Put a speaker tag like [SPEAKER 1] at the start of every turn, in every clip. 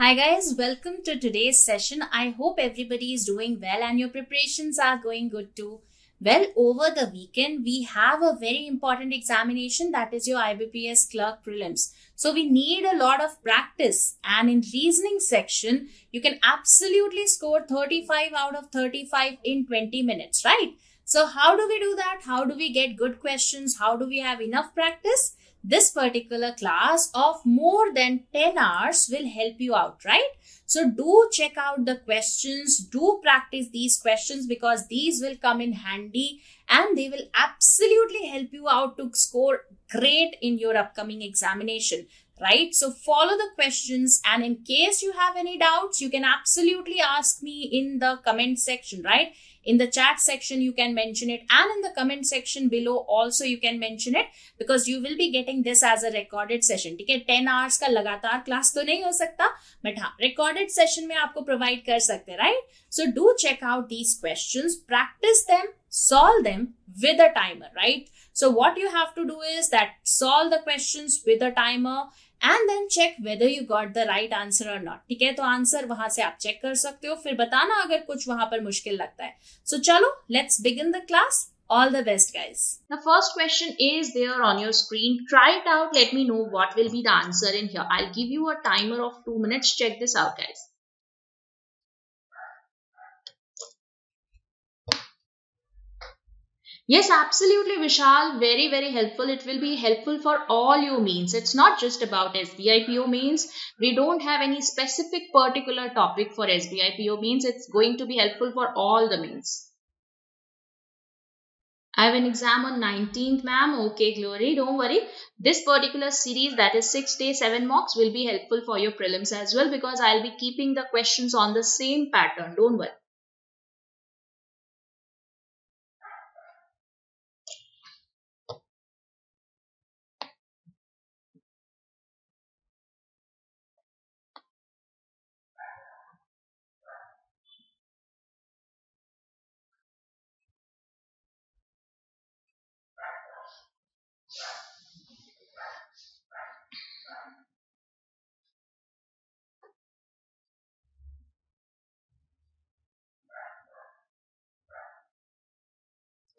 [SPEAKER 1] Hi guys, welcome to today's session. I hope everybody is doing well and your preparations are going good too. Well, over the weekend, we have a very important examination, that is your IBPS Clerk prelims. So we need a lot of practice, and in reasoning section, you can absolutely score 35 out of 35 in 20 minutes, right? So how do we do that? How do we get good questions? How do we have enough practice? This particular class of more than 10 hours will help you out, right? So do check out the questions, do practice these questions because these will come in handy and they will absolutely help you out to score great in your upcoming examination, right? So follow the questions, and in case you have any doubts, you can absolutely ask me in the comment section, right? In the chat section, you can mention it, and in the comment section below also you can mention it, because you will be getting this as a recorded session. ठीक है, 10 hours का लगातार class तो नहीं हो सकता, but हाँ, recorded session में आपको provide कर सकते, right? So do check out these questions, practice them, solve them with a timer, right? So what you have to do is that solve the questions with a timer and then check whether you got the right answer or not. ठीक है, तो answer वहां से आप check कर सकते हो, फिर बताना अगर कुछ वहां पर मुश्किल लगता है. So चलो, let's begin the class. All the best, guys. The first question is there on your screen. Try it out. Let me know what will be the answer in here. I'll give you a timer of 2 minutes. Check this out, guys. Yes, absolutely, Vishal. Very, very helpful. It will be helpful for all your means. It's not just about SBIPO means. We don't have any specific particular topic for SBIPO means. It's going to be helpful for all the means. I have an exam on 19th, ma'am. Okay, Glory, don't worry. This particular series, that is 6 days, 7 mocks, will be helpful for your prelims as well, because I'll be keeping the questions on the same pattern. Don't worry.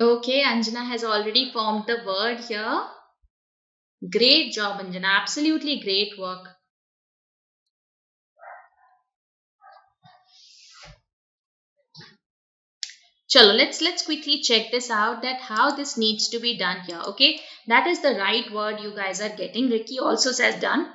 [SPEAKER 1] Okay, Anjana has already formed the word here. Great job, Anjana. Absolutely great work. Chalo, let's quickly check this out, that how this needs to be done here. Okay, that is the right word you guys are getting. Ricky also says done.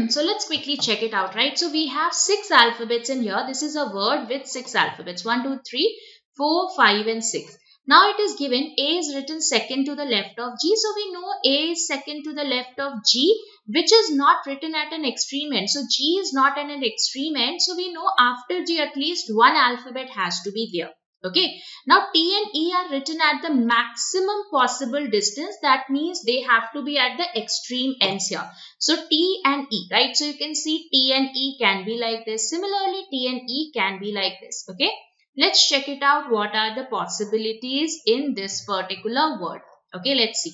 [SPEAKER 1] So let's quickly check it out, right? So we have 6 alphabets in here. This is a word with 6 alphabets. 1, 2, 3, 4, 5 and 6. Now it is given A is written second to the left of G. So we know A is second to the left of G, which is not written at an extreme end. So G is not at an extreme end. So we know after G at least one alphabet has to be there. Okay, now T and E are written at the maximum possible distance. That means they have to be at the extreme ends here. So T and E, right? So you can see T and E can be like this. Similarly, T and E can be like this. Okay, let's check it out. What are the possibilities in this particular word? Okay, let's see.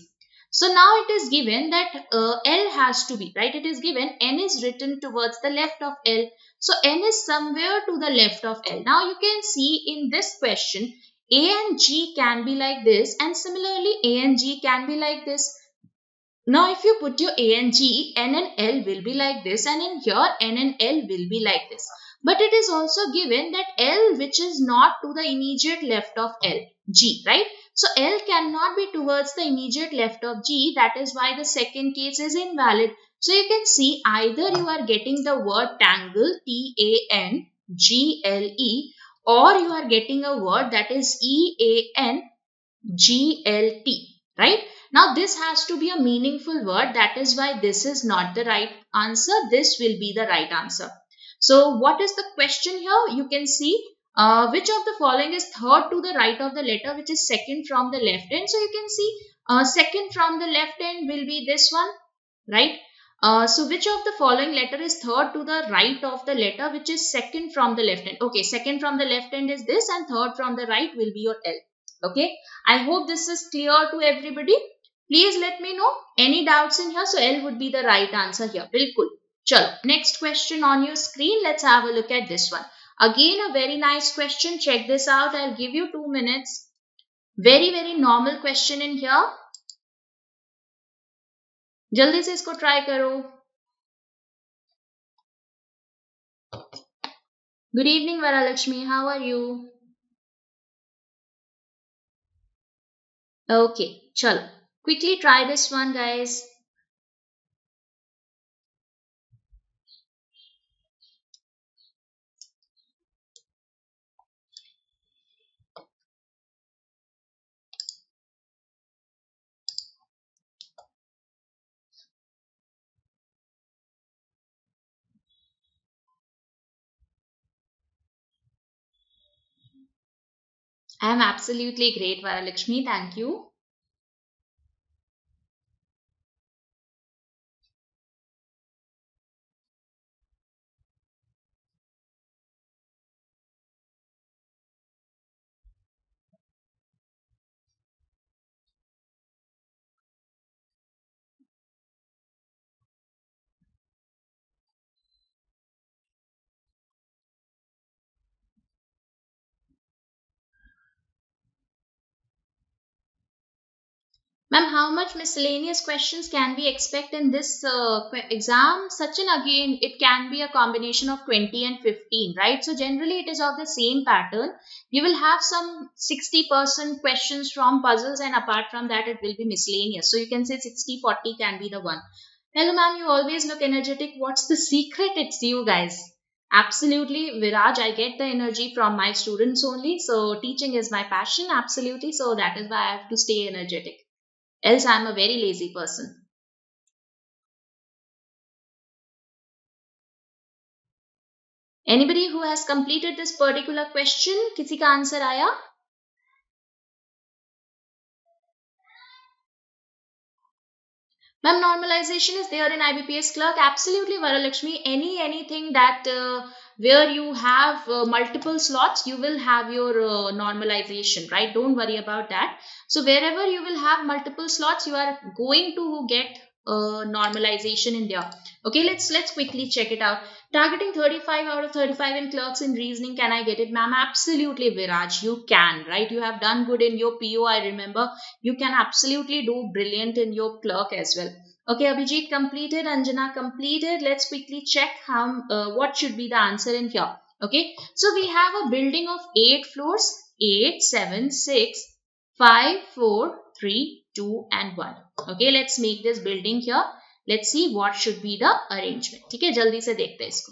[SPEAKER 1] So now it is given that L has to be, right? It is given N is written towards the left of L. So N is somewhere to the left of L. Now you can see in this question, A and G can be like this, and similarly A and G can be like this. Now if you put your A and G, N and L will be like this, and in here N and L will be like this. But it is also given that L, which is not to the immediate left of L, G, right? So L cannot be towards the immediate left of G. That is why the second case is invalid. So you can see either you are getting the word tangle, T-A-N-G-L-E, or you are getting a word that is E-A-N-G-L-T, right? Now this has to be a meaningful word. That is why this is not the right answer. This will be the right answer. So what is the question here? You can see which of the following is third to the right of the letter, which is second from the left end. So you can see second from the left end will be this one, right? So which of the following letter is third to the right of the letter, which is second from the left end? Okay, second from the left end is this, and third from the right will be your L. Okay, I hope this is clear to everybody. Please let me know any doubts in here. So L would be the right answer here. Bilkul. Chalo, next question on your screen. Let's have a look at this one. Again, a very nice question. Check this out. I'll give you 2 minutes. Very, very normal question in here. जल्दी से इसको try करो. Good evening, Varalakshmi. How are you? Okay, chalo. Quickly try this one, guys. I am absolutely great, Varalakshmi. Thank you. Ma'am, how much miscellaneous questions can we expect in this exam? Sachin, again, it can be a combination of 20 and 15, right? So generally it is of the same pattern. You will have some 60% questions from puzzles, and apart from that it will be miscellaneous. So you can say 60-40 can be the one. Hello ma'am, you always look energetic. What's the secret? It's you guys. Absolutely, Viraj, I get the energy from my students only. So teaching is my passion, absolutely. So that is why I have to stay energetic. Else I'm a very lazy person. Anybody who has completed this particular question, किसी का answer आया? Ma'am, normalization is there in IBPS Clerk. Absolutely, Varalakshmi. Anything that where you have multiple slots, you will have your normalization, right? Don't worry about that. So wherever you will have multiple slots, you are going to get normalization in there. Okay, let's quickly check it out. Targeting 35 out of 35 in clerks in reasoning. Can I get it, ma'am? Absolutely, Viraj. You can, right? You have done good in your PO. I remember you can absolutely do brilliant in your clerk as well. Okay, Abhijit completed, Anjana completed. Let's quickly check how what should be the answer in here. Okay, so we have a building of 8 floors: 8, 7, 6, 5, 4, 3, 2 and 1. Okay, let's make this building here. Let's see what should be the arrangement. ठीक है, जल्दी से देखते हैं इसको.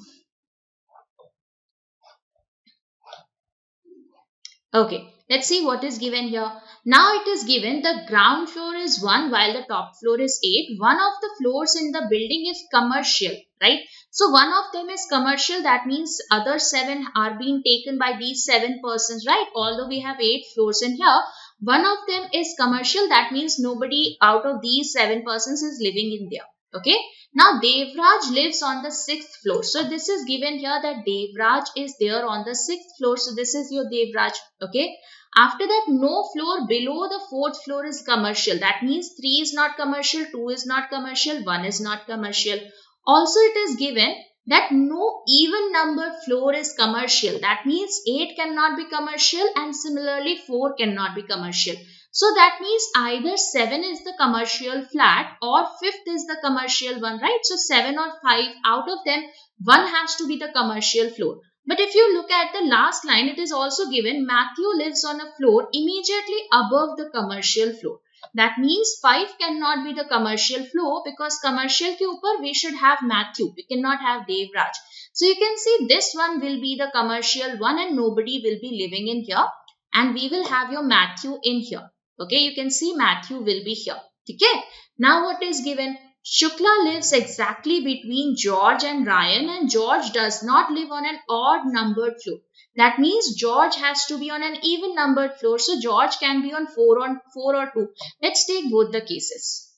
[SPEAKER 1] Okay, let's see what is given here. Now it is given the ground floor is 1 while the top floor is 8. One of the floors in the building is commercial, right? So one of them is commercial. That means other 7 are being taken by these 7 persons, right? Although we have 8 floors in here, one of them is commercial. That means nobody out of these 7 persons is living in there. Okay. Now Devraj lives on the 6th floor. So this is given here that Devraj is there on the 6th floor. So this is your Devraj. Okay. After that, no floor below the 4th floor is commercial. That means 3 is not commercial, 2 is not commercial, 1 is not commercial. Also it is given that no even numbered floor is commercial. That means 8 cannot be commercial and similarly 4 cannot be commercial. So that means either 7 is the commercial flat or 5th is the commercial one, right? So 7 or 5 out of them, one has to be the commercial floor. But if you look at the last line, it is also given Matthew lives on a floor immediately above the commercial floor. That means 5 cannot be the commercial floor because commercial ke upar we should have Matthew. We cannot have Devraj. So you can see this one will be the commercial one and nobody will be living in here. And we will have your Matthew in here. Okay, you can see Matthew will be here. Okay, now what is given? Shukla lives exactly between George and Ryan, and George does not live on an odd numbered floor. That means George has to be on an even numbered floor. So George can be on 4 or 2. Let's take both the cases.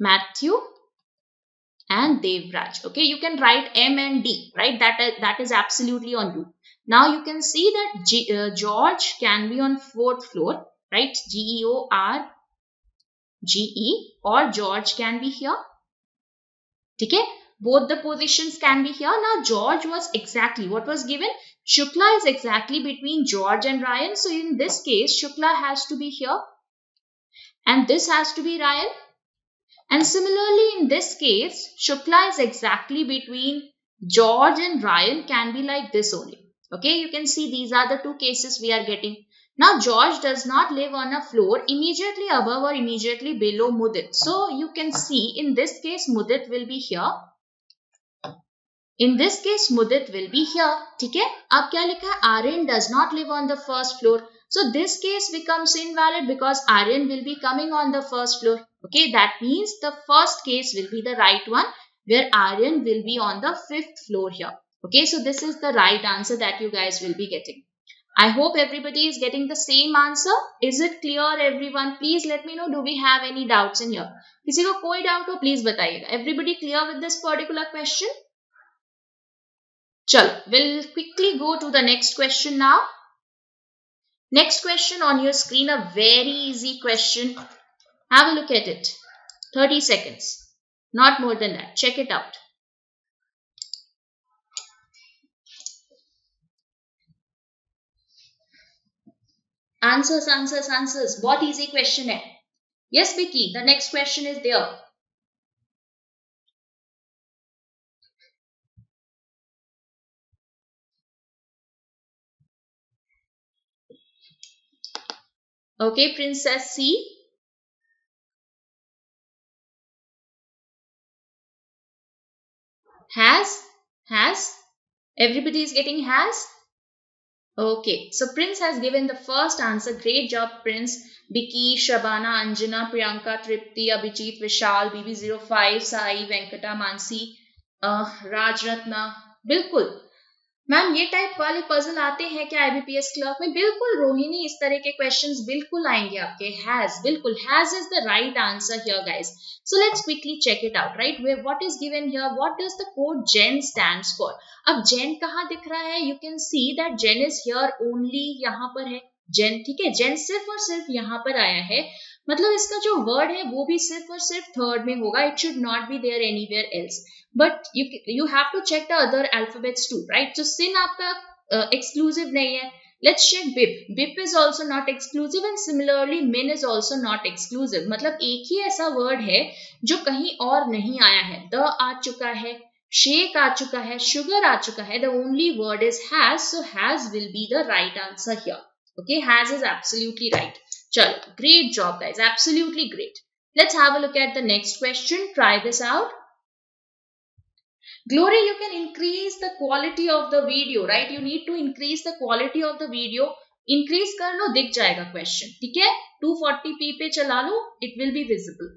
[SPEAKER 1] Matthew and Devraj. Okay, you can write M and D, right? That is absolutely on you. Now you can see that George can be on 4th floor, right? George, or George can be here. ठीक है, both the positions can be here. Now George was exactly what was given. Shukla is exactly between George and Ryan. So in this case, Shukla has to be here and this has to be Ryan. And similarly, in this case, Shukla is exactly between George and Ryan, can be like this only. Okay, you can see these are the two cases we are getting. Now, George does not live on a floor immediately above or immediately below Mudit. So, you can see in this case, Mudit will be here. In this case, Mudit will be here. ठीक है? अब क्या लिखा है? Aryan does not live on the first floor. So, this case becomes invalid because Aryan will be coming on the first floor. Okay, that means the first case will be the right one where Aryan will be on the 5th floor here. Okay, so this is the right answer that you guys will be getting. I hope everybody is getting the same answer. Is it clear everyone? Please let me know, do we have any doubts in here? किसी को कोई doubt हो please बताइएगा. Everybody clear with this particular question? Chalo, we'll quickly go to the next question now. Next question on your screen, a very easy question. Have a look at it. 30 seconds. Not more than that. Check it out. Answers, answers, answers. What easy question hai? Yes, Vicky, the next question is there. Okay, Princess C. Has. Everybody is getting has. Okay, so Prince has given the first answer. Great job, Prince. Vicky, Shabana, Anjana, Priyanka, Tripti, Abhijit, Vishal, BB05, Sai, Venkata, Mansi, Rajratna. बिल्कुल ma'am ये type वाले puzzle आते हैं क्या IBPS clerk में? बिल्कुल रोहिणी, इस तरह के क्वेश्चंस बिल्कुल आएंगे आपके. हैज, बिल्कुल has is the right answer here guys. So let's quickly check it out, right? Where what is given here? What does the code GEN stands for? अब GEN कहाँ दिख रहा है? You can see that GEN is here only, यहाँ पर है GEN. ठीक है, GEN सिर्फ और सिर्फ यहाँ पर आया है. मतलब इसका जो वर्ड है वो भी सिर्फ और सिर्फ थर्ड में होगा. It should not be there anywhere else. But you have to check the other alphabets too, right? So sin आपका exclusive नहीं है. Let's check BIP. BIP is also not exclusive and similarly min is also not exclusive. मतलब एक ही ऐसा word है जो कहीं और नहीं आया है. The आ चुका है, shake आ चुका है, sugar आ चुका है. The only word is has, so has will be the right answer here. Okay, has is absolutely right. Chalo, great job guys, absolutely great. Let's have a look at the next question. Try this out. Glory, you can increase the quality of the video, right? You need to increase the quality of the video. Increase कर लो, दिख जाएगा question. ठीक है? 240p पे चला लो, it will be visible.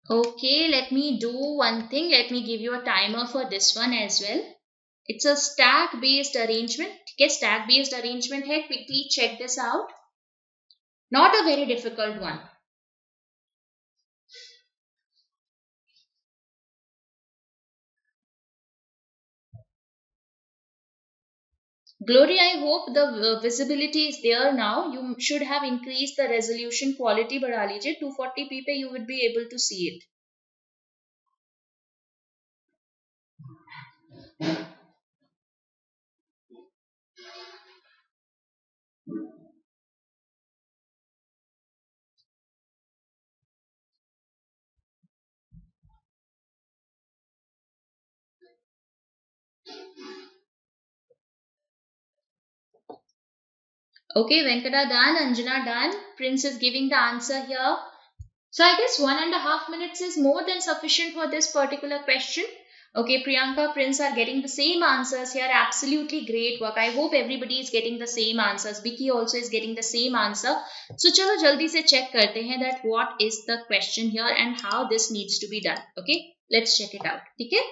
[SPEAKER 1] Okay, let me do one thing. Let me give you a timer for this one as well. It's a stack based arrangement. ठीक है, stack based arrangement है. Quickly check this out. Not a very difficult one. Glory, I hope the visibility is there now. You should have increased the resolution quality. बढ़ा लीजिए 240p पे you would be able to see it. Okay, Venkata done, Anjana done. Prince is giving the answer here. So I guess 1.5 minutes is more than sufficient for this particular question. Okay, Priyanka, Prince are getting the same answers here. Absolutely great work. I hope everybody is getting the same answers. Vicky also is getting the same answer. So चलो जल्दी से check करते हैं that what is the question here and how this needs to be done. Okay, let's check it out. ठीक है?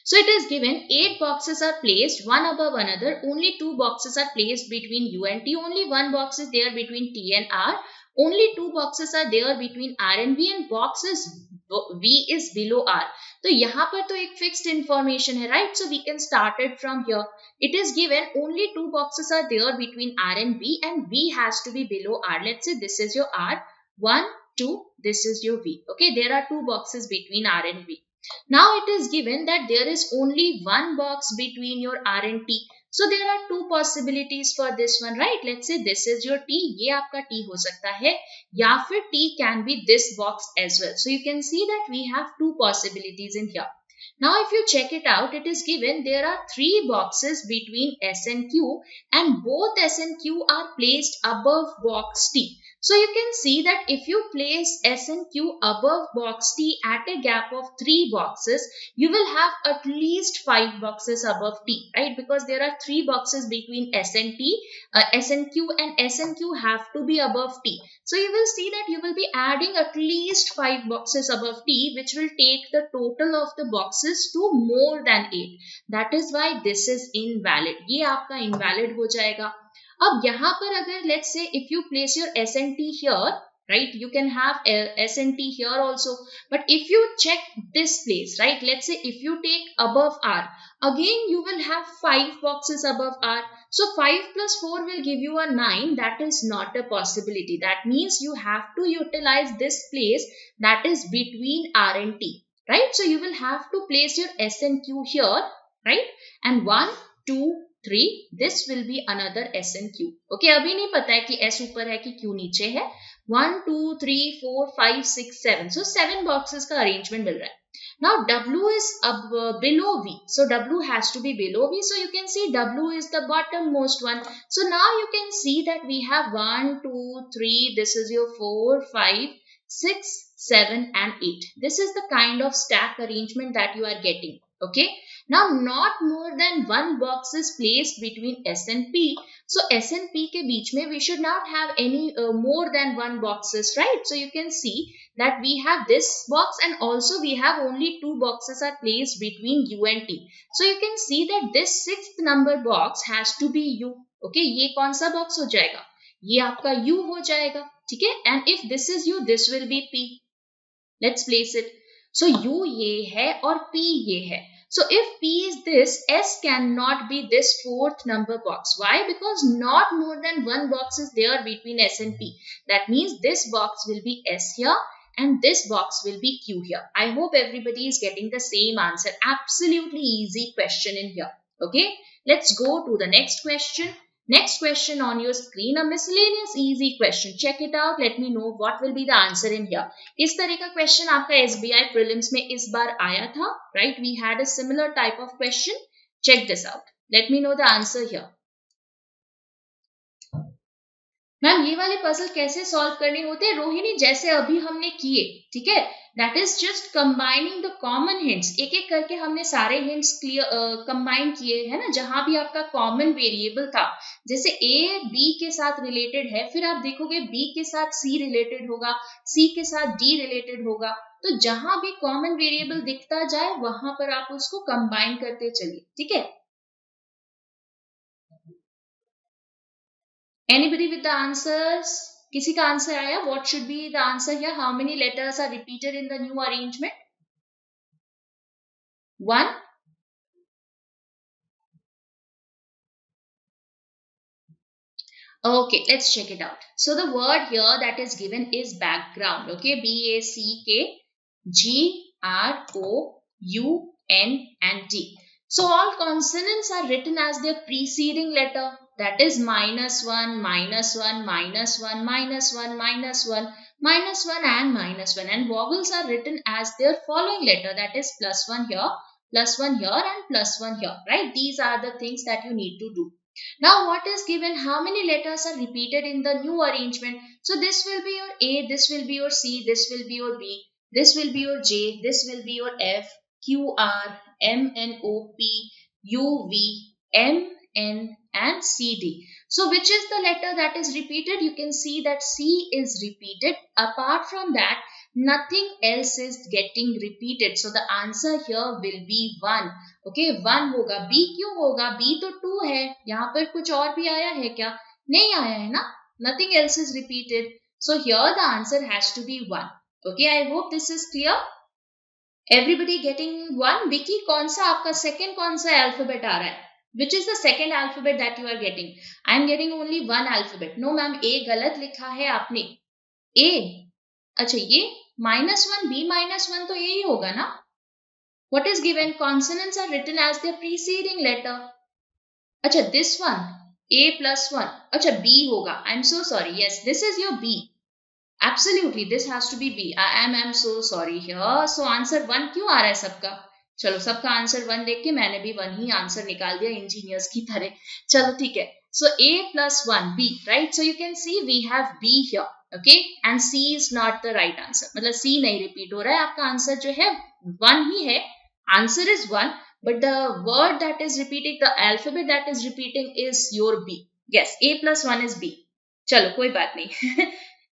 [SPEAKER 1] So it is given 8 boxes are placed one above another. Only 2 boxes are placed between U and T. Only 1 box is there between T and R. Only 2 boxes are there between R and V and box is V is below R. तो यहाँ पर तो एक fixed information है, right? So we can start it from here. It is given only 2 boxes are there between R and V and V has to be below R. Let's say this is your R, 1, 2, this is your V. Okay, there are 2 boxes between R and V. Now it is given that there is only one box between your R and T. So there are two possibilities for this one, right? Let's say this is your T, ये आपका T हो सकता है, या फिर T can be this box as well. So you can see that we have two possibilities in here. Now if you check it out, it is given there are 3 boxes between S and Q and both S and Q are placed above box T. So you can see that if you place S and Q above box T at a gap of 3 boxes, you will have at least 5 boxes above T, right? Because there are 3 boxes between S and T, S and Q, and S and Q have to be above T. So you will see that you will be adding at least 5 boxes above T, which will take the total of the boxes to more than 8. That is why this is invalid. ये आपका invalid हो जाएगा. अब यहाँ पर अगर let's say if you place your S and T here, right, you can have S and T here also, but if you check this place, right, let's say if you take above R, again you will have 5 boxes above R. So 5 plus 4 will give you a 9. That is not a possibility. That means you have to utilize this place that is between R and T, right? So you will have to place your S and Q here, right, and 1, 2, 3, this will be another S and Q. Okay, अभी नहीं पता है कि S ऊपर है कि Q नीचे है. 1, 2, 3, 4, 5, 6, 7. So 7 boxes का arrangement मिल रहा है. Now W is below V. So W has to be below V. So you can see W is the bottommost one. So now you can see that we have 1, 2, 3. This is your 4, 5, 6, 7 and 8. This is the kind of stack arrangement that you are getting. Okay. Now not more than one box is placed between S and P. So S and P के बीच में we should not have any more than one boxes, right? So you can see that we have this box and also we have only 2 boxes are placed between U and T. So you can see that this 6th number box has to be U. Okay, ये कौन सा box हो जाएगा? ये आपका U हो जाएगा, ठीक है? And if this is U, this will be P. Let's place it. So U ये है और P ये है. So if P is this, S cannot be this 4th number box. Why? Because not more than one box is there between S and P. That means this box will be S here and this box will be Q here. I hope everybody is getting the same answer. Absolutely easy question in here. Okay, let's go to the next question. Next question on your screen, a miscellaneous easy question. Check it out. Let me know what will be the answer in here. इस तरह का question आपका SBI prelims में इस बार आया था, right? We had a similar type of question. Check this out. Let me know the answer here. Ma'am ये वाले पजल कैसे सॉल्व करने होते हैं रोहिणी? जैसे अभी हमने किए, ठीक है? That is just combining the common hints. एक एक करके हमने सारे हिंट्स क्लियर कंबाइन किए है ना, जहां भी आपका कॉमन वेरिएबल था. जैसे ए बी के साथ रिलेटेड है, फिर आप देखोगे बी के साथ सी रिलेटेड होगा, सी के साथ डी रिलेटेड होगा. तो जहां भी कॉमन वेरिएबल दिखता जाए वहां पर आप उसको कंबाइन करते चलिए, ठीक है? Anybody with the answers? किसी का आंसर आया? What should be the answer here? How many letters are repeated in the new arrangement? 1. Okay, let's check it out. So the word here that is given is background. Okay, BACKGROUN and D. So all consonants are written as their preceding letter. That is -1, -1, -1, -1, -1, -1 and -1. And vowels are written as their following letter. That is +1 here, +1 here and +1 here. Right? These are the things that you need to do. Now what is given? How many letters are repeated in the new arrangement? So this will be your A, this will be your C, this will be your B, this will be your J, this will be your F, QR, MNOP, UV, MN and CD. So which is the letter that is repeated? You can see that C is repeated. Apart from that, nothing else is getting repeated. So the answer here will be 1. Okay, 1 होगा. B क्यों होगा? B तो 2 है. यहाँ पर कुछ और भी आया है क्या? नहीं आया है ना? Nothing else is repeated. So here the answer has to be 1. Okay, I hope this is clear. Everybody getting 1. Vicky, कौन सा आपका second कौन सा alphabet आ रहा है? Which is the second alphabet that you are getting? I am getting only one alphabet. No ma'am, A गलत लिखा है आपने. A. अच्छा ये -1, B-1 तो यही होगा ना? What is given? Consonants are written as their preceding letter. अच्छा this one. A plus 1. अच्छा B होगा. I'm so sorry. Yes, this is your B. Absolutely, this has to be B. I'm so sorry here. So answer 1 क्यों आ रहा है सबका? चलो सबका answer 1 देख के मैंने भी 1 ही आंसर निकाल दिया इंजीनियर्स की तरह. चलो ठीक है. So A plus 1 B, right? So you can see we have B here, okay? And C is not the right answer. मतलब C नहीं repeat हो रहा है. आपका आंसर जो है 1 ही है. Answer is 1, but the word that is repeating, the alphabet that is repeating is your B. Yes, A plus 1 is B. चलो कोई बात नहीं.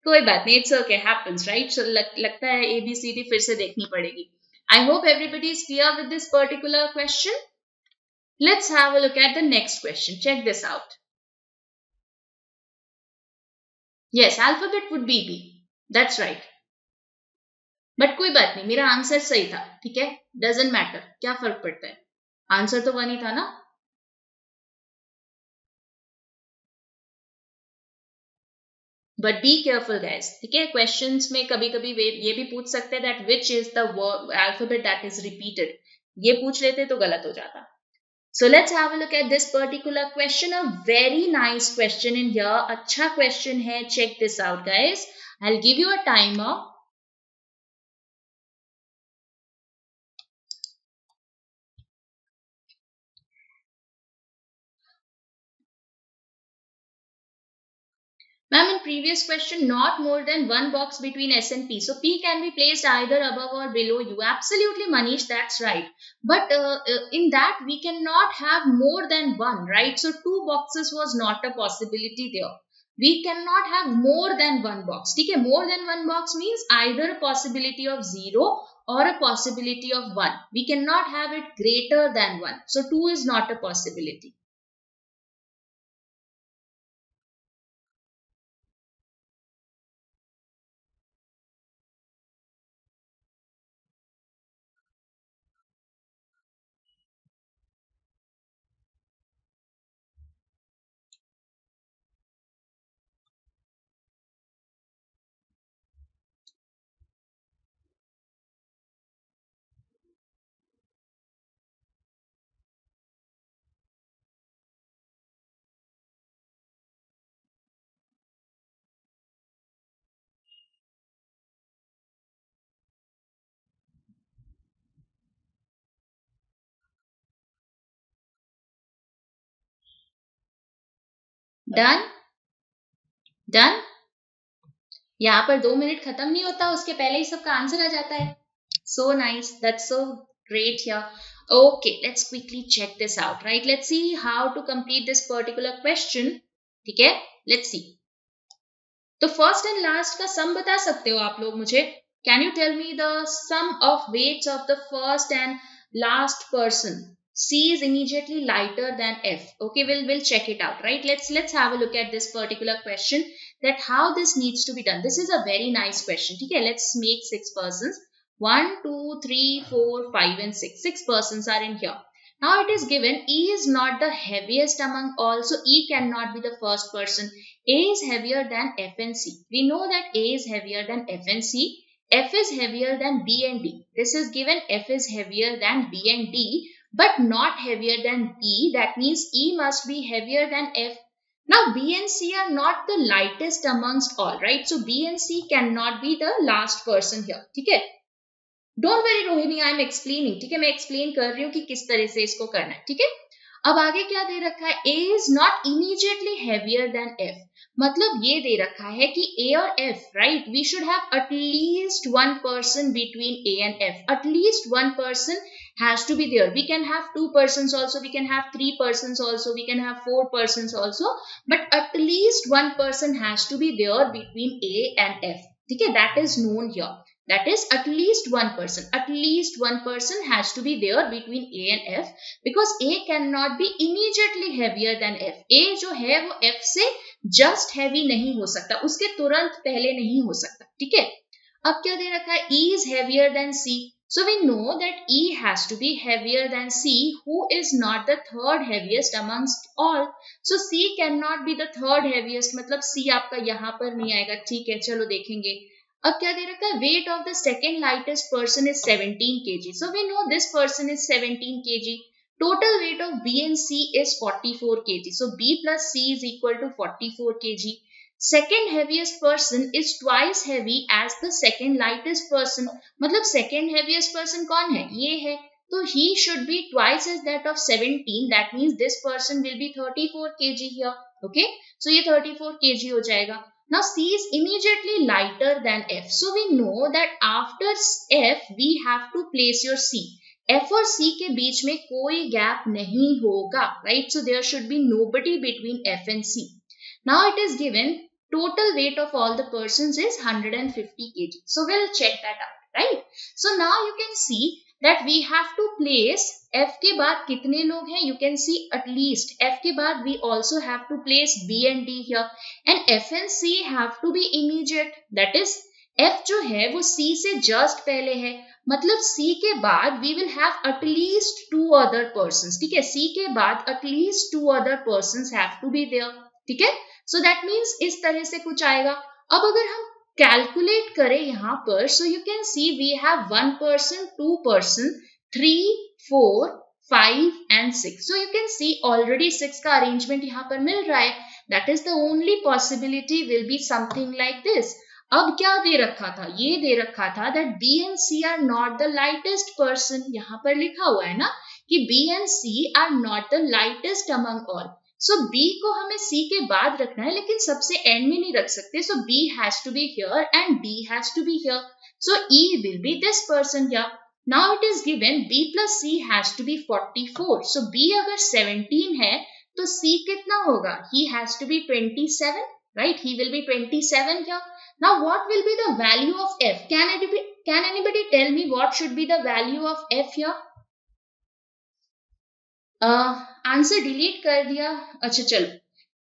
[SPEAKER 1] कोई बात नहीं, it's okay, happens right. So लगता है ABCD फिर से देखनी पड़ेगी. I hope everybody is clear with this particular question. Let's have a look at the next question. Check this out. Yes, alphabet would be B. That's right. But कोई बात नहीं, मेरा आंसर सही था. ठीक है, डजंट मैटर, क्या फर्क पड़ता है, आंसर तो 1 ही था ना. But be careful guys. ठीक है, क्वेश्चंस में कभी कभी ये भी पूछ सकते हैं that which is the alphabet that is repeated. ये पूछ लेते तो गलत हो जाता. So let's have a look at this particular question. A very nice question in here. अच्छा question है. Check this out guys. I'll give you a timer. Ma'am, in previous question, not more than one box between S and P. So P can be placed either above or below U. Absolutely, Manish, that's right. But in that, we cannot have more than one, right? So 2 boxes was not a possibility there. We cannot have more than one box. Okay, more than one box means either a possibility of 0 or a possibility of 1. We cannot have it greater than 1. So 2 is not a possibility. Done? Done? यहाँ पर 2 minute खत्म नहीं होता, उसके पहले ही सबका answer आ जाता है. So nice, that's so great here. Okay, let's quickly check this out, right? Let's see how to complete this particular question. ठीक है, let's see. तो फर्स्ट एंड लास्ट का सम बता सकते हो आप लोग मुझे? Can you tell me the sum of weights of the first and last person? C is immediately lighter than F. Okay, we'll check it out, right? Let's have a look at this particular question, that how this needs to be done. This is a very nice question. Okay, let's make 6 persons. 1, 2, 3, 4, 5 and 6. 6 persons are in here. Now it is given E is not the heaviest among all, so E cannot be the first person. A is heavier than F and C. We know that A is heavier than F and C. F is heavier than B and D. This is given F is heavier than B and D, but not heavier than E. That means E must be heavier than F. Now B and C are not the lightest amongst all, right? So B and C cannot be the last person here. ठीक है? Don't worry Rohini, I am explaining. ठीक है, मैं explain कर रही हूँ कि किस तरह से इसको करना है. ठीक है? अब आगे क्या दे रखा है? A is not immediately heavier than F. मतलब ये दे रखा है कि A और F, right? We should have at least one person between A and F. At least one person has to be there. We can have 2 persons also, we can have 3 persons also, we can have 4 persons also, but at least one person has to be there between A and F. Okay, that is known here. That is at least one person. At least one person has to be there between A and F, because A cannot be immediately heavier than F. A जो है वो F से just heavy नहीं हो सकता, उसके तुरंत पहले नहीं हो सकता. ठीक है, अब क्या दे रखा है? E is heavier than C. So we know that E has to be heavier than C, who is not the third heaviest amongst all. So C cannot be the third heaviest, मतलब C आपका यहाँ पर नहीं आएगा. ठीक है, चलो देखेंगे. अब क्या दे रखा है? Weight of the second lightest person is 17 kg. So we know this person is 17 kg. Total weight of B and C is 44 kg. So B plus C is equal to 44 kg. Second heaviest person is twice heavy as the second lightest person. मतलब second heaviest person कौन है? ये है. तो he should be twice as that of 17. That means this person will be 34 kg here. Okay. So ये 34 kg हो जाएगा. Now C is immediately lighter than F. So we know that after F we have to place your C. F और C के बीच में कोई gap नहीं होगा, right? So there should be nobody between F and C. Now it is given total weight of all the persons is 150 kg. So we'll check that out, right? So now you can see that we have to place F के बाद कितने लोग हैं? You can see at least. F के बाद we also have to place B and D here, and F and C have to be immediate. That is, F जो है वो C से just पहले है, मतलब C के बाद we will have at least 2 other persons. ठीक है, C के बाद at least 2 other persons have to be there. ठीक है, so that means इस तरह से कुछ आएगा. अब अगर हम कैलकुलेट करें यहाँ पर, so you can see we have 1 person, 2 person, 3, 4, 5 and 6. So you can see already 6 का arrangement यहाँ पर मिल रहा है. That is the only possibility will be something like this. अब क्या दे रखा था? ये दे रखा था that B and C are not the lightest person. यहाँ पर लिखा हुआ है ना कि B and C are not the lightest among all. So B को हमें C के बाद रखना है, लेकिन सबसे एंड में नहीं रख सकते. So B has to be here and D has to be here. So E will be this person here. Now it is given B plus C has to be 44. So B अगर 17 है तो C कितना होगा? He has to be 27, right? He will be 27 here. Now what will be the value of F? Can anybody tell me what should be the value of F here? Answer delete कर दिया. अच्छा चलो,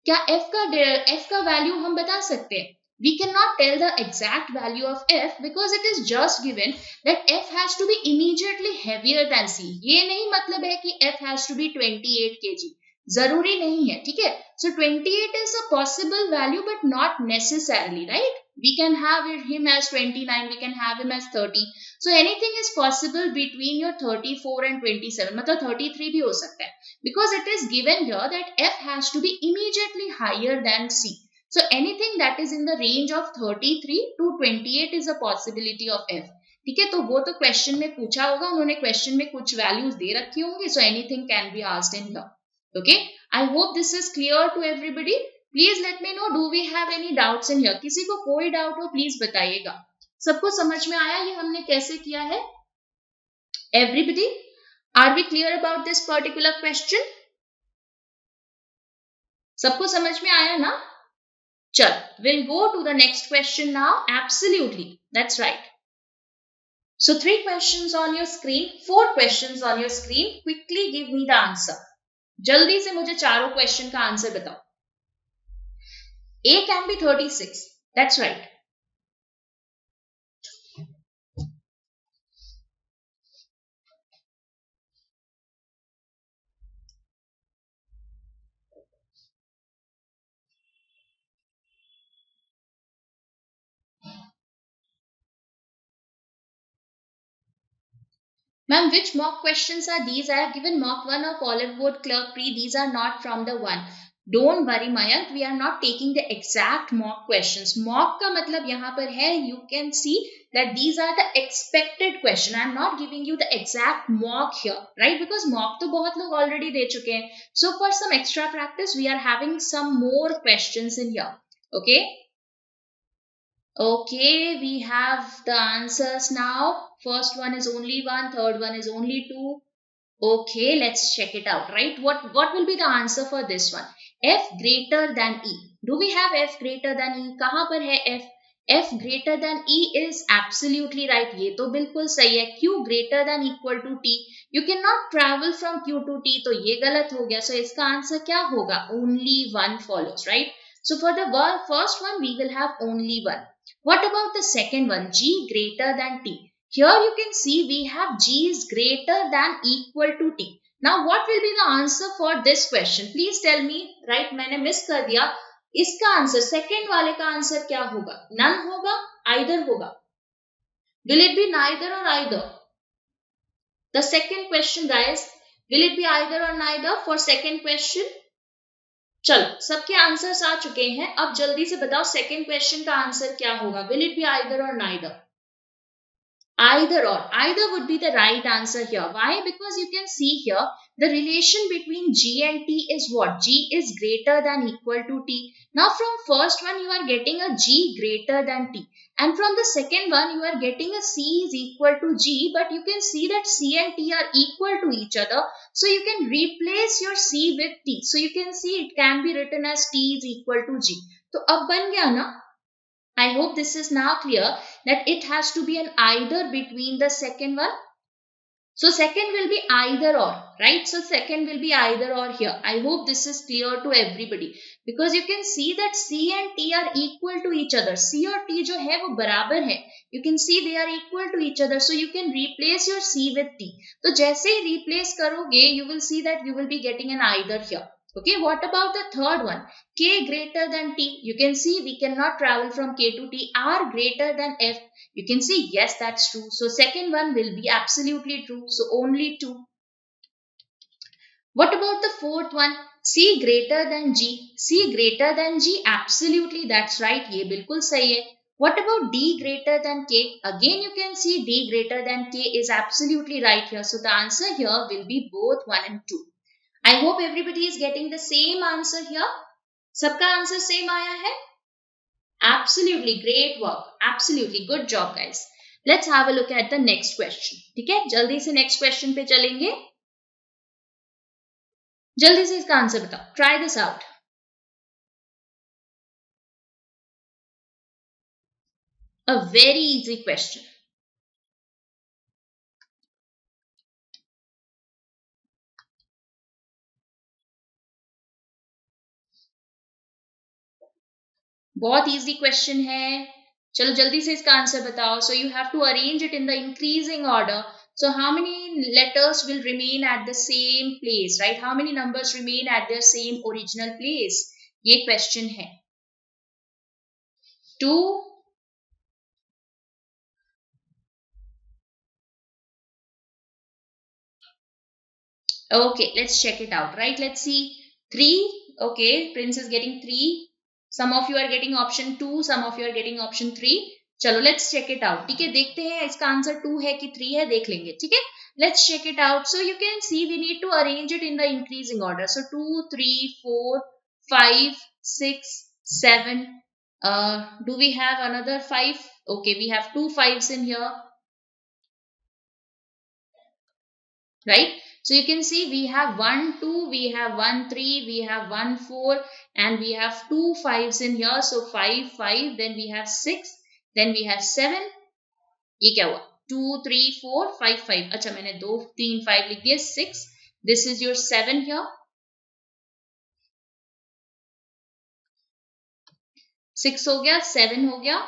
[SPEAKER 1] क्या F का value हम बता सकते हैं? We cannot tell the exact value of F because it is just given that F has to be immediately heavier than C. ये नहीं मतलब है कि F has to be 28 kg. जरूरी नहीं है, ठीक है? So 28 is a possible value but not necessarily, right? We can have him as 29, we can have him as 30. So anything is possible between your 34 and 27. मतलब 33 भी हो सकता है. Because it is given here that F has to be immediately higher than C. So anything that is in the range of 33 to 28 is a possibility of F. ठीक है, तो वो तो क्वेश्चन में पूछा होगा, उन्होंने क्वेश्चन में कुछ वैल्यूज दे रखी होंगी. So anything can be asked in here. Okay, I hope this is clear to everybody. Please let me know, do we have any doubts in here? किसी को कोई डाउट हो प्लीज बताइएगा. सबको समझ में आया ये हमने कैसे किया है? Everybody, are we clear about this particular question? सबको समझ में आया ना? चल, we'll go to the next question now. Absolutely, that's right. So 3 questions on your screen, 4 questions on your screen. Quickly give me the answer. जल्दी से मुझे चारों क्वेश्चन का आंसर बताओ. A can be 36. That's right. Ma'am, which mock questions are these? I have given mock 1 of Oliveboard Clerk Pre. These are not from the one. Don't worry Mayank, we are not taking the exact mock questions. Mock का मतलब यहाँ पर है, you can see that these are the expected question. I am not giving you the exact mock here, right? Because mock तो बहुत लोग already दे चुके हैं. So for some extra practice, we are having some more questions in here. Okay. Okay, we have the answers now. First one is only 1, third one is only 2. Okay, let's check it out, right? What will be the answer for this one? F greater than E. Do we have F greater than E? कहाँ पर है F? F greater than E is absolutely right. ये तो बिल्कुल सही है. Q greater than equal to T. You cannot travel from Q to T. तो ये गलत हो गया. So इसका आंसर क्या होगा? Only one follows, right? So for the first one, we will have only one. What about the second one? G greater than T. Here you can see we have G is greater than equal to T. Now what will be the answer for this question? Please tell me. Right, मैंने miss कर दिया. इसका answer second वाले का answer क्या होगा? None होगा, either होगा. Will it be neither or either? The second question, guys. Will it be either or neither for second question? चलो सबके आंसर्स आ चुके हैं. अब जल्दी से बताओ सेकेंड क्वेश्चन का आंसर क्या होगा? Will it be either or neither? Either or. Either would be the right answer here. Why? Because you can see here the relation between G and T is what? G is greater than equal to T. Now from first one you are getting a G greater than T. And from the second one you are getting a C is equal to G. But you can see that C and T are equal to each other. So you can replace your C with T. So you can see it can be written as T is equal to G. So अब बन गया ना? I hope this is now clear that it has to be an either between the second one. So second will be either or, right? So second will be either or here. I hope this is clear to everybody because you can see that C and T are equal to each other. C और T जो है वो बराबर है. You can see they are equal to each other. So you can replace your C with T. तो जैसे ही replace करोगे, you will see that you will be getting an either here. Okay, what about the third one? K greater than T. You can see we cannot travel from K to T. R greater than F. You can see yes, that's true. So second one will be absolutely true. So only 2. What about the fourth one? C greater than G. C greater than G. Absolutely, that's right. ये बिल्कुल सही है. What about D greater than K? Again, you can see D greater than K is absolutely right here. So the answer here will be both 1 and 2. I hope everybody is getting the same answer here. सबका answer same आया है? Absolutely, great work. Absolutely, good job guys. Let's have a look at the next question. ठीक है, जल्दी से next question पे चलेंगे. जल्दी से इसका आंसर बताओ. Try this out. A very easy question. बहुत इजी क्वेश्चन है. चलो जल्दी से इसका आंसर बताओ. So you have to arrange it in the increasing order. So how many letters will remain at the same place, right? How many numbers remain at their same original place? ये question है. 2. Okay, let's check it out, right? Let's see. 3. Okay, Prince is getting 3. Some of you are getting option 2, some of you are getting option 3. चलो let's check it out. ठीक है, देखते हैं इसका answer 2 है कि 3 है, देख लेंगे. ठीक है, let's check it out. So you can see we need to arrange it in the increasing order. So 2, 3, 4, 5, 6, 7. Do we have another 5? Okay, we have 2 5s in here, right? So you can see we have 1 2, we have 1 3, we have 1 4, and we have 2 5s in here. So 5 5, then we have 6, then we have 7. ये क्या हुआ? 2 3 4 5 5. अच्छा मैंने 2 3 5 लिख दिया. 6. This is your 7 here. 6 हो गया, 7 हो गया.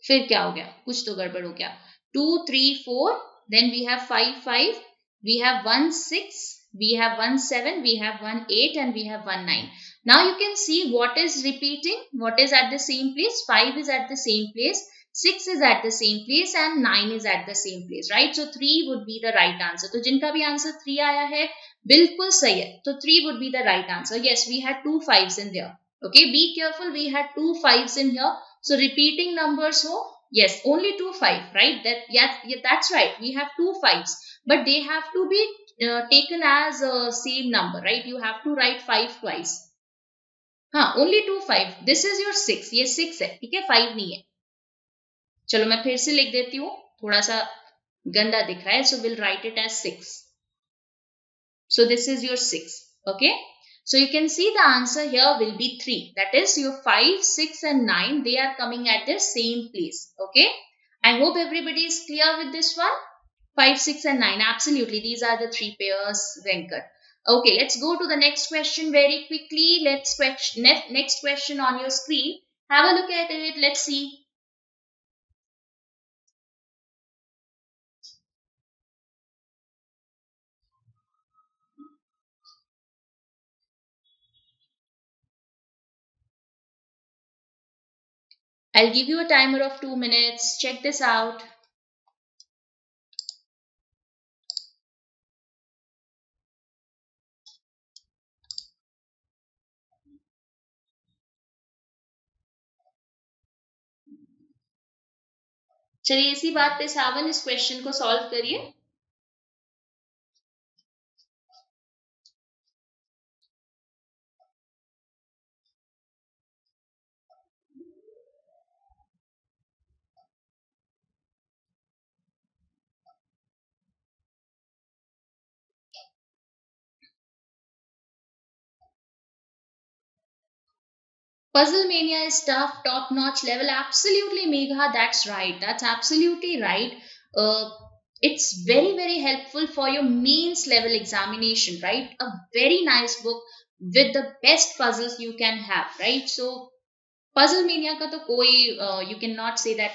[SPEAKER 1] फिर क्या हो गया? कुछ तो गड़बड़ हो गया. 2 3 4. Then we have 5 5. We have 1 6. We have 1 7. We have 1 8, and we have 1 9. Now you can see what is repeating. What is at the same place? 5 is at the same place. 6 is at the same place, and 9 is at the same place, right? So 3 would be the right answer. तो जिनका भी answer 3 आया है बिल्कुल सही है. तो 3 would be the right answer. Yes, we had 2 5s in there. Okay, be careful. We had 2 5s in here. So repeating numbers ho. Yes, only 2 5, right? Yeah, that's right. We have 2 5s, but they have to be taken as a same number, right? You have to write 5 twice. हाँ only 2 5, this is your 6, ये 6 है, ठीक है, 5 नहीं है. चलो मैं फिर से लिख देती हूँ, थोड़ा सा गंदा दिख रहा है, so we'll write it as 6. So this is your 6, okay. So you can see the answer here will be 3. That is your 5, 6 and 9, they are coming at the same place, okay. I hope everybody is clear with this one. 5, 6 and 9, absolutely, these are the 3 pairs, Venkat. Okay, let's go to the next question very quickly. Next question on your screen. Have a look at it, let's see. I'll give you a timer of 2 minutes. Check this out. चलिए इसी बात पे सावन इस question को solve करिए. Puzzle mania is tough, top-notch level. Absolutely, Megha, that's right. That's absolutely right. It's very, very helpful for your mains level examination, right? A very nice book with the best puzzles you can have, right? So, Puzzle Mania ka to koi, you cannot say that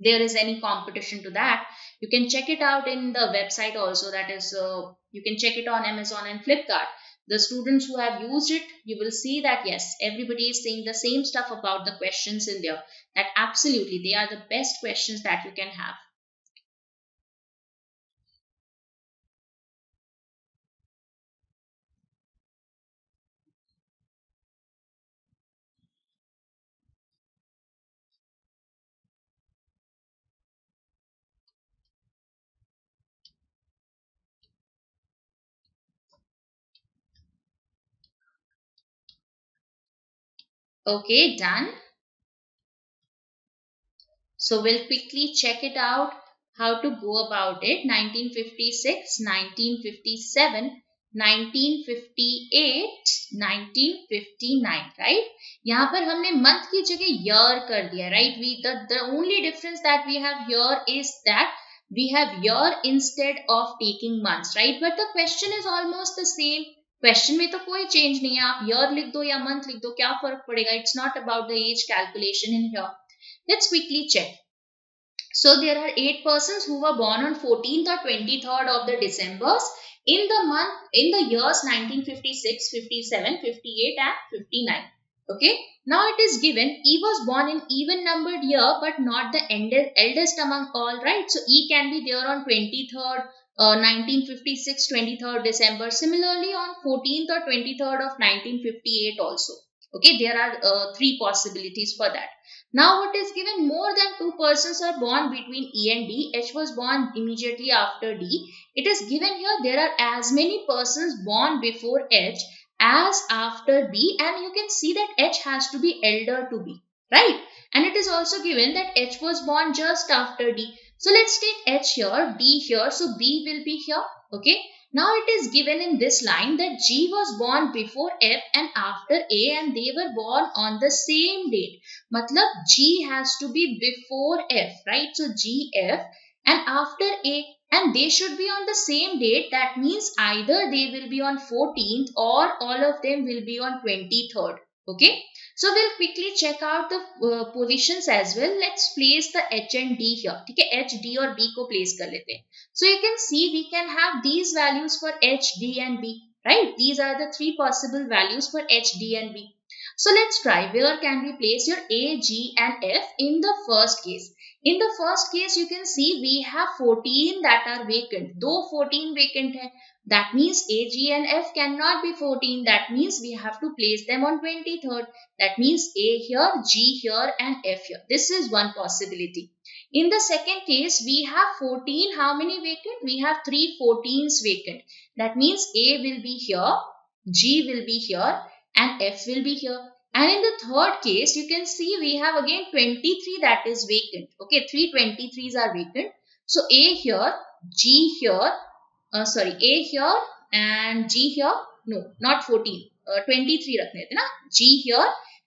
[SPEAKER 1] there is any competition to that. You can check it out in the website also. That is, you can check it on Amazon and Flipkart. The students who have used it, you will see that yes, everybody is saying the same stuff about the questions in there. That absolutely, they are the best questions that you can have. Okay, done. So we'll quickly check it out, how to go about it. 1956, 1957, 1958, 1959, right? यहाँ पर हमने month की जगह year कर दिया, right? The only difference that we have here is that we have year instead of taking months, right? But the question is almost the same. Question में तो कोई चेंज नहीं है, आप ईयर लिख दो या मंथ लिख दो, क्या फर्क पड़ेगा. It's not about the age calculation in here. Let's quickly check. So there are 8 persons who were born on 14th or 23rd of the Decembers in the years 1956, 57, 58 and 59. Okay. Now it is given E was born in even numbered year but not the eldest among all, right? So E can be there on 23rd, 1956, 23rd December. Similarly on 14th or 23rd of 1958 also. Okay. There are 3 possibilities for that. Now what is given, more than 2 persons are born between E and D. H was born immediately after D. It is given here there are as many persons born before H as after B, and you can see that H has to be elder to B, right? And it is also given that H was born just after D. So let's take H here, D here, so B will be here, okay? Now it is given in this line that G was born before F and after A, and they were born on the same date. Matlab G has to be before F, right? So G, F and after A, and they should be on the same date. That means either they will be on 14th or all of them will be on 23rd. Okay. So we'll quickly check out the positions as well. Let's place the H and D here. Okay, H, D और B को place कर लेते हैं. So you can see we can have these values for H, D and B, right? These are the 3 possible values for H, D and B. So let's try. Where can we place your A, G and F in the first case? In the first case, you can see we have 14 that are vacant. Though 14 vacant hai, that means A, G and F cannot be 14. That means we have to place them on 23rd. That means A here, G here and F here. This is one possibility. In the second case, we have 14. How many vacant? We have 3 14s vacant. That means A will be here, G will be here and F will be here. And in the third case, you can see we have again 23 that is vacant. Okay, 323s are vacant. So A here, G here, A here and G here. No, not 14. 23 रखने थे ना. G here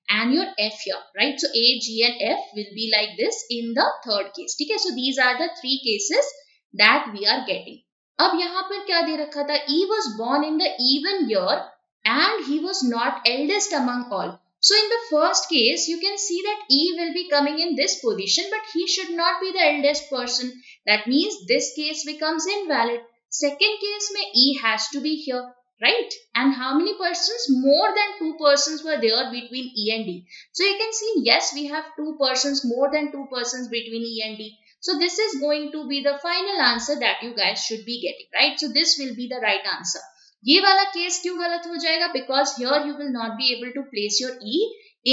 [SPEAKER 1] and your F here, right? So A, G and F will be like this in the third case. ठीक है? So these are the three cases that we are getting. अब यहाँ पर क्या दे रखा था? E was born in the even year and he was not eldest among all. So in the first case, you can see that E will be coming in this position, but he should not be the eldest person. That means this case becomes invalid. Second case mein E has to be here, right? And how many persons? More than 2 persons were there between E and D. So you can see, yes, we have 2 persons, more than 2 persons between E and D. So this is going to be the final answer that you guys should be getting, right? So this will be the right answer. ये वाला case क्यों गलत हो जाएगा? Because here you will not be able to place your E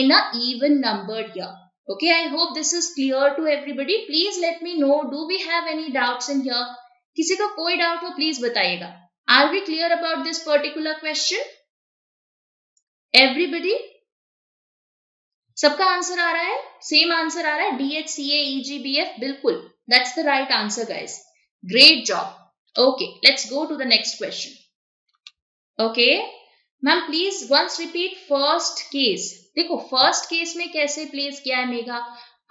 [SPEAKER 1] in a even numbered year. Okay, I hope this is clear to everybody. Please let me know, do we have any doubts in here? किसी का कोई doubt हो please बताइएगा. Are we clear about this particular question? Everybody? सबका answer आ रहा है? Same answer आ रहा है? DHCAEGBF? बिल्कुल. That's the right answer, guys. Great job. Okay, let's go to the next question. Okay, ma'am please once repeat first case. देखो first case में कैसे प्लेस किया है Megha.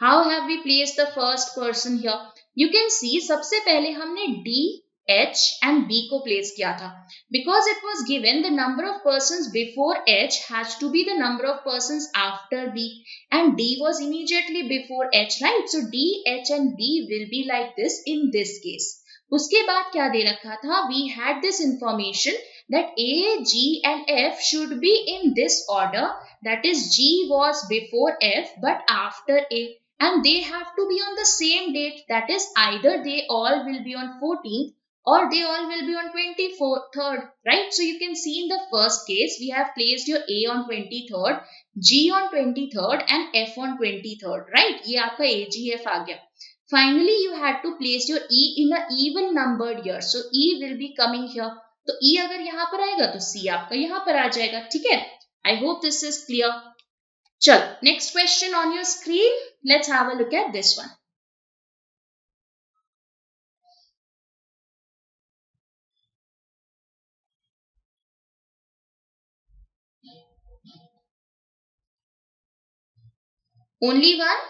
[SPEAKER 1] How have we place the first person here. You can see सबसे पहले हमने D, H and B को place किया था because it was given the number of person before H has to be the number of person after B and D was immediately before H, right. So D, H and B will be like this in this case. उसके बाद क्या दे रखा था? We had this information that A, G and F should be in this order, that is G was before F but after A, and they have to be on the same date, that is either they all will be on 14th or they all will be on 23rd, right. So you can see in the first case we have placed your A on 23rd, G on 23rd and F on 23rd, right. ये आपका AGF आ गया. Finally you had to place your E in a even numbered year, so E will be coming here. तो E अगर यहां पर आएगा तो C आपका यहां पर आ जाएगा. ठीक है, I hope this is clear. चलो next question on your screen. Let's have a look at this one. Only one.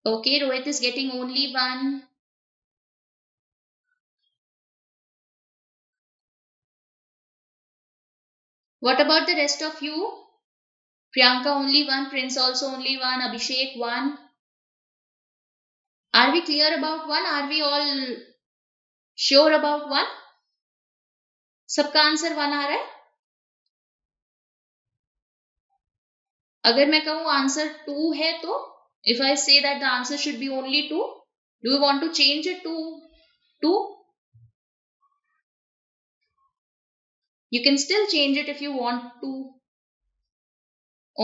[SPEAKER 1] Okay, Rohit is getting only one. What about the rest of you? Priyanka only one, Prince also only one, Abhishek one. Are we clear about one? Are we all sure about one? सबका answer one आ रहा है? अगर मैं कहूं answer to है तो if I say that the answer should be only 2, do you want to change it to 2? You can still change it if you want to.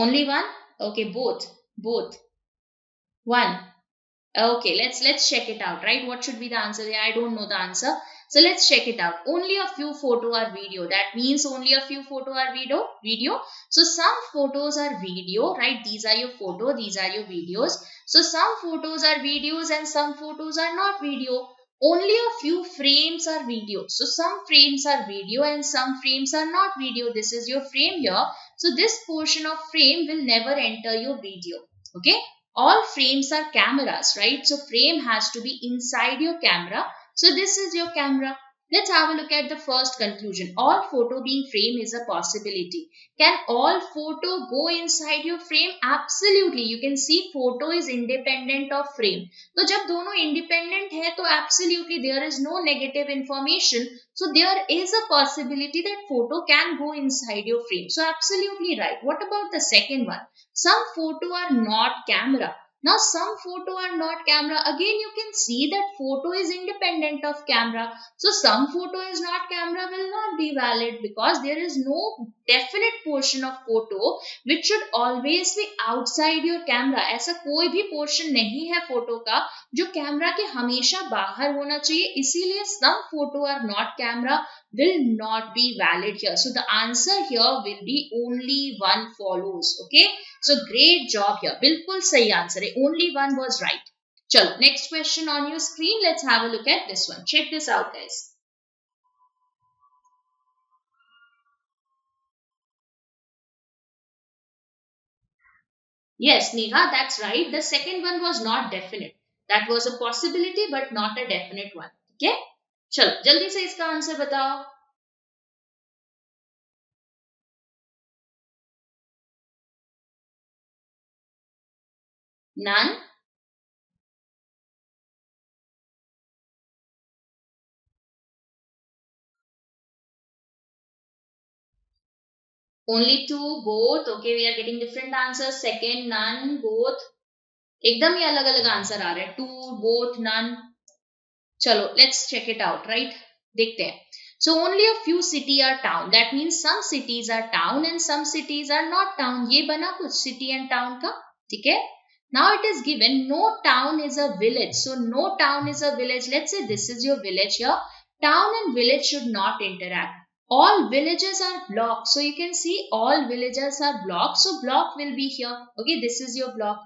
[SPEAKER 1] Only one? Okay, both. 1. Okay, let's check it out, right? What should be the answer? Yeah, I don't know the answer. So let's check it out. Only a few photo or video. That means only a few photo or video. So some photos are video, right? These are your photo, these are your videos. So some photos are videos and some photos are not video. Only a few frames are video. So some frames are video and some frames are not video. This is your frame here. So this portion of frame will never enter your video. Okay. All frames are cameras, right? So frame has to be inside your camera. So this is your camera. Let's have a look at the first conclusion. All photo being frame is a possibility. Can all photo go inside your frame? Absolutely. You can see photo is independent of frame. So जब दोनों independent है तो absolutely there is no negative information. So there is a possibility that photo can go inside your frame. So absolutely right. What about the second one? Some photo are not camera. Now some photo are not camera. Again you can see that photo is independent of camera. So some photo is not camera will not be valid because there is no definite portion of photo which should always be outside your camera. ऐसा कोई भी portion नहीं है photo का जो camera के हमेशा बाहर होना चाहिए. इसीलिए some photo are not camera will not be valid here. So the answer here will be only one follows. Okay, so great job here. बिल्कुल सही answer है. Only one was right. चलो next question on your screen. Let's have a look at this one. Check this out, guys. Yes, Neha, that's right. The second one was not definite. That was a possibility but not a definite one. Okay? चलो जल्दी से इसका answer बताओ. None. Only two, both. Okay, we are getting different answers. Second, none, both. एकदम ही अलग अलग answer आ रहे हैं. Two, both, none. चलो let's check it out, right? देखते हैं. So only a few city are town. That means some cities are town and some cities are not town. ये बना कुछ city and town का. ठीक है? Now it is given no town is a village. So no town is a village. Let's say this is your village here. Town and village should not interact. All villages are block. So you can see all villages are block. So block will be here. Okay, this is your block.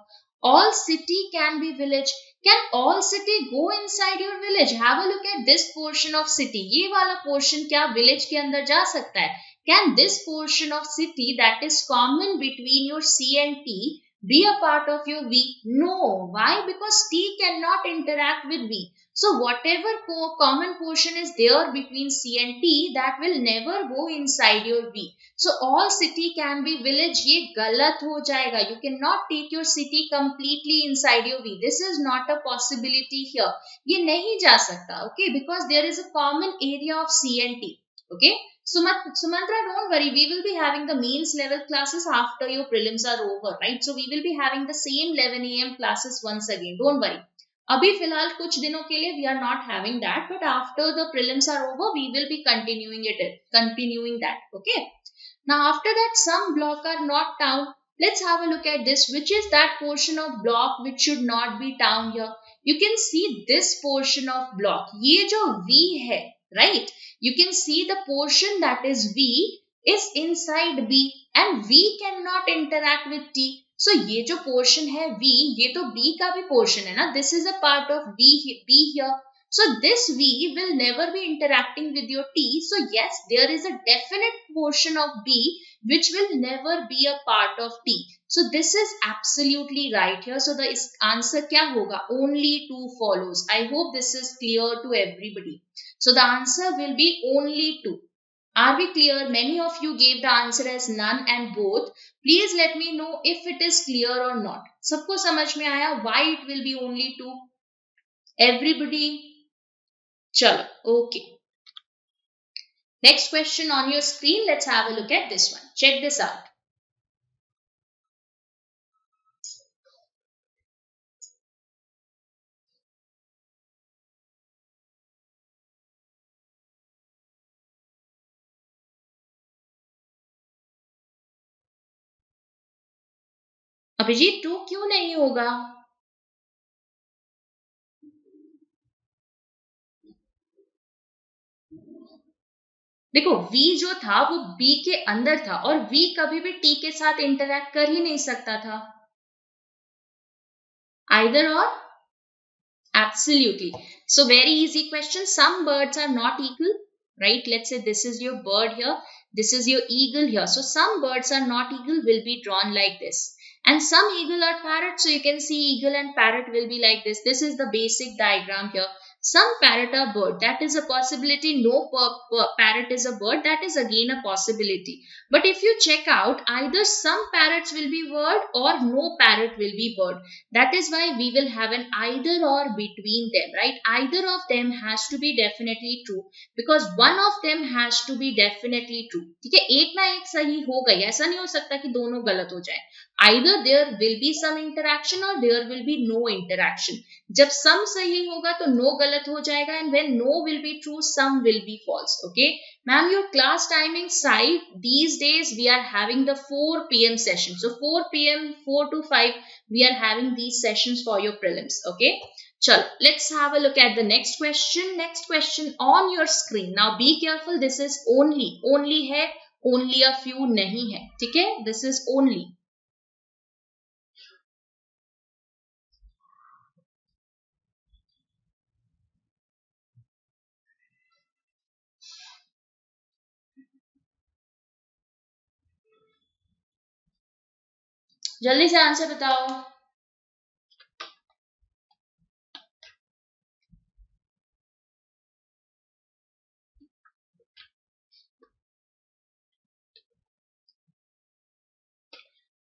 [SPEAKER 1] All city can be village. Can all city go inside your village? Have a look at this portion of city. ये वाला portion क्या village के अंदर जा सकता है? Can this portion of city that is common between your C and T be a part of your V? No. Why? Because T cannot interact with V. So whatever common portion is there between C and T, that will never go inside your V. So all city can be village. ये गलत हो जाएगा. You cannot take your city completely inside your V. This is not a possibility here. ये नहीं जा सकता. Okay, because there is a common area of C and T. Okay. Sumantra, don't worry. We will be having the mains level classes after your prelims are over, right? So we will be having the same 11 a.m. classes once again. Don't worry. अभी फिलहाल कुछ दिनों के लिए we are not having that, but after the prelims are over, we will be continuing that. Okay. Now after that, some block are not town. Let's have a look at this. Which is that portion of block which should not be town here? You can see this portion of block. ये जो V है, right? You can see the portion that is V is inside B and V cannot interact with T. So ये जो portion है V, ये तो B का भी portion है ना? This is a part of B here. So this V will never be interacting with your T. So yes, there is a definite portion of B which will never be a part of T. So this is absolutely right here. So the answer क्या होगा? Only two follows. I hope this is clear to everybody. So the answer will be only two. Are we clear? Many of you gave the answer as none and both. Please let me know if it is clear or not. सबको समझ में आया why it will be only two? Everybody? चलो, okay. Next question on your screen. Let's have a look at this one. Check this out. Abhijit 2 क्यों नहीं होगा? देखो V जो था वो B के अंदर था और V कभी भी T के साथ इंटरैक्ट कर ही नहीं सकता था. Either or? Absolutely. So very easy question. Some birds are not eagle, right? Let's say this is your bird here. This is your eagle here. So some birds are not eagle will be drawn like this. And some eagle are parrot. So you can see eagle and parrot will be like this. This is the basic diagram here. Some parrot are bird. That is a possibility. No parrot is a bird. That is again a possibility. But if you check out, either some parrots will be bird or no parrot will be bird. That is why we will have an either or between them, right? Either of them has to be definitely true because one of them has to be definitely true. ठीक है, एक ना एक सही होगा ही. ऐसा नहीं हो सकता कि दोनों गलत हो जाए. Either there will be some interaction or there will be no interaction. जब some सही होगा तो no गलत हो जाएगा and when no will be true, some will be false. Okay, ma'am, your class timing side these days we are having the 4 p.m. session. So 4 p.m. 4 to 5 we are having these sessions for your prelims. Okay, चलो, let's have a look at the next question. Next question on your screen. Now be careful, this is only है, only a few नहीं है, ठीक है? This is only. जल्दी से answer बताओ.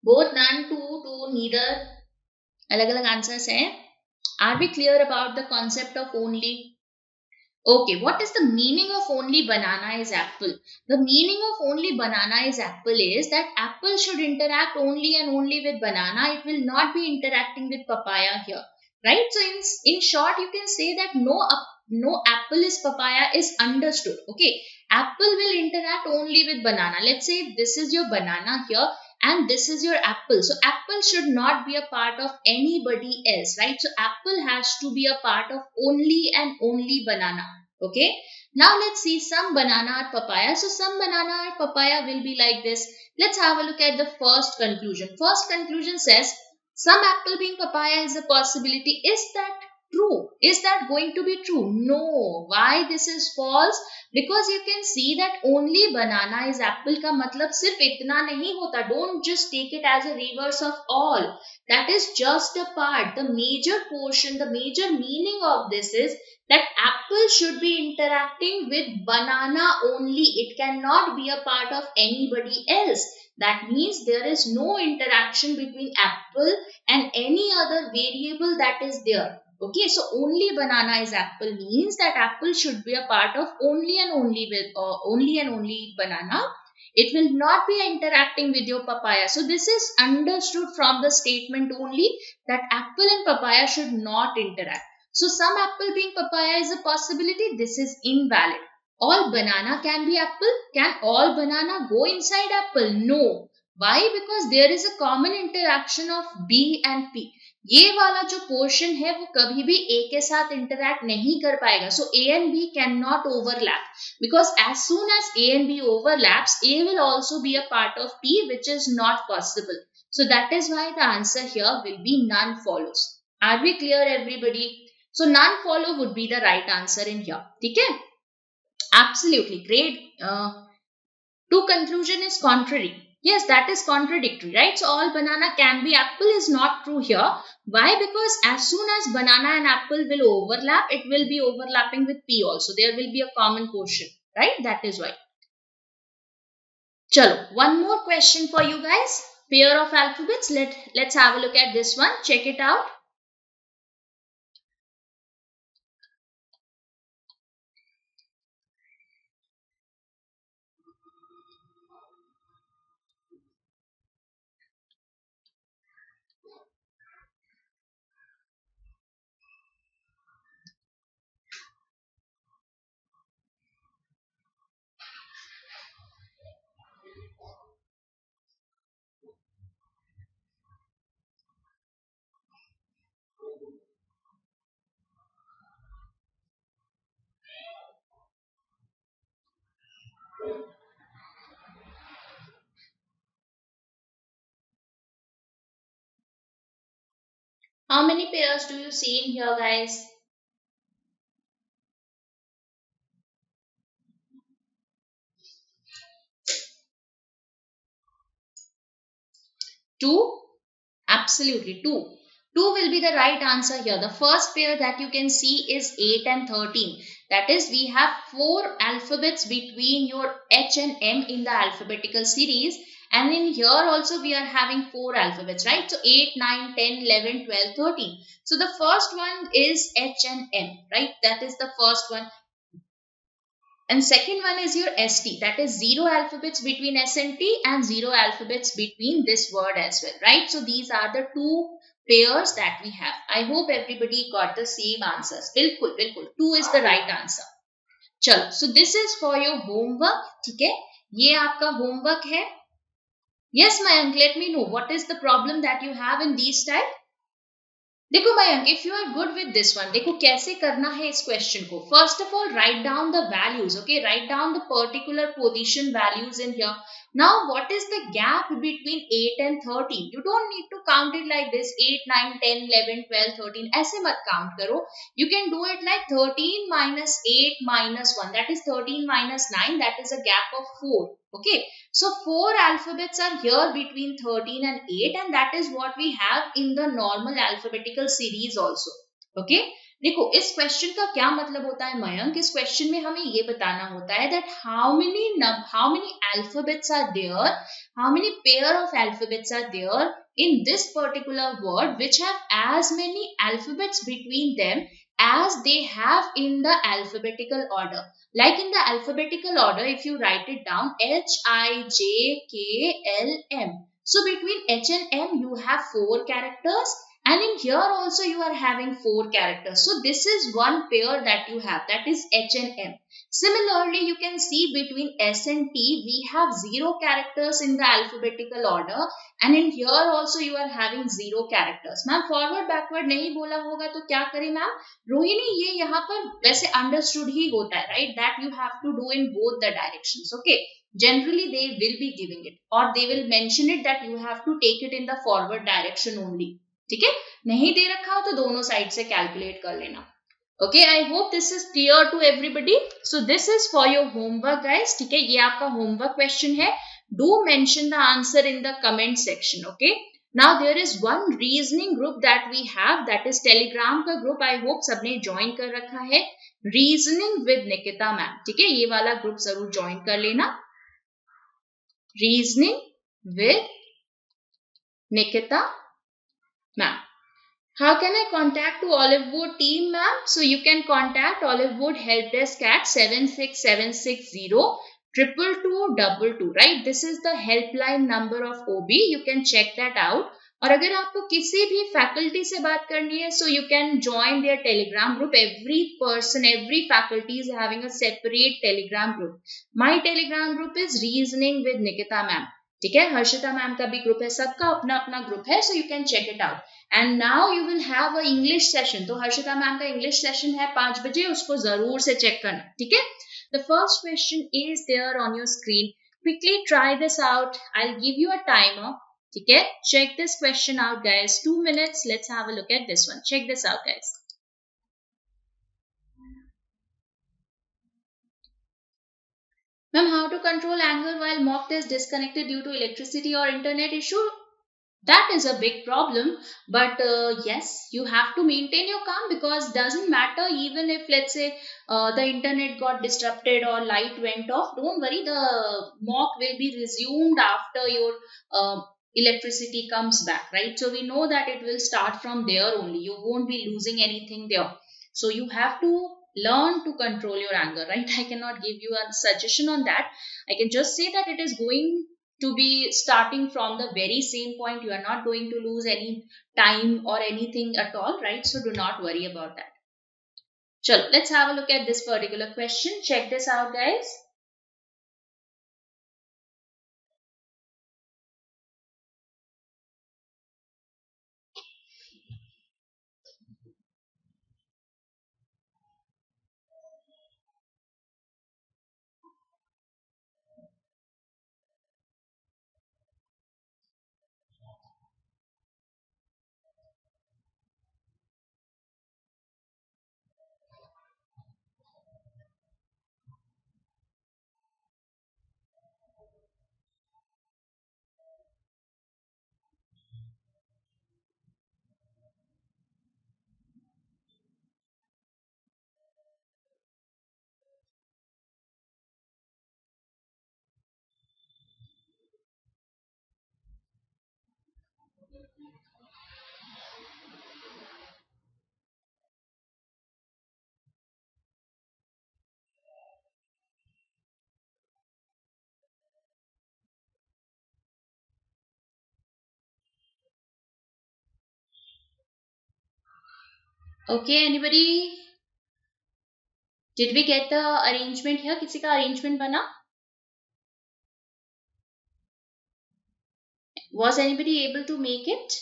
[SPEAKER 1] Both none, two, neither. अलग अलग आंसर्स हैं. Are we clear about the concept of only? Okay, what is the meaning of only banana is apple? The meaning of only banana is apple is that apple should interact only and only with banana. It will not be interacting with papaya here, right? So in short, you can say that no apple is papaya is understood. Okay, apple will interact only with banana. Let's say this is your banana here and this is your apple. So apple should not be a part of anybody else, right? So apple has to be a part of only and only banana. Okay. Now let's see some banana or papaya. So some banana or papaya will be like this. Let's have a look at the first conclusion. First conclusion says some apple being papaya is a possibility. Is that true? Is that going to be true? No. Why this is false? Because you can see that only banana is apple का मतलब सिर्फ इतना नहीं होता. Don't just take it as a reverse of all. That is just a part. The major portion, the major meaning of this is that apple should be interacting with banana only. It cannot be a part of anybody else. That means there is no interaction between apple and any other variable that is there. Okay, so only banana is apple means that apple should be a part of only and only banana. It will not be interacting with your papaya. So this is understood from the statement only that apple and papaya should not interact. So some apple being papaya is a possibility. This is invalid. All banana can be apple. Can all banana go inside apple? No. Why? Because there is a common interaction of B and P. ये वाला जो portion है वो कभी भी A के साथ interact नहीं कर पाएगा. So A and B cannot overlap because as soon as A and B overlaps, A will also be a part of P, which is not possible. So that is why the answer here will be none follows. Are we clear, everybody? So none follow would be the right answer in here. Okay? Absolutely great. To conclusion is contrary. Yes, that is contradictory, right? So all banana can be apple is not true here. Why? Because as soon as banana and apple will overlap, it will be overlapping with P also. There will be a common portion, right? That is why. Chalo, one more question for you guys. Pair of alphabets. Let's have a look at this one. Check it out. How many pairs do you see in here, guys? Two? Absolutely, two. 2 will be the right answer here. The first pair that you can see is 8 and 13. That is, we have 4 alphabets between your H and M in the alphabetical series. And in here also we are having 4 alphabets, right? So 8, 9, 10, 11, 12, 13. So the first one is H and M, right? That is the first one. And second one is your ST. That is 0 alphabets between S and T and 0 alphabets between this word as well, right? So these are the 2 pairs that we have. I hope everybody got the same answers. Bilkul, bilkul. 2 is the right answer. Chalo. So this is for your homework. Okay? ये आपका homework है. Yes, Mayank, let me know. What is the problem that you have in these type? देखो Mayank, if you are good with this one, देखो कैसे करना है इस question को. First of all write down the values. Okay, write down the particular position values in here. Now what is the gap between 8 and 13? You don't need to count it like this 8 9 10 11 12 13. ऐसे मत count करो. You can do it like 13 minus 8 minus 1, that is 13 minus 9, that is a gap of 4. Okay, so four alphabets are here between 13 and 8, and that is what we have in the normal alphabetical series also. Okay, देखो इस question का क्या मतलब होता है मयंक. इस question में हमें ये बताना होता है that how many alphabets are there, how many pair of alphabets are there in this particular word which have as many alphabets between them as they have in the alphabetical order. Like in the alphabetical order, if you write it down, H, I, J, K, L, M. So between H and M, you have 4 characters, and in here also you are having 4 characters. So this is one pair that you have, that is H and M. Similarly, you can see between S and T, we have 0 characters in the alphabetical order, and in here also you are having 0 characters. Ma'am forward backward नहीं बोला होगा तो क्या करें ma'am. Rohini, ये यहाँ पर वैसे अंडरस्टूड ही होता है, right, that you have to do in both the directions. Okay, generally they will be giving it or they will mention it that you have to take it in the forward direction only. ठीक है, नहीं दे रखा हो तो दोनों side से calculate कर लेना. Okay, I hope this is clear to everybody. So this is for your homework guys. ठीक है, ये आपका homework question है. Do mention the answer in the comment section. Okay. Now there is one reasoning group that we have, that is Telegram का group. I hope सबने join कर रखा है. Reasoning with Nikita ma'am. ठीक है, ये वाला group जरूर join कर लेना. Reasoning with Nikita ma'am. How can I contact to Oliveboard team, ma'am? So you can contact Oliveboard help desk at 76760 22222, right? This is the helpline number of OB. You can check that out. और अगर आपको किसी भी faculty से बात करनी है, so you can join their Telegram group. Every person, every faculty is having a separate Telegram group. My Telegram group is Reasoning with Nikita ma'am. ठीक है, हर्षिता मैम का भी ग्रुप है, सबका अपना अपना ग्रुप है. So you can check it out. And now you will have a English session. तो हर्षिता मैम का इंग्लिश सेशन है 5 बजे, उसको जरूर से चेक करना. ठीक है, the first question is there on your screen. Quickly try this out. I will give you a timer. ठीक है, check this question out guys. 2 minutes. Let's have a look at this one. Check this out guys. Ma'am, how to control anger while mock test disconnected due to electricity or internet issue? That is a big problem, but yes, you have to maintain your calm, because doesn't matter even if, let's say, the internet got disrupted or light went off. Don't worry, the mock will be resumed after your electricity comes back, right? So we know that it will start from there only. You won't be losing anything there. So you have to learn to control your anger, right? I cannot give you a suggestion on that. I can just say that it is going to be starting from the very same point. You are not going to lose any time or anything at all, right? So do not worry about that. Chalo, let's have a look at this particular question. Check this out, guys. Okay, anybody? Did we get the arrangement here? किसी का arrangement बना? Was anybody able to make it?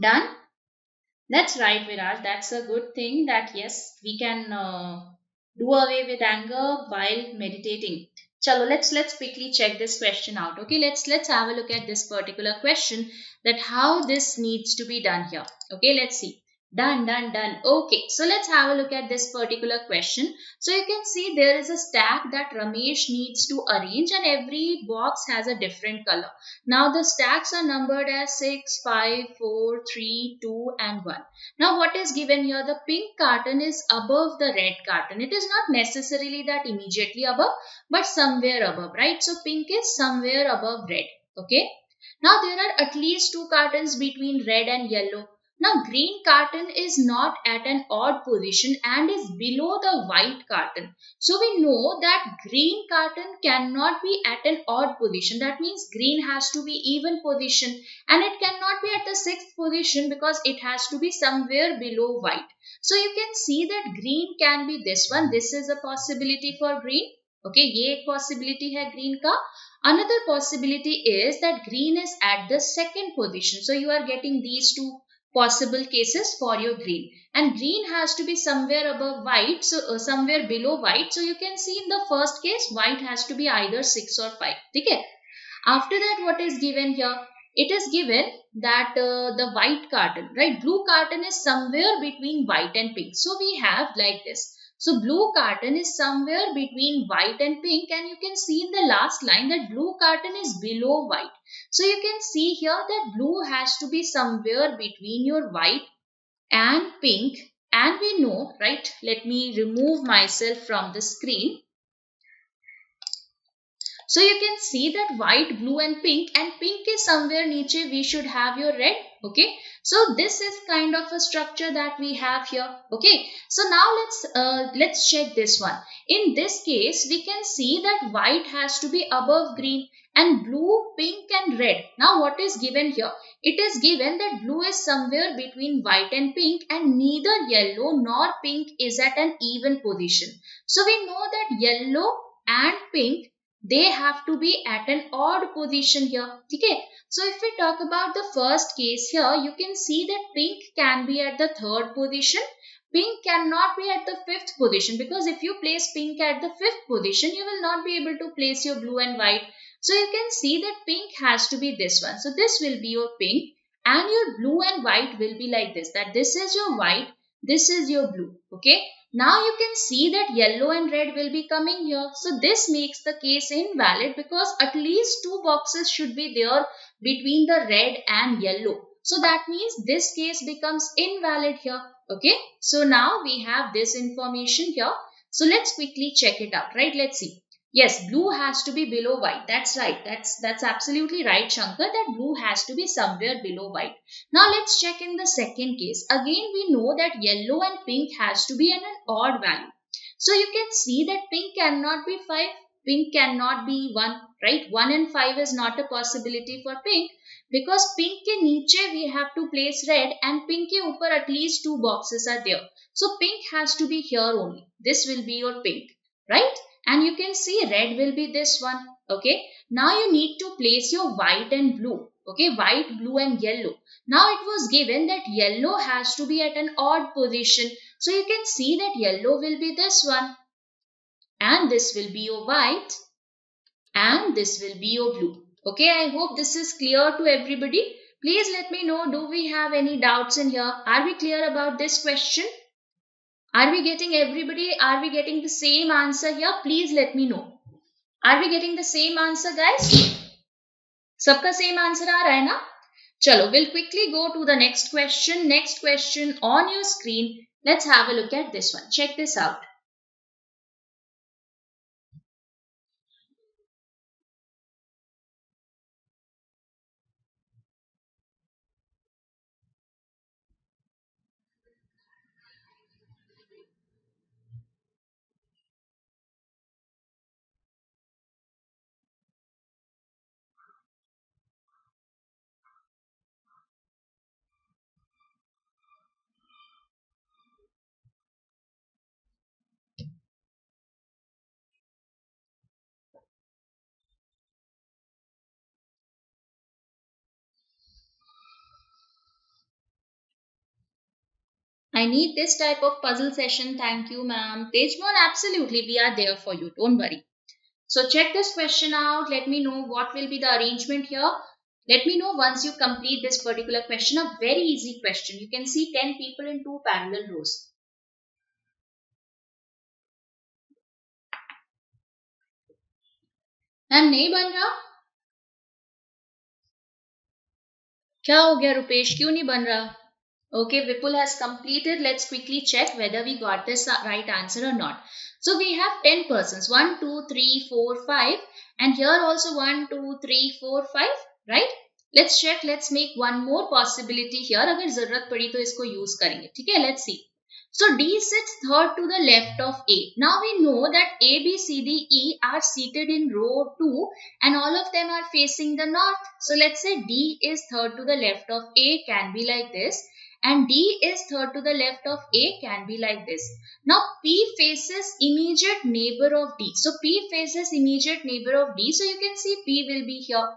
[SPEAKER 1] Done? That's right, Viraj. That's a good thing that yes, we can do away with anger while meditating. Chalo, let's quickly check this question out. Okay, let's have a look at this particular question, that how this needs to be done here. Okay, let's see. Done, done, done. Okay, so let's have a look at this particular question. So you can see there is a stack that Ramesh needs to arrange, and every box has a different color. Now the stacks are numbered as 6, 5, 4, 3, 2, and 1. Now what is given here? The pink carton is above the red carton. It is not necessarily that immediately above, but somewhere above, right? So pink is somewhere above red. Okay. Now there are at least two cartons between red and yellow. Now green carton is not at an odd position and is below the white carton. So we know that green carton cannot be at an odd position. That means green has to be even position, and it cannot be at the sixth position because it has to be somewhere below white. So you can see that green can be this one. This is a possibility for green. Okay, ये एक possibility है green का. Another possibility is that green is at the second position. So you are getting these two possible cases for your green, and green has to be somewhere above white, so somewhere below white. So you can see in the first case white has to be either 6 or 5. Okay. After that, what is given here? It is given that the white carton, right? Blue carton is somewhere between white and pink. So we have like this. So blue carton is somewhere between white and pink, and you can see in the last line that blue carton is below white. So you can see here that blue has to be somewhere between your white and pink, and we know, right? Let me remove myself from the screen. So you can see that white, blue and pink is somewhere niche. We should have your red. Okay. So this is kind of a structure that we have here. Okay. So now let's check this one. In this case, we can see that white has to be above green and blue, pink and red. Now what is given here? It is given that blue is somewhere between white and pink, and neither yellow nor pink is at an even position. So we know that yellow and pink, they have to be at an odd position here. Okay. So if we talk about the first case here, you can see that pink can be at the third position. Pink cannot be at the fifth position, because if you place pink at the fifth position, you will not be able to place your blue and white. So you can see that pink has to be this one. So this will be your pink, and your blue and white will be like this. That this is your white, this is your blue. Okay. Now you can see that yellow and red will be coming here. So this makes the case invalid, because at least two boxes should be there between the red and yellow. So that means this case becomes invalid here. Okay. So now we have this information here. So let's quickly check it out, right? Let's see. Yes, blue has to be below white. That's right. That's absolutely right, Shankar, that blue has to be somewhere below white. Now let's check in the second case. Again, we know that yellow and pink has to be in an odd value. So you can see that pink cannot be 5, pink cannot be 1, right? 1 and 5 is not a possibility for pink, because pink ke niche we have to place red, and pink ke upar at least two boxes are there. So pink has to be here only. This will be your pink, right? And you can see red will be this one. Okay. Now you need to place your white and blue. Okay. White, blue and yellow. Now it was given that yellow has to be at an odd position. So you can see that yellow will be this one. And this will be your white. And this will be your blue. Okay. I hope this is clear to everybody. Please let me know, do we have any doubts in here? Are we clear about this question? Are we getting everybody? Are we getting the same answer here? Please let me know. Are we getting the same answer, guys? सबका same answer आ रहा है ना? चलो, we'll quickly go to the next question. Next question on your screen. Let's have a look at this one. Check this out. I need this type of puzzle session. Thank you, ma'am. Tejmon, absolutely, we are there for you. Don't worry. So check this question out. Let me know what will be the arrangement here. Let me know once you complete this particular question. A very easy question. You can see 10 people in 2 parallel rows. Ma'am नहीं बन रहा? क्या हो गया रुपेश? क्यों नहीं बन रहा? Okay, Vipul has completed. Let's quickly check whether we got this right answer or not. So we have 10 persons. 1, 2, 3, 4, 5. And here also 1, 2, 3, 4, 5. Right? Let's check. Let's make one more possibility here. अगर जरूरत पड़ी तो इसको use करेंगे. ठीक है? Let's see. So D sits third to the left of A. Now we know that A, B, C, D, E are seated in row 2 and all of them are facing the north. So let's say D is third to the left of A can be like this. And D is third to the left of A can be like this. Now P faces immediate neighbor of D. So P faces immediate neighbor of D. So you can see P will be here.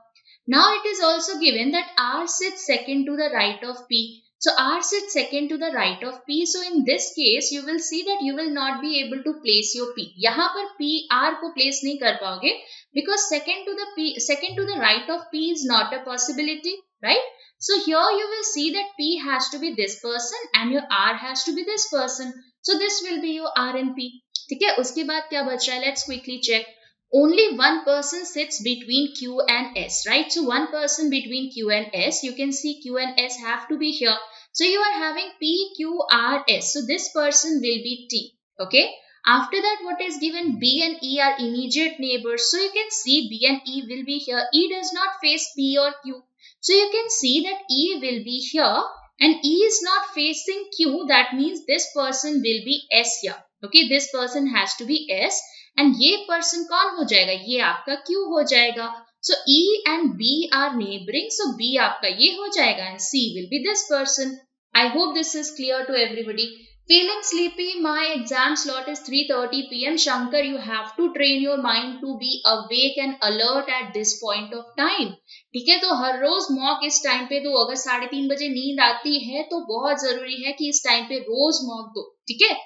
[SPEAKER 1] Now it is also given that R sits second to the right of P. So R sits second to the right of P. So in this case, you will see that you will not be able to place your P. यहाँ पर P R को place नहीं कर पाओगे because second to the right of P is not a possibility, right? So here you will see that P has to be this person and your R has to be this person. So this will be your R and P. ठीक है? उसके बाद क्या बच रहा है? Let's quickly check. Only one person sits between Q and S, right? So one person between Q and S. You can see Q and S have to be here. So you are having P, Q, R, S. So this person will be T. Okay. After that, what is given? B and E are immediate neighbors. So you can see B and E will be here. E does not face P or Q. So you can see that E will be here and E is not facing Q. That means this person will be S here. Okay, this person has to be S and ये person कौन हो जाएगा? ये आपका Q हो जाएगा. So E and B are neighboring. So B आपका ये हो जाएगा and C will be this person. I hope this is clear to everybody. Feeling sleepy? My exam slot is 3:30 p.m. Shankar, you have to train your mind to be awake and alert at this point of time. ठीक है, तो हर रोज mock इस time पे दो. अगर 3:30 बजे नींद आती है तो बहुत जरूरी है कि इस टाइम पे रोज मॉक दो. ठीक है,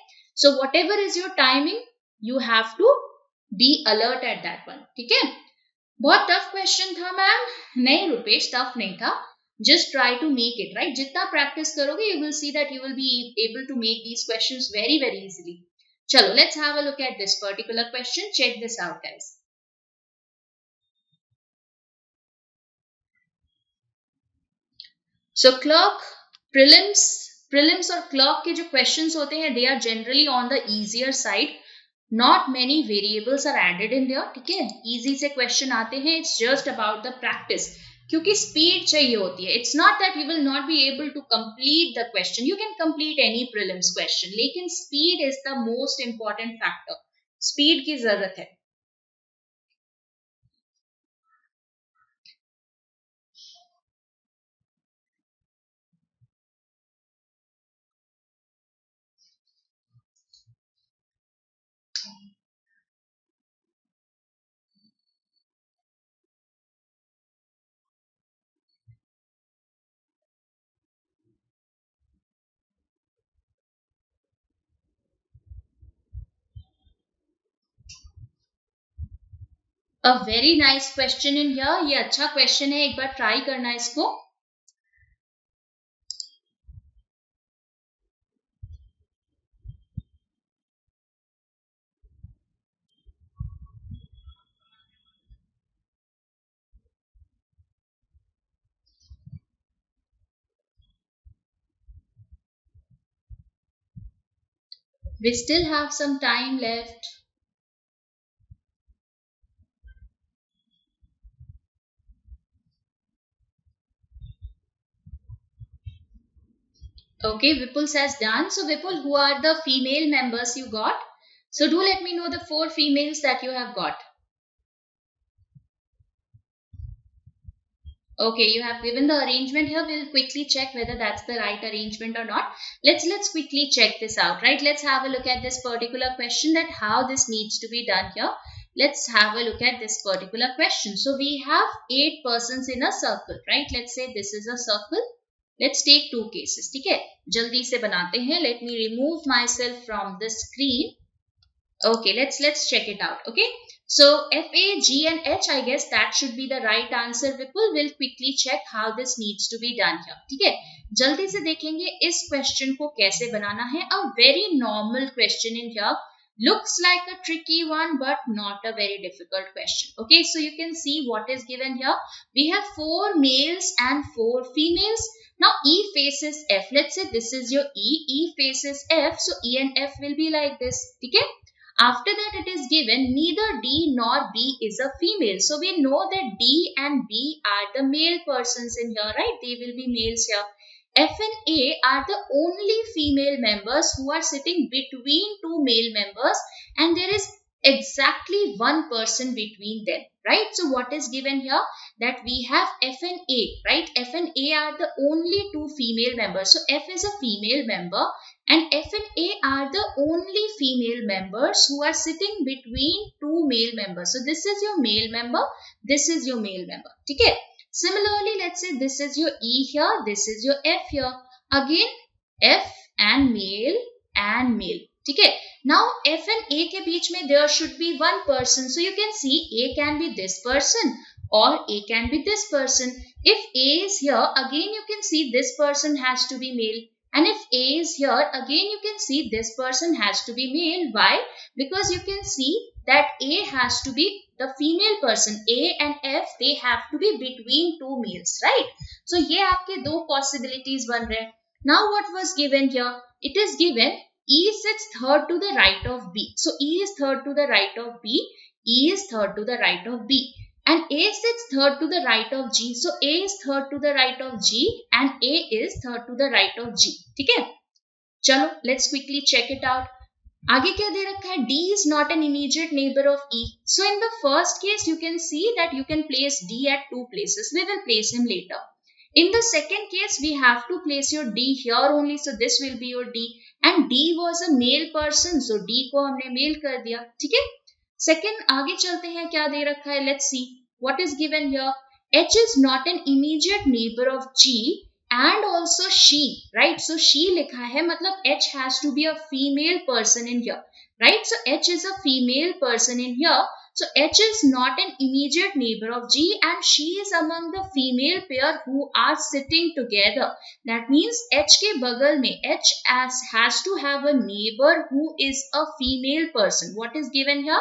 [SPEAKER 1] so whatever is your timing, you have to be alert at that one. ठीक है, बहुत टफ क्वेश्चन था मैम. नहीं रुपेश, टफ नहीं था. Just try to make it, right? जितना practice करोगे, you will see that you will be able to make these questions very, very easily. चलो, let's have a look at this particular question. Check this out, guys. So, clerk, prelims और clerk के जो questions होते हैं, they are generally on the easier side. Not many variables are added in there. ठीक है, easy से question आते हैं. It's just about the practice. क्योंकि स्पीड चाहिए होती है. It's not that you will not be able to complete the question. You can complete any prelims question, लेकिन speed is the most important factor. Speed की जरूरत है. A very nice question in here. ये अच्छा question है, एक बार try करना इसको. We still have some time left. Okay, Vipul says done. So Vipul, who are the female members you got? So do let me know the 4 females that you have got. Okay, you have given the arrangement here. We'll quickly check whether that's the right arrangement or not. Let's quickly check this out, right? Let's have a look at this particular question, that how this needs to be done here. Let's have a look at this particular question. So we have 8 persons in a circle, right? Let's say this is a circle. Let's take two cases. ठीक है, जल्दी से बनाते हैं. Let me remove myself from the screen. Okay, let's check it out. Okay, so F, A, G and H, I guess that should be the right answer. Vipul will quickly check how this needs to be done here. ठीक है, जल्दी से देखेंगे इस question को कैसे बनाना है. A very normal question in here. Looks like a tricky one, but not a very difficult question. Okay, so you can see what is given here. We have 4 males and 4 females. Now E faces F. Let's say this is your E. E faces F. So E and F will be like this. Okay. After that, it is given neither D nor B is a female. So we know that D and B are the male persons in here, right? They will be males here. F and A are the only female members who are sitting between two male members, and there is exactly one person between them, right? So what is given here? That we have F and A, right? F and A are the only two female members. So F is a female member and F and A are the only female members who are sitting between two male members. So this is your male member, this is your male member. Okay. Similarly, let's say this is your E here, this is your F here. Again, F and male and male. Okay. Now F and A के बीच में there should be one person. So you can see A can be this person or A can be this person. If A is here, again you can see this person has to be male. And if A is here, again you can see this person has to be male. Why? Because you can see that A has to be the female person. A and F, they have to be between two males, right? So ये आपके दो possibilities बन रहे. Now what was given here? It is given E sits third to the right of B. So E is third to the right of B. E is third to the right of B. And A sits third to the right of G. So A is third to the right of G and A is third to the right of G. ठीक है? चलो, let's quickly check it out. आगे क्या दे रखा है? D is not an immediate neighbor of E. So in the first case, you can see that you can place D at two places. We will place him later. In the second case, we have to place your D here only. So this will be your D. And D was a male person. So D को हमने male कर दिया. ठीक है? Second, आगे चलते हैं. क्या दे रखा है? Let's see. What is given here? H is not an immediate neighbor of G and also she, right? So she लिखा है, मतलब H has to be a female person in here, right? So H is a female person in here. So H is not an immediate neighbor of G and she is among the female pair who are sitting together. That means H के बगल में H has to have a neighbor who is a female person. What is given here?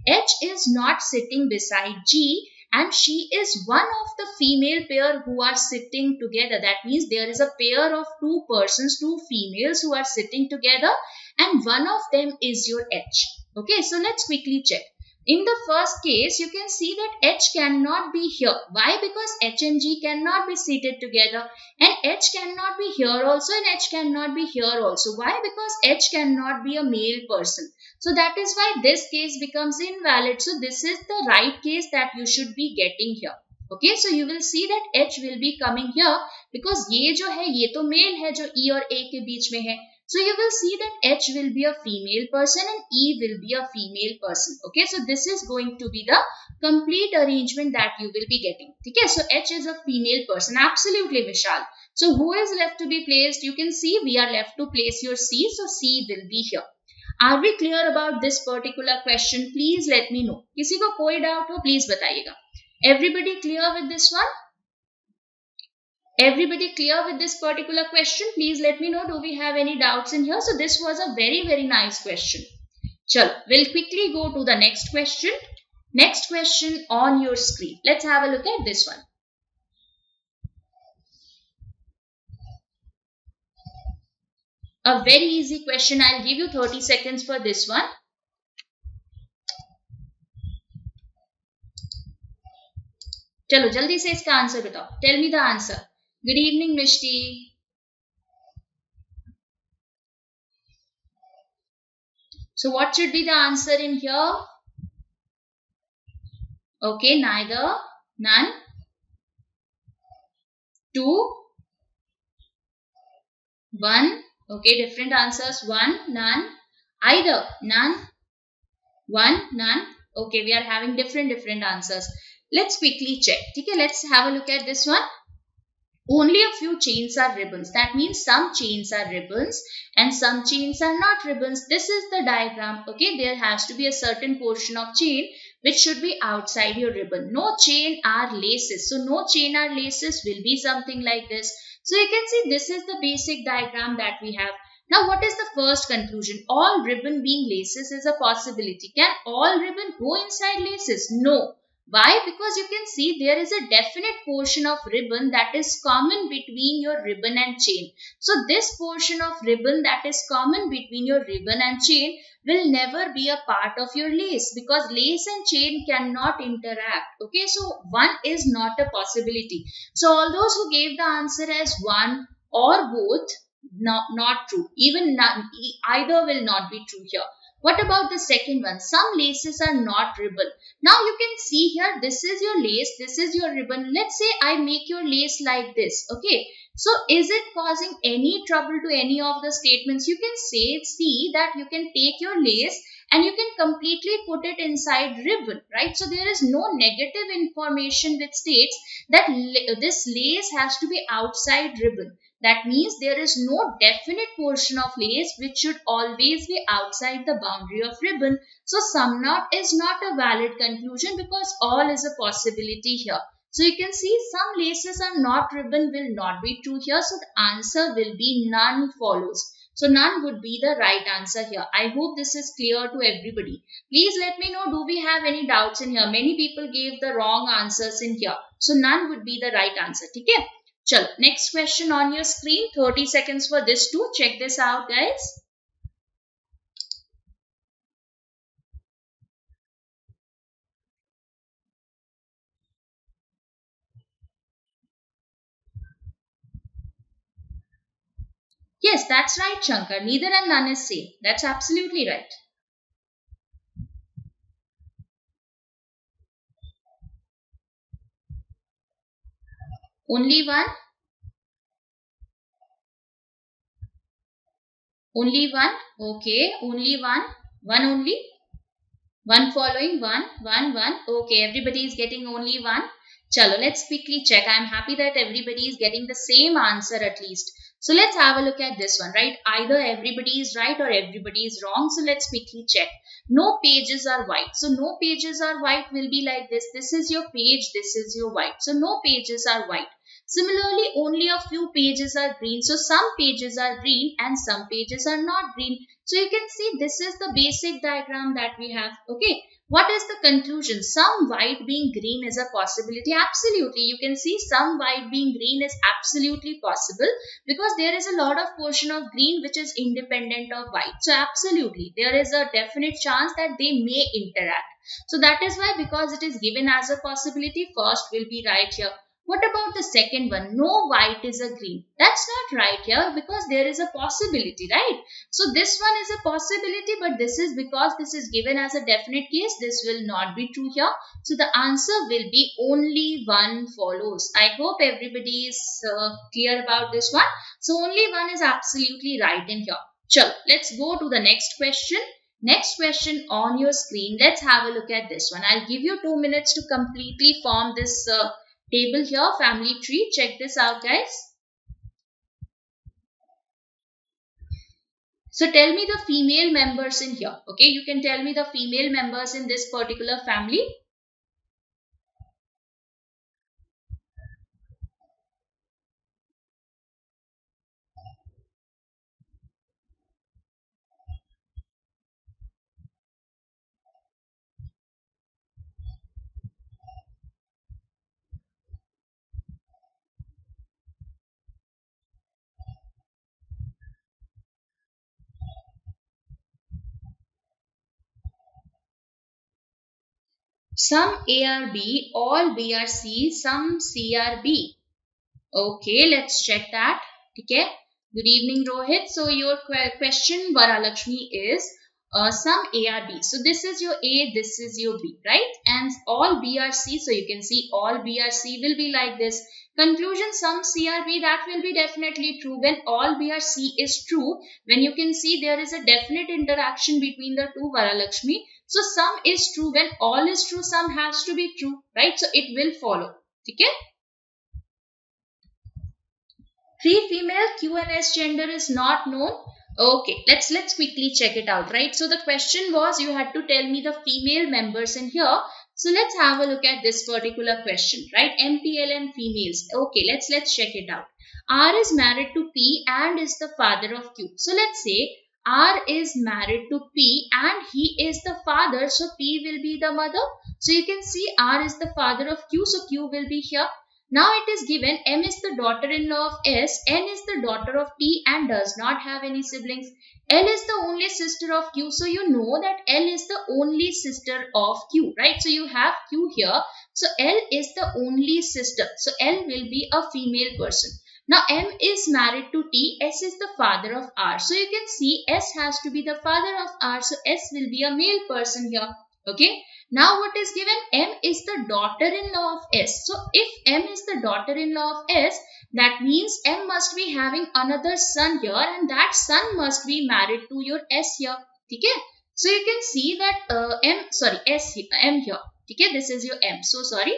[SPEAKER 1] H is not sitting beside G. And she is one of the female pair who are sitting together. That means there is a pair of two persons, two females who are sitting together and one of them is your H. Okay, so let's quickly check. In the first case, you can see that H cannot be here. Why? Because H and G cannot be seated together and H cannot be here also and H cannot be here also. Why? Because H cannot be a male person. So that is why this case becomes invalid. So this is the right case that you should be getting here. Okay, so you will see that H will be coming here because ये जो है ये तो male है जो E और A के बीच में है. So you will see that H will be a female person and E will be a female person. Okay, so this is going to be the complete arrangement that you will be getting. Okay, so H is a female person. Absolutely, Vishal. So who is left to be placed? You can see we are left to place your C. So C will be here. Are we clear about this particular question? Please let me know. किसी को कोई doubt हो please बताइएगा. Everybody clear with this one? Everybody clear with this particular question? Please let me know. Do we have any doubts in here? So this was a very nice question. Chalo, we'll quickly go to the next question. Next question on your screen. Let's have a look at this one. A very easy question. I'll give you 30 seconds for this one. चलो जल्दी से इसका answer बताओ. Tell me the answer. Good evening, Mishti. So what should be the answer in here? Okay, neither, none, two, one. Okay, different answers. One, none, either, none, one, none. Okay, we are having different answers. Let's quickly check. Okay, let's have a look at this one. Only a few chains are ribbons. That means some chains are ribbons and some chains are not ribbons. This is the diagram. Okay, there has to be a certain portion of chain which should be outside your ribbon. No chain are laces. So no chain are laces will be something like this. So you can see this is the basic diagram that we have. Now what is the first conclusion? All ribbon being laces is a possibility. Can all ribbon go inside laces? No. Why? Because you can see there is a definite portion of ribbon that is common between your ribbon and chain. So this portion of ribbon that is common between your ribbon and chain will never be a part of your lace, because lace and chain cannot interact. Okay, so one is not a possibility. So all those who gave the answer as one or both, not true. Even none, either will not be true here. What about the second one? Some laces are not ribbon. Now you can see here, this is your lace, this is your ribbon. Let's say I make your lace like this. Okay. So is it causing any trouble to any of the statements? You can see that you can take your lace and you can completely put it inside ribbon, right? So there is no negative information which states that this lace has to be outside ribbon. That means there is no definite portion of lace which should always be outside the boundary of ribbon. So sum not is not a valid conclusion, because all is a possibility here. So you can see some laces are not ribbon will not be true here. So the answer will be none follows. So none would be the right answer here. I hope this is clear to everybody. Please let me know, do we have any doubts in here? Many people gave the wrong answers in here. So none would be the right answer. Okay? Chalo, next question on your screen. 30 seconds for this too. Check this out, guys. Yes, that's right, Shankar. Neither and none is same. That's absolutely right. Only one? Only one? Okay, only one. One only? One following one, one, one. Okay, everybody is getting only one. Chalo, let's quickly check. I'm happy that everybody is getting the same answer at least. So let's have a look at this one, right? Either everybody is right or everybody is wrong. So let's quickly check. No pages are white. So no pages are white will be like this. This is your page. This is your white. So no pages are white. Similarly, only a few pages are green. So some pages are green and some pages are not green. So you can see this is the basic diagram that we have. Okay. What is the conclusion? Some white being green is a possibility. Absolutely. You can see some white being green is absolutely possible, because there is a lot of portion of green which is independent of white. So absolutely, there is a definite chance that they may interact. So that is why, because it is given as a possibility, first will be right here. What about the second one? No white is a green. That's not right here, because there is a possibility, right? So this one is a possibility, but this is because this is given as a definite case. This will not be true here. So the answer will be only one follows. I hope everybody is clear about this one. So only one is absolutely right in here. Chalo, let's go to the next question. Next question on your screen. Let's have a look at this one. I'll give you 2 minutes to completely form this table here, family tree. Check this out, guys. So tell me the female members in here. Okay, you can tell me the female members in this particular family. Some A are B, all B are C, some C are B. Okay, let's check that. Okay. Good evening, Rohit. So your question, Varalakshmi, is some A are B. So this is your A, this is your B, right? And all B are C. So you can see all B are C will be like this. Conclusion, some C are B, that will be definitely true. When all B are C is true, when you can see there is a definite interaction between the two, Varalakshmi. So some is true. When all is true, some has to be true, right? So it will follow. Okay. Three female, Q and S gender is not known. Okay, let's quickly check it out, right? So the question was you had to tell me the female members in here. So let's have a look at this particular question, right? MPL and females. Okay, let's check it out. R is married to P and is the father of Q. So let's say R is married to P and he is the father. So P will be the mother. So you can see R is the father of Q. So Q will be here. Now it is given M is the daughter-in-law of S, N is the daughter of T and does not have any siblings. L is the only sister of Q. So you know that L is the only sister of Q, right? So you have Q here. So L is the only sister. So L will be a female person. Now M is married to T, S is the father of R. So you can see S has to be the father of R. So S will be a male person here. Okay. Now what is given? M is the daughter-in-law of S. So if M is the daughter-in-law of S, that means M must be having another son here and that son must be married to your S here. Okay? So you can see that M here. Okay? This is your M. So sorry.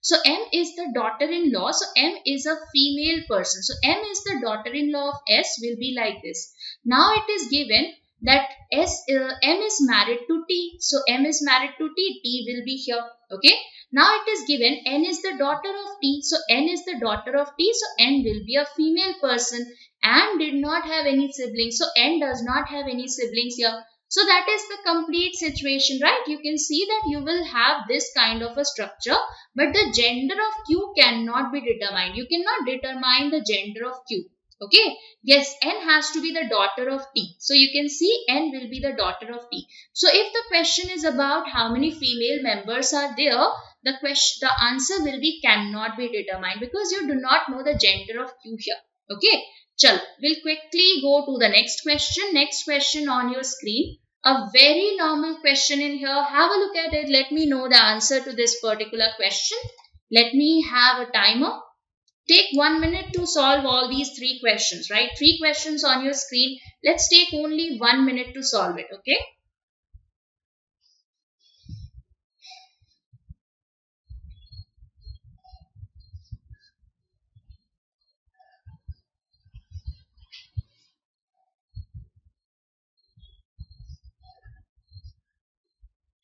[SPEAKER 1] So M is the daughter-in-law. So M is a female person. So M is the daughter-in-law of S will be like this. Now it is given that M is married to T. So M is married to T. T will be here. Okay. Now it is given N is the daughter of T. So N is the daughter of T. So N will be a female person and did not have any siblings. So N does not have any siblings here. So that is the complete situation, right? You can see that you will have this kind of a structure, but the gender of Q cannot be determined. You cannot determine the gender of Q. Okay. Yes, N has to be the daughter of T. So you can see N will be the daughter of T. So if the question is about how many female members are there, the answer will be cannot be determined because you do not know the gender of Q here. Okay. Chalo, we'll quickly go to the next question. Next question on your screen. A very normal question in here. Have a look at it. Let me know the answer to this particular question. Let me have a timer. Take 1 minute to solve all these three questions, right? Three questions on your screen. Let's take only 1 minute to solve it, okay?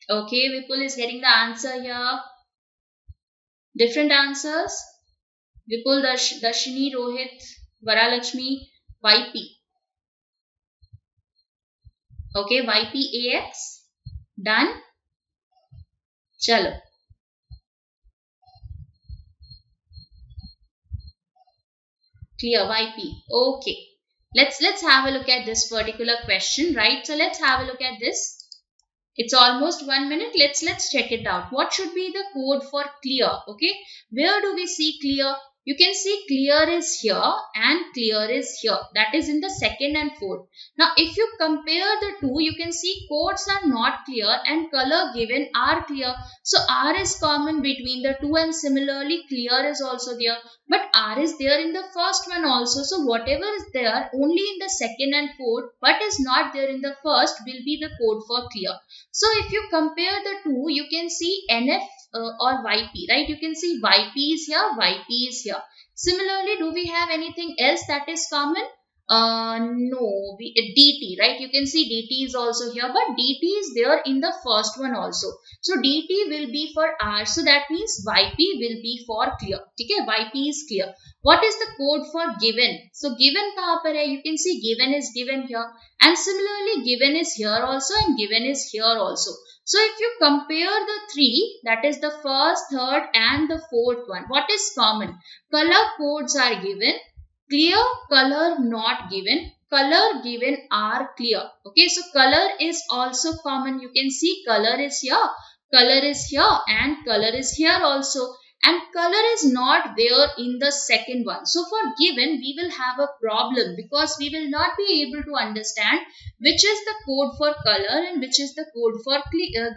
[SPEAKER 1] Okay, Vipul is getting the answer here. Different answers. Vipul, Darshini, Rohit, Varalakshmi, YP. Okay, YPAX. Done. Chalo. Clear, YP. Okay. Let's have a look at this particular question, right? So let's have a look at this. It's almost 1 minute. Let's check it out. What should be the code for clear? Okay. Where do we see clear? You can see clear is here and clear is here. That is in the second and fourth. Now, if you compare the two, you can see codes are not clear and color given are clear. So, R is common between the two and similarly clear is also there. But R is there in the first one also. So, whatever is there only in the second and fourth but is not there in the first will be the code for clear. So, if you compare the two, you can see NF or YP, right? You can see YP is here, YP is here. Similarly, do we have anything else that is common? No, DT, right? You can see DT is also here, but DT is there in the first one also. So DT will be for R. So that means YP will be for clear. Okay, YP is clear. What is the code for given? So given kahan par hai? You can see given is given here. And similarly, given is here also and given is here also. So if you compare the three, that is the first, third and the fourth one, what is common? Color codes are given, clear, color not given, color given are clear. Okay, so color is also common. You can see color is here and color is here also. And color is not there in the second one. So for given, we will have a problem because we will not be able to understand which is the code for color and which is the code for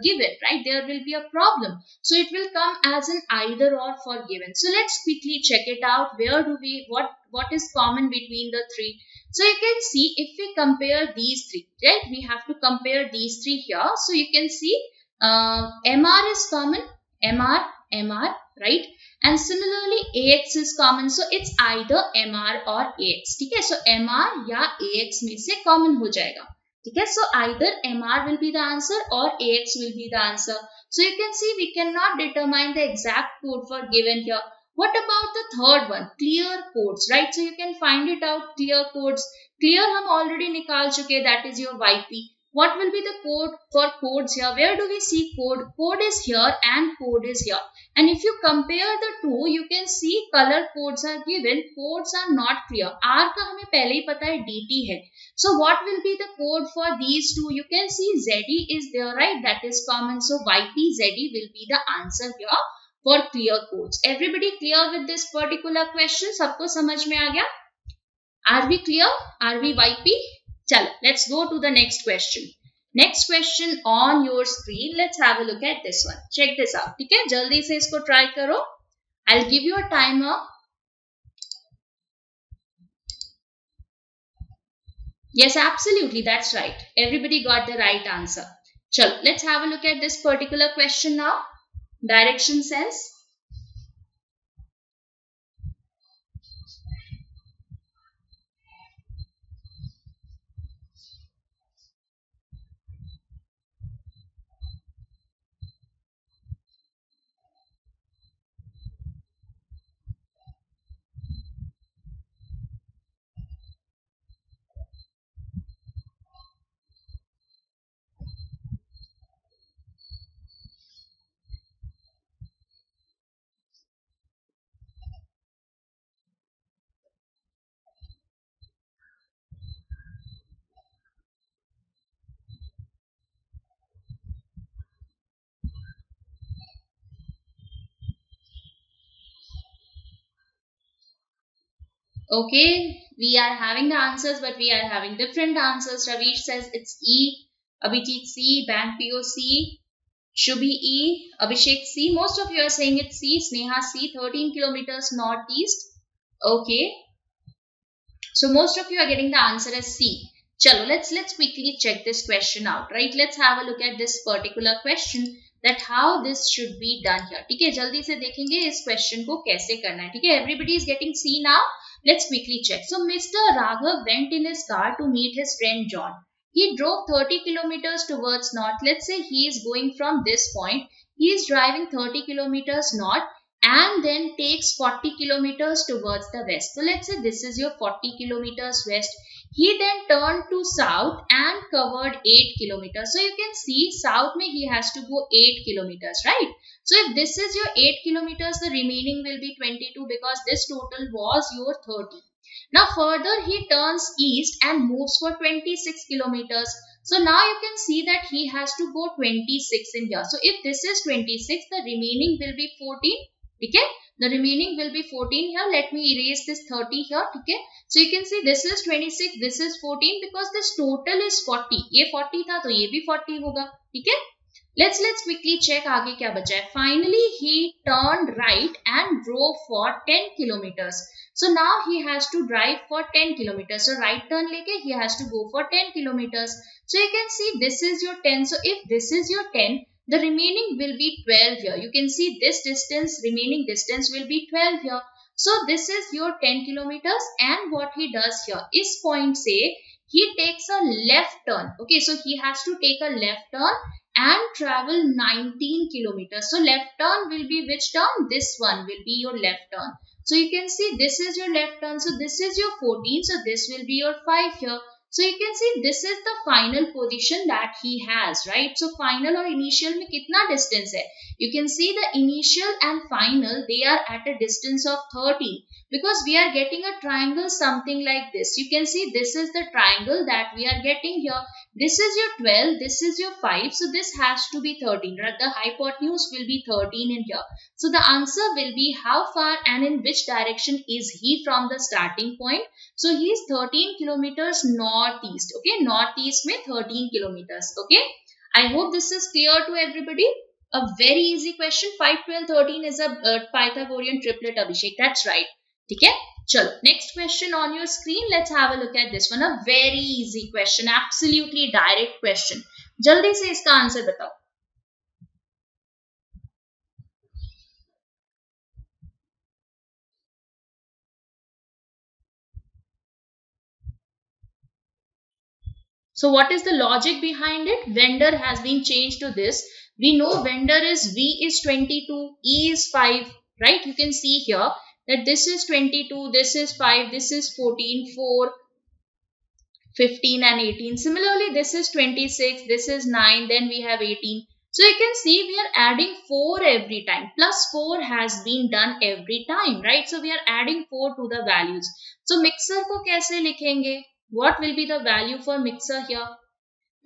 [SPEAKER 1] given, right? There will be a problem. So it will come as an either or for given. So let's quickly check it out. Where do we, what is common between the three? So you can see if we compare these three, right? We have to compare these three here. So you can see MR is common, MR, right? And similarly AX is common, so it's either MR or AX. ठीक है, so MR या AX में से common हो जाएगा. ठीक है, so either MR will be the answer or AX will be the answer. So you can see we cannot determine the exact code for given here. What about the third one, clear codes, right? So you can find it out, clear codes. Clear हम already निकाल चुके, that is your YP. What will be the code for codes here? Where do we see code? Code is here and code is here. And if you compare the two, you can see color codes are given, codes are not clear. R का हमें पहले ही पता है DT है. So what will be the code for these two? You can see ZE is there, right? That is common. So YP ZE will be the answer here for clear codes. Everybody clear with this particular question? सबको समझ में आ गया? Are we clear? Are we YP? Chalo, let's go to the next question. Next question on your screen. Let's have a look at this one. Check this out. ठीक है, जल्दी से इसको try करो. I'll give you a timer. Yes, absolutely. That's right. Everybody got the right answer. Chalo, let's have a look at this particular question now. Direction says, okay, we are having the answers, but we are having different answers. Ravish says it's E, Abhijit C, Bank POC, Shubhi E, Abhishek C. Most of you are saying it's C, Sneha C, 13 kilometers northeast. Okay, so most of you are getting the answer as C. Chalo, let's quickly check this question out, right? Let's have a look at this particular question, that how this should be done here. ठीक है, जल्दी से देखेंगे इस question को कैसे करना है. ठीक है, everybody is getting C now. Let's quickly check. So Mr. Raghav went in his car to meet his friend John. He drove 30 kilometers towards north. Let's say he is going from this point. He is driving 30 kilometers north and then takes 40 kilometers towards the west. So let's say this is your 40 kilometers west. He then turned to south and covered 8 kilometers. So you can see south mein he has to go 8 kilometers, right? So if this is your 8 kilometers, the remaining will be 22 because this total was your 30. Now further he turns east and moves for 26 kilometers. So now you can see that he has to go 26 in here. So if this is 26, the remaining will be 14. Okay? The remaining will be 14 here. Let me erase this 30 here. Okay? So you can see this is 26, this is 14 because this total is 40. ये 40 था तो ये भी 40 होगा. ठीक है? Let's quickly check आगे क्या बचा है. Finally he turned right and drove for 10 kilometers. So now he has to drive for 10 kilometers. So right turn लेके he has to go for 10 kilometers. So you can see this is your 10. So if this is your 10, the remaining will be 12 here. You can see this distance, remaining distance will be 12 here. So this is your 10 kilometers, and what he does here is point say he takes a left turn. Okay, so he has to take a left turn and travel 19 kilometers. So left turn will be which turn? This one will be your left turn. So you can see this is your left turn. So this is your 14. So this will be your 5 here. So you can see this is the final position that he has, right? So final or initial में कितना distance है? You can see the initial and final, they are at a distance of 13 because we are getting a triangle something like this. You can see this is the triangle that we are getting here. This is your 12, this is your 5. So this has to be 13, right? The hypotenuse will be 13 in here. So the answer will be how far and in which direction is he from the starting point. So he is 13 kilometers northeast. Okay, northeast में 13 kilometers. Okay, I hope this is clear to everybody. A very easy question. 5, 12, 13 is a Pythagorean triplet, Abhishek. That's right. Okay, chalo. Next question on your screen. Let's have a look at this one. A very easy question. Absolutely direct question. जल्दी से इसका answer बताओ. So what is the logic behind it? Vendor has been changed to this. We know vendor is V is 22, E is 5, right? You can see here that this is 22, this is 5, this is 14, 4, 15 and 18. Similarly, this is 26, this is 9, then we have 18. So you can see we are adding 4 every time. Plus 4 has been done every time, right? So we are adding 4 to the values. So mixer को कैसे लिखेंगे? What will be the value for mixer here?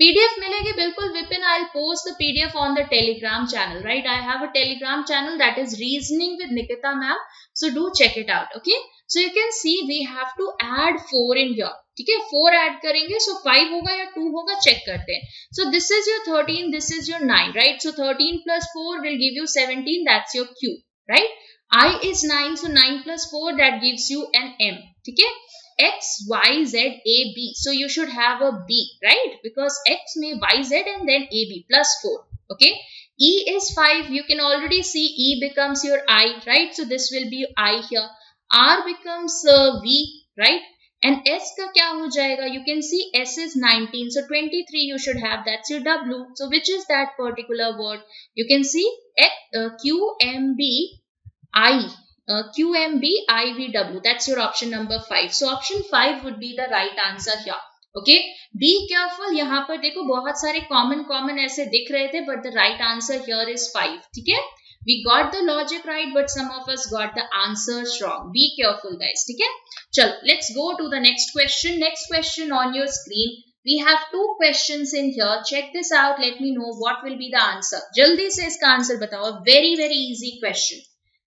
[SPEAKER 1] PDF मिलेगी बिल्कुल Vipin. I'll post the PDF on the Telegram channel, right? I have a Telegram channel that is Reasoning with Nikita ma'am. So do check it out, okay? So you can see we have to add 4 in here. ठीक है, 4 add करेंगे, so 5 होगा या 2 होगा, check करते हैं. So this is your 13, this is your 9, right? So 13 plus 4 will give you 17. That's your Q, right? I is 9, so 9 plus 4 that gives you an M. ठीक है? X, Y, Z, A, B. So you should have a B, right? Because X may Y, Z and then A, B plus 4. Okay. E is 5. You can already see E becomes your I, right? So this will be I here. R becomes V, right? And S ka kya ho jayega? You can see S is 19. So 23 you should have. That's your W. So which is that particular word? You can see QMB I. QMB IVW. That's your option number 5. So option 5 would be the right answer here. Okay. Be careful. यहाँ पर देखो बहुत सारे common ऐसे दिख रहे थे, but the right answer here is 5. ठीक है? We got the logic right, but some of us got the answers wrong. Be careful, guys. ठीक है? चलो, let's go to the next question. Next question on your screen. We have 2 questions in here. Check this out. Let me know what will be the answer. जल्दी से इसका answer बताओ. Very easy question.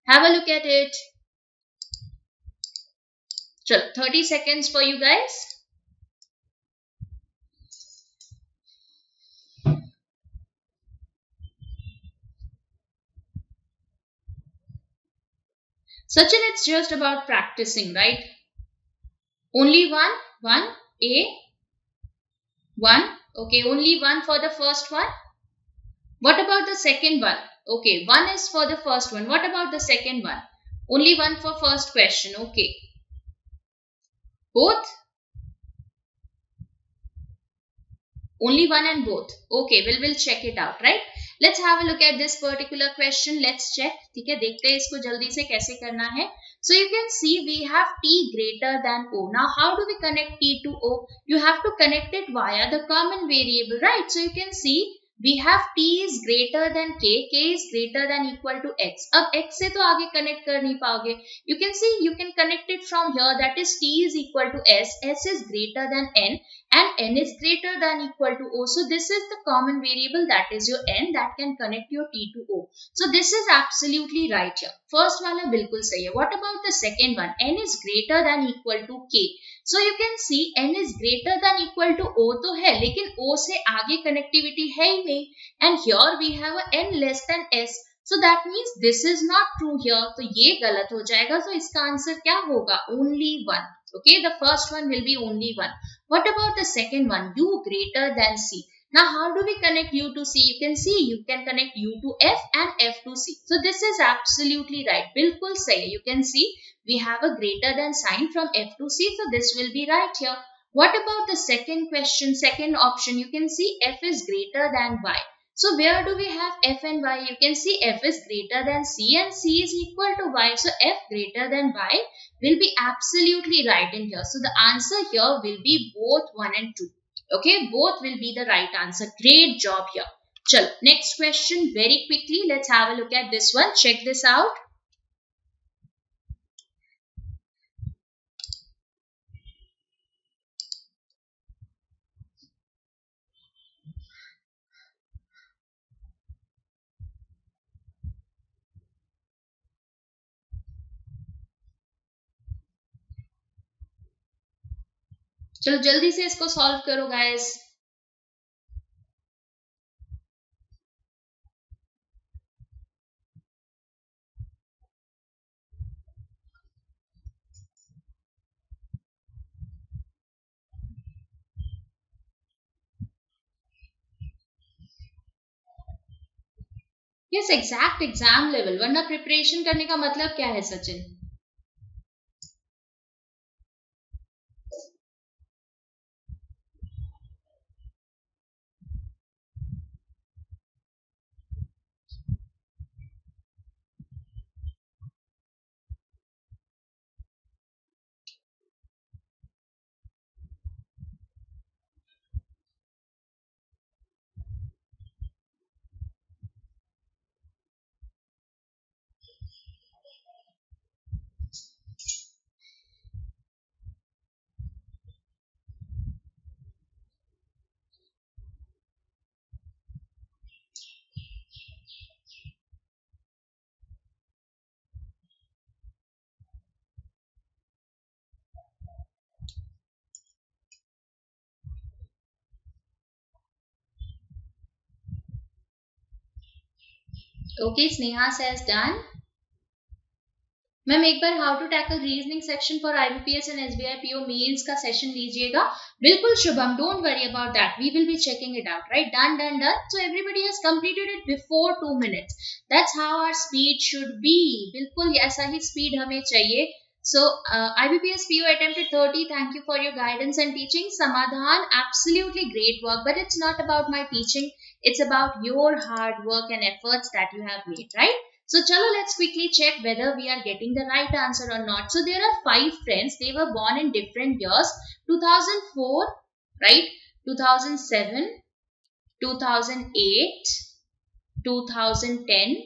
[SPEAKER 1] Have a look at it. Chalo, 30 seconds for you guys. Sachin, it's just about practicing, right? Only one, A, 1. Okay, only 1 for the first one. What about the second one? Okay, 1 is for the first one. What about the second one? Only 1 for first question. Okay. Both? Only 1 and both. Okay, we'll check it out, right? Let's have a look at this particular question. Let's check. ठीक है, देखते हैं इसको जल्दी से कैसे करना है. So you can see we have T greater than O. Now how do we connect T to O? You have to connect it via the common variable, right? So you can see we have T is greater than K is greater than equal to X. अब X से तो आगे connect कर नहीं पाओगे. You can see you can connect it from here, that is T is equal to S is greater than N and N is greater than equal to O. So this is the common variable, that is your N, that can connect your T to O. So this is absolutely right here. First वाला बिल्कुल सही है. What about the second one? N is greater than equal to K. So you can see N is greater than equal to O तो है, लेकिन O से आगे connectivity है ही नहीं. And here we have a N less than S. So that means this is not true here. तो ये गलत हो जाएगा. तो इसका आंसर क्या होगा? Only 1. Okay, the first one will be only 1. What about the second one? U greater than C. Now how do we connect U to C? You can see you can connect U to F and F to C. So this is absolutely right. बिल्कुल सही है. You can see we have a greater than sign from F to C. So this will be right here. What about the second question, second option? You can see F is greater than Y. So where do we have F and Y? You can see F is greater than C and C is equal to Y. So F greater than Y will be absolutely right in here. So the answer here will be both 1 and 2. Okay, both will be the right answer. Great job here. Chalo, next question very quickly. Let's have a look at this one. Check this out. चलो जल्दी से इसको solve करो guys. Yes, exact exam level, वरना preparation करने का मतलब क्या है Sachin? Okay, Sneha says done. Ma'am एक बार how to tackle reasoning section for IBPS and SBI PO mains का सेशन लीजिएगा. बिल्कुल Shubham, don't worry about that, we will be checking it out. Right, done done done. So everybody has completed it before 2 minutes. That's how our speed should be. बिल्कुल ऐसा ही speed हमें चाहिए. So, IBPS PO attempted 30. Thank you for your guidance and teaching. Samadhan, absolutely great work. But it's not about my teaching. It's about your hard work and efforts that you have made, right? So, chalo, let's quickly check whether we are getting the right answer or not. So, there are 5 friends. They were born in different years. 2004, right? 2007, 2008, 2010,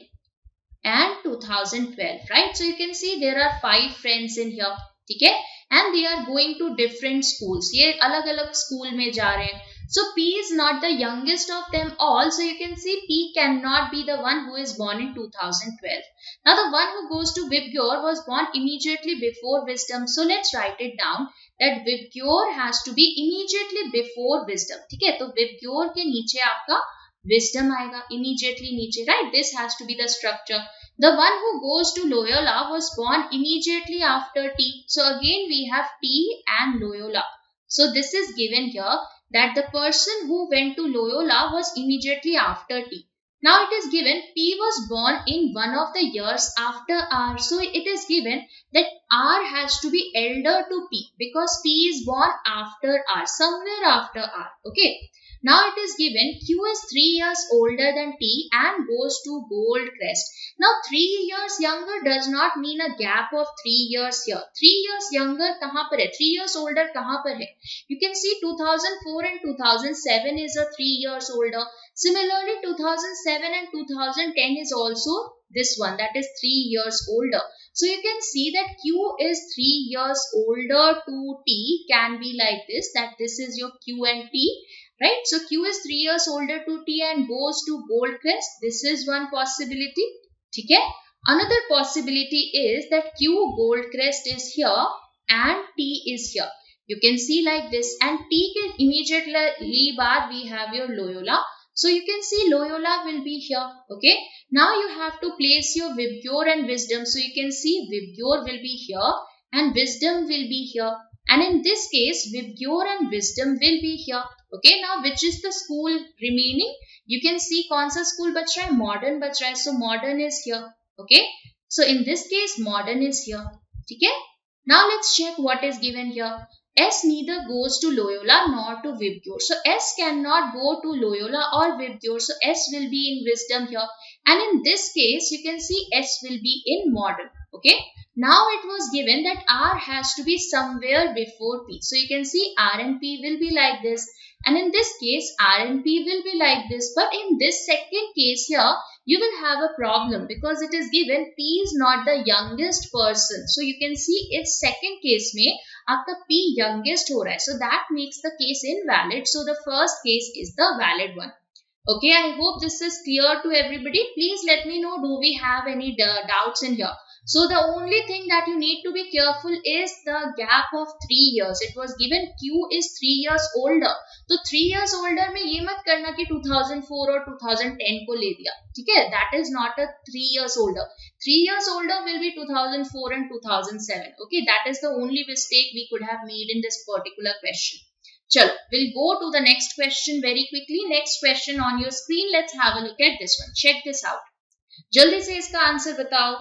[SPEAKER 1] and 2012, right? So you can see there are 5 friends in here. Okay, and they are going to different schools. ये अलग अलग school में जा रहे हैं. So P is not the youngest of them all. So you can see P cannot be the one who is born in 2012. Now the one who goes to Vibgyor was born immediately before Wisdom. So let's write it down that Vibgyor has to be immediately before Wisdom. ठीक है, तो Vibgyor के नीचे आपका Wisdom आएगा immediately नीचे, right? This has to be the structure. The one who goes to Loyola was born immediately after T. So again we have T and Loyola. So this is given here that the person who went to Loyola was immediately after T. Now it is given P was born in one of the years after R. So it is given that R has to be elder to P because P is born after R, somewhere after R. Okay. Now it is given Q is 3 years older than T and goes to Gold Crest. Now 3 years younger does not mean a gap of 3 years here. 3 years younger कहाँ पर है? 3 years older कहाँ पर है? You can see 2004 and 2007 is a 3 years older. Similarly 2007 and 2010 is also this one, that is 3 years older. So you can see that Q is 3 years older to T can be like this, that this is your Q and T. Right, so Q is 3 years older to T and goes to Gold Crest. This is one possibility. Okay. Another possibility is that Q Gold Crest is here and T is here. You can see like this, and T ke immediately baad we have your Loyola. So you can see Loyola will be here. Okay. Now you have to place your Vibgyor and Wisdom. So you can see Vibgyor will be here and Wisdom will be here. And in this case, Vibgyor and Wisdom will be here. Okay, now which is the school remaining? You can see कौन सा school बच रहा है? Modern बच रहा है. So modern is here. Okay, so in this case, modern is here. ठीक है? Now let's check what is given here. S neither goes to Loyola nor to Vibgyor. So S cannot go to Loyola or Vibgyor. So S will be in Wisdom here. And in this case, you can see S will be in modern. Okay. Now it was given that R has to be somewhere before P. So you can see R and P will be like this. And in this case, R and P will be like this. But in this second case here, you will have a problem because it is given P is not the youngest person. So you can see its second case में आपका P youngest हो रहा है. So that makes the case invalid. So the first case is the valid one. Okay, I hope this is clear to everybody. Please let me know, do we have any doubts in here? So the only thing that you need to be careful is the gap of 3 years. It was given Q is 3 years older. तो 3 years older में ये मत करना कि 2004 और 2010 को ले दिया. ठीक है? That is not a 3 years older. 3 years older will be 2004 and 2007. Okay, that is the only mistake we could have made in this particular question. Chalo, we'll go to the next question very quickly. Next question on your screen. Let's have a look at this one. Check this out. जल्दी से इसका answer बताओ.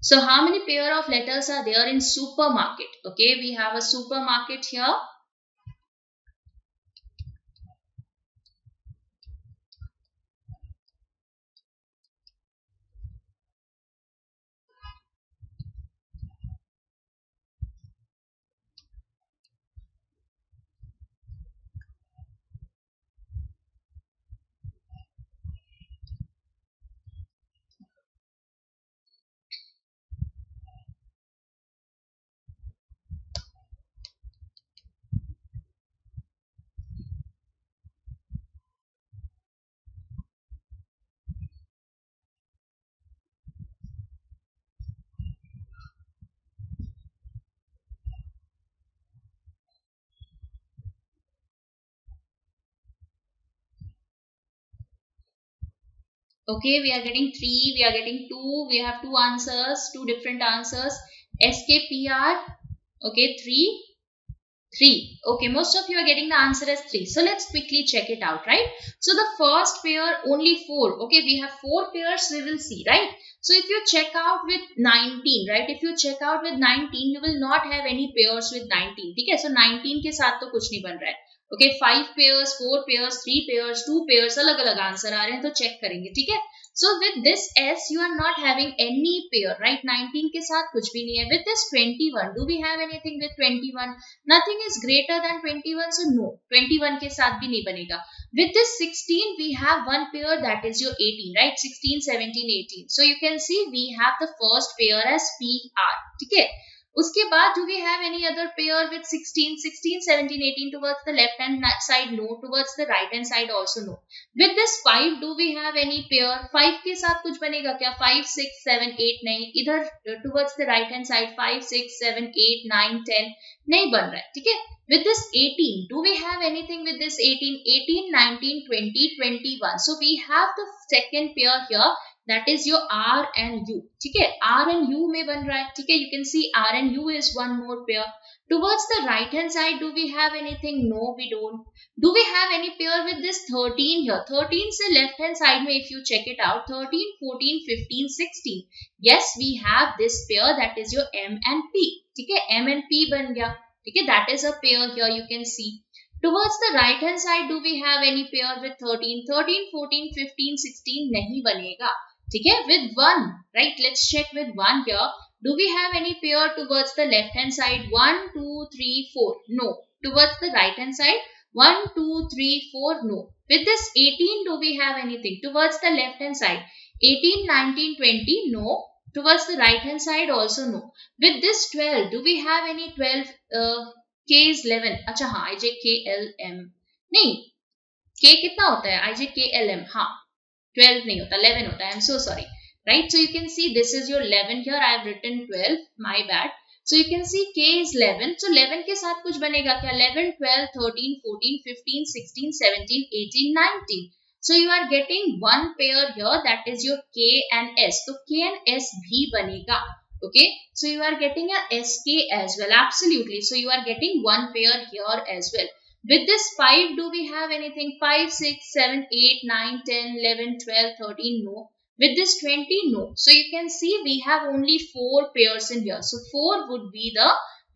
[SPEAKER 1] So how many pair of letters are there in supermarket? Okay, we have a supermarket here. Okay, we are getting 3, we are getting 2, we have two answers, two different answers. SKPR, okay, 3, 3. Okay, most of you are getting the answer as 3. So let's quickly check it out, right? So the first pair, only 4. Okay, we have 4 pairs, we will see, right? So if you check out with 19, right? If you check out with 19, you will not have any pairs with 19. Okay, so 19 के साथ तो कुछ नहीं बन रहा है. Okay, 5 pairs, 4 pairs, 3 pairs, 2 pairs, अलग अलग आंसर आ रहे हैं तो चेक करेंगे, ठीक है? So with this S, you are not having any pair, right? 19 के साथ कुछ भी नहीं है. With this 21, do we have anything with 21? Nothing is greater than 21, so no. 21 के साथ भी नहीं बनेगा. With this 16, we have one pair, that is your 18, right? 16, 17, 18. So you can see we have the first pair as PR, ठीक है? उसके बाद do we have any other pair with 16, 16, 17, 18 towards the left hand side? No. Towards the right hand side also no. With this 5, do we have any pair? 5 के साथ कुछ बनेगा क्या? 5, 6, 7, 8 नहीं. इधर towards the right hand side 5, 6, 7, 8, 9, 10 नहीं बन रहा है, ठीक है? With this 18, do we have anything with this 18? 18, 19, 20, 21. So we have the second pair here. That is your R and U. ठीक है? R and U में बन रहा है. ठीक है? You can see R and U is one more pair. Towards the right hand side, do we have anything? No, we don't. Do we have any pair with this 13 here? 13 से left hand side में if you check it out, 13, 14, 15, 16. Yes, we have this pair, that is your M and P. ठीक है? M and P बन गया. ठीक है? That is a pair here, you can see. Towards the right hand side, do we have any pair with 13? 13, 14, 15, 16 नहीं बनेगा. ठीक है? With 1, right? Let's check with 1 here. Do we have any pair towards the left hand side? 1, 2, 3, 4. No. Towards the right hand side? 1, 2, 3, 4. No. With this 18, do we have anything? Towards the left hand side? 18, 19, 20. No. Towards the right hand side also no. With this 12, do we have any 12? K is 11. अच्छा हाँ, IJKLM. नहीं. K कितना होता है? IJKLM. हाँ. 12 नहीं होता, 11 होता है. I'm so sorry. Right? So you can see this is your 11 here. I have written 12. My bad. So you can see K is 11. So 11 के साथ कुछ बनेगा क्या? 11, 12, 13, 14, 15, 16, 17, 18, 19. So you are getting one pair here. That is your K and S. So K and S भी बनेगा. Okay. So you are getting a SK as well. Absolutely. So you are getting one pair here as well. With this 5, do we have anything? 5, 6, 7, 8, 9, 10, 11, 12, 13, no. With this 20, no. So you can see we have only 4 pairs in here. So 4 would be the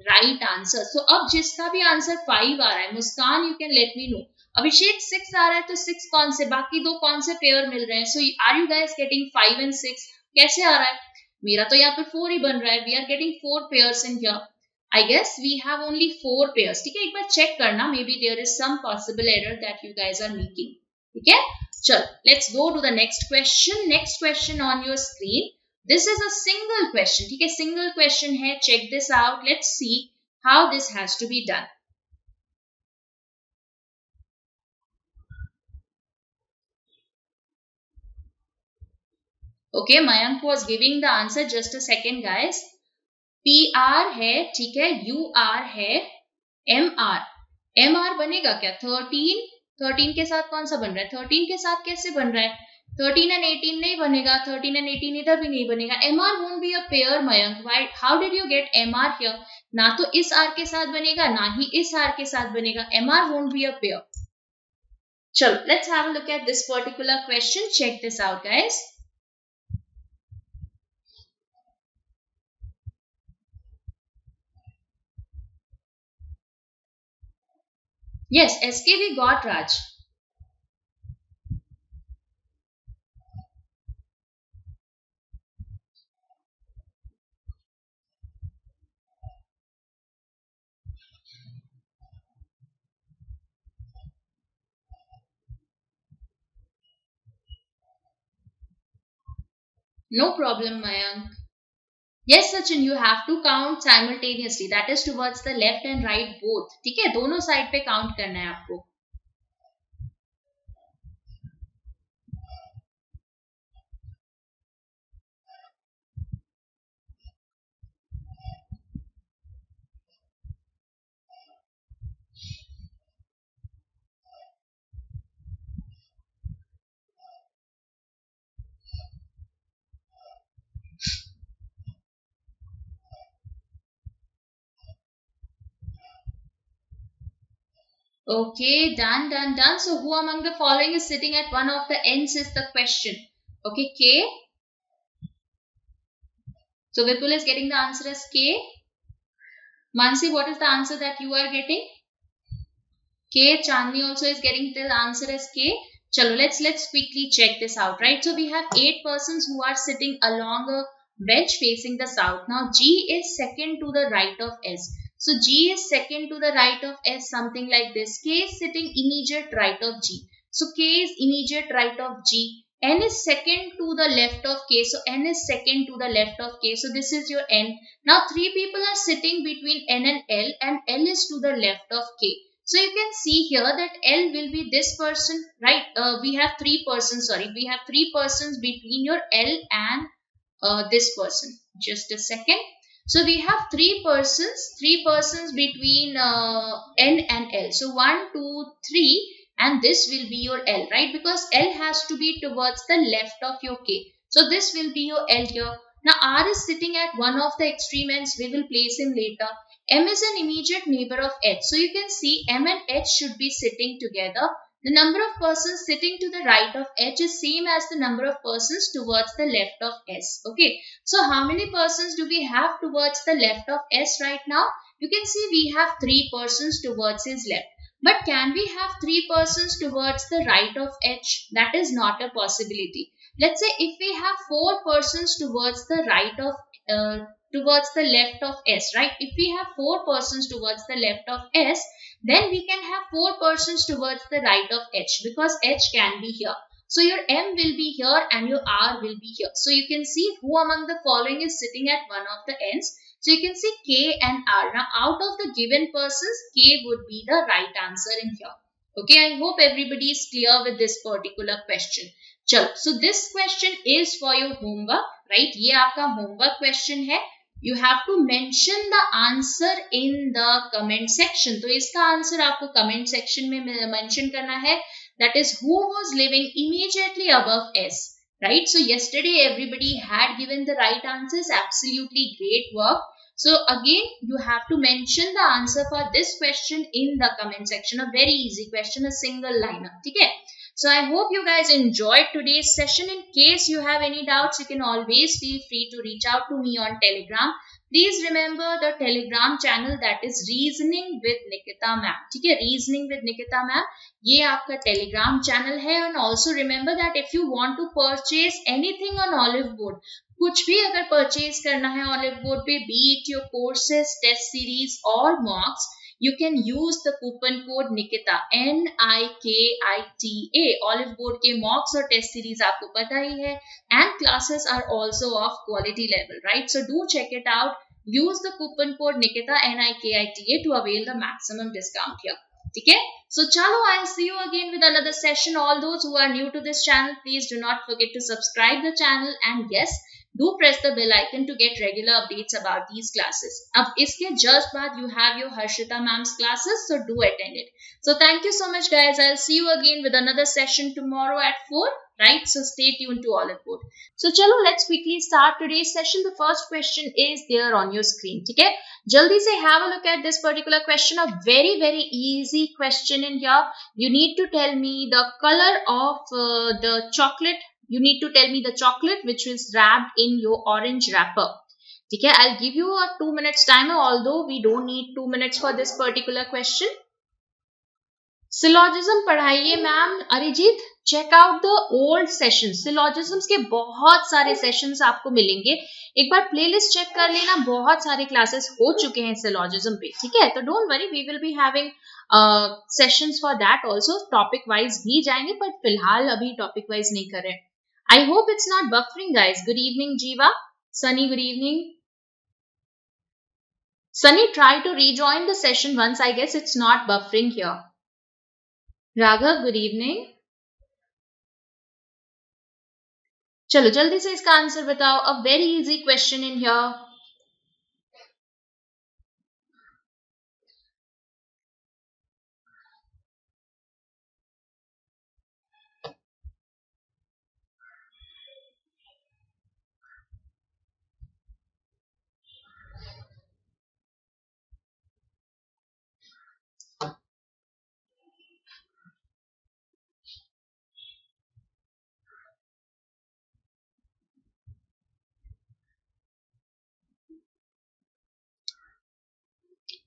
[SPEAKER 1] right answer. So अब जिसका भी answer 5 आ रहा है, मुस्कान, you can let me know. अभिषेक 6 आ रहा है तो 6 कौन से? बाकी दो कौन से pair मिल रहे हैं? So are you guys getting 5 and 6? कैसे आ रहा है? मेरा तो यहाँ पे 4 ही बन रहा है. We are getting 4 pairs in here. I guess we have only 4 pairs. ठीक है? एक बार check करना. Maybe there is some possible error that you guys are making. ठीक है? चल, let's go to the next question. Next question on your screen. This is a single question. ठीक है? Single question है. Check this out. Let's see how this has to be done. Okay, Mayank was giving the answer. Just a second, guys. PR है, ठीक है? UR है, MR बनेगा क्या? 13 के साथ कौन सा बन रहा है? 13 के साथ कैसे बन रहा है? 13 and 18 नहीं बनेगा. 13 and 18 इधर भी नहीं बनेगा. MR won't be a pair, Mayank. Why? How did you get MR here? ना तो इस R के साथ बनेगा, ना ही इस R के साथ बनेगा. MR won't be a pair. चलो, let's have a look at this particular question. Check this out, guys. Yes, SK we got, Raj. No problem, Mayank. Yes, Sachin, you have to count simultaneously. That is towards the left and right both. ठीक है? दोनों side पे count करना है आपको. Okay, done, done, done. So who among the following is sitting at one of the ends is the question. Okay, K. So Vipul is getting the answer as K. Mansi, what is the answer that you are getting? K. Chandni also is getting the answer as K. Chalo, let's quickly check this out, right? So we have 8 persons who are sitting along a bench facing the south. Now G is second to the right of S. So G is second to the right of S, something like this. K is sitting immediate right of G. So K is immediate right of G. N is second to the left of K. So N is second to the left of K. So this is your N. Now three people are sitting between N and L is to the left of K. So you can see here that L will be this person, right? We have 3 persons, sorry. We have 3 persons between your L and this person. Just a second. So we have 3 persons between N and L. So 1, 2, 3, and this will be your L, right? Because L has to be towards the left of your K. So this will be your L here. Now R is sitting at one of the extreme ends. We will place him later. M is an immediate neighbor of H. So you can see M and H should be sitting together. The number of persons sitting to the right of H is same as the number of persons towards the left of S. Okay. So how many persons do we have towards the left of S right now? You can see we have 3 persons towards his left. But can we have 3 persons towards the right of H? That is not a possibility. Let's say if we have 4 persons towards the right of towards the left of S, right? If we have 4 persons towards the left of S, then we can have 4 persons towards the right of H, because H can be here. So your M will be here and your R will be here. So you can see who among the following is sitting at one of the ends. So you can see K and R. Now out of the given persons, K would be the right answer in here. Okay, I hope everybody is clear with this particular question. चलो, so this question is for your homework, right? ये आपका homework question है. You have to mention the answer in the comment section. तो इसका answer आपको comment section में mention करना है. That is, who was living immediately above S, right? So yesterday everybody had given the right answers. Absolutely great work. So again, you have to mention the answer for this question in the comment section. A very easy question, a single liner. Okay. So I hope you guys enjoyed today's session. In case you have any doubts, you can always feel free to reach out to me on Telegram. Please remember the Telegram channel, that is Reasoning with Nikita Ma'am. ठीक है, Reasoning with Nikita Ma'am. ये आपका Telegram channel है. And also remember that if you want to purchase anything on Oliveboard, कुछ भी अगर purchase करना है Oliveboard पे, be it your courses, test series or mocks, you can use the coupon code Nikita, Nikita. Oliveboard के mocks और test series आपको पता ही है, and classes are also of quality level, right? So do check it out. Use the coupon code Nikita, Nikita, to avail the maximum discount here. Okay? So chalo, I'll see you again with another session. All those who are new to this channel, please do not forget to subscribe the channel, and yes, do press the bell icon to get regular updates about these classes. Ab iske just baad you have your Harshita ma'am's classes, so do attend it. So thank you so much guys. I'll see you again with another session tomorrow at 4, right? So stay tuned to Oliveboard. So chalo, let's quickly start today's session. The first question is there on your screen. Okay? Jaldi se have a look at this particular question. A very, very easy question in here. You need to tell me the color of the chocolate. You need to tell me the chocolate which is wrapped in your orange wrapper. Okay, I'll give you a 2 minutes timer, although we don't need 2 minutes for this particular question. Syllogism पढ़ाइए ma'am. Arijit, check out the old sessions. Syllogisms के बहुत सारे sessions आपको मिलेंगे. एक बार playlist check कर लेना. बहुत सारे classes हो चुके हैं syllogism पे. ठीक है, तो don't worry, we will be having sessions for that also. Topic wise भी जाएंगे, पर फिलहाल अभी topic wise नहीं कर रहे. I hope it's not buffering, guys. Good evening, Jiva. Sunny, good evening. Sunny, try to rejoin the session once. I guess it's not buffering here. Raghav, good evening. चलो जल्दी से इसका आंसर बताओ. A very easy question in here.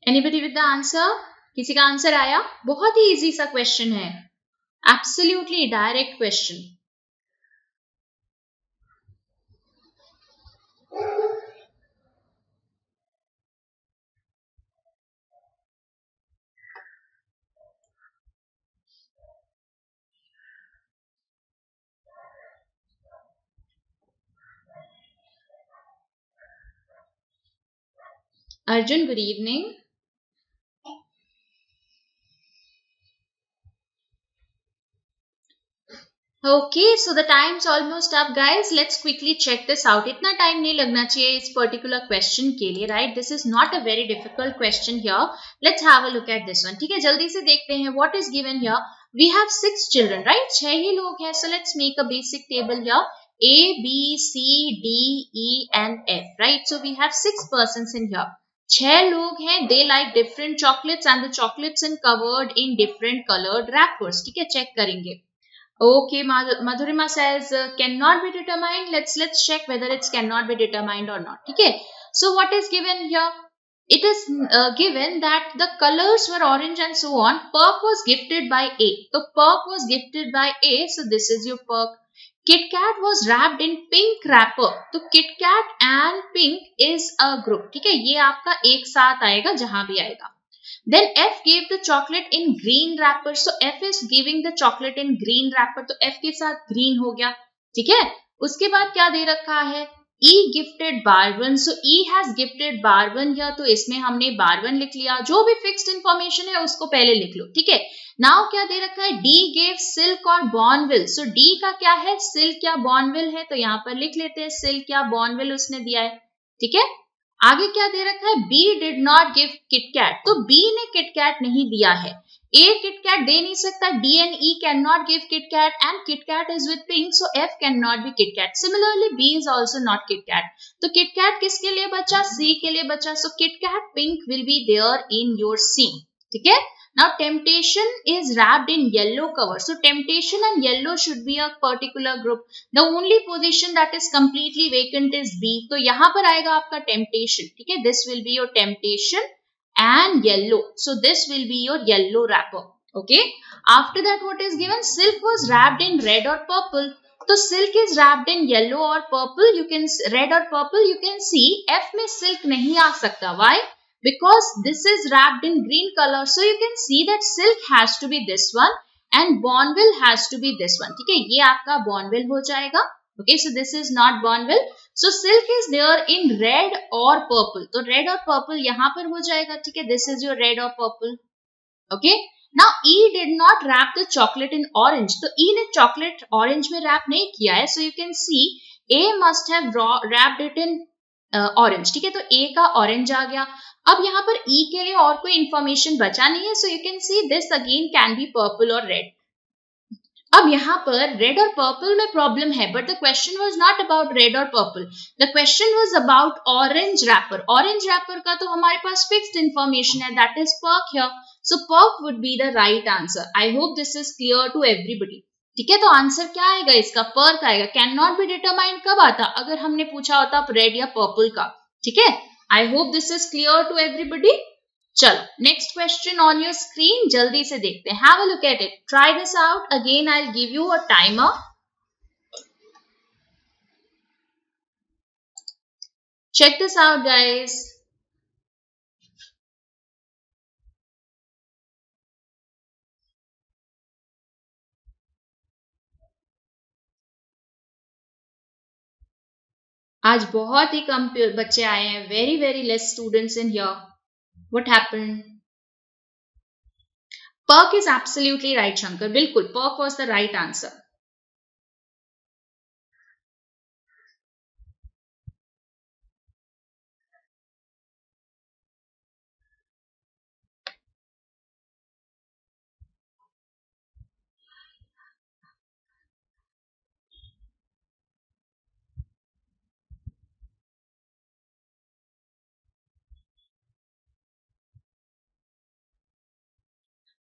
[SPEAKER 1] Anybody with the answer? किसी का answer आया? बहुत ही इजी सा क्वेश्चन है, absolutely direct question. Arjun, good evening. Okay, so the time's almost up, guys. Let's quickly check this out. इतना time नहीं लगना चाहिए इस particular question के लिए, right? This is not a very difficult question here. Let's have a look at this one. ठीक है, जल्दी से देखते हैं. What is given here? We have 6 children, right? 6 ही लोग हैं. So let's make a basic table here. A, B, C, D, E, and F, right? So we have 6 persons in here. 6 लोग हैं. They like different chocolates and the chocolates are covered in different colored wrappers. ठीक है, check करेंगे. Okay, Madhurima says cannot be determined. Let's check whether it cannot be determined or not. Okay. So what is given here? It is given that the colors were orange and so on. Perk was gifted by A. So Perk was gifted by A. So this is your Perk. Kit Kat was wrapped in pink wrapper. तो Kit Kat and pink is a group. ठीक है, ये आपका एक साथ आएगा जहां भी आएगा. Then F gave the chocolate in green wrapper. So F is giving the chocolate in green wrapper. तो F के साथ green हो गया. ठीक है, उसके बाद क्या दे रखा है? E gifted Barwan. So E has gifted Barwan here. तो इसमें हमने Barwan लिख लिया. जो भी fixed information है उसको पहले लिख लो. ठीक है, now क्या दे रखा है? D gave Silk और Bonville. So D का क्या है? Silk या Bonville है. तो यहाँ पर लिख लेते हैं Silk या Bonville उसने दिया है. ठीक है, आगे क्या दे रखा है? B did not give KitKat. तो B ने KitKat नहीं दिया है. A KitKat दे नहीं सकता. D and E cannot give KitKat and KitKat is with pink, so F cannot be KitKat. Similarly, B is also not KitKat. तो KitKat किसके लिए बचा? C के लिए बचा. So KitKat pink will be there in your C. ठीक है. Now temptation is wrapped in yellow cover. So temptation and yellow should be a particular group. The only position that is completely vacant is B. तो यहाँ पर आएगा आपका temptation. ठीक है, this will be your temptation and yellow. So this will be your yellow wrapper. Okay. After that, what is given? Silk was wrapped in red or purple. तो silk is wrapped in yellow or purple. You can red or purple. You can see F में silk नहीं आ सकता. Why? Because this is wrapped in green color. So you can see that silk has to be this one and Bonville has to be this one. ठीक है, ये आपका Bonville हो जाएगा. Okay, so this is not Bonville. So silk is there in red or purple. तो red और purple यहाँ पर हो जाएगा. ठीक है, this is your red or purple. Okay. Now E did not wrap the chocolate in orange. तो E ने chocolate orange में wrap नहीं किया है. So you can see A must have wrapped it in orange. ठीक है, तो A का orange आ गया. अब यहाँ पर E के लिए और कोई इंफॉर्मेशन बचा नहीं है. So you can see this again can be purple or red. अब यहाँ पर रेड और पर्पल में प्रॉब्लम है, but the question was not about red और purple. The question was about orange wrapper. Orange wrapper का तो हमारे पास फिक्स्ड इंफॉर्मेशन है, that is perk here. So perk would be the right answer. I hope this is clear to everybody. ठीक है, तो answer क्या आएगा इसका? पर्क आएगा. कैन नॉट बी डिटरमाइंड कब आता? अगर हमने पूछा होता रेड या पर्पल का. ठीक है, I hope this is clear to everybody. चलो next question on your screen, जल्दी से देखते हैं. Have a look at it, try this out. Again I will give you a timer. Check this out guys. आज बहुत ही कम बच्चे आए हैं. Very very less students in here. What happened? Perk is absolutely right Shankar. बिल्कुल, perk was the right answer.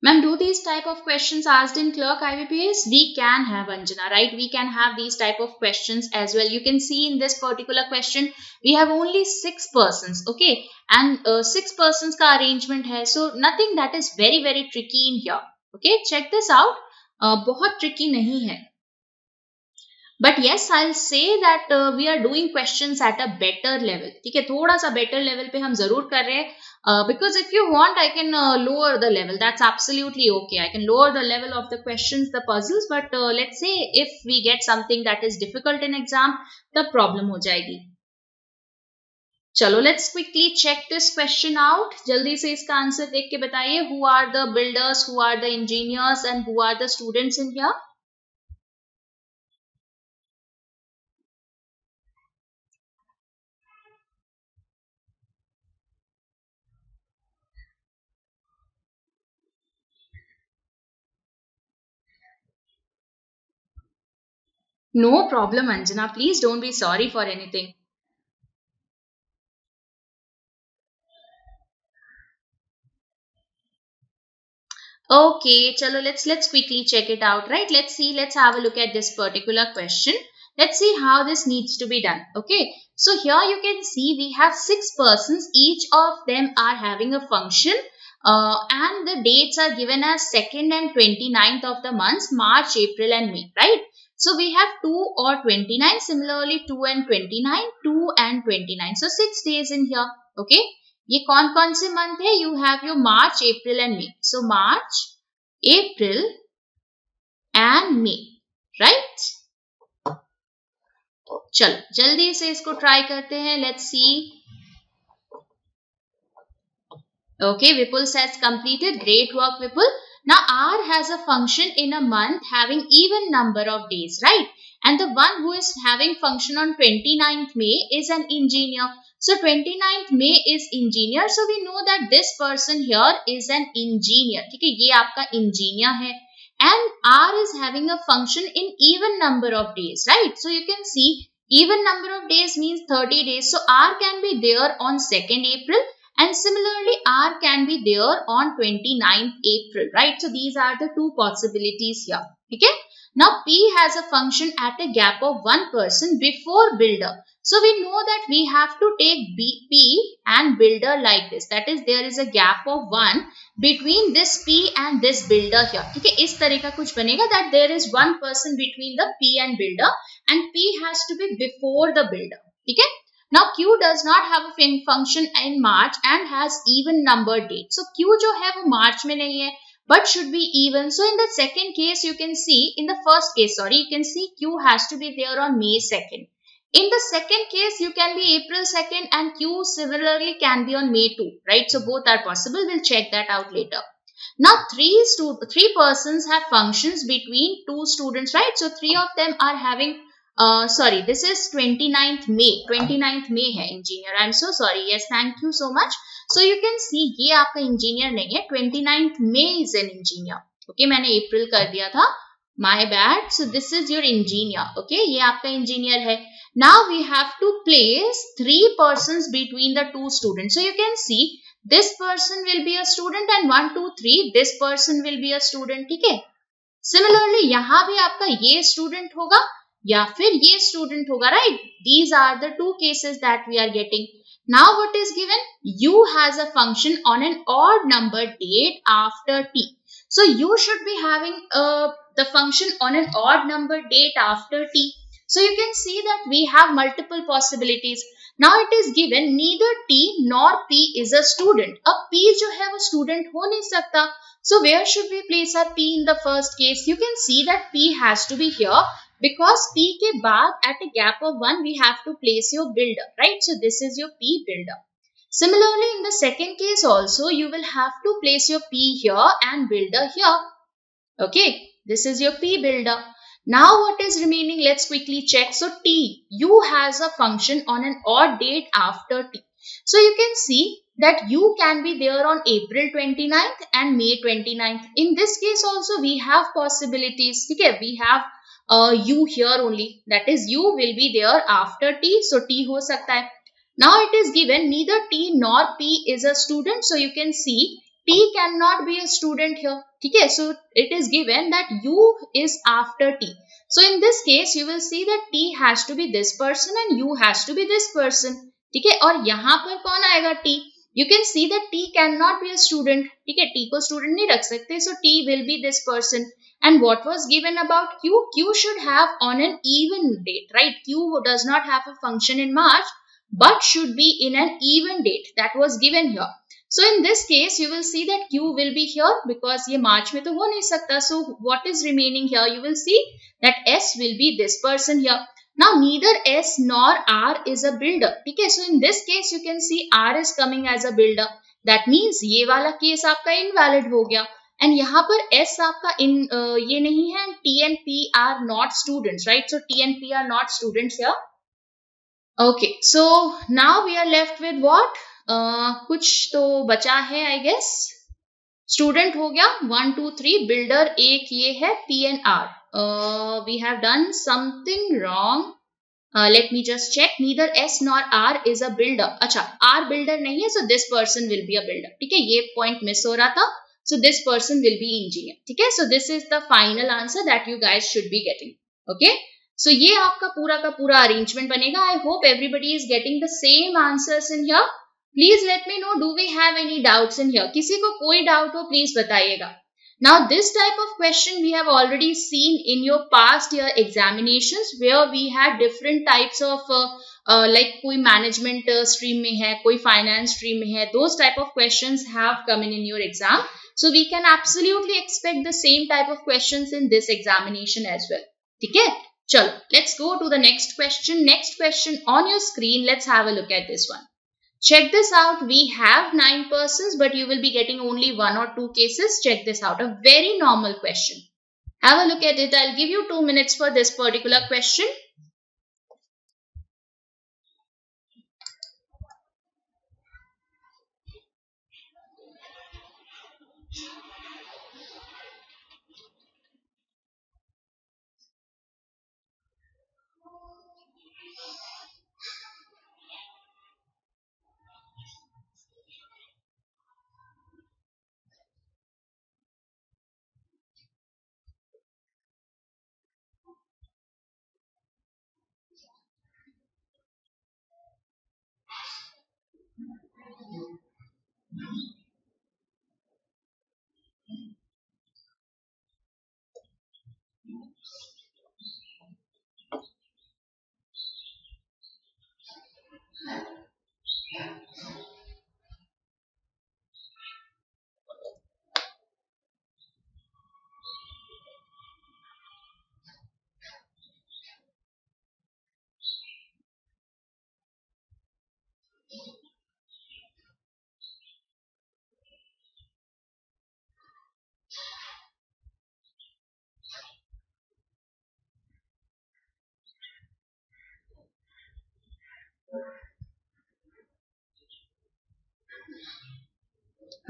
[SPEAKER 1] Ma'am, do these type of questions asked in clerk IBPS? We can have, Anjana, right? We can have these type of questions as well. You can see in this particular question, we have only 6 persons, okay? And 6 persons ka arrangement hai. So nothing that is very, very tricky in here. Okay, check this out. बहुत tricky नहीं है. But yes, I'll say that we are doing questions at a better level. ठीक है, थोड़ा सा better level पे हम जरूर कर रहे हैं. Because if you want, I can lower the level. That's absolutely okay. I can lower the level of the questions, the puzzles. But let's say if we get something that is difficult in exam, the problem हो जाएगी. चलो, let's quickly check this question out. जल्दी से इसका answer देख के बताइए. Who are the builders? Who are the engineers? And who are the students in here? No problem, Anjana. Please don't be sorry for anything. Okay, chalo, let's quickly check it out, right? Let's see, let's have a look at this particular question. Let's see how this needs to be done. Okay, so here you can see we have 6 persons. Each of them are having a function and the dates are given as 2nd and 29th of the months, March, April and May, right? So we have 2 or 29, similarly 2 and 29, 2 and 29. So 6 days in here, okay? ये कौन कौन से month है? You have your March, April and may. So March, April and may, right? चलो जल्दी से इसको try करते हैं. Let's see. Okay, Vipul says completed. Great work, Vipul. Now R has a function in a month having even number of days, right? And the one who is having function on 29th May is an engineer. So 29th May is engineer. So we know that this person here is an engineer. ठीक है, ये आपका engineer है. And R is having a function in even number of days, right? So you can see even number of days means 30 days. So R can be there on 2nd April. And similarly, R can be there on 29th April, right? So these are the two possibilities here. Okay. Now P has a function at a gap of 1 person before builder. So we know that we have to take P and builder like this. That is, there is a gap of 1 between this P and this builder here. Okay. इस तरह का कुछ बनेगा that there is 1 person between the P and builder and P has to be before the builder. Okay. Now Q does not have a function in March and has even numbered date. So Q जो है वो March में नहीं है, but should be even. So in the second case you can see, in the first case sorry, you can see Q has to be there on May 2nd. In the second case you can be April 2nd and Q similarly can be on May 2, right? So both are possible. We'll check that out later. Now three persons have functions between 2 students, right? So 3 of them are having sorry, this is 29th May. 29th May है engineer. I'm so sorry. Yes, thank you so much. So you can see ये आपका engineer नहीं है. 29th May is an engineer. Okay, मैंने April कर दिया था. My bad. So this is your engineer. Okay, ये आपका engineer है. Now we have to place 3 persons between the 2 students. So you can see this person will be a student and 1, 2, 3. This person will be a student. ठीक है. Similarly यहाँ भी आपका ये student होगा या फिर ये student होगा, right? These are the 2 cases that we are getting. Now what is given? U has a function on an odd number date after T. So U should be having the function on an odd number date after T. So you can see that we have multiple possibilities. Now it is given neither T nor P is a student. अब P जो है वो student हो नहीं सकता. So where should we place our P in the first case? You can see that P has to be here. Because P के बाद at a gap of 1 we have to place your builder, right? So this is your P builder. Similarly in the second case also you will have to place your P here and builder here. Okay, this is your P builder. Now what is remaining? Let's quickly check. So T, U has a function on an odd date after T. So you can see that U can be there on April 29th and May 29th. In this case also we have possibilities. Okay, we have U here only, that is U will be there after T, so T हो सकता है. Now it is given neither T nor P is a student, so you can see T cannot be a student here. Okay, so it is given that U is after T. So in this case, you will see that T has to be this person and U has to be this person. ठीक है, और यहाँ पर कौन आएगा T? You can see that T cannot be a student. ठीक है, T को student नहीं रख सकते, so T will be this person. And what was given about Q? Q should have on an even date, right? Q does not have a function in March, but should be in an even date. That was given here. So in this case, you will see that Q will be here because ये March में तो हो नहीं सकता. So what is remaining here? You will see that S will be this person here. Now neither S nor R is a builder. ठीक है, so in this case you can see R is coming as a builder. That means ये वाला case आपका invalid हो गया. And यहाँ पर S आपका ये नहीं है. T and P are not students, right? So T and P are not students here. Okay, so now we are left with what? कुछ तो बचा है I guess. Student हो गया 1, 2, 3. Builder एक ये है P and R. We have done something wrong. Let me just check. Neither S nor R is a builder. अच्छा, R builder नहीं है, so this person will be a builder. ठीक है, ये point miss हो रहा था. So this person will be engineer. ठीक है, so this is the final answer that you guys should be getting. Okay. So ये आपका पूरा का पूरा arrangement बनेगा. I hope everybody is getting the same answers in here. Please let me know, do we have any doubts in here? किसी को कोई doubt हो, please बताइएगा. Now this type of question we have already seen in your past year examinations where we had different types of like कोई management stream में है, कोई finance stream में है. Those type of questions have come in your exam. So we can absolutely expect the same type of questions in this examination as well. ठीक है? चलो, let's go to the next question. Next question on your screen. Let's have a look at this one. Check this out. We have 9 persons, but you will be getting only 1 or 2 cases. Check this out. A very normal question. Have a look at it. I'll give you 2 minutes for this particular question.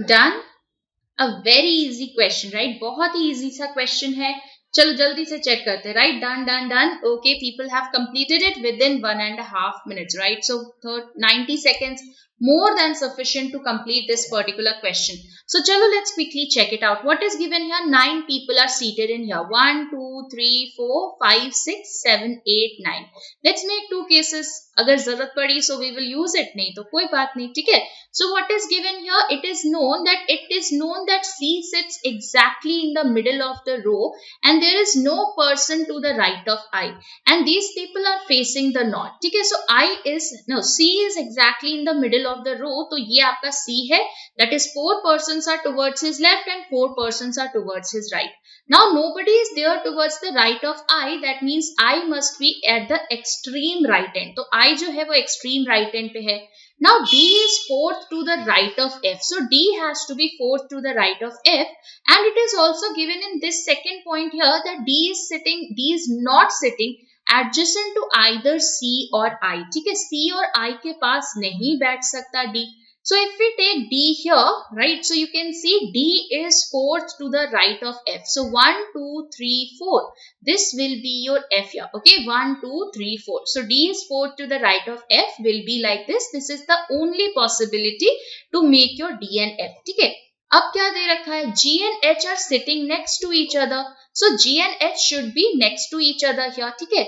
[SPEAKER 1] Done? A very easy question, right? बहुत ही easy सा question है. चलो जल्दी से check करते हैं, right? Done, done, done. Okay, people have completed it within 1.5 minutes, right? So 90 seconds, more than sufficient to complete this particular question. So chalo, let's quickly check it out. What is given here? 9 people are seated in here. 1, 2, 3, 4, 5, 6, 7, 8, 9. Let's make 2 cases. अगर जरूरत पड़ी, so we will use it. नहीं तो कोई बात नहीं, ठीक है? So what is given here? It is known that C sits exactly in the middle of the row, and there is no person to the right of I, and these people are facing the north. ठीक है? So C is exactly in the middle of the row. तो ये आपका C है. That is 4 persons are towards his left and 4 persons are towards his right. Now nobody is there towards the right of I. That means I must be at the extreme right end. तो I जो है वो extreme right end पे है. Now D is 4th to the right of F. So D has to be 4th to the right of F, and it is also given in this second point here that D is not sitting adjacent to either C or I. ठीक है? C और I के पास नहीं बैठ सकता D. So if we take D here, right, so you can see D is 4th to the right of F. So 1, 2, 3, 4. This will be your F here. Okay, 1, 2, 3, 4. So D is 4th to the right of F will be like this. This is the only possibility to make your D and F. ठीक है? अब क्या दे रखा है, G and H are sitting next to each other, so G and H should be next to each other here, ठीक है।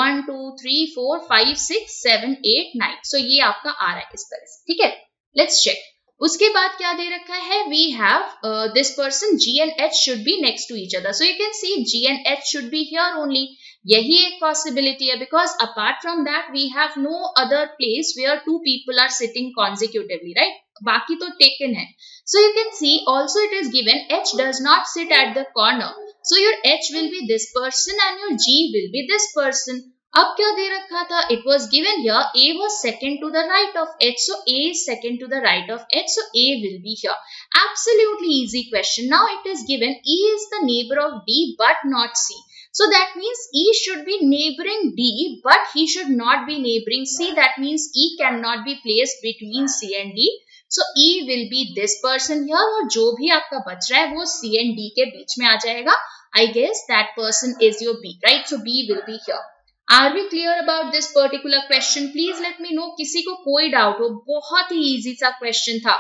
[SPEAKER 1] 1 2 3 4 5 6 7 8 9, सो ये आपका आ रहा है इस तरह से, ठीक है। Let's check. उसके बाद क्या दे रखा है, we have this person G and H should be next to each other, so you can see G and H should be here only. यही एक पॉसिबिलिटी है, because apart from that we have no other place where two people are sitting consecutively, right, बाकी तो taken है। So you can see also it is given H does not sit at the corner. So your H will be this person and your G will be this person. अब क्या दे रखा था, it was given here A was second to the right of H, so A is second to the right of H, so A will be here. Absolutely easy question. Now it is given E is the neighbor of D but not C. So that means E should be neighboring D but he should not be neighboring C. That means E cannot be placed between C and D. So E will be this person here, और जो भी आपका बच रहा है वो C and D के बीच में आ जाएगा. I guess that person is your B, right? So B will be here. Are we clear about this particular question? Please let me know. किसी को कोई डाउट हो, बहुत ही easy सा question था.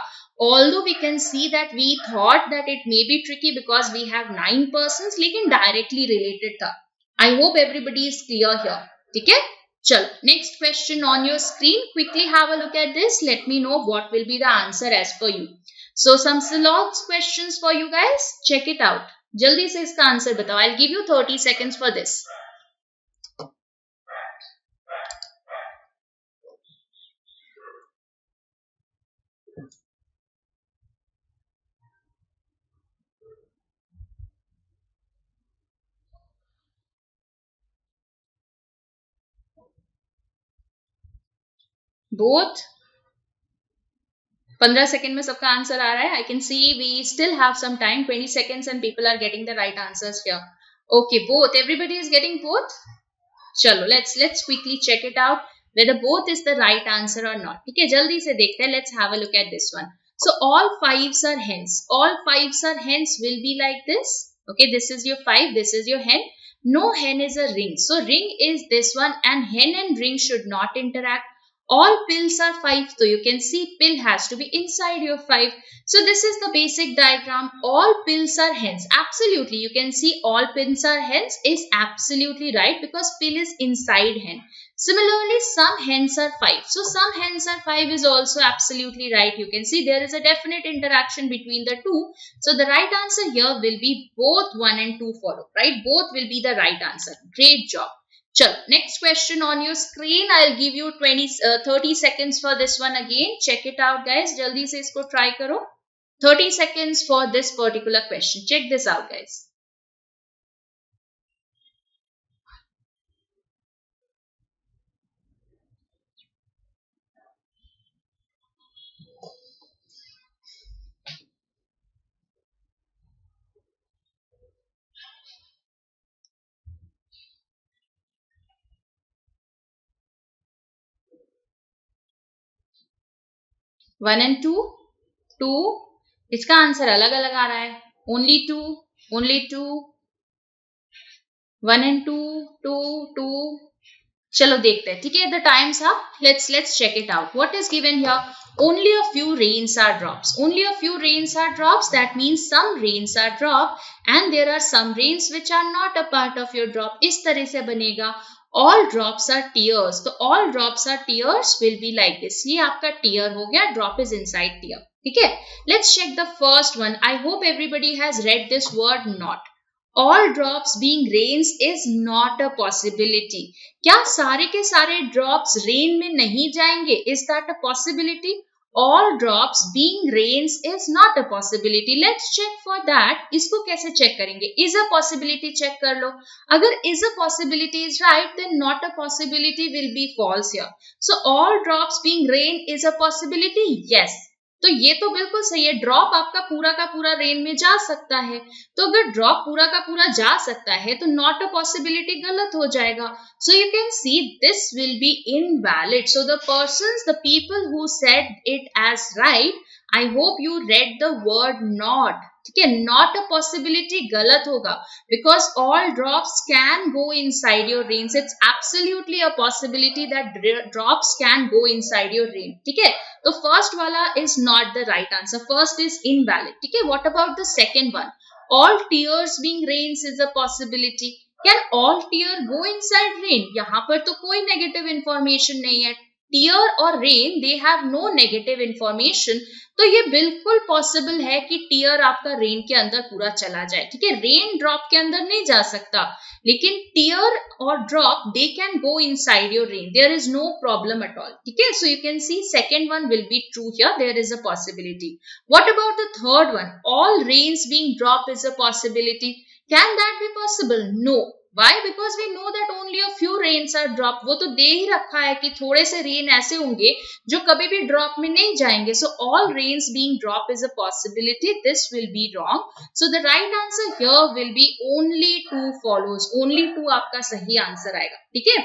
[SPEAKER 1] Although we can see that we thought that it may be tricky because we have 9 persons, लेकिन directly related था. I hope everybody is clear here. ठीक है? चलो, next question on your screen. Quickly have a look at this. Let me know what will be the answer as per you. So some syllabus questions for you guys. Check it out. जल्दी से इसका answer बताओ. I'll give you 30 seconds for this. Both 15 second में सबका answer आ रहा है. I can see we still have some time, 20 seconds and people are getting the right answers here. Okay, both, everybody is getting both. चलो, let's quickly check it out whether both is the right answer or not. ठीक है, जल्दी से देखते हैं. Let's have a look at this one. So all fives are hens. All fives are hens will be like this. Okay, this is your 5, this is your hen. No hen is a ring. So ring is this one and hen and ring should not interact. All pills are 5, so you can see pill has to be inside your 5. So this is the basic diagram. All pills are hens. Absolutely, you can see all pills are hens is absolutely right because pill is inside hen. Similarly, some hens are 5. So some hens are 5 is also absolutely right. You can see there is a definite interaction between the two. So the right answer here will be both 1 and 2 follow, right? Both will be the right answer. Great job. Chalo, next question on your screen. I'll give you 30 seconds for this one again. Check it out, guys. Jaldi se isko try karo. 30 seconds for this particular question. Check this out, guys. One and two, इसका answer अलग अलग आ रहा है. Only two, 1 and 2, 2. चलो देखते हैं, ठीक है. The time's up. Let's check it out. What is given here? Only a few rains are drops. Only a few rains are drops. That means some rains are drop and there are some rains which are not a part of your drop. इस तरह से बनेगा. All drops are tears. तो all drops are tears will be like this. ये आपका tear हो गया. Drop is inside tear. ठीक है. Let's check the first one. I hope everybody has read this word not. All drops being rains is not a possibility. क्या सारे के सारे drops rain में नहीं जाएंगे? Is that a possibility? All drops being rains is not a possibility. Let's check for that. इसको कैसे check करेंगे? Is a possibility check कर लो. अगर is a possibility is right, then not a possibility will be false here. So all drops being rain is a possibility. Yes. तो ये तो बिल्कुल सही है. ड्रॉप आपका पूरा का पूरा रेन में जा सकता है. तो अगर ड्रॉप पूरा का पूरा जा सकता है तो नॉट अ पॉसिबिलिटी गलत हो जाएगा. So you can see this will be invalid. So the persons, the people who said it as right, I hope you read the word not. ठीक है, नॉट अ पॉसिबिलिटी गलत होगा, because all drops can go inside your rains. It's absolutely a possibility that drops can go inside your rain. ठीक है, तो first वाला is not the right answer, first is invalid. ठीक है, what about the second one? All tears being rains is a possibility. Can all tear go inside rain? यहाँ पर तो कोई नेगेटिव इंफॉर्मेशन नहीं है. टीयर और rain they have no negative information, तो ये बिल्कुल पॉसिबल है कि टीयर आपका रेन के अंदर पूरा चला जाए. ठीक है, रेन ड्रॉप के अंदर नहीं जा सकता, लेकिन टीयर और drop they can go inside your rain. There is no problem at all. ठीक है, so you can see second one will be true here. There is a possibility. What about the third one? All rains being drop is a possibility. Can that be possible? No. Why? Because we know that only a few rains are dropped. वो तो दे ही रखा है कि थोड़े से rain ऐसे होंगे जो कभी भी ड्रॉप में नहीं जाएंगे. So all rains being drop is a possibility. This will be wrong. So the right answer here will be only 2 follows. Only 2 आपका सही आंसर आएगा. ठीक है,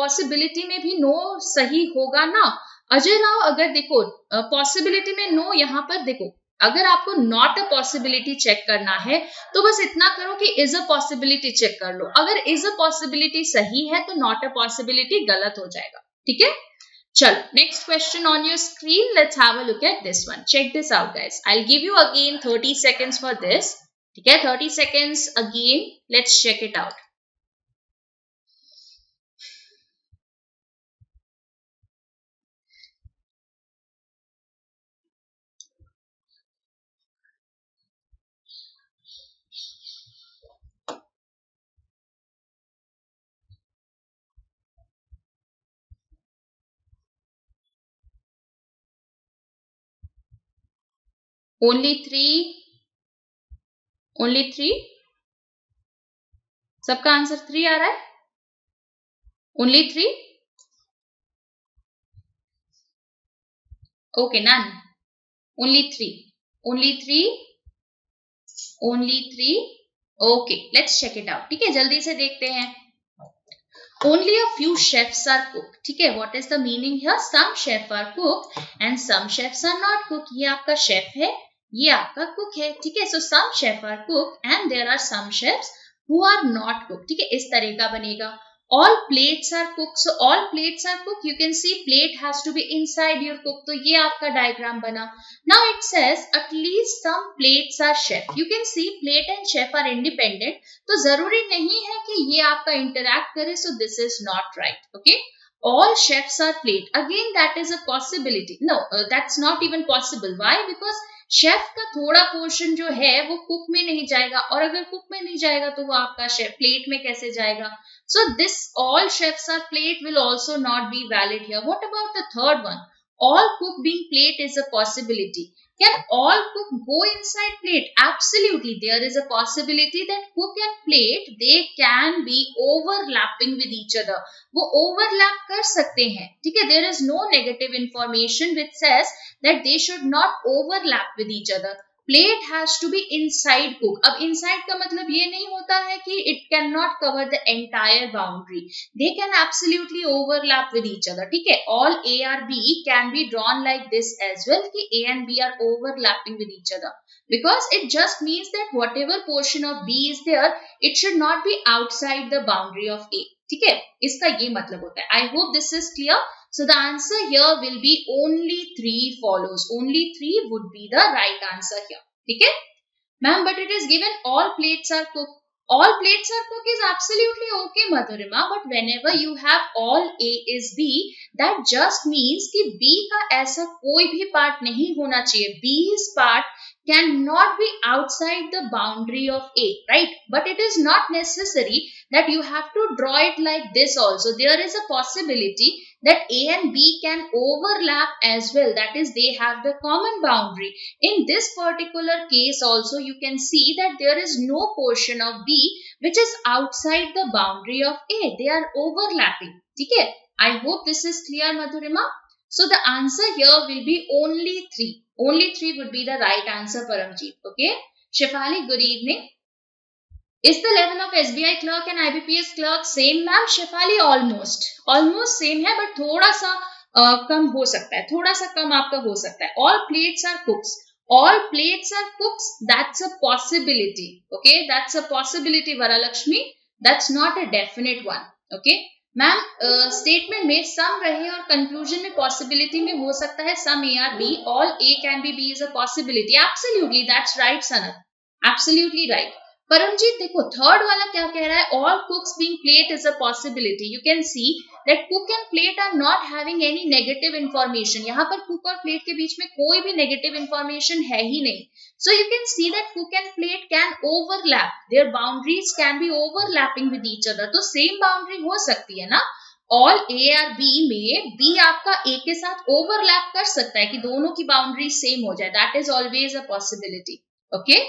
[SPEAKER 1] पॉसिबिलिटी में भी नो सही होगा ना अजय राव? अगर देखो पॉसिबिलिटी में नो, यहाँ पर देखो अगर आपको नॉट अ पॉसिबिलिटी चेक करना है तो बस इतना करो कि इज अ पॉसिबिलिटी चेक कर लो. अगर इज अ पॉसिबिलिटी सही है तो नॉट अ पॉसिबिलिटी गलत हो जाएगा. ठीक है, चलो next question on your screen. Let's have a look at this one. Check this out guys. I will give you again 30 seconds for this. ठीक है, 30 seconds again. Let's check it out. Only 3. Only 3. सबका answer 3 आ रहा है. Only 3. Okay, none. Only 3. Only 3. Only 3. Okay, let's check it out. ठीक है, जल्दी से देखते हैं. Only a few chefs are cooked. ठीक है, what is the meaning here? Some chefs are cooked and some chefs are not cooked. ये आपका शेफ है, ये आपका कुक है. ठीक है, so some chefs are cooked and there are some chefs who are not cooked. ठीक है, इस तरह का बनेगा. All plates are cooked. So all plates are cooked. You can see plate has to be inside your cook. तो ये आपका diagram बना. Now it says at least some plates are chef. You can see plate and chef are independent. तो जरूरी नहीं है कि ये आपका interact करे. So this is not right. Okay. All chefs are plate. Again that is a possibility. No, that's not even possible. Why? Because chef का थोड़ा पोर्शन जो है वो कुक में नहीं जाएगा, और अगर कुक में नहीं जाएगा तो वो आपका शेफ प्लेट में कैसे जाएगा? So this all chefs are plate will also not be valid here. What about the third one? All cook being plate is a possibility. Can all cook go inside plate? Absolutely, there is a possibility that cook and plate they can be overlapping with each other. वो overlap कर सकते हैं. ठीक है, there is no negative information which says that they should not overlap with each other. Plate has to be inside cook. अब inside का मतलब ये नहीं होता है कि it cannot cover the entire boundary. They can absolutely overlap with each other. ठीक है, all A or B can be drawn like this as well कि A and B are overlapping with each other. Because it just means that whatever portion of B is there, it should not be outside the boundary of A. ठीक है, इसका ये मतलब होता है. I hope this is clear. So the answer here will be only 3 follows. Only 3 would be the right answer here. ठीक है, ma'am, but it is given all plates are cooked. All plates are cooked is absolutely okay, Madhurima. But whenever you have all A is B, that just means कि B का ऐसा कोई भी part नहीं होना चाहिए. B's part cannot be outside the boundary of A, right? But it is not necessary that you have to draw it like this also. There is a possibility that A and B can overlap as well. That is, they have the common boundary. In this particular case also, you can see that there is no portion of B which is outside the boundary of A. They are overlapping. Okay? I hope this is clear, Madhurima. So the answer here will be only 3. Only 3 would be the right answer, Paramjeet. Okay? Shefali, good evening. Is the level of SBI clerk and IBPS clerk same, ma'am? Shefali, almost same है, but थोड़ा सा कम हो सकता है, थोड़ा सा कम आपका हो सकता है. All plates are cooks. all plates are cooks, that's a possibility. Okay, that's a possibility Varalakshmi, that's not a definite one. Okay ma'am, statement में सम रहे और कंक्लूजन में पॉसिबिलिटी में हो सकता है some A are B, all A can be is a possibility. Absolutely that's right Sanat, absolutely right. Paramjit देखो third वाला क्या कह रहा है, all cooks being plate is a possibility. You can see that cook and plate are not having any negative information. यहाँ पर cook और plate के बीच में कोई भी नेगेटिव इंफॉर्मेशन है ही नहीं. So you can see that cook and plate can overlap. Their boundaries can be overlapping with each other. तो same boundary हो सकती है ना. All A और B में B आपका A के साथ overlap कर सकता है कि दोनों की boundaries same हो जाए. That is always a possibility. Okay?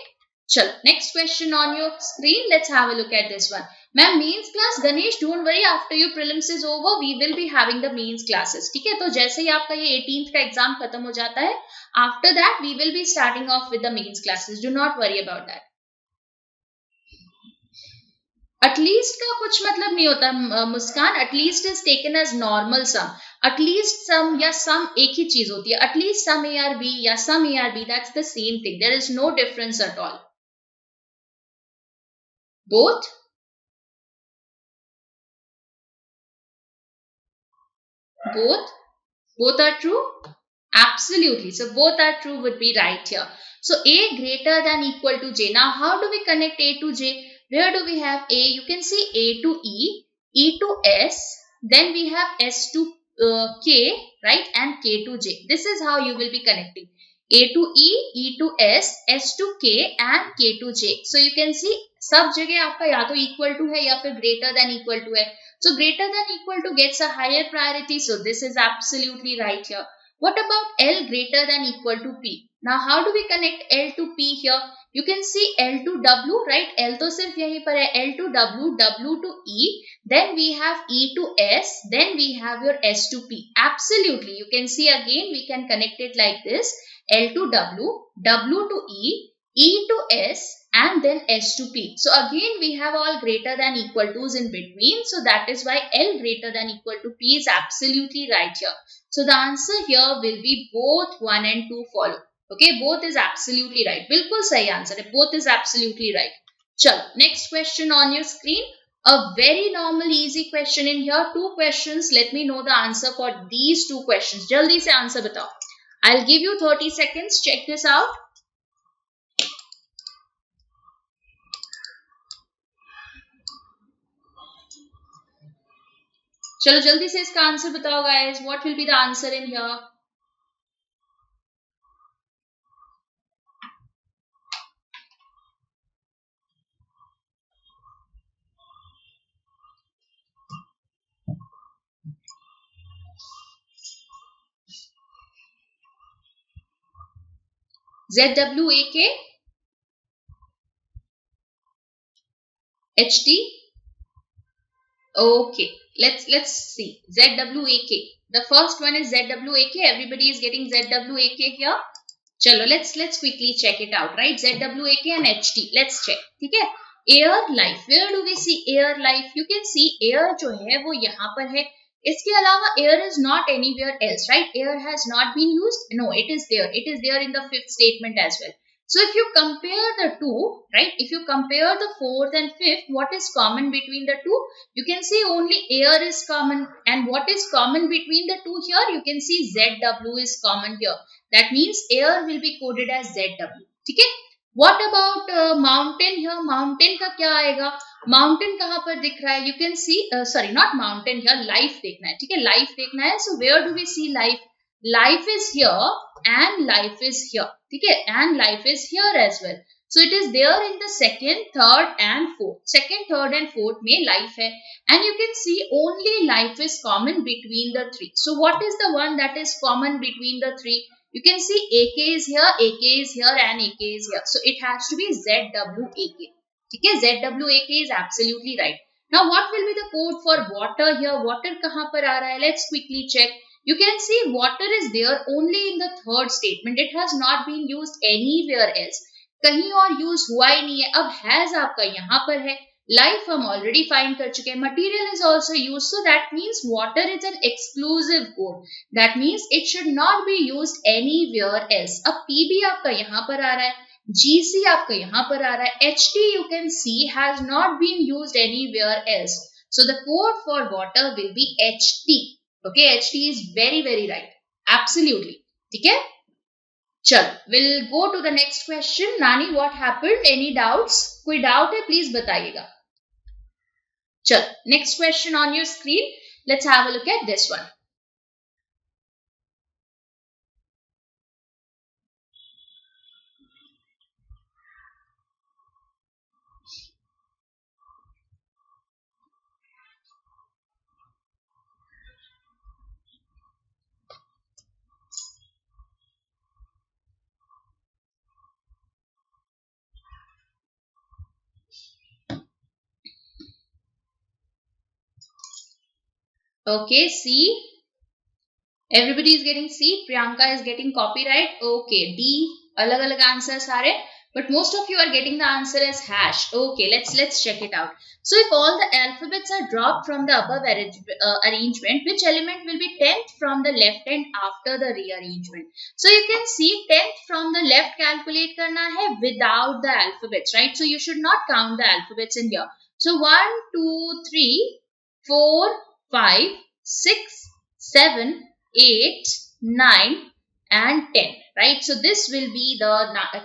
[SPEAKER 1] चलो next question on your screen. Let's have a look at this one. Ma'am mains class Ganesh don't worry, after your prelims is over we will be having the mains classes. ठीक है, तो जैसे ही आपका ये 18th का exam खत्म हो जाता है, after that we will be starting off with the mains classes. Do not worry about that. At least का कुछ मतलब नहीं होता Muskan. At least is taken as normal sum. At least sum या सम एक ही चीज होती है. At least sum A are B या sum A are B, that's the same thing. There is no difference at all. Both both are true. Absolutely, so both are true would be right here. So A greater than equal to J. Now how do we connect A to J? Where do we have A? You can see A to E, E to S, then we have S to K, right, and K to J. This is how you will be connecting A to E, E to S, S to K and K to J. So you can see सब जगह आपका या तो equal to है या फिर greater than equal to है. So greater than equal to gets a higher priority. So this is absolutely right here. What about L greater than equal to P? Now how do we connect L to P here? You can see L to W, right? L तो सिर्फ यहीं पर है. L to W, W to E, then we have E to S, then we have your S to P. Absolutely, you can see again we can connect it like this. L to W, W to E, E to S and then S to P. So again we have all greater than equal to's in between. So that is why L greater than equal to P is absolutely right here. So the answer here will be both 1 and 2 follow. Okay, both is absolutely right. बिल्कुल सही answer है. Both is absolutely right. चलो next question on your screen. A very normal easy question in here. 2 questions. Let me know the answer for these 2 questions. जल्दी से answer बताओ. I'll give you 30 seconds. Check this out. चलो जल्दी से इसका answer बताओ guys. What will be the answer in here? ZWAK, HT. Okay, let's see. ZWAK. The first one is ZWAK. Everybody is getting ZWAK here. चलो let's quickly check it out, right? ZWAK and HT. Let's check. ठीक है? Air life. Where do we see air life? You can see air जो है वो यहाँ पर है. इसके अलावा air is not anywhere else, right? Air has not been used. No, it is there. It is there in the 5th statement as well. So if you compare the two, right, if you compare the 4th and 5th, what is common between the two? You can see only air is common. And what is common between the two here? You can see ZW is common here. That means air will be coded as ZW. ठीक है? What about mountain here? Mountain का क्या आएगा? Mountain कहाँ पर दिख रहा है? You can see, sorry, not mountain here, life देखना है. ठीक है? Life देखना है. So where do we see life? Life is here and life is here. ठीक है? And life is here as well. So it is there in the 2nd, 3rd and 4th. 2nd, 3rd and 4th में life है. And you can see only life is common between the 3. So what is the one that is common between the 3? You can see AK is here, AK is here and AK is here. So it has to be ZWAK. ठीक है? ZWAK is absolutely right. Now what will be the code for water here? Water कहाँ पर आ रहा है? Let's quickly check. You can see water is there only in the 3rd statement. It has not been used anywhere else. कहीं और use हुआ ही नहीं है. अब हैज आपका यहाँ पर है. लाइफ हम ऑलरेडी फाइंड कर चुके हैं, material is also use, so that means water is an exclusive code, that means it should not be use anywhere else. अब पीबी आपका यहाँ पर आ रहा है, GC आपका यहाँ पर आ रहा है, HT you can see has not been used anywhere else. So the code for water will be HT. Okay, HT is very right. Absolutely. ठीक है, चल we'll go to the next question. नानी, what happened? Any doubts? कोई doubt है please बताइएगा. चल, next question on your screen. Let's have a look at this one. Okay, C. Everybody is getting C. Priyanka is getting copyright. Okay, D. अलग अलग answer सारे, but most of you are getting the answer as hash. Okay, let's check it out. So if all the alphabets are dropped from the above arrangement, which element will be 10th from the left and after the rearrangement? So you can see 10th from the left calculate करना है without the alphabets, right? So you should not count the alphabets in here. So 1, 2, 3, 4, 5, 6, 7, 8, 9 and 10, right? So this will be the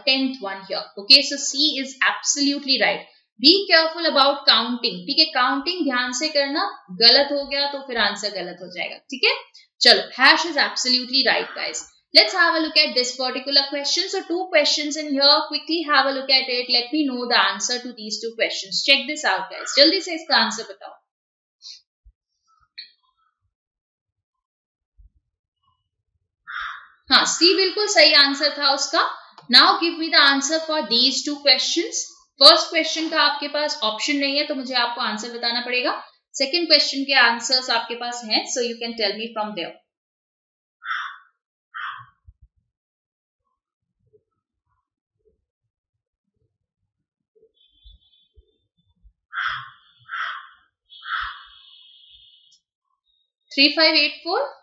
[SPEAKER 1] 10th one here. Okay, so C is absolutely right. Be careful about counting. ठीक है, counting ध्यान से करना, गलत हो गया तो फिर आंसर गलत हो जाएगा. ठीक है, चलो, hash is absolutely right, guys. Let's have a look at this particular question. So 2 questions in here. Quickly have a look at it. Let me know the answer to these 2 questions. Check this out, guys. जल्दी से इसका answer बताओ. हाँ, सी बिल्कुल सही answer था उसका. Now give me the answer for these 2 questions. First question का आपके पास ऑप्शन नहीं है तो मुझे आपको आंसर बताना पड़ेगा. सेकंड क्वेश्चन के आंसर्स आपके पास हैं, so you can tell me from there. Three five eight four.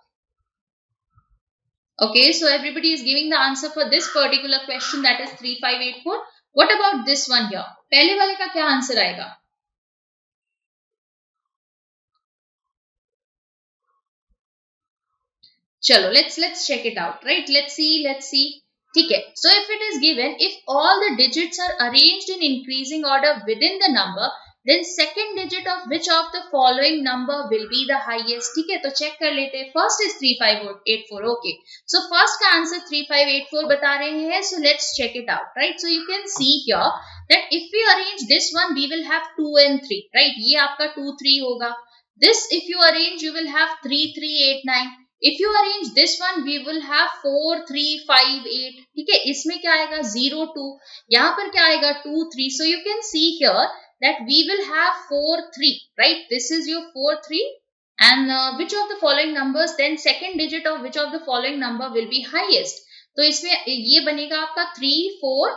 [SPEAKER 1] Okay, so everybody is giving the answer for this particular question, that is 3584. What about this one here? पहले वाले का क्या answer आएगा? चलो, let's check it out, right? Let's see. ठीक है. So if it is given, if all the digits are arranged in increasing order within the number, then second digit of which of the following number will be the highest? ठीक है, तो check कर लेते हैं. First is 3584. Okay, so first का answer 3584 बता रहे हैं. So let's check it out, right? So you can see here that if we arrange this one, we will have 2 and 3, right? ये आपका 2 3 होगा. This if you arrange, you will have 3 3 8 9. If you arrange this one, we will have 4 3 5 8. ठीक है, इसमें क्या आएगा? 0 2. यहाँ पर क्या आएगा? 2 3. So you can see here that we will have 4 3, right? This is your 4 3. And which of the following numbers, then second digit of which of the following number will be highest? तो इसमें ये बनेगा आपका 3 4.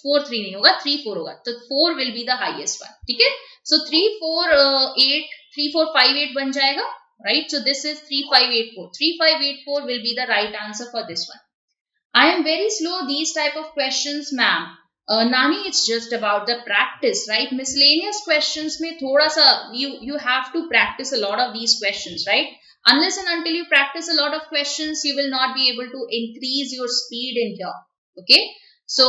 [SPEAKER 1] 4 3 नहीं होगा, 3 4 होगा. तो 4 will be the highest one. ठीक है, so 3 4 8 3 4 5 8 बन जाएगा, right? So this is 3584. 3584 will be the right answer for this one. I am very slow these type of questions, ma'am. Nani, it's just about the practice, right? Miscellaneous questions में थोड़ा सा you have to practice a lot of these questions, right? Unless and until you practice a lot of questions, you will not be able to increase your speed in here. Okay, so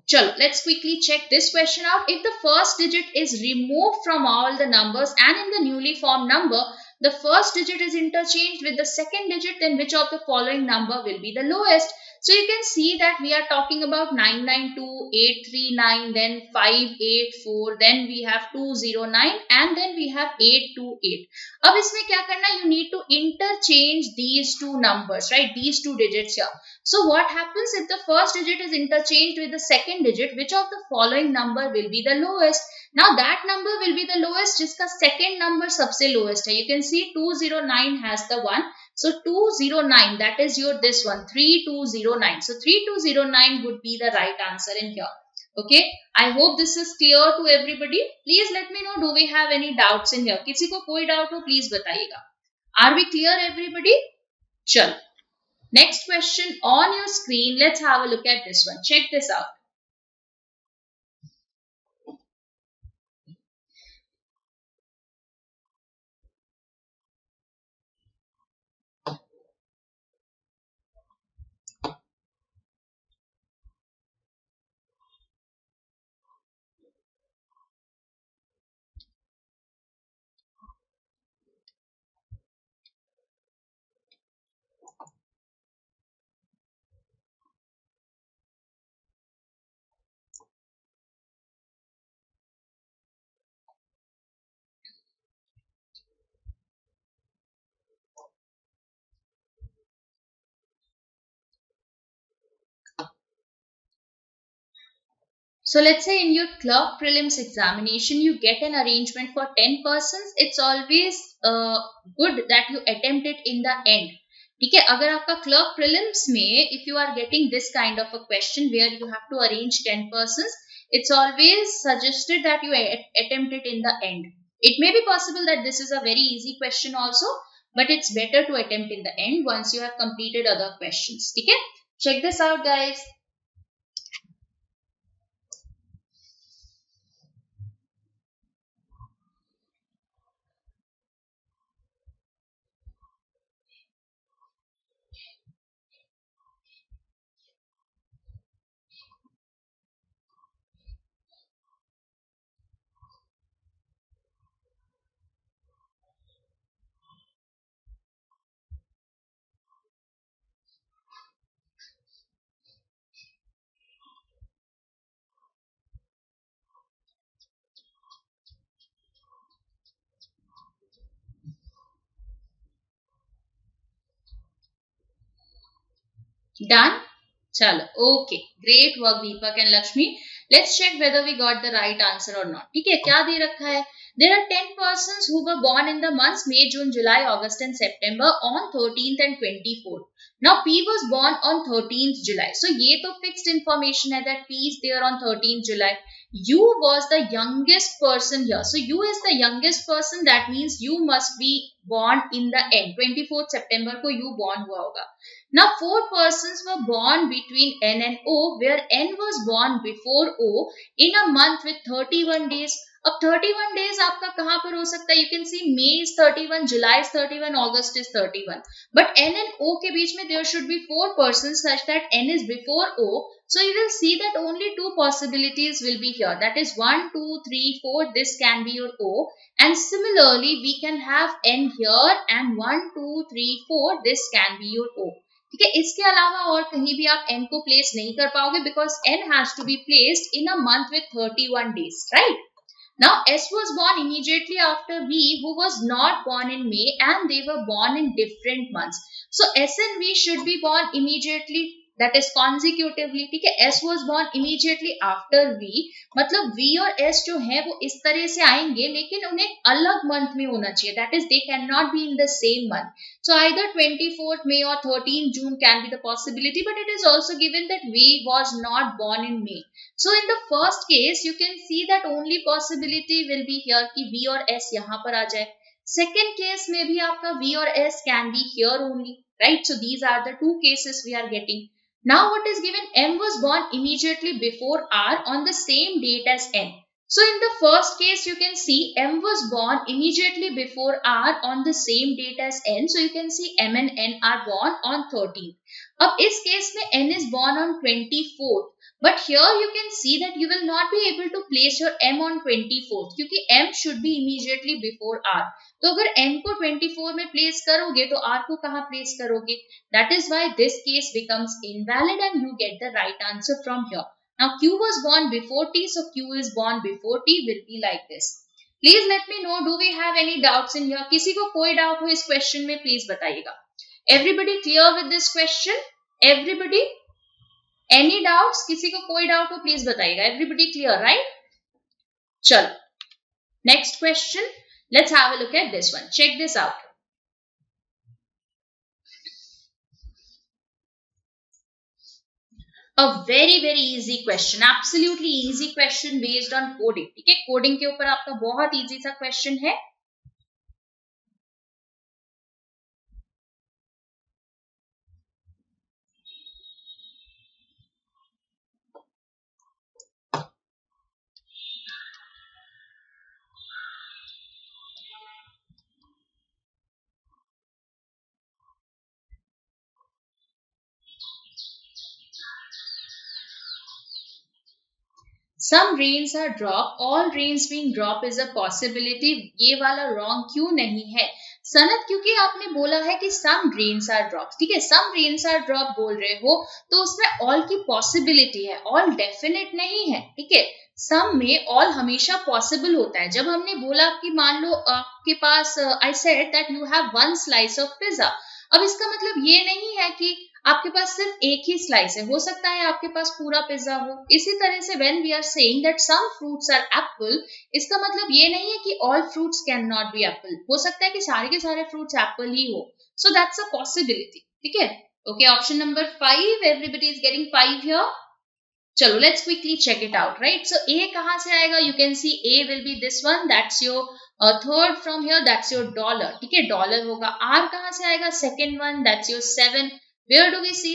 [SPEAKER 1] chalo, let's quickly check this question out. If the first digit is removed from all the numbers and in the newly formed number, the first digit is interchanged with the second digit, then which of the following number will be the lowest? So you can see that we are talking about 992, 839, then 584, then we have 209 and then we have 828. अब इसमें क्या करना? You need to interchange these two numbers, right? These two digits here. So what happens if the first digit is interchanged with the second digit? Which of the following number will be the lowest? Now that number will be the lowest जिसका second number सबसे lowest है. You can see 209 has the one. So 209, that is your this one, 3209. So 3209 would be the right answer in here. Okay, I hope this is clear to everybody. Please let me know, do we have any doubts in here? किसी को कोई doubt हो please बताइएगा. Are we clear everybody? चलो, next question on your screen. Let's have a look at this one. Check this out. So let's say in your clerk prelims examination, you get an arrangement for 10 persons. It's always good that you attempt it in the end. ठीक है, अगर आपका clerk prelims में if you are getting this kind of a question where you have to arrange 10 persons, it's always suggested that you attempt it in the end. It may be possible that this is a very easy question also, but it's better to attempt in the end once you have completed other questions. ठीक है, check this out guys. Done? Chalo. Okay. Great work, Deepak and Lakshmi. Let's check whether we got the right answer or not. ठीक है, क्या दे रखा है? There are 10 persons who were born in the months May, June, July, August and September on 13th and 24th. Now P was born on 13th July. So ये तो fixed information है that P is there on 13th July. U was the youngest person here. So U is the youngest person. That means you must be born in the end. 24th September को U born हुआ होगा. Now, 4 persons were born between N and O, where N was born before O in a month with 31 days. अब 31 days आपका कहाँ पर हो सकता है? You can see May is 31, July is 31, August is 31. But N and O के बीच में there should be 4 persons such that N is before O. So you will see that only 2 possibilities will be here. That is 1, 2, 3, 4. This can be your O. And similarly, we can have N here and 1, 2, 3, 4. This can be your O. ठीक है, इसके अलावा और कहीं भी आप n को place नहीं कर पाओगे because n has to be placed in a month with 31 days, right? Now S was born immediately after V, who was not born in May, and they were born in different months. So S and V should be born immediately, that is consecutively. ठीक है, S was born immediately after V, मतलब V और S जो है वो इस तरह से आएंगे लेकिन उन्हें अलग मंथ में होना चाहिए. That is, they cannot be in the same month. So either 24th May or 13th June can be the possibility, but it is also given that V was not born in May. So in the first case, you can see that only possibility will be here कि V और S यहाँ पर आ जाए. Second case में भी आपका V और S can be here only, right? So these are the two cases we are getting. Now what is given? M was born immediately before R on the same date as N. So in the first case, you can see M was born immediately before R on the same date as N. So you can see M and N are born on 13th. अब इस case में N is born on 24th. But here you can see that you will not be able to place your M on 24th क्योंकि M should be immediately before R. तो अगर M को 24 में place करोगे तो R को कहाँ place करोगे? That is why this case becomes invalid and you get the right answer from here. Now Q was born before T, so Q is born before T will be like this. Please let me know, do we have any doubts in here? किसी को कोई doubt हो इस question में please बताइएगा. Everybody clear with this question? Everybody? Any doubts? किसी को कोई doubt हो please बताइएगा. Everybody clear, right? चलो. Next question. Let's have a look at this one. Check this out. A very very easy question, absolutely easy question based on coding. ठीक है, coding के ऊपर आपका बहुत इजी सा क्वेश्चन है. Some rains are drop, all rains being drop is a possibility. ये वाला wrong क्यों नहीं है सनत? क्योंकि आपने बोला है कि some rains are drop. ठीक है, some rains are drop बोल रहे हो तो उसमें all की possibility है, all definite नहीं है. ठीक है, सम में ऑल हमेशा पॉसिबल होता है. जब हमने बोला कि मान लो आपके पास I said that you have one slice of pizza, अब इसका मतलब ये नहीं है कि आपके पास सिर्फ एक ही स्लाइस है, हो सकता है आपके पास पूरा पिज्जा हो. इसी तरह से when we are saying that some fruits are apple, इसका मतलब ये नहीं है कि all fruits can not be apple. हो सकता है कि सारे के सारे फ्रूट्स एप्पल ही हो. So that's a possibility. ठीक है, okay, option number 5, everybody is getting 5 here. चलो let's quickly check it out. Right, so A कहां से आएगा? You can see A will be this one, that's your third from here, that's your dollar. ठीक है, dollar होगा. R कहां से आएगा? Second one, that's your 7. Where do we see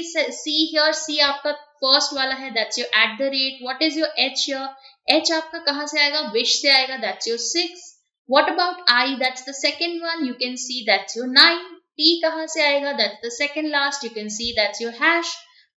[SPEAKER 1] here? See आपका फर्स्ट वाला है, that's your at the rate. What is your H here? H आपका कहां से आएगा? विश से आएगा, that's your 6. What about I? That's the second one, you can see that's your 9. T कहां से आएगा? That's the second last, you can see that's your hash.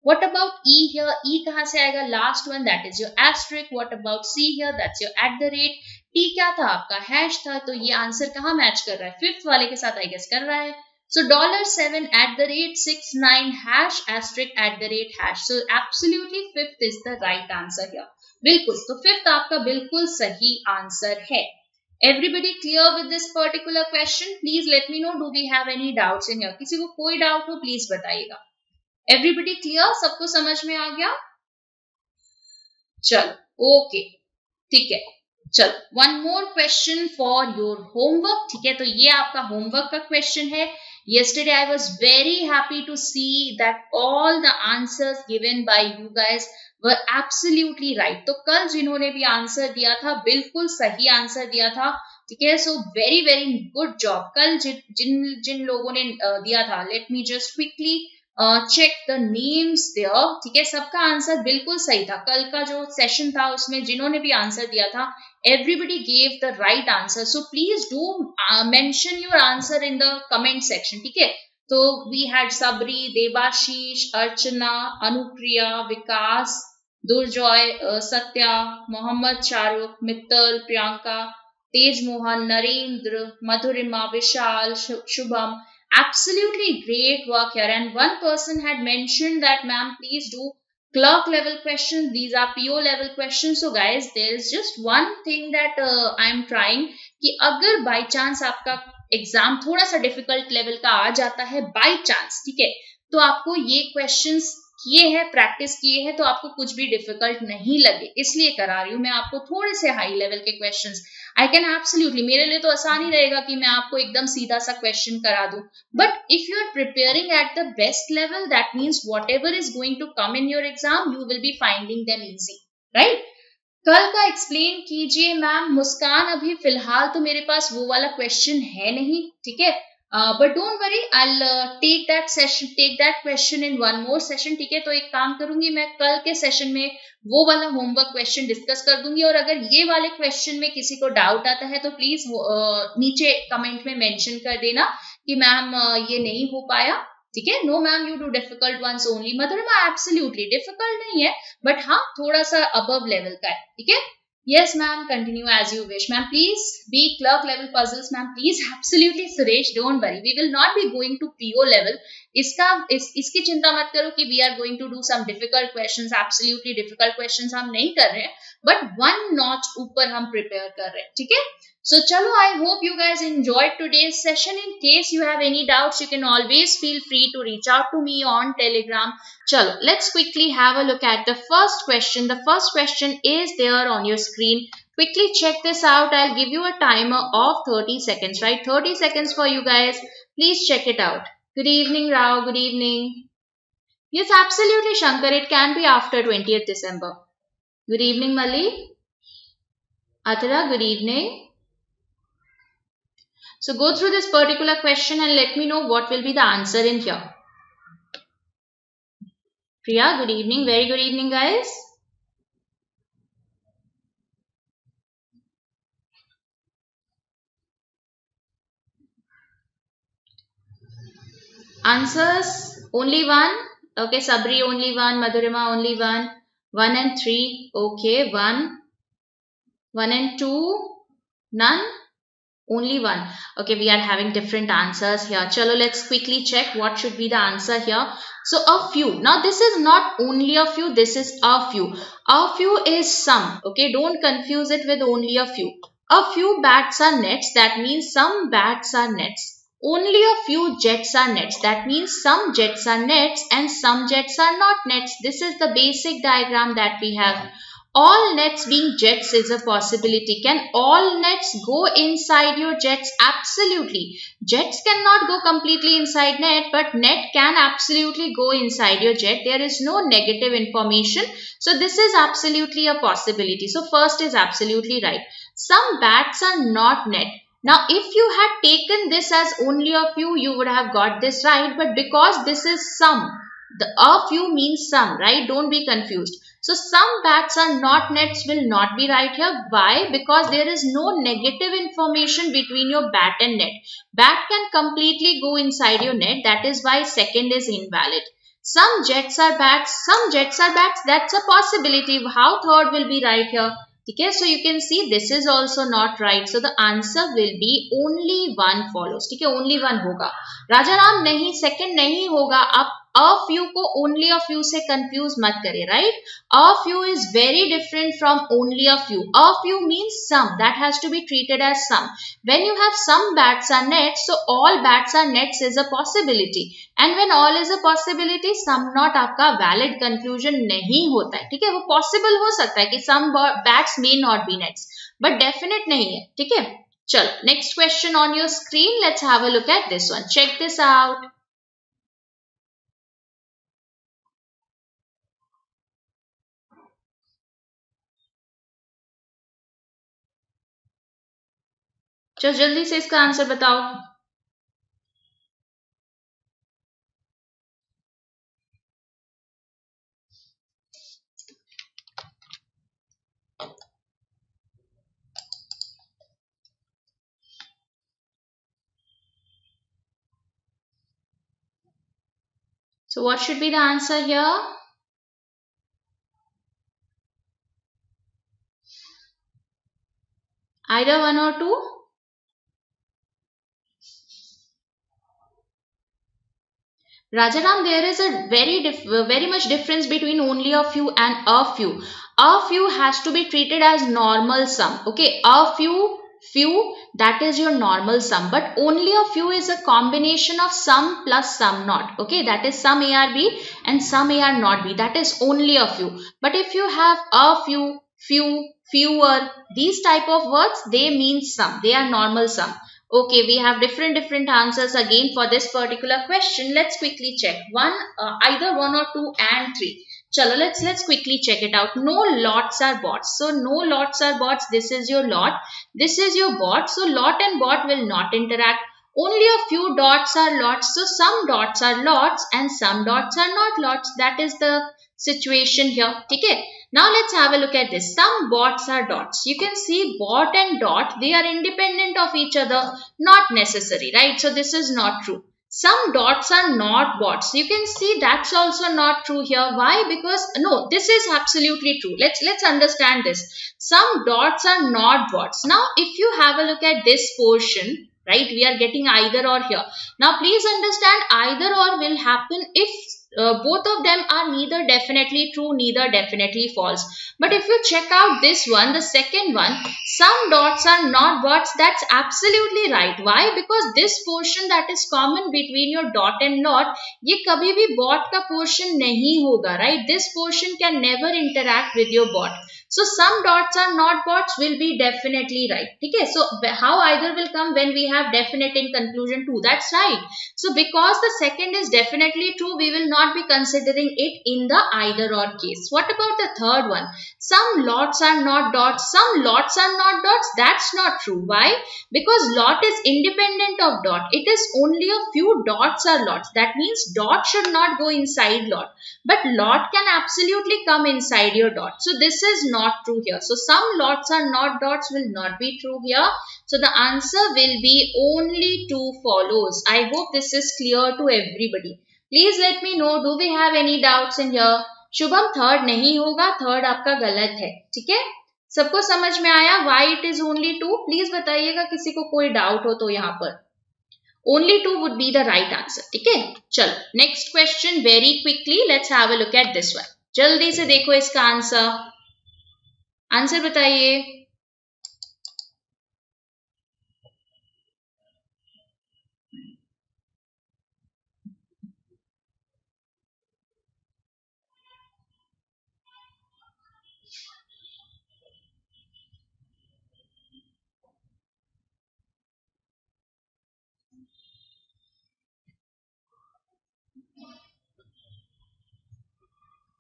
[SPEAKER 1] What about E here? E कहां से आएगा? Last one, that is your asterisk. What about C here? That's your at the rate. T क्या था आपका? Hash था. तो ये answer कहां मैच कर रहा है? फिफ्थ वाले के साथ आई गेस कर रहा है. So $7 at the rate 69 hash asterisk at the rate hash. So absolutely fifth is the right answer here. बिल्कुल, तो फिफ्थ आपका बिल्कुल सही आंसर है. Everybody clear with this particular question? Please let me know. Do we have any doubts in here? किसी को कोई doubt हो प्लीज बताइएगा. Everybody clear? सबको समझ में आ गया? चलो ओके, ठीक है. चलो one more question for your homework. ठीक है, तो ये आपका होमवर्क का क्वेश्चन है. yesterday I was very happy to see that all the answers given by you guys were absolutely right. तो कल जिन्होंने भी आंसर दिया था बिल्कुल सही आंसर दिया था. ठीक है, so very very good job. कल जिन लोगों ने दिया था, let me just quickly check the names there. ठीक है, सबका आंसर बिल्कुल सही था. कल का जो सेशन था उसमें जिन्होंने भी आंसर दिया था, everybody gave the right answer. So please do mention your answer in the comment section. ठीक है, तो we had Sabri, Debashish, Archana, Anupriya, Vikas, Durjoy, Satya, Mohammed, Shahrukh, Mittal, Priyanka, Tej Mohan, Narendra, Madhurima, Vishal, Shubham. Absolutely great work here. And one person had mentioned that, ma'am, please do clerk level questions. These are PO level questions. So guys, there is just one thing that I am trying कि अगर by chance आपका exam थोड़ा सा difficult level का आ जाता है by chance, ठीक है, तो आपको ये क्वेश्चंस किए हैं, प्रैक्टिस किए हैं, तो आपको कुछ भी डिफिकल्ट नहीं लगे, इसलिए करा रही हूँ मैं आपको थोड़े से हाई लेवल के क्वेश्चंस. आई कैन एब्सोल्युटली, मेरे लिए तो आसान ही रहेगा कि मैं आपको एकदम सीधा सा क्वेश्चन करा दूं, but if you are preparing at the best level, that means whatever is going to come in your exam, you will be finding them easy, right. कल का एक्सप्लेन कीजिए मैम. मुस्कान, अभी फिलहाल तो मेरे पास वो वाला क्वेश्चन है नहीं, ठीक है, but don't worry, I take that question in one more session. ठीक है, तो एक काम करूंगी मैं, कल के सेशन में वो वाला होमवर्क क्वेश्चन डिस्कस कर दूंगी, और अगर ये वाले क्वेश्चन में किसी को डाउट आता है तो प्लीज नीचे कमेंट में मेंशन कर देना कि मैम ये नहीं हो पाया. ठीक है, no ma'am, you do difficult once only. मतलब एब्सोल्युटली डिफिकल्ट नहीं है, बट हाँ थोड़ा सा अबव लेवल का है. ठीक है, yes ma'am, continue as you wish ma'am. Please be clerk level puzzles ma'am, please. Absolutely Suresh, don't worry, we will not be going to PO level. इसकी चिंता मत करो कि we are going to do some difficult questions. Absolutely difficult questions हम नहीं कर रहे हैं, but one notch ऊपर हम prepare कर रहे हैं. ठीक है, so चलो, I hope you guys enjoyed today's session. In case you have any doubts, you can always feel free to reach out to me on Telegram. Chalo, let's quickly have a look at the first question. The first question is there on your screen. Quickly check this out. I'll give you a timer of 30 seconds, right? 30 seconds for you guys. Please check it out. Good evening, Rao. Good evening. Yes, absolutely, Shankar. It can be after 20th December. Good evening, Mali. Atara, good evening. So go through this particular question and let me know what will be the answer in here. Priya, good evening. Very good evening, guys. Answers only one. Okay, Sabri only one. Madhurima only one. 1 and 3. Okay, one. 1 and 2. None. Only one. Okay, we are having different answers here. Chalo, let's quickly check what should be the answer here. So a few. Now this is not only a few, this is a few. A few is some. Okay, don't confuse it with only a few. A few bats are nets. That means some bats are nets. Only a few jets are nets. That means some jets are nets and some jets are not nets. This is the basic diagram that we have. All nets being jets is a possibility. Can all nets go inside your jets? Absolutely. Jets cannot go completely inside net, but net can absolutely go inside your jet. There is no negative information. So this is absolutely a possibility. So first is absolutely right. Some bats are not net. Now, if you had taken this as only a few, you would have got this right. But because this is some, the a few means some, right? Don't be confused. So some bats are not nets will not be right here. Why? Because there is no negative information between your bat and net. Bat can completely go inside your net. That is why second is invalid. Some jets are bats. Some jets are bats. That's a possibility. How third will be right here? Okay, so you can see this is also not right. So the answer will be only one follows. Okay, only one होगा. राजा राम नहीं, second नहीं होगा. आप a few को only a few से confuse मत करें, right? A few is very different from only a few. A few means some. That has to be treated as some. When you have some bats are nets, so all bats are nets is a possibility. And when all is a possibility, some not आपका valid conclusion नहीं होता है. ठीक है, वो possible हो सकता है कि some bats may not be nets, but definite नहीं है. ठीक है, चलो next question on your screen. Let's have a look at this one. Check this out. चलो जल्दी से इसका आंसर बताओ. So what should be the answer here? Either one or two? Rajaram, there is a very much difference between only a few and a few. A few has to be treated as normal sum. Okay, a few, that is your normal sum. But only a few is a combination of sum plus sum not. Okay, that is sum A R B and sum A R not B. That is only a few. But if you have a few, fewer, these type of words, they mean sum. They are normal sum. Okay, we have different answers again for this particular question. Let's quickly check. Either one or two and three. Chalo, let's quickly check it out. No lots are bots. So no lots are bots. This is your lot. This is your bot. So lot and bot will not interact. Only a few dots are lots. So some dots are lots and some dots are not lots. That is the situation here. Okay. Now let's have a look at this. Some bots are dots. You can see bot and dot, they are independent of each other. Not necessary, right? So this is not true. Some dots are not bots. You can see that's also not true here. Why? Because no, this is absolutely true. Let's understand this. Some dots are not bots. Now if you have a look at this portion, right, we are getting either or here. Now please understand, either or will happen if both of them are neither definitely true, neither definitely false. But if you check out this one, the second one, some dots are not dots. That's absolutely right. Why? Because this portion that is common between your dot and not, ये कभी भी bot का portion नहीं होगा, right? This portion can never interact with your bot. So some dots are not bots will be definitely right. Okay, so how either will come when we have definite in conclusion too. That's right. So because the second is definitely true, we will not be considering it in the either or case. What about the third one? Some lots are not dots. Some lots are not dots. That's not true. Why? Because lot is independent of dot. It is only a few dots are lots. That means dot should not go inside lot. But lot can absolutely come inside your dot. So this is not true here. So some lots are not dots will not be true here. So the answer will be only 2 follows. I hope this is clear to everybody. Please let me know, do we have any doubts in here? Shubham third नहीं होगा, third आपका गलत है. ठीक है, सबको समझ में आया? Why it is only 2? Please बताइएगा किसी को कोई डाउट हो तो यहाँ पर. Only 2 would be the right answer. ठीक है, चलो next question very quickly let's have a look at this one. जल्दी से देखो इसका आंसर. आंसर बताइए.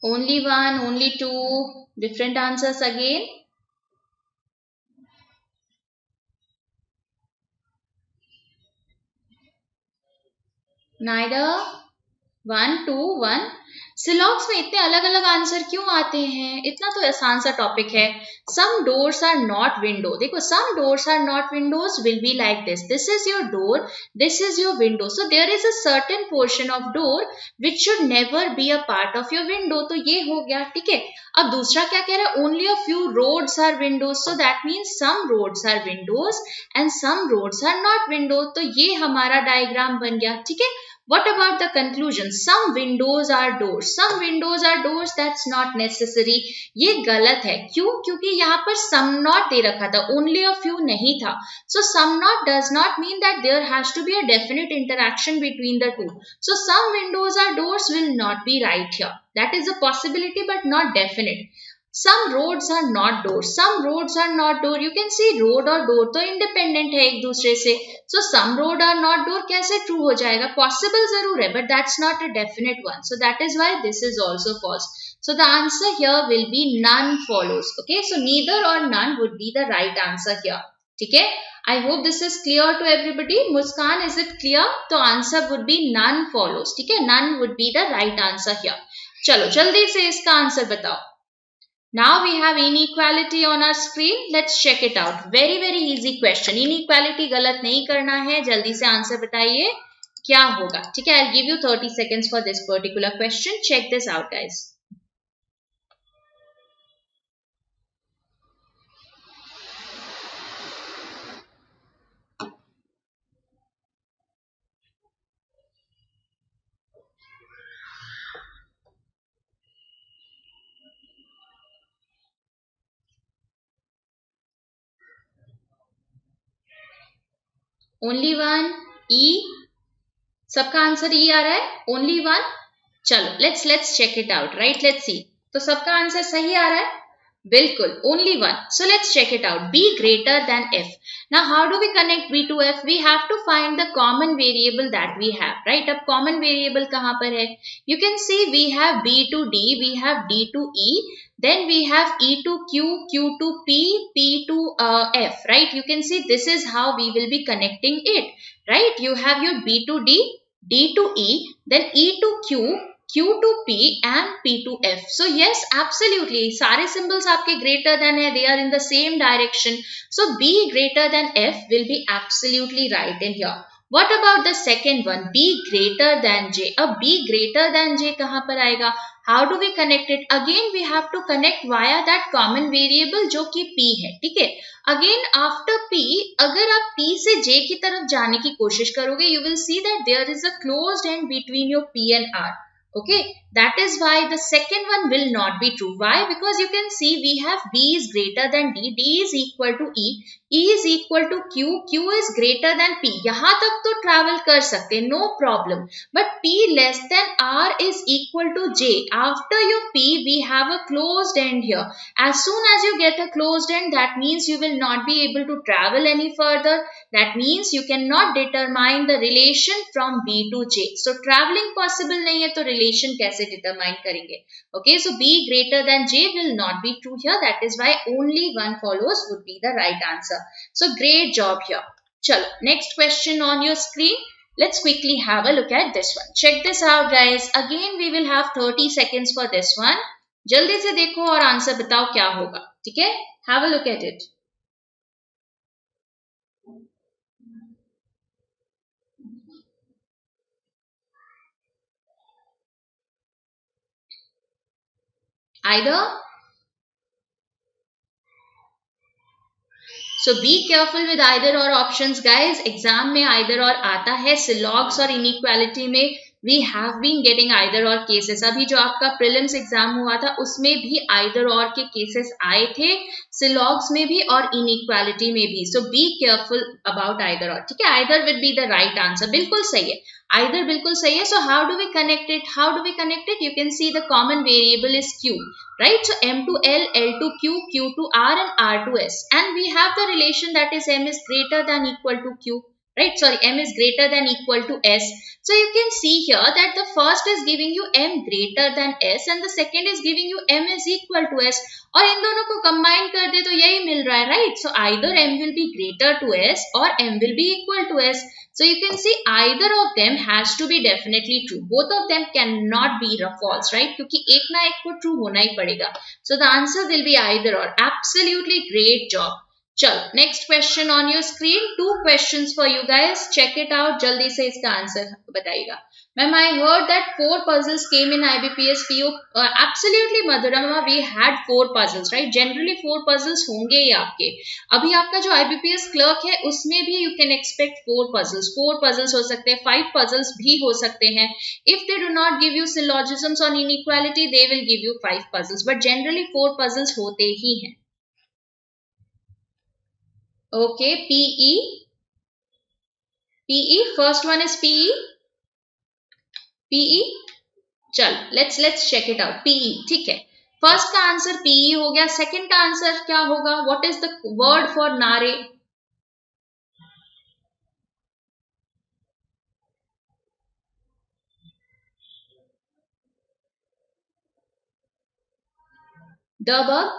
[SPEAKER 1] Only 1, only 2, different answers again. Neither 1, 2, 1. सिलॉक्स में इतने अलग अलग आंसर क्यों आते हैं? इतना तो आसान सा टॉपिक है. Some doors are not window. देखो some doors are not windows will be like this. This is your door, this is your window. So there is a certain portion of door which should never be a part of your window. तो ये हो गया. ठीक है, अब दूसरा क्या कह रहा है? Only a few roads are windows. So that means some roads are windows and some roads are not window. तो ये हमारा डायग्राम बन गया. ठीक है, what about the conclusion? Some windows are doors. Some windows are doors. That's not necessary. ये गलत है. क्यों? क्योंकि यहाँ पर some not दे रखा था, only a few नहीं था. So some not does not mean that there has to be a definite interaction between the two. So some windows are doors will not be right here. That is a possibility but not definite. Some roads are not doors. Some roads are not door. You can see road और door तो independent है एक दूसरे से. So some road are not door कैसे true हो जाएगा? Possible जरूर है, but that's not a definite one. So that is why this is also false. So the answer here will be none follows. Okay, so neither or none would be the right answer here. ठीक है, I hope this is clear to everybody. Muskan, is it clear? तो answer would be none follows. ठीक है, none would be the right answer here. चलो जल्दी से इसका answer बताओ. Now we have inequality on our screen. Let's check it out. Very easy question. Inequality गलत नहीं करना है. जल्दी से आंसर बताइए क्या होगा. ठीक है, I'll give you 30 seconds for this particular question. Check this out, guys. Only one. E. सबका आंसर E आ रहा है. Only one. चलो let's check it out. Right, let's see. तो सबका आंसर सही आ रहा है. बिल्कुल, only one. So let's check it out. B greater than F. Now how do we connect B to F? We have to find the common variable that we have, right? अब common variable कहाँ पर है? You can see we have B to D, we have D to E, then we have E to Q, Q to P, P to F, right? You can see this is how we will be connecting it, right? You have your B to D, D to E, then E to Q, Q to P and P to F. So yes, absolutely. सारे symbols आपके greater than है. They are in the same direction. So B greater than F will be absolutely right in here. What about the second one? B greater than J. अब B greater than J कहाँ पर आएगा? How do we connect it? Again we have to connect via that common variable जो कि P है. ठीक है. Again after P, अगर आप P से J की तरफ जाने की कोशिश करोगे, you will see that there is a closed end between your P and R. Okay, that is why the second one will not be true. Why? Because you can see we have B is greater than D, D is equal to E is equal to Q, Q is greater than P. यहाँ तक तो travel कर सकते, no problem. But P less than R is equal to J. After your P, we have a closed end here. As soon as you get a closed end, that means you will not be able to travel any further. That means you cannot determine the relation from B to J. So traveling possible नहीं है, तो relation कैसे determine करेंगे? Okay, so B greater than J will not be true here. That is why only one follows would be the right answer. So great job here. Chalo, next question on your screen. Let's quickly have a look at this one. Check this out, guys. Again, we will have 30 seconds for this one. जल्दी से देखो और answer बताओ क्या होगा. ठीक है? Have a look at it. Either. So be careful with either or options, guys. Exam में either or आता है. Syllabus और inequality में we have been getting either or cases. अभी जो आपका prelims exam हुआ था उसमें भी either or के cases आए थे, syllabus में भी और inequality में भी. So be careful about either or. ठीक है? Either will be the right answer. बिल्कुल सही है. Either बिल्कुल सही है. So how do we connect it? How do we connect it? You can see the common variable is Q, right? So M to L, L to Q, Q to R and R to S. And we have the relation that is M is greater than equal to Q. Right, sorry, M is greater than equal to S. So you can see here that the first is giving you M greater than S and the second is giving you M is equal to S. और इन दोनों को combine कर दे तो यही मिल रहा है, right? So either M will be greater to S or M will be equal to S. So you can see either of them has to be definitely true. Both of them cannot be false, right? क्योंकि एक ना एक को true होना ही पड़ेगा. So the answer will be either or. Absolutely great job. चलो, next question on your screen. 2 questions for you guys. Check it out. जल्दी से इसका आंसर बताइएगा. Ma'am, I heard that 4 puzzles came in IBPS PO. Absolutely, Madhurama, we had 4 puzzles, right? Generally 4 puzzles होंगे ही आपके. अभी आपका जो IBPS clerk है उसमें भी you can expect 4 puzzles. 4 puzzles हो सकते हैं, 5 puzzles भी हो सकते हैं. If they do not give you syllogisms on inequality, they will give you 5 puzzles. But generally 4 puzzles होते ही हैं. Okay, PE. PE, first one is PE. PE. चल, let's check it out. PE, ठीक है. First का answer PE हो गया. Second का answer क्या होगा? What is the word for नारे? The bug.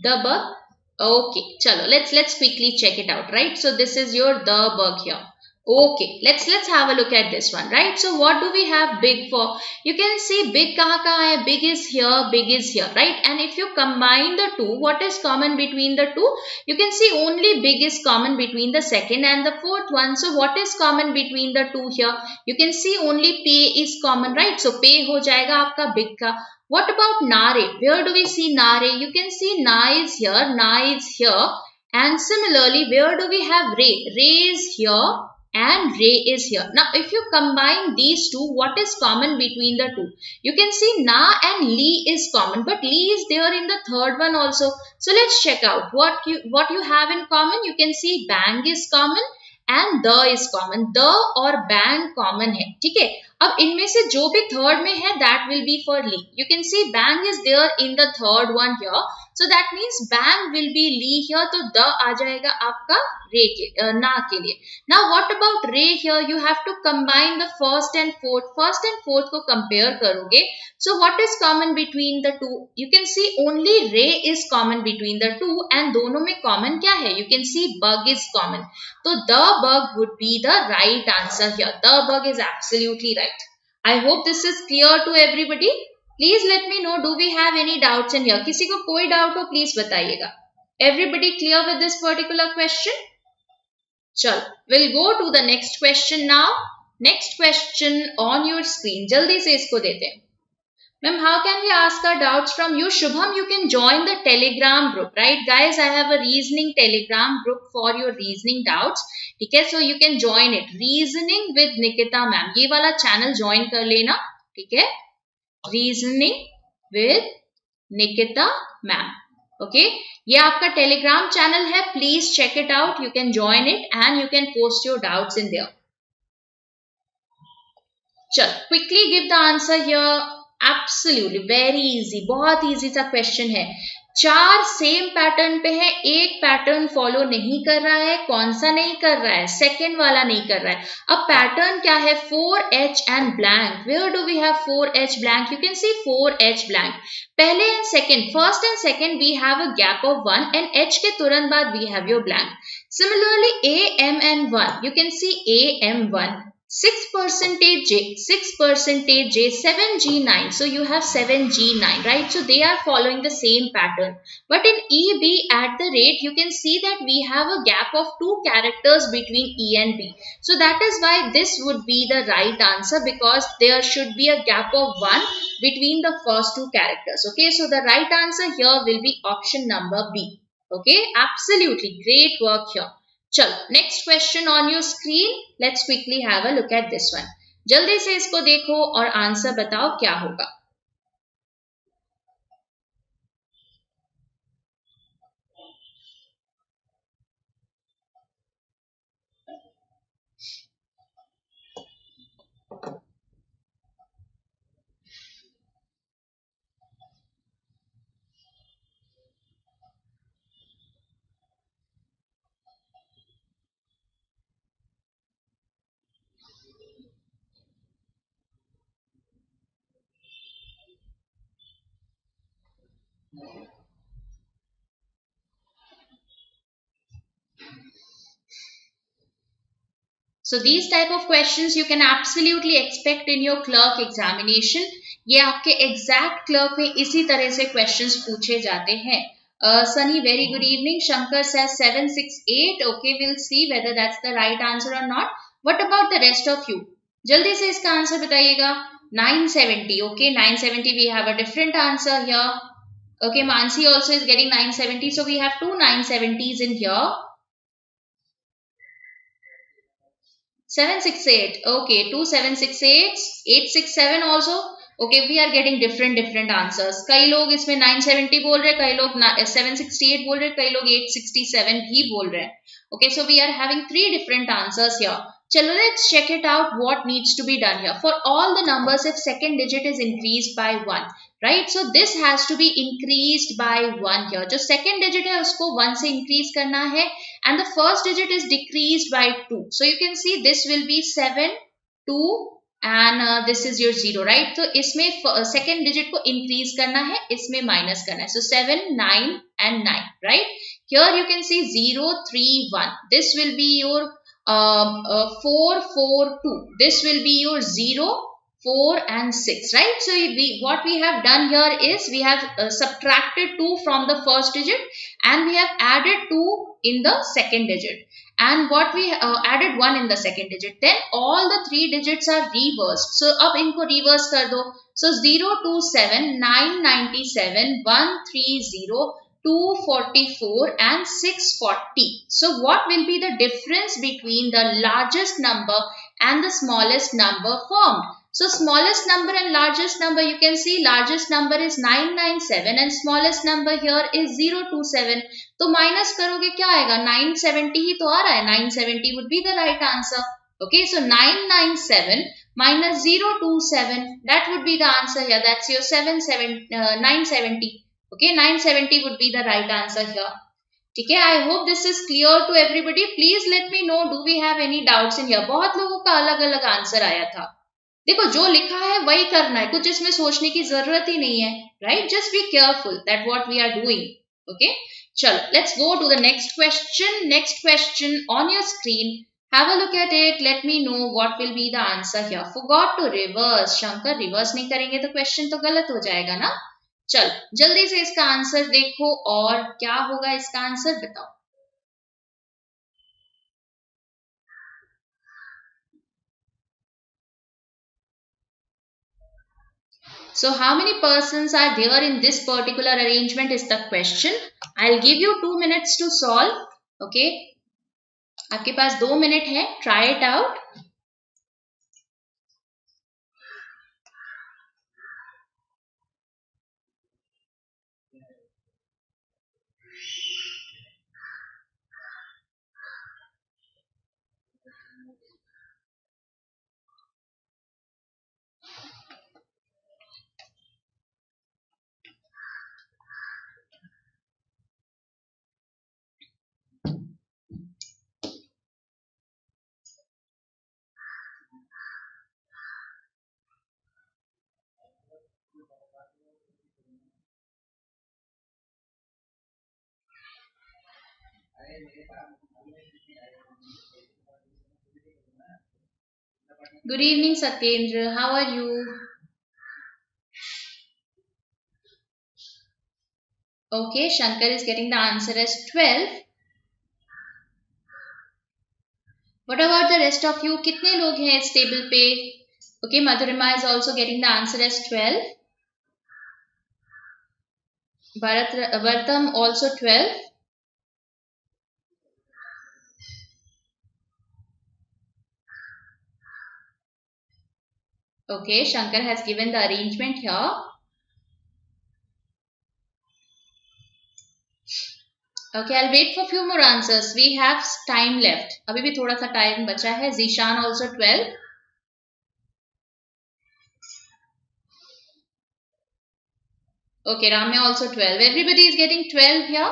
[SPEAKER 1] The bug. Okay, chalo, let's quickly check it out, right? So this is your the bug here. Okay, let's have a look at this one, right? So what do we have big for? You can see big kahan hai? Big is here, right? And if you combine the two, what is common between the two? You can see only big is common between the second and the fourth one. So what is common between the two here? You can see only pay is common, right? So pay ho jayega aapka big ka. What about nare? Where do we see nare? You can see na is here, and similarly, where do we have re? Re is here and re is here. Now, if you combine these two, what is common between the two? You can see na and li is common, but li is there in the third one also. So let's check out what you have in common. You can see bang is common and the is common. The और bang common है, ठीक है? अब इनमें से जो भी third में है that will be for Lee. You can see bang is there in the third one here. So that means bang will be Lee here. तो the आ जाएगा आपका रे के ना के लिए. Now what about रे here? You have to combine the first and fourth. First and fourth को compare करोगे. So what is common between the two? You can see only रे is common between the two and दोनों में common क्या है? You can see bug is common. So the bug would be the right answer here. The bug is absolutely right. I hope this is clear to everybody. Please let me know, do we have any doubts in here? किसी को कोई doubt हो please बताइएगा. Everybody clear with this particular question? चल, we'll go to the next question now. Next question on your screen. जल्दी से इसको देते हैं. Ma'am, how can we ask our doubts from you? Shubham, you can join the Telegram group, right? Guys, I have a reasoning Telegram group for your reasoning doubts. ठीक है, so you can join it. Reasoning with Nikita ma'am. ये वाला channel join कर लेना, ठीक है? Reasoning with Nikita ma'am. Okay, ये आपका Telegram channel है. Please check it out. You can join it and you can post your doubts in there. चल quickly give the answer here absolutely very easy बहुत easy सा question है चार same pattern पे है एक पैटर्न फॉलो नहीं कर रहा है कौन सा नहीं कर रहा है सेकंड वाला नहीं कर रहा है अब पैटर्न क्या है 4H and blank where do we have 4H blank you can see 4H blank पहले and second first and second we have a gap of 1 and H के तुरंत बाद we have your blank similarly AM and 1 you can see AM1 6% J, 6% J, 7G9. So you have 7G9, right? So they are following the same pattern. But in EB at the rate, you can see that we have a gap of 2 characters between E and B. So that is why this would be the right answer because there should be a gap of 1 between the first 2 characters. Okay, so the right answer here will be option number B. Okay, absolutely great work here. चलो next question on your screen let's quickly have a look at this one जल्दी से इसको देखो और answer बताओ क्या होगा So these type of questions you can absolutely expect in your clerk examination. ये आपके exact clerk में इसी तरह से questions पूछे जाते हैं. Sunny, very good evening. Shankar says 768. Okay, we'll see whether that's the right answer or not. What about the rest of you? जल्दी से इसका आंसर बताइएगा. 970. Okay, 970. We have a different answer here. Okay, Mansi also is getting 970. So we have two 970s in here. 768. Okay, 2 768, 867 also. Okay, we are getting different answers. कई लोग इसमें 970 बोल रहे हैं, कई लोग 768 बोल रहे हैं, कई लोग 867 भी बोल रहे हैं. Okay, so we are having 3 different answers here. चलो let's check it out what needs to be done here. For all the numbers, if second digit is increased by 1, right? So this has to be increased by 1 here. जो second digit है उसको 1 से increase करना है and the first digit is decreased by 2. So you can see this will be 7, 2 and this is your 0, right? So इसमें second digit को increase करना है, इसमें minus करना है. So 7, 9 and 9, right? Here you can see 0, 3, 1. This will be your 4, 4, 2. This will be your 0, 4 and 6, right? So what we have done here is we have subtracted 2 from the first digit and we have added 2 in the second digit and what we added 1 in the second digit. Then all the 3 digits are reversed. So अब इनको reverse कर दो. So 027, 997, 130, 244 and 640. So what will be the difference between the largest number and the smallest number formed? So smallest number and largest number, you can see largest number is 997 and smallest number here is 027. तो minus करोगे क्या आएगा? 970 ही तो आ रहा है. 970 would be the right answer. Okay, so 997 minus 027, that would be the answer here. That's your 970. Okay, 970 would be the right answer here. ठीक है, I hope this is clear to everybody. Please let me know, do we have any doubts in here? बहुत लोगों का अलग-अलग answer आया था. देखो जो लिखा है वही करना है, कुछ इसमें सोचने की जरूरत ही नहीं है, right? Just be careful that what we are doing. Okay, चलो let's go to the next question. Next question on your screen. Have a look at it. Let me know what will be the answer here. Forgot to reverse. Shankar reverse नहीं करेंगे तो question तो गलत हो जाएगा ना. चल जल्दी से इसका आंसर देखो और क्या होगा इसका आंसर बताओ. So how many persons are there in this particular arrangement is the question. I'll give you 2 minutes to solve. Okay, आपके पास 2 मिनट है. Try it out. Good evening, Satyendra. How are you? Okay, Shankar is getting the answer as 12. What about the rest of you? कितने लोग हैं इस table पे? Okay, Madhurima is also getting the answer as 12. Bhartam also 12. Okay, Shankar has given the arrangement here. Okay, I'll wait for few more answers. We have time left. अभी भी थोड़ा सा time बचा है. Zishan also 12. Okay, Ramya also 12. Everybody is getting 12 here.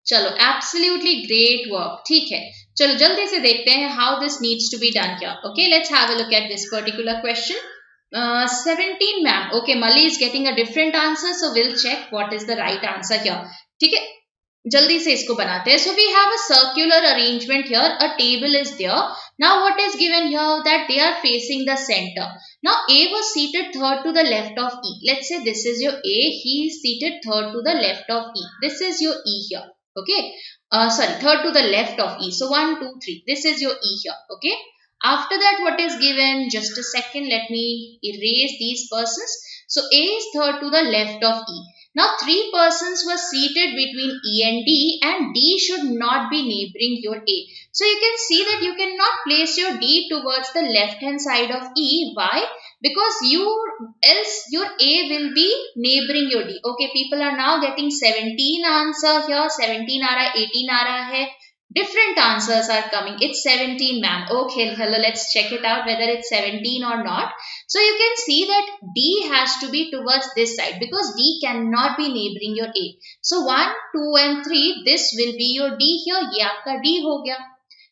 [SPEAKER 1] चलो, absolutely great work. ठीक है. चलो जल्दी से देखते हैं how this needs to be done here. Okay, let's have a look at this particular question. 17 ma'am. Okay, Mali is getting a different answer, so we'll check what is the right answer here. ठीक है. जल्दी से इसको बनाते हैं. So we have a circular arrangement here. A table is there. Now what is given here that they are facing the center. Now A was seated third to the left of E. Let's say this is your A. He is seated third to the left of E. This is your E here. Okay. Sorry, third to the left of E. So 1, 2, 3. This is your E here. Okay. After that, what is given? Just a second. Let me erase these persons. So A is third to the left of E. Now, 3 persons were seated between E and D, and D should not be neighboring your A. So, you can see that you cannot place your D towards the left hand side of E. Why? Because else your A will be neighboring your D. Okay, people are now getting 17 answer here. 17 aa, 18 aa hai. Different answers are coming. It's 17, ma'am. Okay, hello, let's check it out whether it's 17 or not. So you can see that D has to be towards this side because D cannot be neighboring your A. So 1, 2 and 3, this will be your D here. Ye aapka D ho gaya.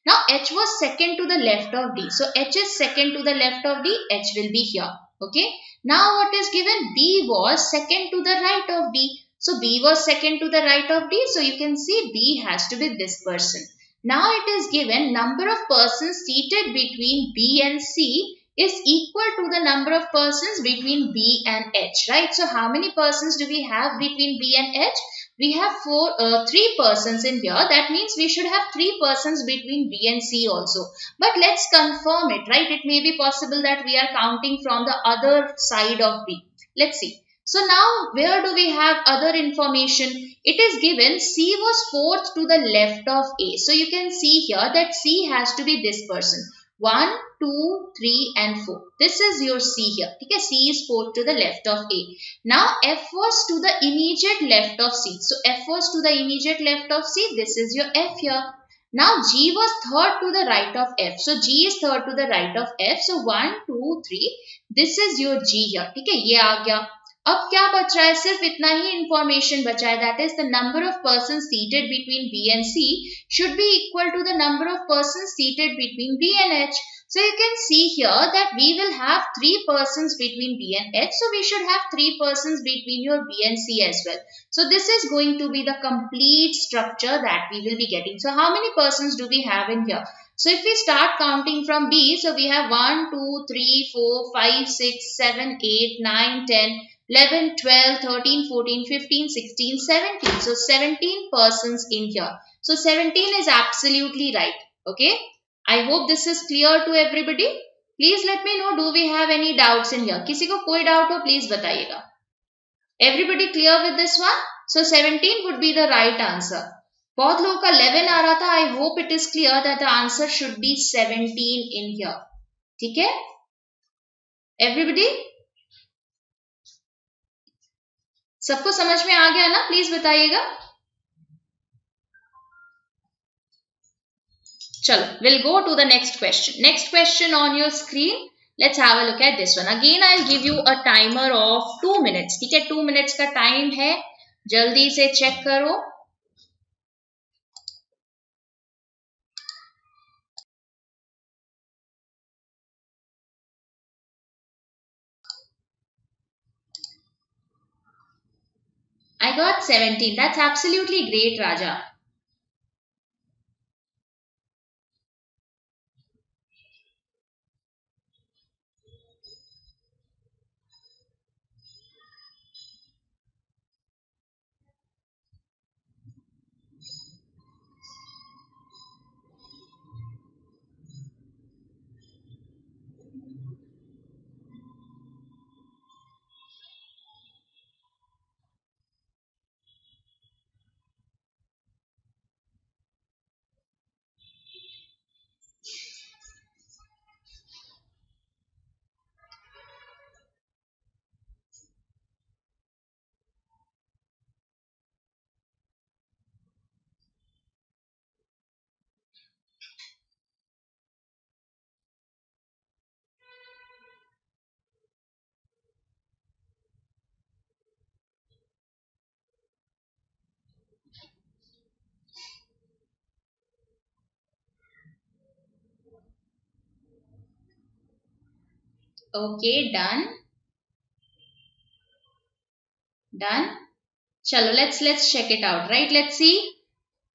[SPEAKER 1] Now H was second to the left of D. So H is second to the left of D. H will be here. Okay. Now what is given? B was second to the right of D. So B was second to the right of D. So you can see B has to be this person. Now it is given number of persons seated between B and C is equal to the number of persons between B and H, right? So how many persons do we have between B and H? We have 3 persons in here. That means we should have 3 persons between B and C also. But let's confirm it, right? It may be possible that we are counting from the other side of B. Let's see. So now where do we have other information? It is given C was fourth to the left of A. So you can see here that C has to be this person. 1, 2, 3 and 4. This is your C here. Okay, C is fourth to the left of A. Now F was to the immediate left of C. So F was to the immediate left of C. This is your F here. Now G was third to the right of F. So G is third to the right of F. So 1, 2, 3. This is your G here. Okay, ये आ गया. अब क्या बच रहा है? सिर्फ इतना ही information बचा है. That is the number of person seated between B and C should be equal to the number of person seated between B and H. So you can see here that we will have 3 persons between B and H. So we should have 3 persons between your B and C as well. So this is going to be the complete structure that we will be getting. So how many persons do we have in here? So if we start counting from B, so we have 1, 2, 3, 4, 5, 6, 7, 8, 9, 10, 11, 12, 13, 14, 15, 16, 17. So 17 persons in here. So 17 is absolutely right. Okay. I hope this is clear to everybody. Please let me know, do we have any doubts in here? किसी को कोई doubt हो please बताइएगा. Everybody clear with this one? So 17 would be the right answer. बहुत लोगों का 11 आ रहा था. I hope it is clear that the answer should be 17 in here. ठीक है? Everybody? सबको समझ में आ गया ना? प्लीज बताइएगा. चलो, we'll go to the next question. Next question on your screen. Let's have a look at this one. Again, I'll give you a timer of 2 minutes. ठीक है, 2 minutes का time है. जल्दी से check करो. I got 17. That's absolutely great, Raja. Okay, done. Done. Chalo, let's check it out, right? Let's see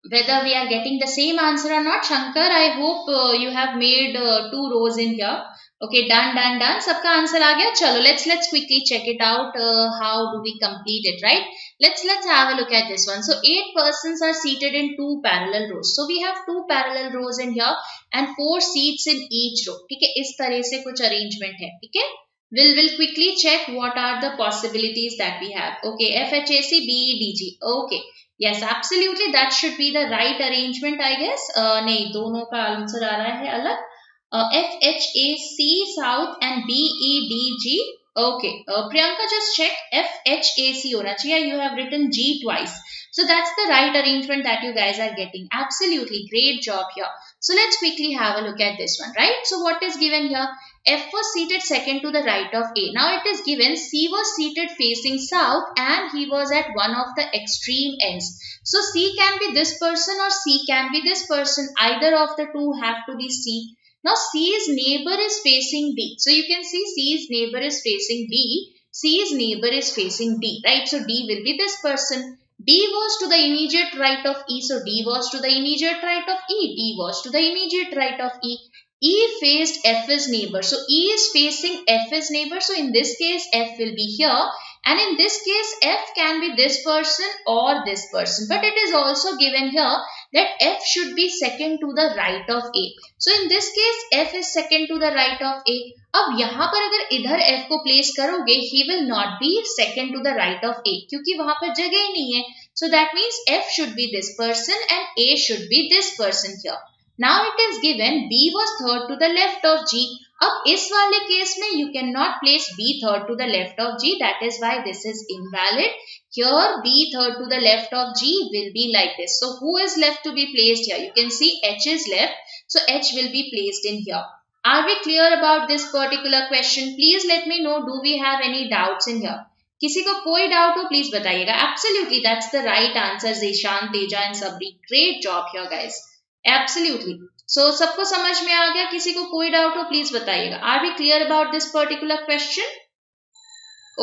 [SPEAKER 1] whether we are getting the same answer or not. Shankar, I hope you have made 2 rows in here. Okay, done. सबका answer आ गया. चलो, let's quickly check it out. How do we complete it, right? Let's have a look at this one. So 8 persons are seated in 2 parallel rows. So we have 2 parallel rows in here and 4 seats in each row. ठीक है, इस तरह से कुछ arrangement है. ठीक है. We'll quickly check what are the possibilities that we have. Okay, FHAC, BEDG. Okay. Yes, absolutely. That should be the right arrangement, I guess. नहीं, दोनों का आंसर आ रहा है अलग. FHAC South and BEDG. Okay. Priyanka, just check FHAC होना चाहिए. You have written G twice. So that's the right arrangement that you guys are getting. Absolutely. Great job here. So let's quickly have a look at this one, right? So what is given here? F was seated second to the right of A. Now it is given C was seated facing south and he was at one of the extreme ends. So C can be this person or C can be this person. Either of the two have to be C. Now C's neighbor is facing D. So you can see C's neighbor is facing B. C's neighbor is facing D, right? So D will be this person. D was to the immediate right of E. So D was to the immediate right of E. D was to the immediate right of E. E faced F's neighbor. So E is facing F's neighbor. So in this case, F will be here. And in this case, F can be this person or this person. But it is also given here that F should be second to the right of A. So in this case, F is second to the right of A. अब यहाँ पर अगर इधर F को place करोगे, he will not be second to the right of A क्योंकि वहाँ पर जगह ही नहीं है. So that means F should be this person and A should be this person here. Now it is given B was third to the left of G. अब इस वाले case में you cannot place B third to the left of G. That is why this is invalid. Here B third to the left of G will be like this. So who is left to be placed here? You can see H is left. So H will be placed in here. Are we clear about this particular question? Please let me know. Do we have any doubts in here? किसी को कोई doubt हो please बताइएगा. Absolutely, that's the right answer. Zishan, Teja and Sabri. Great job here, guys. Absolutely. So सबको समझ में आ गया. किसी को कोई डाउट हो प्लीज बताइएगा. Are we clear about this particular question?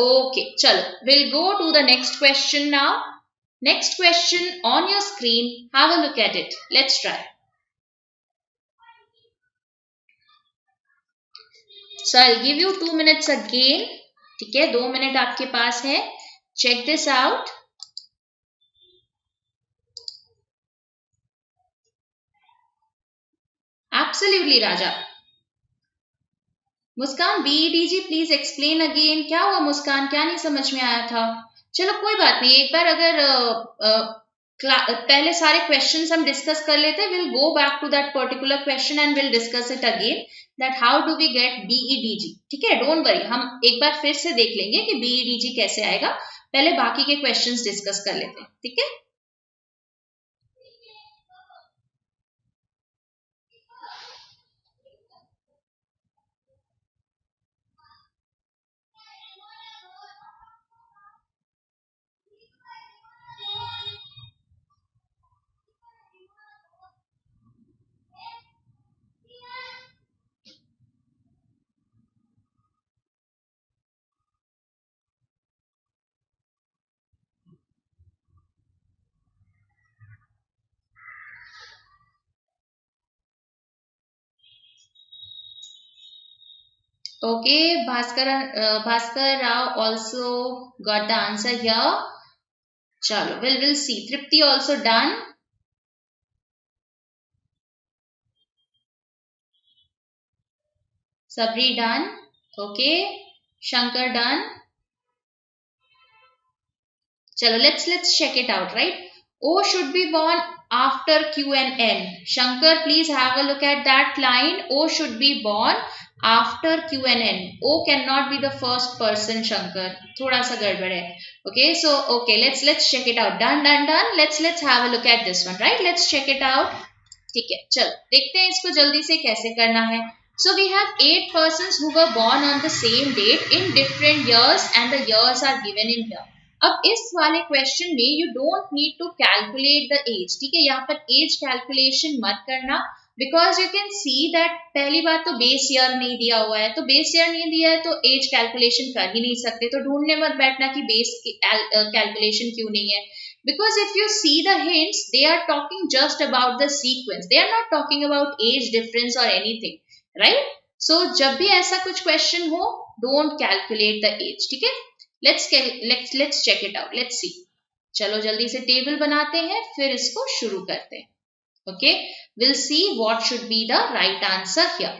[SPEAKER 1] Okay, चलो. We'll go to the next question now. Next question on your screen. Have a look at it. Let's try. So I'll give you 2 minutes again. ठीक है, 2 minute आपके पास है. Check this out. Absolutely, Raja. Muskan BEDG please explain again, क्या हुआ मुस्कान, क्या नहीं समझ में आया था? चलो कोई बात नहीं, एक बार अगर पहले सारे क्वेश्चंस हम डिस्कस कर लेते हैं, will go back to that particular question and will discuss it again that how do we get BEDG. ठीक है, डोंट वरी, हम एक बार फिर से देख लेंगे कि बीईडीजी कैसे आएगा। पहले बाकी के क्वेश्चंस डिस्कस कर लेते हैं, ठीक है। Okay, Bhaskar Rao also got the answer here. Chalo, we'll see. Tripti also done. Sabri done. Okay. Shankar done. Chalo, let's check it out, right? O should be born after Q and N. Shankar, please have a look at that line. O should be born after Q and N. O cannot be the first person, Shankar. थोड़ा सा गड़बड़ है. Okay, so okay, let's check it out. Done. Let's have a look at this one, right? Let's check it out. ठीक है, चल देखते हैं इसको जल्दी से कैसे करना है. So we have 8 persons who were born on the same date in different years and the years are given in here. अब इस वाले क्वेश्चन में you don't need to calculate the age. ठीक है, यहाँ पर एज कैलकुलेशन मत करना, because you can see that पहली बात तो बेस ईयर नहीं दिया हुआ है, तो बेस ईयर नहीं दिया है तो एज कैलकुलेशन कर ही नहीं सकते. तो ढूंढने मत बैठना कि बेस कैलकुलेशन क्यों नहीं है, because if you see the hints, they are talking just about the sequence, they are not talking about age difference or anything, right? So जब भी ऐसा कुछ क्वेश्चन हो, don't calculate the age. ठीक है, let's check it out, let's see. चलो जल्दी से टेबल बनाते हैं, फिर इसको शुरू करते हैं. Okay, we'll see what should be the right answer here.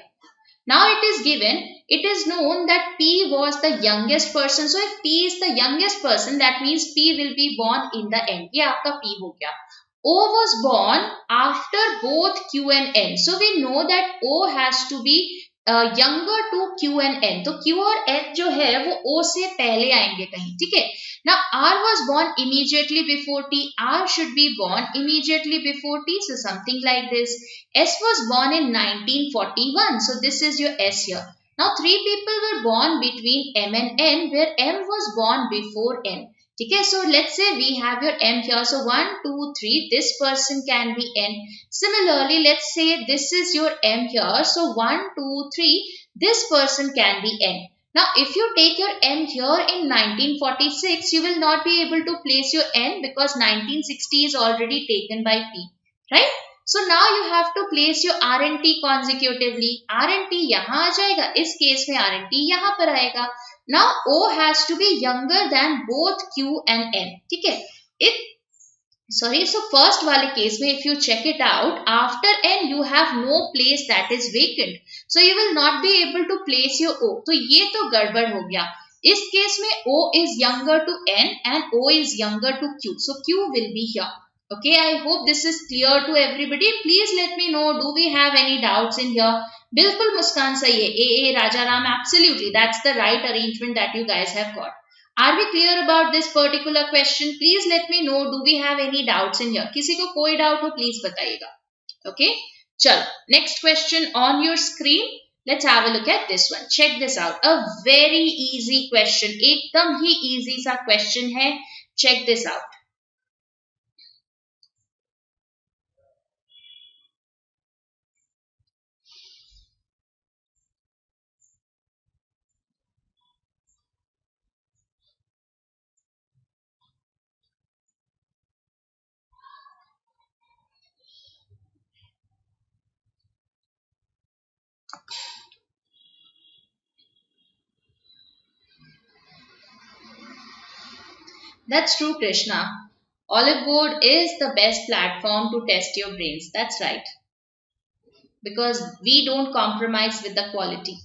[SPEAKER 1] Now it is given, it is known that P was the youngest person. So if P is the youngest person, that means P will be born in the end. ये आपका P हो गया. O was born after both Q and N. So we know that O has to be younger to Q and N. तो Q और N जो है वो O से पहले आएंगे कहीं. ठीक है. Now R was born immediately before T. R should be born immediately before T. So something like this. S was born in 1941. So this is your S here. Now 3 people were born between M and N, where M was born before N. Okay, so let's say we have your M here. So 1, 2, 3, this person can be N. Similarly, let's say this is your M here. So 1, 2, 3, this person can be N. Now, if you take your M here in 1946, you will not be able to place your N because 1960 is already taken by P, right? So now you have to place your R and T consecutively. R and T यहाँ आ जाएगा, इस case में R and T यहाँ पर आएगा. Now O has to be younger than both Q and N. ठीक है. So first वाले केस में if you check it out, after N you have no place that is vacant. So you will not be able to place your O. तो ये तो गड़बड़ हो गया. इस केस में O is younger to N and O is younger to Q. So Q will be here. Okay, I hope this is clear to everybody. Please let me know, do we have any doubts in here? बिल्कुल मुस्कान सही है. A Rajaram, absolutely, that's the right arrangement that you guys have got. Are we clear about this particular question? Please let me know, do we have any doubts in here? किसी को कोई doubt हो please बताइएगा. Okay, चलो next question on your screen. Let's have a look at this one. Check this out. A very easy question. एकदम ही easy सा question है. Check this out. That's true, Krishna. Oliveboard is the best platform to test your brains. That's right. Because we don't compromise with the quality.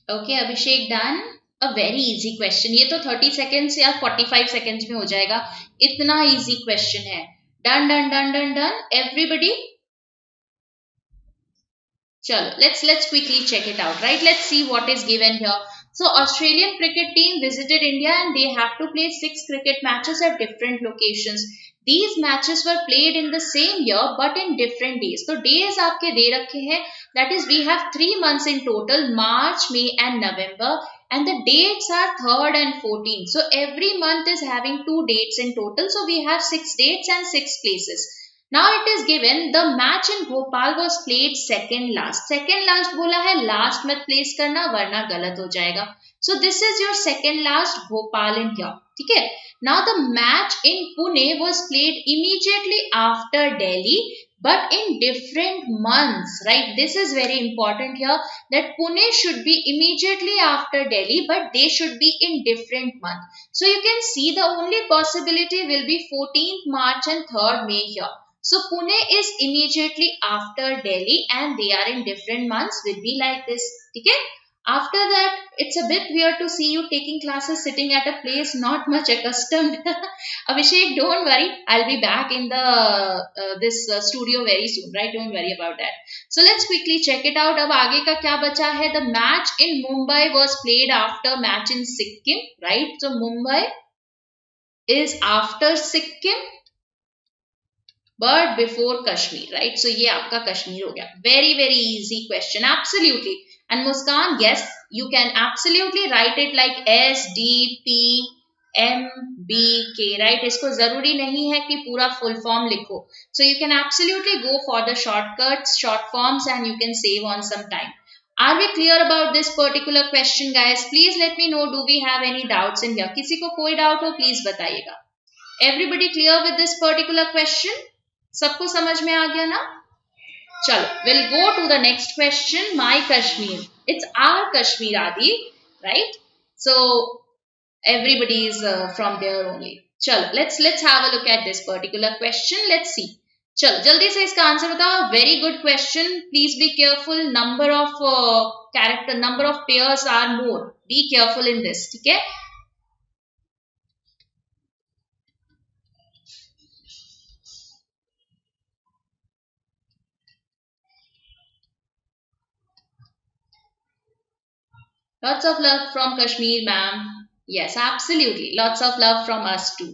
[SPEAKER 1] Okay Abhishek done. A very easy question. ये तो 30 seconds या 45 seconds में हो जाएगा. इतना easy question है. Done done done done done everybody. चलो let's quickly check it out, right? Let's see what is given here. So Australian cricket team visited India and they have to play 6 cricket matches at different locations. These matches were played in the same year but in different days. So days आपके दे रखे हैं. That is we have 3 months in total, March, May and November, and the dates are 3rd and 14th. So every month is having 2 dates in total. So we have 6 dates and 6 places. Now it is given the match in Bhopal was played second last. Second last बोला है, last मत place करना वरना गलत हो जाएगा. So this is your second last Bhopal in here. ठीक है. Now the match in Pune was played immediately after Delhi but in different months, right? This is very important here that Pune should be immediately after Delhi but they should be in different months. So you can see the only possibility will be 14th March and 3rd May here. So Pune is immediately after Delhi and they are in different months will be like this. Okay? After that, it's a bit weird to see you taking classes sitting at a place not much accustomed. Abhishek, don't worry. I'll be back in the this studio very soon, right? Don't worry about that. So let's quickly check it out. अब आगे का क्या बचा है? The match in Mumbai was played after match in Sikkim, right? So Mumbai is after Sikkim but before Kashmir, right? So ये आपका कश्मीर हो गया. Very easy question. Absolutely. And Muskan, yes, you can absolutely write it like S, D, P, M, B, K, right? इसको जरूरी नहीं है कि पूरा full form लिखो. So you can absolutely go for the shortcuts, short forms and you can save on some time. Are we clear about this particular question, guys? Please let me know, do we have any doubts in here? किसी को कोई doubt हो, please बताइएगा. Everybody clear with this particular question? सबको समझ में आ गया ना? चलो, we'll go to the next question. My Kashmir. It's our Kashmir, Adi, right? So everybody is from there only. चलो, let's have a look at this particular question. Let's see. चलो, जल्दी से इसका आंसर बताओ. Very good question. Please be careful. Number of pairs are more. Be careful in this. ठीक है? Lots of love from Kashmir, ma'am. Yes, absolutely. Lots of love from us too.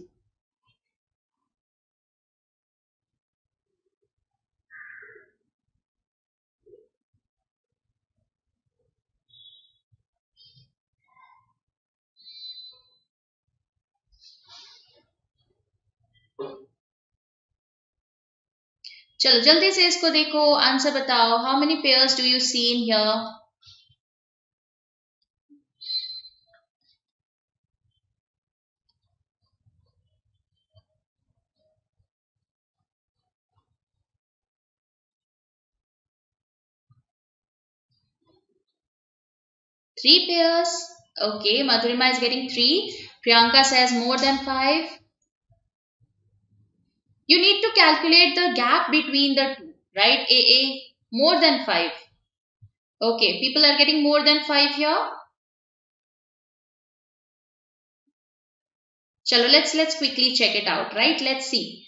[SPEAKER 1] चलो जल्दी से इसको देखो, आंसर बताओ. How many pairs do you see in here? Three pairs. Okay, Madhurima is getting 3. Priyanka says more than 5. You need to calculate the gap between the two, right? More than 5. Okay, people are getting more than 5 here. Chalo, let's quickly check it out, right? Let's see.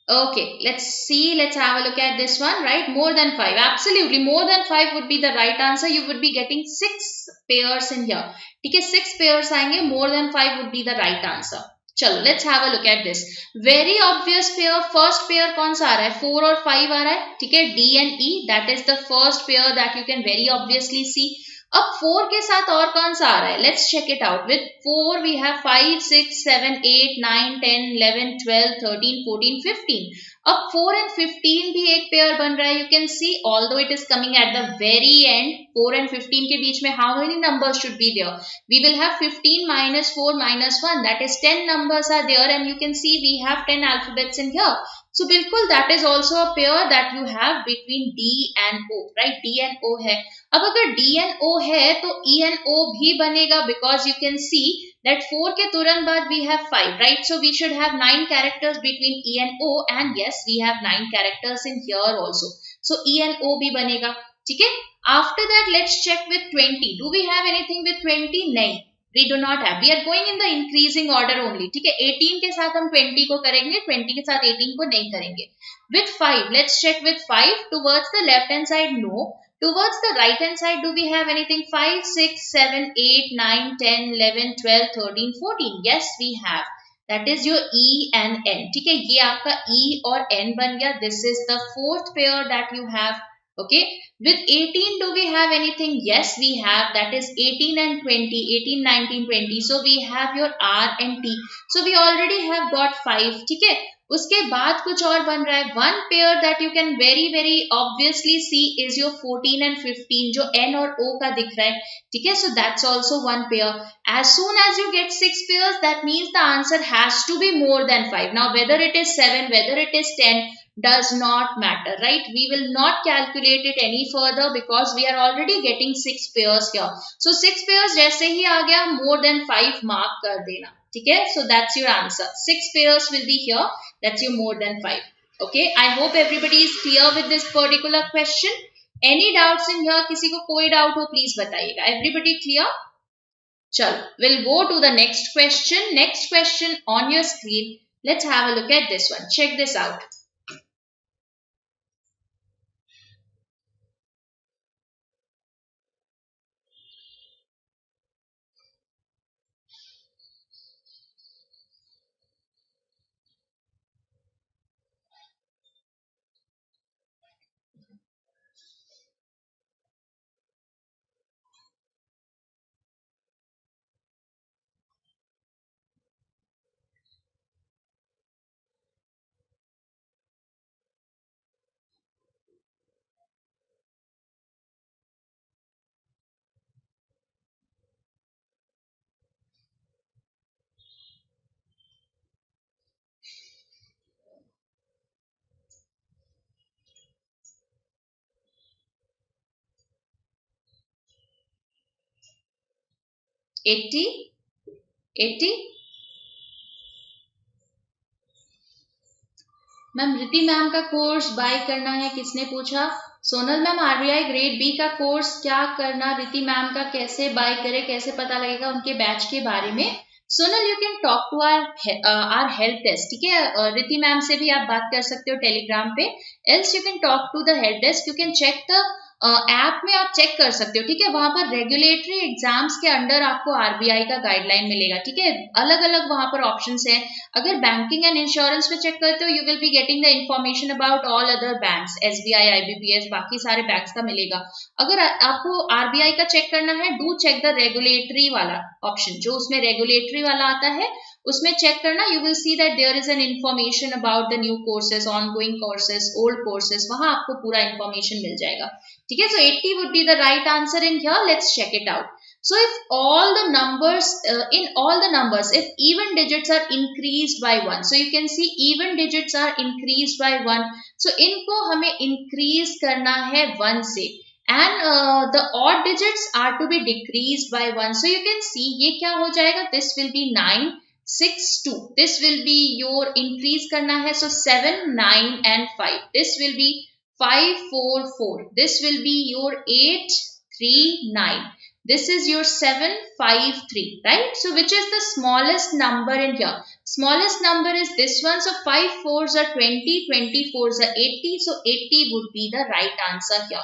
[SPEAKER 1] Okay, let's see. Let's have a look at this one, right? More than 5. Absolutely, more than 5 would be the right answer. You would be getting 6 pairs in here. Okay, 6 pairs आएंगे. More than 5 would be the right answer. चलो, let's have a look at this. Very obvious pair. First pair कौन सा आ रहा है? 4 और 5 आ रहा है. ठीक है, D and E. That is the first pair that you can very obviously see. अब 4 के साथ और कौन सा आ रहा है? Let's check it out. With 4 we have 5, 6, 7, 8, 9, 10, 11, 12, 13, 14, 15. अब 4 and 15 भी एक पेयर बन रहा है. You can see although it is coming at the very end, 4 and 15 के बीच में how many numbers should be there? We will have 15 minus 4 minus 1. That is 10 numbers are there and you can see we have 10 alphabets in here. So बिल्कुल that is also a pair that you have between D and O, right? D and O है. अब अगर D and O है तो E and O भी बनेगा because you can see that 4 के तुरंत बाद we have 5, right? So we should have 9 characters between E and O and yes we have 9 characters in here also. So E and O भी बनेगा. ठीक है? After that, let's check with 20. Do we have anything with 20? नहीं, we do not have. We are going in the increasing order only. ठीक है, 18 के साथ हम 20 को करेंगे, 20 के साथ 18 को नहीं करेंगे. With 5, let's check with 5. Towards the left hand side, no. Towards the right hand side, do we have anything? 5, 6, 7, 8, 9, 10, 11, 12, 13, 14. Yes, we have. That is your E and N. ठीक है, ये आपका E और N बन गया. This is the fourth pair that you have. Okay, with 18, do we have anything? Yes, we have. That is 18 and 20, 18, 19, 20. So we have your R and T. So we already have got 5. ठीक है, उसके बाद कुछ और बन रहा है. One pair that you can very obviously see is your 14 and 15, जो N और O का दिख रहा है. ठीक है, so that's also one pair. As soon as you get 6 pairs, that means the answer has to be more than 5. Now whether it is 7, whether it is 10, does not matter, right? We will not calculate it any further because we are already getting 6 pairs here. So 6 pairs जैसे ही आ गया, more than 5 mark कर देना. ठीक है, so that's your answer. 6 pairs will be here. That's your more than 5. Okay, I hope everybody is clear with this particular question. Any doubts in here? किसी को कोई doubt हो please बताइएगा. Everybody clear? चलो, we'll go to the next question. Next question on your screen. Let's have a look at this one. Check this out. $80 ma'am Riti ma'am का course buy करना है, किसने पूछा? Sonal ma'am, RBI grade B का course क्या करना, रिति मैम का कैसे बाय करे, कैसे पता लगेगा उनके बैच के बारे में? Sonal, you can talk to our help desk. ठीक है, रिति मैम से भी आप बात कर सकते हो टेलीग्राम पे. Else you can talk to the help desk. You can check the app में आप चेक कर सकते हो. ठीक है, वहां पर रेगुलेटरी एग्जाम्स के अंडर आपको आरबीआई का गाइडलाइन मिलेगा. ठीक है, अलग अलग वहां पर ऑप्शंस हैं. अगर बैंकिंग एंड इंश्योरेंस पे चेक करते हो, you will be getting the information about all other banks, SBI, IBPS, बाकी सारे बैंक्स का मिलेगा. अगर आपको आरबीआई का चेक करना है, डू चेक द रेगुलेटरी वाला ऑप्शन, जो उसमें रेगुलेटरी वाला आता है उसमें चेक करना. You will see that there is an information about the new courses, ongoing courses, old courses, वहां आपको पूरा इंफॉर्मेशन मिल जाएगा. ठीक है, so 80 would be the right answer in here. Let's check it out. So if all the numbers, in all the numbers, if even digits are increased by 1, so you can see even digits are increased by 1. So इनको हमें increase करना है 1 से. And the odd digits are to be decreased by 1. So you can see ये क्या हो जाएगा? This will be 9, 6, 2. This will be your increase करना है. So 7, 9 and 5. This will be 5, 4, 4. This will be your 8, 3, 9. This is your 7, 5, 3. Right? So which is the smallest number in here? Smallest number is this one. So 5 4s are 20, 20 4s are 80. So 80 would be the right answer here.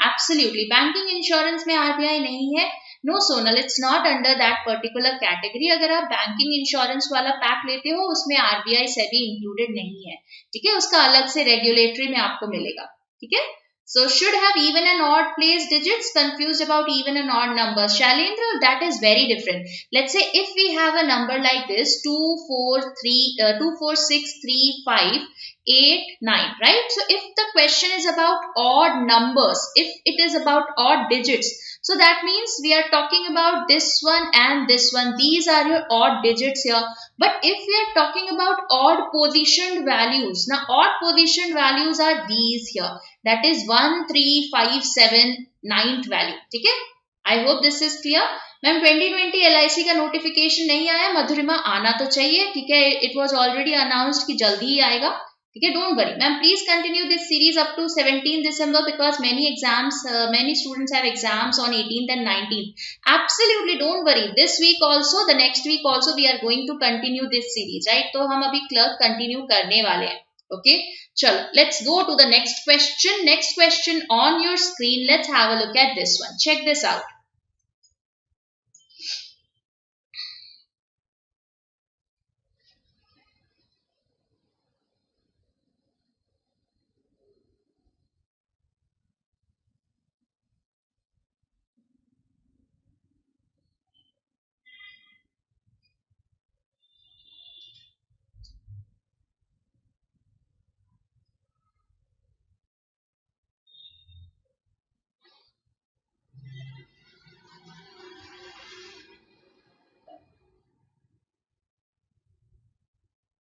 [SPEAKER 1] Absolutely. Banking insurance में RBI नहीं है. No Sonal, it's not under that particular category. अगर आप banking insurance वाला pack लेते हो, उसमें RBI SEBI included नहीं है. ठीक है, उसका अलग से रेगुलेटरी में आपको मिलेगा. ठीक है, so should have even and odd place digits. Confused about even and odd numbers? Shailendra, that is very different. Let's say if we have a number like this, 2 4 6 3 5 8 9, right? So if the question is about odd numbers, if it is about odd digits, so that means we are talking about this one and this one. These are your odd digits here. But if we are talking about odd positioned values, now odd positioned values are these here. That is 1 3 5 7 9th value. ठीक है, I hope this is clear. Ma'am 2020 LIC का notification नहीं आया. मधुरिमा, आना तो चाहिए. ठीक है, it was already announced कि जल्दी ही आएगा. Okay, don't worry. Ma'am, please continue this series up to 17th December because many students have exams on 18th and 19th. Absolutely, don't worry. This week also, the next week also, we are going to continue this series, right? तो हम अभी clerk continue करने वाले हैं. Okay, चलो, let's go to the next question. Next question on your screen. Let's have a look at this one. Check this out.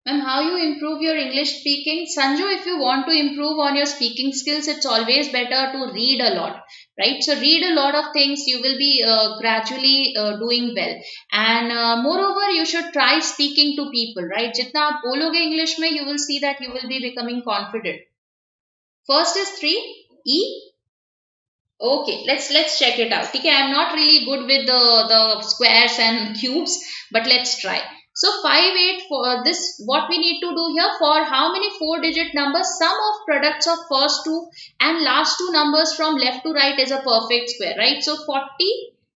[SPEAKER 1] Ma'am, how you improve your English speaking? Sanju, if you want to improve on your speaking skills, it's always better to read a lot, right? So read a lot of things, you will be gradually doing well. And moreover, you should try speaking to people, right? Jitna aap bologe English mein, you will see that you will be becoming confident. First is 3, E. Okay, let's check it out. Okay, I'm not really good with the squares and cubes, but let's try. So 5, 8 for this, what we need to do here, for how many 4-digit numbers, sum of products of first two and last two numbers from left to right is a perfect square, right? So 40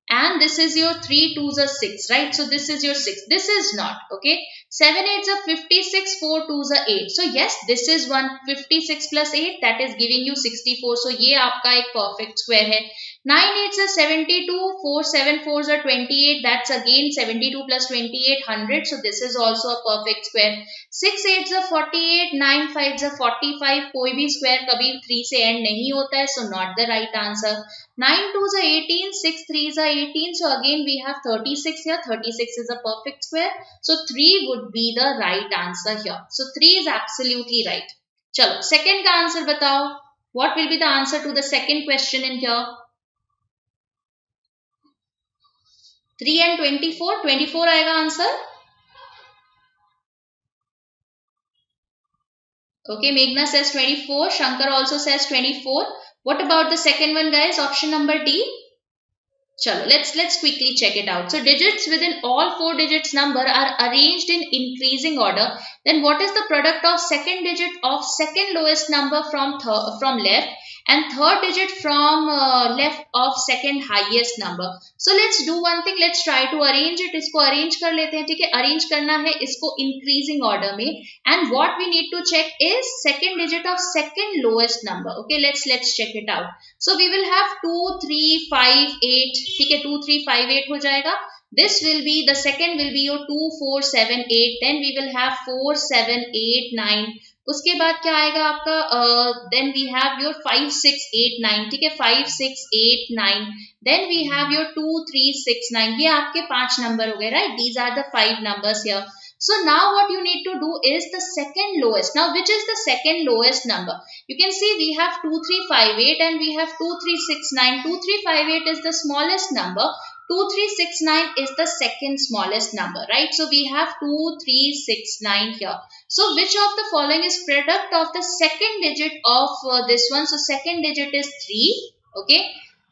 [SPEAKER 1] and this is your 3 2s are 6, right? So this is your 6. This is not, okay? 7 8s are 56, 4 2s are 8. So yes, this is 156 plus 8, that is giving you 64. So ये आपका एक perfect square है. 9 8s are 72, 4 7 4s are 28, that's again 72 plus 28, 100. So this is also a perfect square. 6 8s are 48, 9 5s are 45. कोई भी square कभी 3 से end नहीं होता है, so not the right answer. 9 2s are 18, 6 3s are 18. So again we have 36 here. 36 is a perfect square. So 3 would be the right answer here. So 3 is absolutely right. Chalo, second का answer बताओ. What will be the answer to the second question in here? 3 and 24. 24 आएगा answer. Okay, Meghna says 24. Shankar also says 24. What about the second one, guys? Option number D. Chalo, let's quickly check it out. So digits within all 4 digits number are arranged in increasing order. Then what is the product of second digit of second lowest number from left and third digit from left of second highest number? So let's do one thing. Let's try to arrange it. इसको arrange कर लेते हैं, ठीक है? Arrange करना है इसको increasing order में. And what we need to check is second digit of second lowest number. Okay, let's check it out. So we will have 2 3 5 8. ठीक है, 2 3 5 8 हो जाएगा. This will be, the second will be your 2 4 7 8. Then we will have 4 7 8 9. उसके बाद क्या आएगा आपका? Then we have your 5 6 8 9. ठीक है, 5 6 8 9. Then we have your 2 3 6 9. ये आपके 5 नंबर हो गए, right? These are the 5 numbers here. So now what you need to do is the second lowest. Now which is the second lowest number? You can see we have 2 3 5 8 and we have 2 3 6 9. 2 3 5 8 is the smallest number. 2 3 6 9 is the second smallest number, right? So we have 2 3 6 9 here. So which of the following is product of the second digit of this one? So second digit is 3, okay,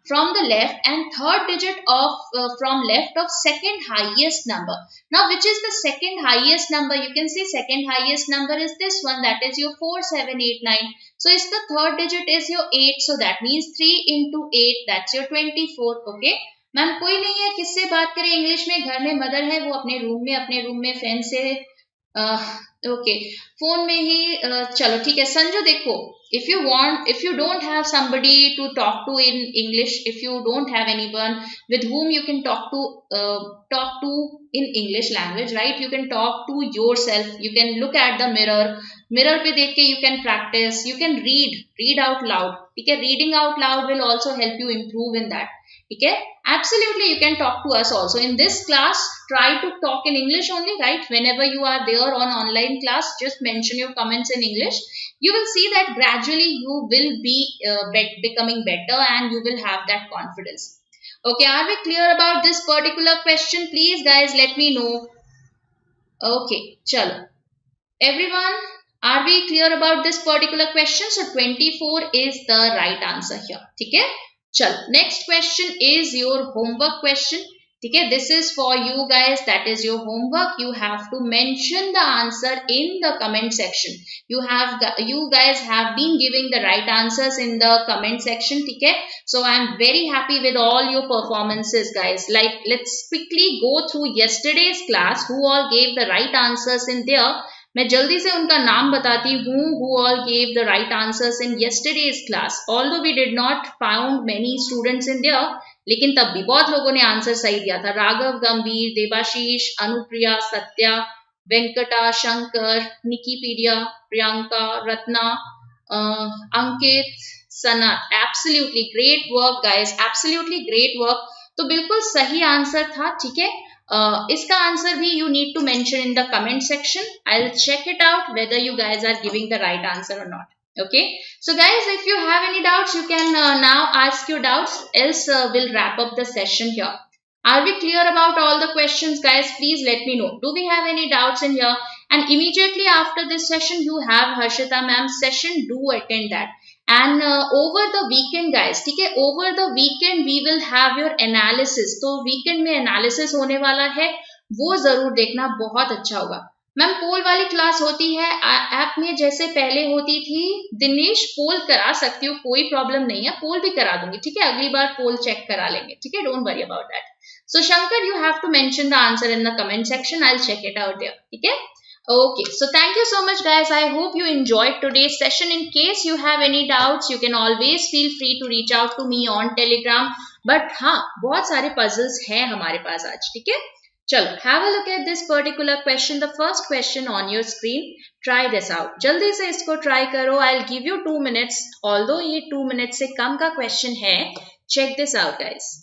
[SPEAKER 1] from the left, and third digit of from left of second highest number. Now which is the second highest number? You can see second highest number is this one, that is your 4 7 8 9. So is the third digit is your 8, so that means 3 into 8, that's your 24. Okay, ma'am कोई नहीं है, किससे बात करें English में? घर में mother है, वो अपने रूम में फैन से ओके फोन में ही चलो ठीक है. संजू देखो, if you don't have somebody to talk to in English, if you don't have anyone with whom you can talk to in English language, right? You can talk to yourself, you can look at the mirror पे देख के you can practice, you can read out loud. ठीक है, reading out loud will also help you improve in that. Okay, absolutely, you can talk to us also in this class. Try to talk in English only, right? Whenever you are there on online class, just mention your comments in English. You will see that gradually you will be becoming better and you will have that confidence. Okay, are we clear about this particular question? Please guys let me know. Okay, chalo, everyone, Are we clear about this particular question? So 24 is the right answer here. ठीक है? चल, next question is your homework question. ठीक है? This is for you guys. That is your homework. You have to mention the answer in the comment section. You guys have been giving the right answers in the comment section. ठीक है? So I am very happy with all your performances, guys. Like, let's quickly go through yesterday's class. Who all gave the right answers in there? मैं जल्दी से उनका नाम बताती हूँ who all gave the right answers in yesterday's class. Although we did not found many students in there, लेकिन तब भी बहुत लोगों ने आंसर सही दिया था. राघव, गंभीर, देवाशीष, अनुप्रिया, सत्या, वेंकटा, शंकर, निकीपीडिया, प्रियंका, रत्ना, अंकित, सना. Absolutely great work guys, absolutely great work. तो बिल्कुल सही आंसर था. ठीक है, इसका आंसर भी you need to mention in the comment section. I'll check it out whether you guys are giving the right answer or not. Okay, so guys, if you have any doubts, you can now ask your doubts, else we'll wrap up the session here. Are we clear about all the questions, guys? Please let me know. Do we have any doubts in here? And immediately after this session, you have Harshita ma'am's session. Do attend that. And over the weekend, guys, ठीक है, over the weekend we will have your analysis. तो weekend में analysis होने वाला है, वो जरूर देखना, बहुत अच्छा होगा. मैम पोल वाली क्लास होती है ऐप में जैसे पहले होती थी. दिनेश, पोल करा सकती हूँ, कोई प्रॉब्लम नहीं है, पोल भी करा दूंगी. ठीक है, अगली बार पोल चेक करा लेंगे. ठीक है, don't worry about that. So Shankar, you have to mention the answer in the comment section. I will check it out there. ठीक है. Okay, so thank you so much guys. I hope you enjoyed today's session. In case you have any doubts, you can always feel free to reach out to me on Telegram. But हाँ, बहुत सारे puzzles हैं हमारे पास आज. ठीक है, चलो, have a look at this particular question. The first question on your screen. Try this out. जल्दी से इसको try करो. I'll give you 2 minutes. Although ये 2 minutes से कम का question है. Check this out guys.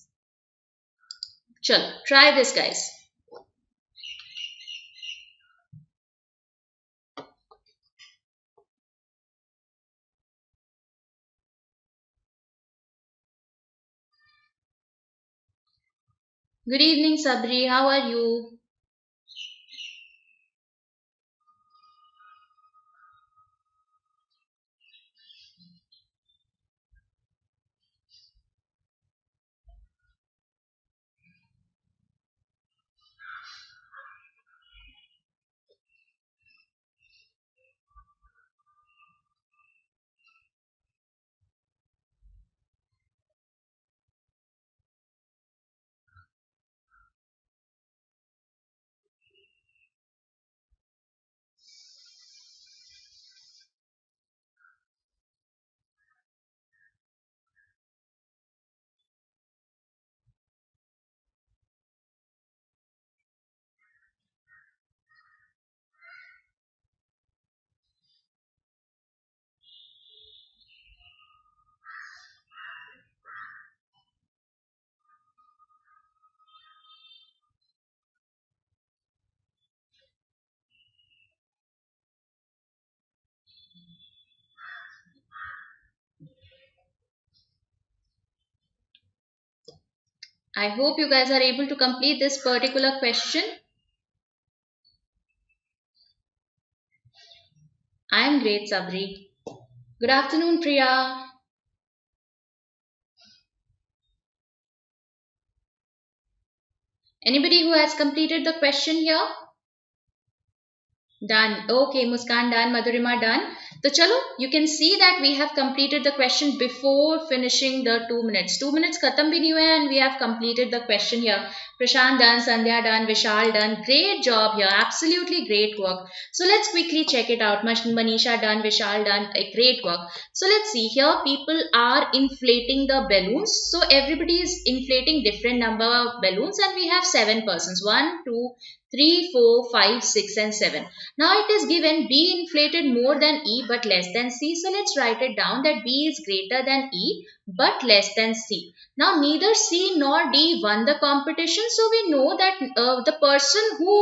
[SPEAKER 1] चलो, try this guys. Good evening, Sabri. How are you? I hope you guys are able to complete this particular question. I am great, Sabri. Good afternoon, Priya. Anybody who has completed the question here? Done. Okay, Muskan done, Madhurima done. So chalo, you can see that we have completed the question before finishing the 2 minutes. 2 minutes khatam bhi nahi hue and we have completed the question here. Prashant done, Sandhya done, Vishal done. Great job here. Absolutely great work. So let's quickly check it out. Manisha done, Vishal done. Great work. So let's see here. People are inflating the balloons. So everybody is inflating different number of balloons and we have 7 persons. 1, 2, 3, 4, 5, 6 and 7. Now it is given B inflated more than E but less than C. So let's write it down that B is greater than E but less than C. Now neither C nor D won the competition. So we know that the person who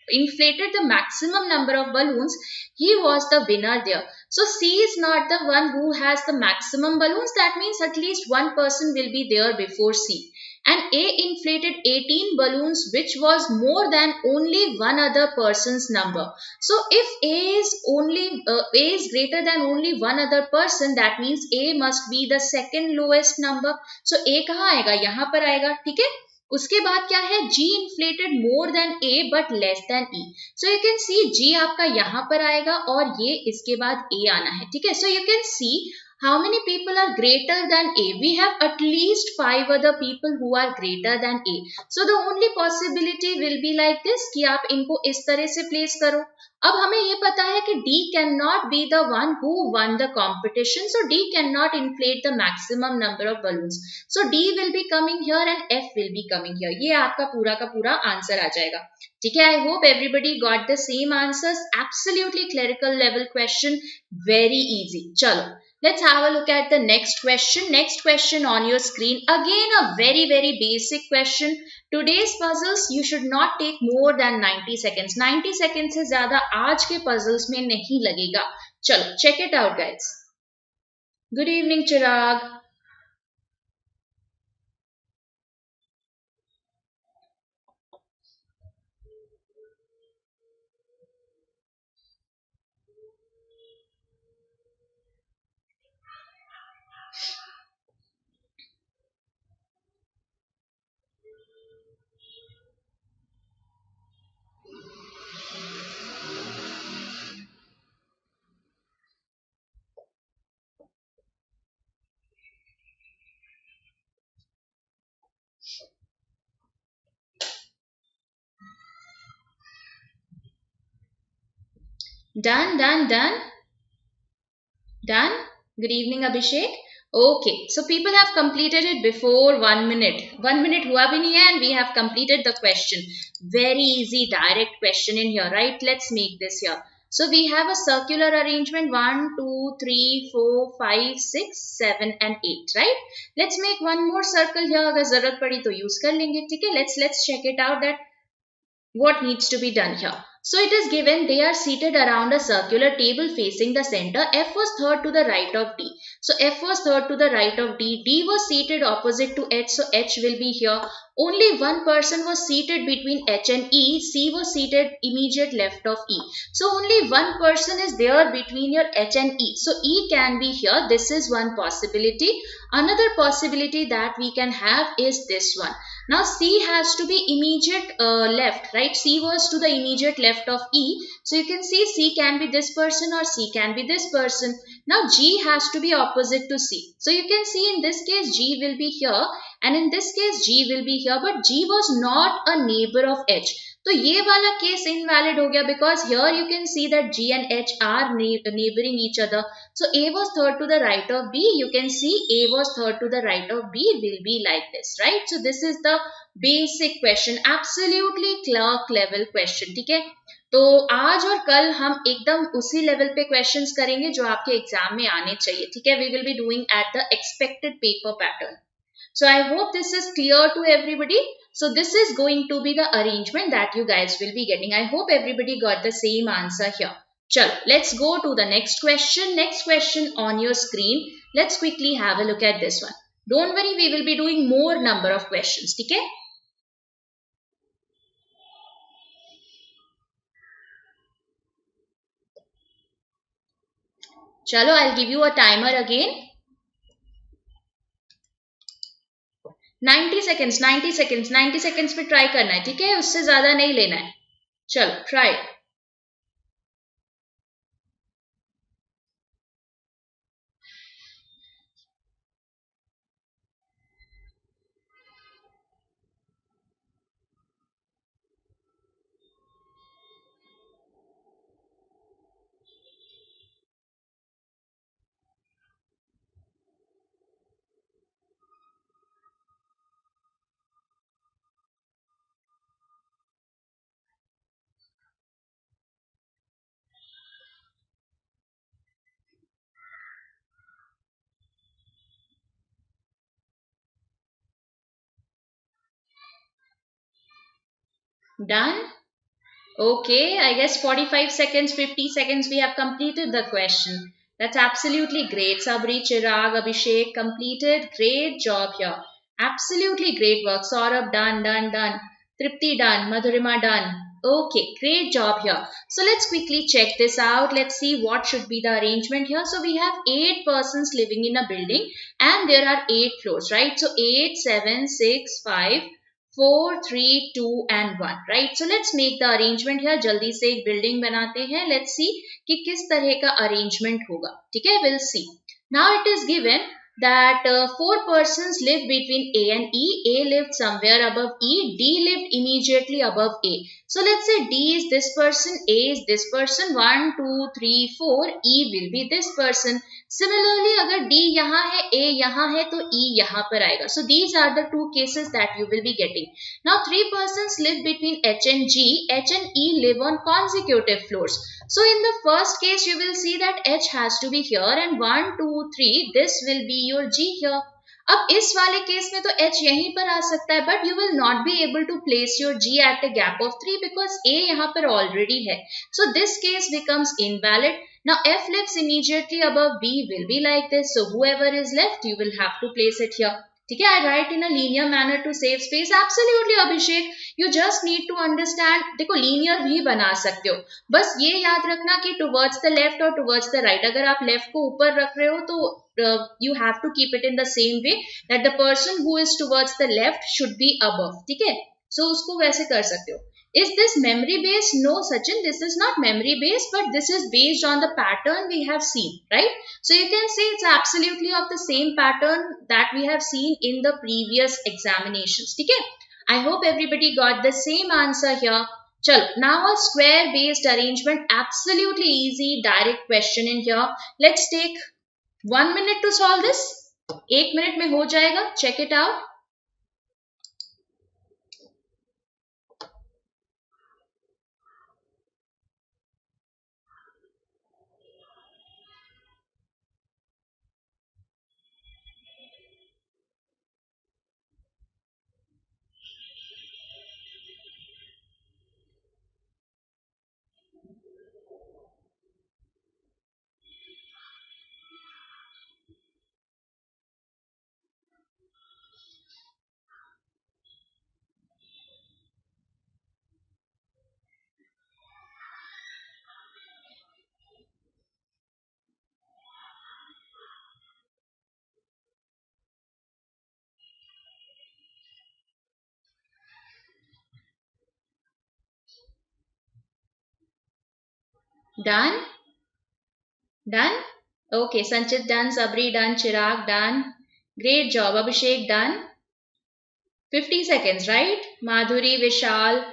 [SPEAKER 1] inflated the maximum number of balloons, he was the winner there. So C is not the one who has the maximum balloons. That means at least one person will be there before C. and A inflated 18 balloons, which was more than only one other person's number. So if A is greater than only one other person, that means A must be the second lowest number. So A कहाँ आएगा? यहाँ पर आएगा, ठीक है? उसके बाद क्या है? G inflated more than A but less than E. So you can see G आपका यहाँ पर आएगा और ये इसके बाद A आना है, ठीक है? So you can see how many people are greater than A? We have at least 5 other people who are greater than A. So the only possibility will be like this कि आप इनको इस तरह से place करो. अब हमें ये पता है कि D cannot be the one who won the competition. So D cannot inflate the maximum number of balloons. So D will be coming here and F will be coming here. ये आपका पूरा का पूरा आंसर आ जाएगा. ठीक है? I hope everybody got the same answers. Absolutely clerical level question. Very easy. चलो. Let's have a look at the next question. Next question on your screen. Again a very basic question. Today's puzzles you should not take more than 90 seconds. 90 seconds से ज़्यादा आज के puzzles में नहीं लगेगा. चलो check it out guys. Good evening Chirag. Done. Good evening Abhishek. Okay, so people have completed it before 1 minute. 1 minute हुआ भी नहीं है and we have completed the question. Very easy direct question in here, right? Let's make this here. So we have a circular arrangement 1, 2, 3, 4, 5, 6, 7 and 8, right? Let's make one more circle here. अगर जरूरत पड़ी तो use कर लेंगे, ठीक है? Let's check it out that what needs to be done here. So it is given they are seated around a circular table facing the center. F was third to the right of D. So F was third to the right of D. D was seated opposite to H. So H will be here. Only one person was seated between H and E. C was seated immediate left of E. So only one person is there between your H and E. So E can be here. This is one possibility. Another possibility that we can have is this one. Now C has to be immediate left, right? C was to the immediate left of E. So you can see C can be this person or C can be this person. Now G has to be opposite to C. So you can see in this case G will be here and in this case G will be here, but G was not a neighbor of H. तो ये वाला case invalid हो गया because here you can see that G and H are neighboring each other. So A was third to the right of B. You can see A was third to the right of B will be like this, right? So this is the basic question, absolutely clerk level question, ठीक है? तो आज और कल हम एकदम उसी level पे क्वेश्चंस करेंगे जो आपके एग्जाम में आने चाहिए, ठीक है? We will be doing at the expected paper pattern. So I hope this is clear to everybody. So this is going to be the arrangement that you guys will be getting. I hope everybody got the same answer here. Chalo, let's go to the next question. Next question on your screen. Let's quickly have a look at this one. Don't worry, we will be doing more number of questions. Okay? Chalo, I'll give you a timer again. 90 seconds पे try करना है, ठीक है? उससे ज्यादा नहीं लेना है. चलो try. Done? Okay, I guess 45 seconds, 50 seconds we have completed the question. That's absolutely great. Sabri, Chirag, Abhishek completed. Great job here. Absolutely great work. Saurabh, done, done, done. Tripti, done. Madhurima, done. Okay, great job here. So let's quickly check this out. Let's see what should be the arrangement here. So we have 8 persons living in a building and there are 8 floors, right? So 8, 7, 6, 5, 4, 3, 2 and 1, right? So let's make the arrangement here. जल्दी से एक building बनाते हैं. Let's see कि किस तरह का arrangement होगा. ठीक है? We'll see. Now it is given that 4 persons lived between A and E. A lived somewhere above E. D lived immediately above A. So let's say D is this person, A is this person, 1, 2, 3, 4, E will be this person. Similarly, अगर D यहाँ है, A यहाँ है, तो E यहाँ पर आएगा. So these are the two cases that you will be getting. Now 3 persons live between H and G. H and E live on consecutive floors. So in the first case, you will see that H has to be here and 1, 2, 3, this will be your G here. अब इस वाले case में तो H यहीं पर आ सकता है, but you will not be able to place your G at a gap of 3 because A यहाँ पर already है. So this case becomes invalid. Now F lives immediately above B will be like this. So whoever is left, you will have to place it here. ठीक है, I write in a linear manner to save space. Absolutely Abhishek, you just need to understand. देखो linear भी बना सकते हो, बस ये याद रखना कि towards the left और towards the right. अगर आप left को ऊपर रख रहे हो तो you have to keep it in the same way that the person who is towards the left should be above. ठीक है, so उसको वैसे कर सकते हो. Is this memory based? No, Sachin, this is not memory based, but this is based on the pattern we have seen, right? So you can say it's absolutely of the same pattern that we have seen in the previous examinations. Okay? I hope everybody got the same answer here. Chalo, now a square based arrangement, absolutely easy, direct question in here. Let's take 1 minute to solve this. 1 minute में हो जाएगा. Check it out. Done? Done? Okay, Sanchit done, Sabri done, Chirag done. Great job, Abhishek done. 50 seconds, right? Madhuri, Vishal.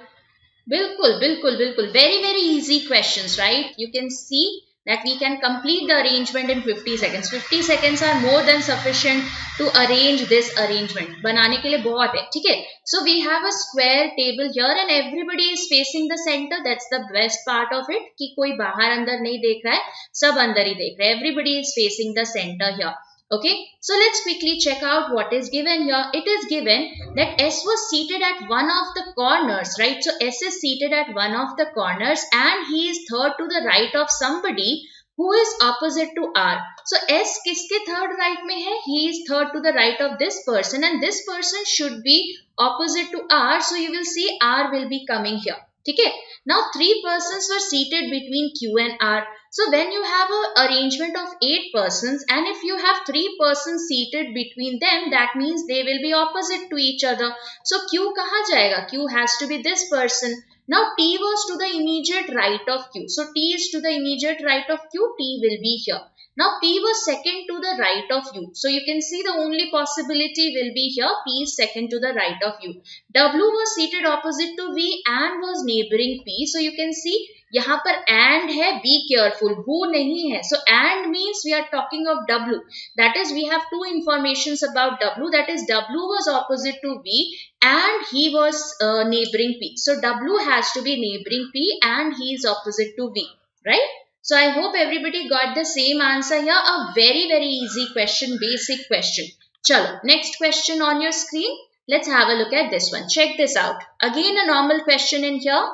[SPEAKER 1] Bilkul, bilkul, bilkul. Very, very easy questions, right? You can see that we can complete the arrangement in 50 seconds. 50 seconds are more than sufficient to arrange this arrangement. बनाने के लिए बहुत है, ठीक है? So we have a square table here and everybody is facing the center. That's the best part of it कि कोई बाहर अंदर नहीं देख रहा है, सब अंदर ही देख रहा है. Everybody is facing the center here. Okay, so let's quickly check out what is given here. It is given that S was seated at one of the corners, right? So S is seated at one of the corners and he is third to the right of somebody who is opposite to R. So S किसके third right में है? He is third to the right of this person and this person should be opposite to R. So you will see R will be coming here. ठीक है? Now 3 persons were seated between Q and R. So when you have an arrangement of 8 persons and if you have 3 persons seated between them, that means they will be opposite to each other. So Q कहाँ जाएगा? Q has to be this person. Now T was to the immediate right of Q. So T is to the immediate right of Q. T will be here. Now P was second to the right of U. So you can see the only possibility will be here. P is second to the right of U. W was seated opposite to V and was neighboring P. So you can see यहाँ पर and है, be careful, who नहीं है. So and means we are talking of W. That is we have two informations about W. That is W was opposite to V and he was neighboring P. So W has to be neighboring P and he is opposite to V. Right? So I hope everybody got the same answer here. A very, very easy question, basic question. Chalo, next question on your screen. Let's have a look at this one. Check this out. Again a normal question in here.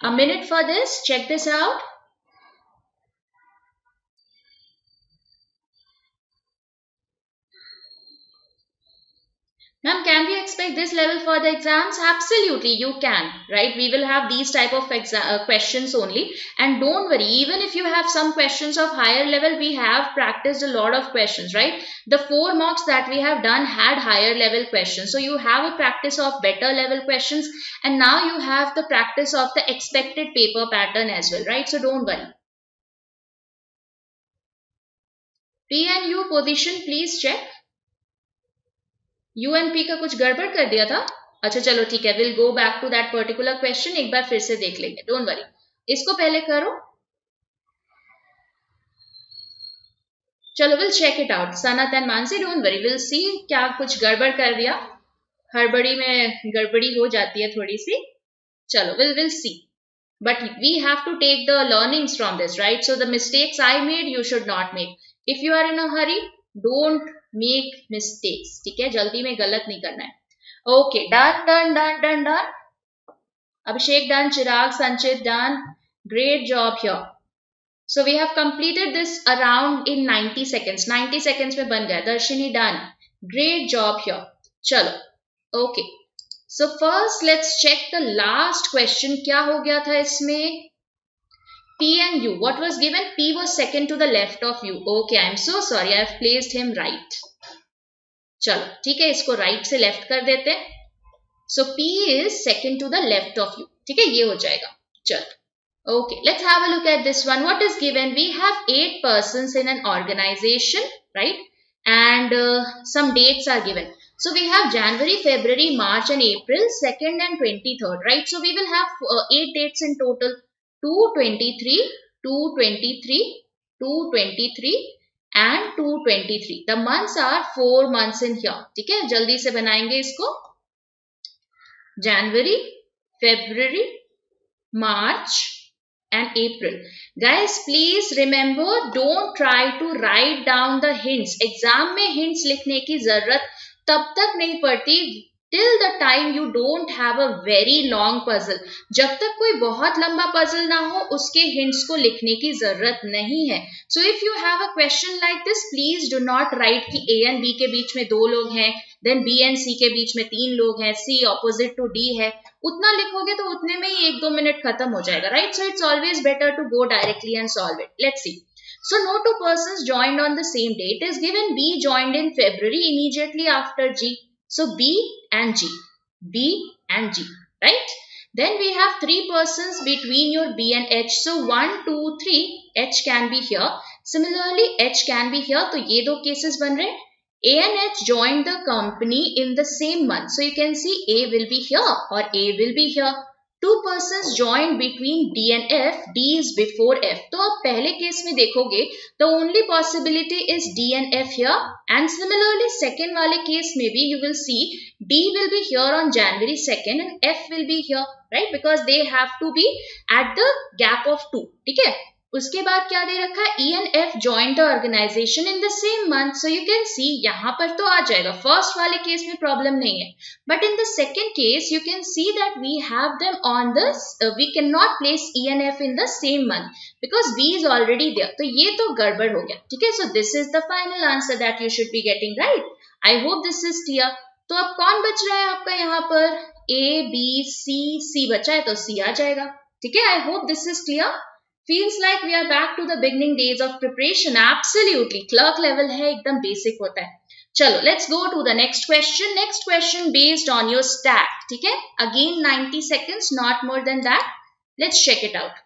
[SPEAKER 1] A minute for this. Check this out. make this level for the exams? Absolutely, you can, right? We will have these type of questions only. And don't worry, even if you have some questions of higher level, we have practiced a lot of questions, right? The 4 mocks that we have done had higher level questions. So you have a practice of better level questions, and now you have the practice of the expected paper pattern as well, right? So don't worry. P and U position, please check. U and P का कुछ गड़बड़ कर दिया था? अच्छा चलो ठीक है, will go back to that particular question, एक बार फिर से देख लेंगे, डोंट वरी. इसको पहले करो. चलो will check it out. Sanat and Mansi, don't worry, will see. क्या कुछ गड़बड़ कर दिया? हड़बड़ी में गड़बड़ी हो जाती है थोड़ी सी. चलो will see. But we have to take the learnings from this, right? So the mistakes I made, you should not make. If you are in a hurry, don't make mistakes. ठीक है, जल्दी में गलत नहीं करना है. Okay, done. Abhishek done, Chirag, Sanchit done. Great job here. So we have completed this around in 90 seconds. 90 seconds में बन गया. Darshini done. Great job here. चलो. Okay. So first let's check the last question. क्या हो गया था इसमें? P and U. What was given? P was second to the left of U. Okay, I'm so sorry. I have placed him right. चलो ठीक है, इसको right से left कर देते हैं. So P is second to the left of U. ठीक है, ये हो जाएगा. चलो. Okay, let's have a look at this one. What is given? We have 8 persons in an organization, right? And some dates are given. So we have January, February, March and April, 2nd and 23rd, right? So we will have 8 dates in total. 223, 223, 223 and 223. The months are 4 months in here. ठीक है, जल्दी से बनाएंगे इसको. January, February, March and April. Guys, please remember, don't try to write down the hints. Exam में hints लिखने की जरूरत तब तक नहीं पड़ती till the time you don't have a very long puzzle. जब तक कोई बहुत लंबा puzzle ना हो, उसके hints को लिखने की जरूरत नहीं है. So if you have a question like this, please do not write कि A and B के बीच में 2 लोग हैं, then B and C के बीच में 3 लोग हैं, C opposite to D है. उतना लिखोगे तो उतने में ही 1-2 मिनट खत्म हो जाएगा, right? So it's always better to go directly and solve it. Let's see. So no 2 persons joined on the same day. It is given B joined in February immediately after G. So B and G. B and G, right? Then we have 3 persons between your B and H. So 1, 2, 3. H can be here. Similarly, H can be here. तो ये 2 cases बन रहे हैं. A and H joined the company in the same month. So you can see A will be here or A will be here. 2 persons joined between D and F. D is before F. तो आप पहले case में देखोगे, the only possibility is D and F here. And similarly, second वाले case में भी you will see D will be here on January 2nd and F will be here, right? Because they have to be at the gap of 2. ठीक है? उसके बाद क्या दे रखा है? E and F joined the organization in the same month. So you can see यहाँ पर तो आ जाएगा. First वाले केस में problem नहीं है. But in the second case, you can see that we have them on this. We cannot place E and F in the same month because B is already there. तो ये तो गड़बड़ हो गया. ठीक है? So this is the final answer that you should be getting right. I hope this is clear. तो अब कौन बच रहा है आपका यहाँ पर? A, B, C, C बचा है तो C आ जाएगा. ठीक है? I hope this is clear. Feels like we are back to the beginning days of preparation. Absolutely. Clerk level है, एकदम basic होता है. चलो, let's go to the next question. Next question based on your stack. ठीक है? Again 90 seconds, not more than that. Let's check it out.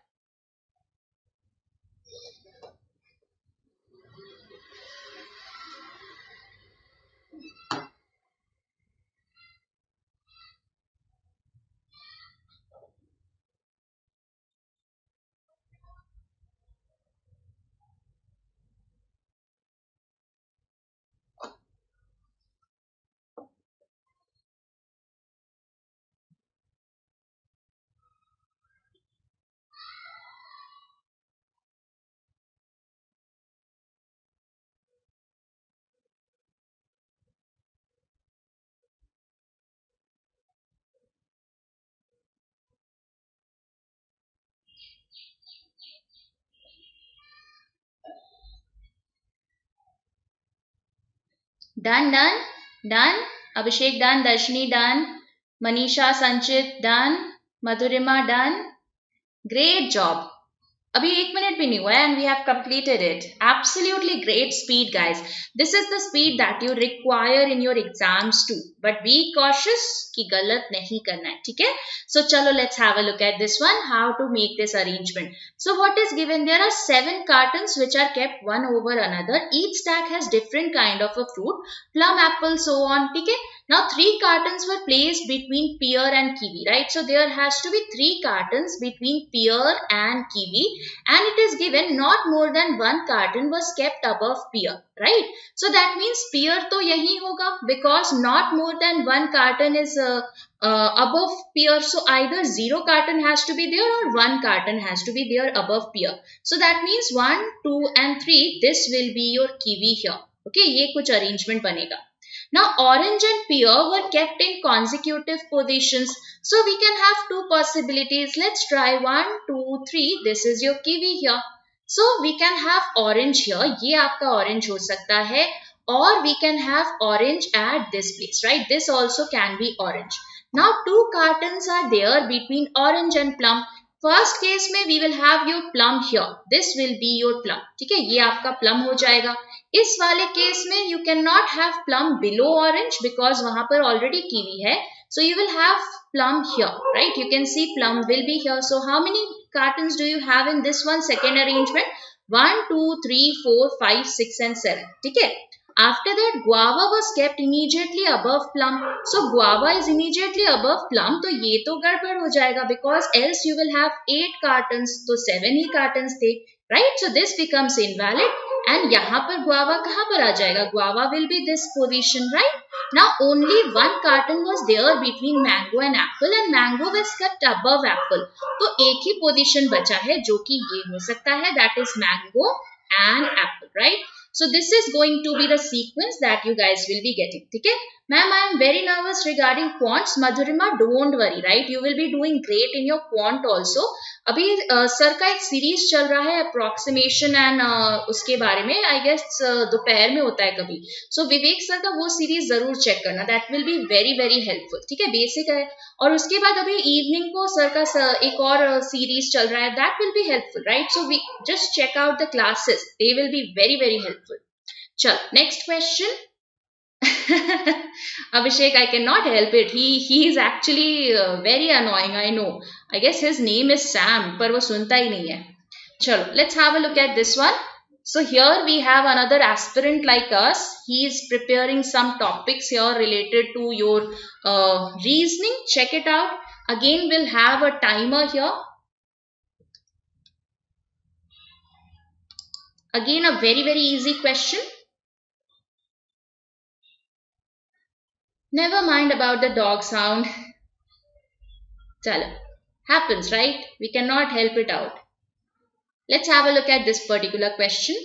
[SPEAKER 1] Done. Abhishek done, Darshini done, Manisha, Sanchit done, Madhurima done. Great job. अभी 1 minute भी नहीं हुआ है and we have completed it. Absolutely great speed, guys. This is the speed that you require in your exams too. But be cautious कि गलत नहीं करना है, ठीक है? So चलो let's have a look at this one. How to make this arrangement. So what is given? There are 7 cartons which are kept one over another. Each stack has different kind of a fruit, plum, apple, so on. ठीक है? Now 3 cartons were placed between pear and kiwi, right? So there has to be 3 cartons between pear and kiwi, and it is given not more than 1 carton was kept above pear, right? So that means pear to yahi hoga because not more than 1 carton is above pear. So either 0 carton has to be there or 1 carton has to be there above pear. So that means 1, 2 and 3, this will be your kiwi here. Okay, ye kuch arrangement banega. Now orange and pear were kept in consecutive positions. So we can have 2 possibilities. Let's try 1, 2, 3. This is your kiwi here. So we can have orange here. ये आपका orange हो सकता है. Or we can have orange at this place, right? This also can be orange. Now 2 cartons are there between orange and plum. First case में we will have your plum here. This will be your plum. ठीक है, ये आपका plum हो जाएगा. इस वाले case में you cannot have plum below orange because वहां पर already kiwi है. So you will have plum here, right? You can see plum will be here. So how many cartons do you have in this one second arrangement? 1, 2, 3, 4, 5, 6 and 7. ठीक है. After that, guava was kept immediately above plum. So guava is immediately above plum. तो ये तो गड़बड़ हो जाएगा because else you will have 8 cartons. तो 7 ही cartons थे, right? So this becomes invalid. And यहाँ पर guava कहाँ पर आ जाएगा? Guava will be this position, right? Now only 1 carton was there between mango and apple, and mango was kept above apple. तो एक ही position बचा है जो कि ये हो सकता है, that is mango and apple, right? So this is going to be the sequence that you guys will be getting. ठीक है? Ma'am, I am very nervous regarding quants. Madhurima, don't worry, right? You will be doing great in your quant also. अभी sir का एक series चल रहा है approximation and उसके बारे में I guess दोपहर में होता है कभी. So विवेक सर का वो सीरीज जरूर चेक करना. That will be very very helpful. ठीक है, बेसिक है. और उसके बाद अभी इवनिंग को सर का एक और सीरीज चल रहा है. That will be helpful, right? So we just check out the classes. They will be very very helpful. चल, next question. Abhishek, I cannot help it. He is actually very annoying. I know. I guess his name is Sam, पर वो सुनता ही नहीं है. चलो, let's have a look at this one. So here we have another aspirant like us. He is preparing some topics here related to your reasoning. Check it out. Again, we'll have a timer here. Again, a very very easy question. Never mind about the dog sound. Chalo. Happens, right? We cannot help it out. Let's have a look at this particular question.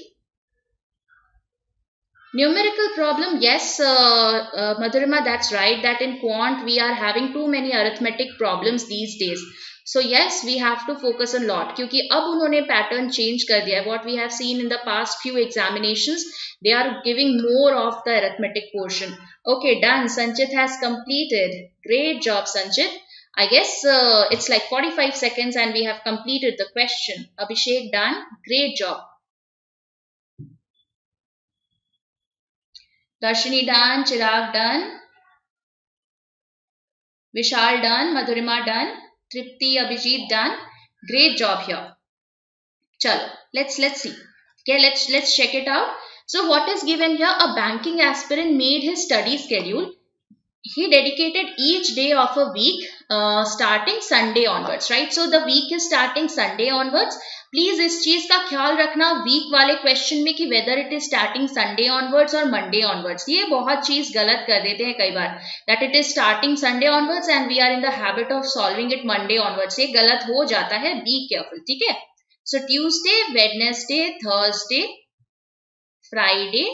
[SPEAKER 1] Numerical problem. Yes, Madhurima, that's right. That in quant we are having too many arithmetic problems these days. So yes, we have to focus a lot क्योंकि अब उन्होंने pattern change कर दिया है. What we have seen in the past few examinations, they are giving more of the arithmetic portion. Okay, done. Sanchit has completed. Great job, Sanchit. I guess it's like 45 seconds and we have completed the question. Abhishek, done. Great job. Darshini done. Chirag done. Vishal done. Madhurima done. Tripti, Abhijit done. Great job here. Chalo, let's see. Okay, let's check it out. So what is given here? A banking aspirant made his study schedule. He dedicated each day of a week starting Sunday onwards, right? So the week is starting Sunday onwards. Please इस चीज का ख्याल रखना week वाले question में कि whether it is starting Sunday onwards or Monday onwards. ये बहुत चीज गलत कर देते हैं कई बार. That it is starting Sunday onwards and we are in the habit of solving it Monday onwards. ये गलत हो जाता है. Be careful, ठीक है? So Tuesday, Wednesday, Thursday, Friday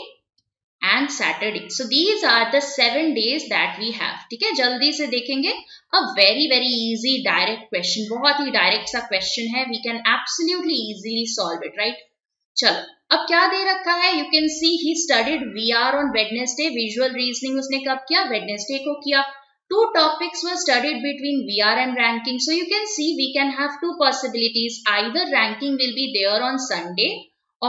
[SPEAKER 1] and Saturday. So these are the 7 days that we have. ठीक है, जल्दी से देखेंगे. A very very easy direct question. बहुत ही direct सा question है. We can absolutely easily solve it, right? चलो अब क्या दे रखा है, you can C he studied VR on Wednesday, visual reasoning उसने कब किया, वेडनेसडे को किया. Two topics were studied between VR and ranking. So you can see we can have two possibilities. Either ranking will be there on Sunday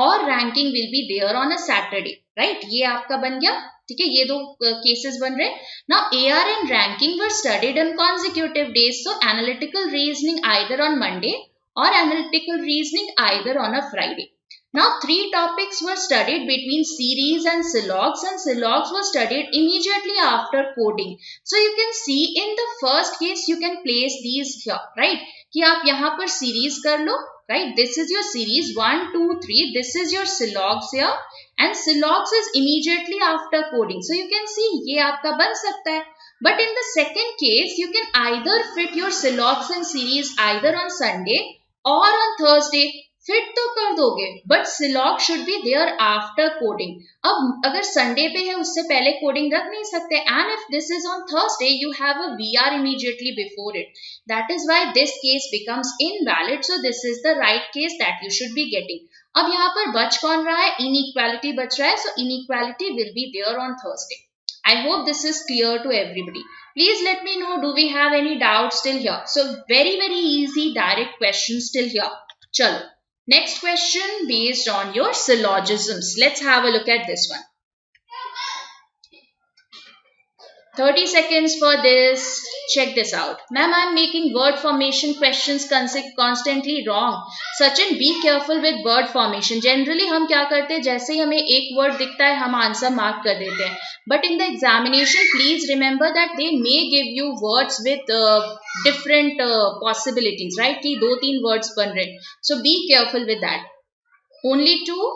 [SPEAKER 1] or ranking will be there on a Saturday. Right? ये आपका बन गया. ठीक है, ये दो cases बन रहे. Now AR and ranking were studied on consecutive days. So analytical reasoning either on Monday or analytical reasoning either on a Friday. Now, three topics were studied between series and Syllabus was studied immediately after coding. So, you can see in the first case, you can place these here, right? कि आप यहाँ पर series कर लो, right? This is your series 1, 2, 3. This is your Syllabus here, and Syllabus is immediately after coding. So, you can see ये आपका बन सकता है. But in the second case, you can either fit your Syllabus and series either on Sunday or on Thursday. Fit तो कर दोगे but syllog should be there after coding. अब अगर संडे पे है उससे पहले कोडिंग रख नहीं सकते. And if this is on Thursday you have a VR immediately before it. That is why this case becomes invalid. So this is the right case that you should be getting. अब यहाँ पर बच कौन रहा है, inequality बच रहा है. So inequality will be there on Thursday. I hope this is clear to everybody. Please let me know, do we have any doubts still here? So very easy direct questions still here. Chalo. Next question based on your syllogisms. Let's have a look at this one. 30 seconds for this. Check this out. Ma'am, I'm making word formation questions constantly wrong. Sachin, be careful with word formation. Generally, हम क्या करते हैं, जैसे ही हमें एक word दिखता है हम आंसर मार्क कर देते हैं. But in the examination, please remember that they may give you words with different possibilities, right? कि 2-3 words बन रहे. So be careful with that. Only two?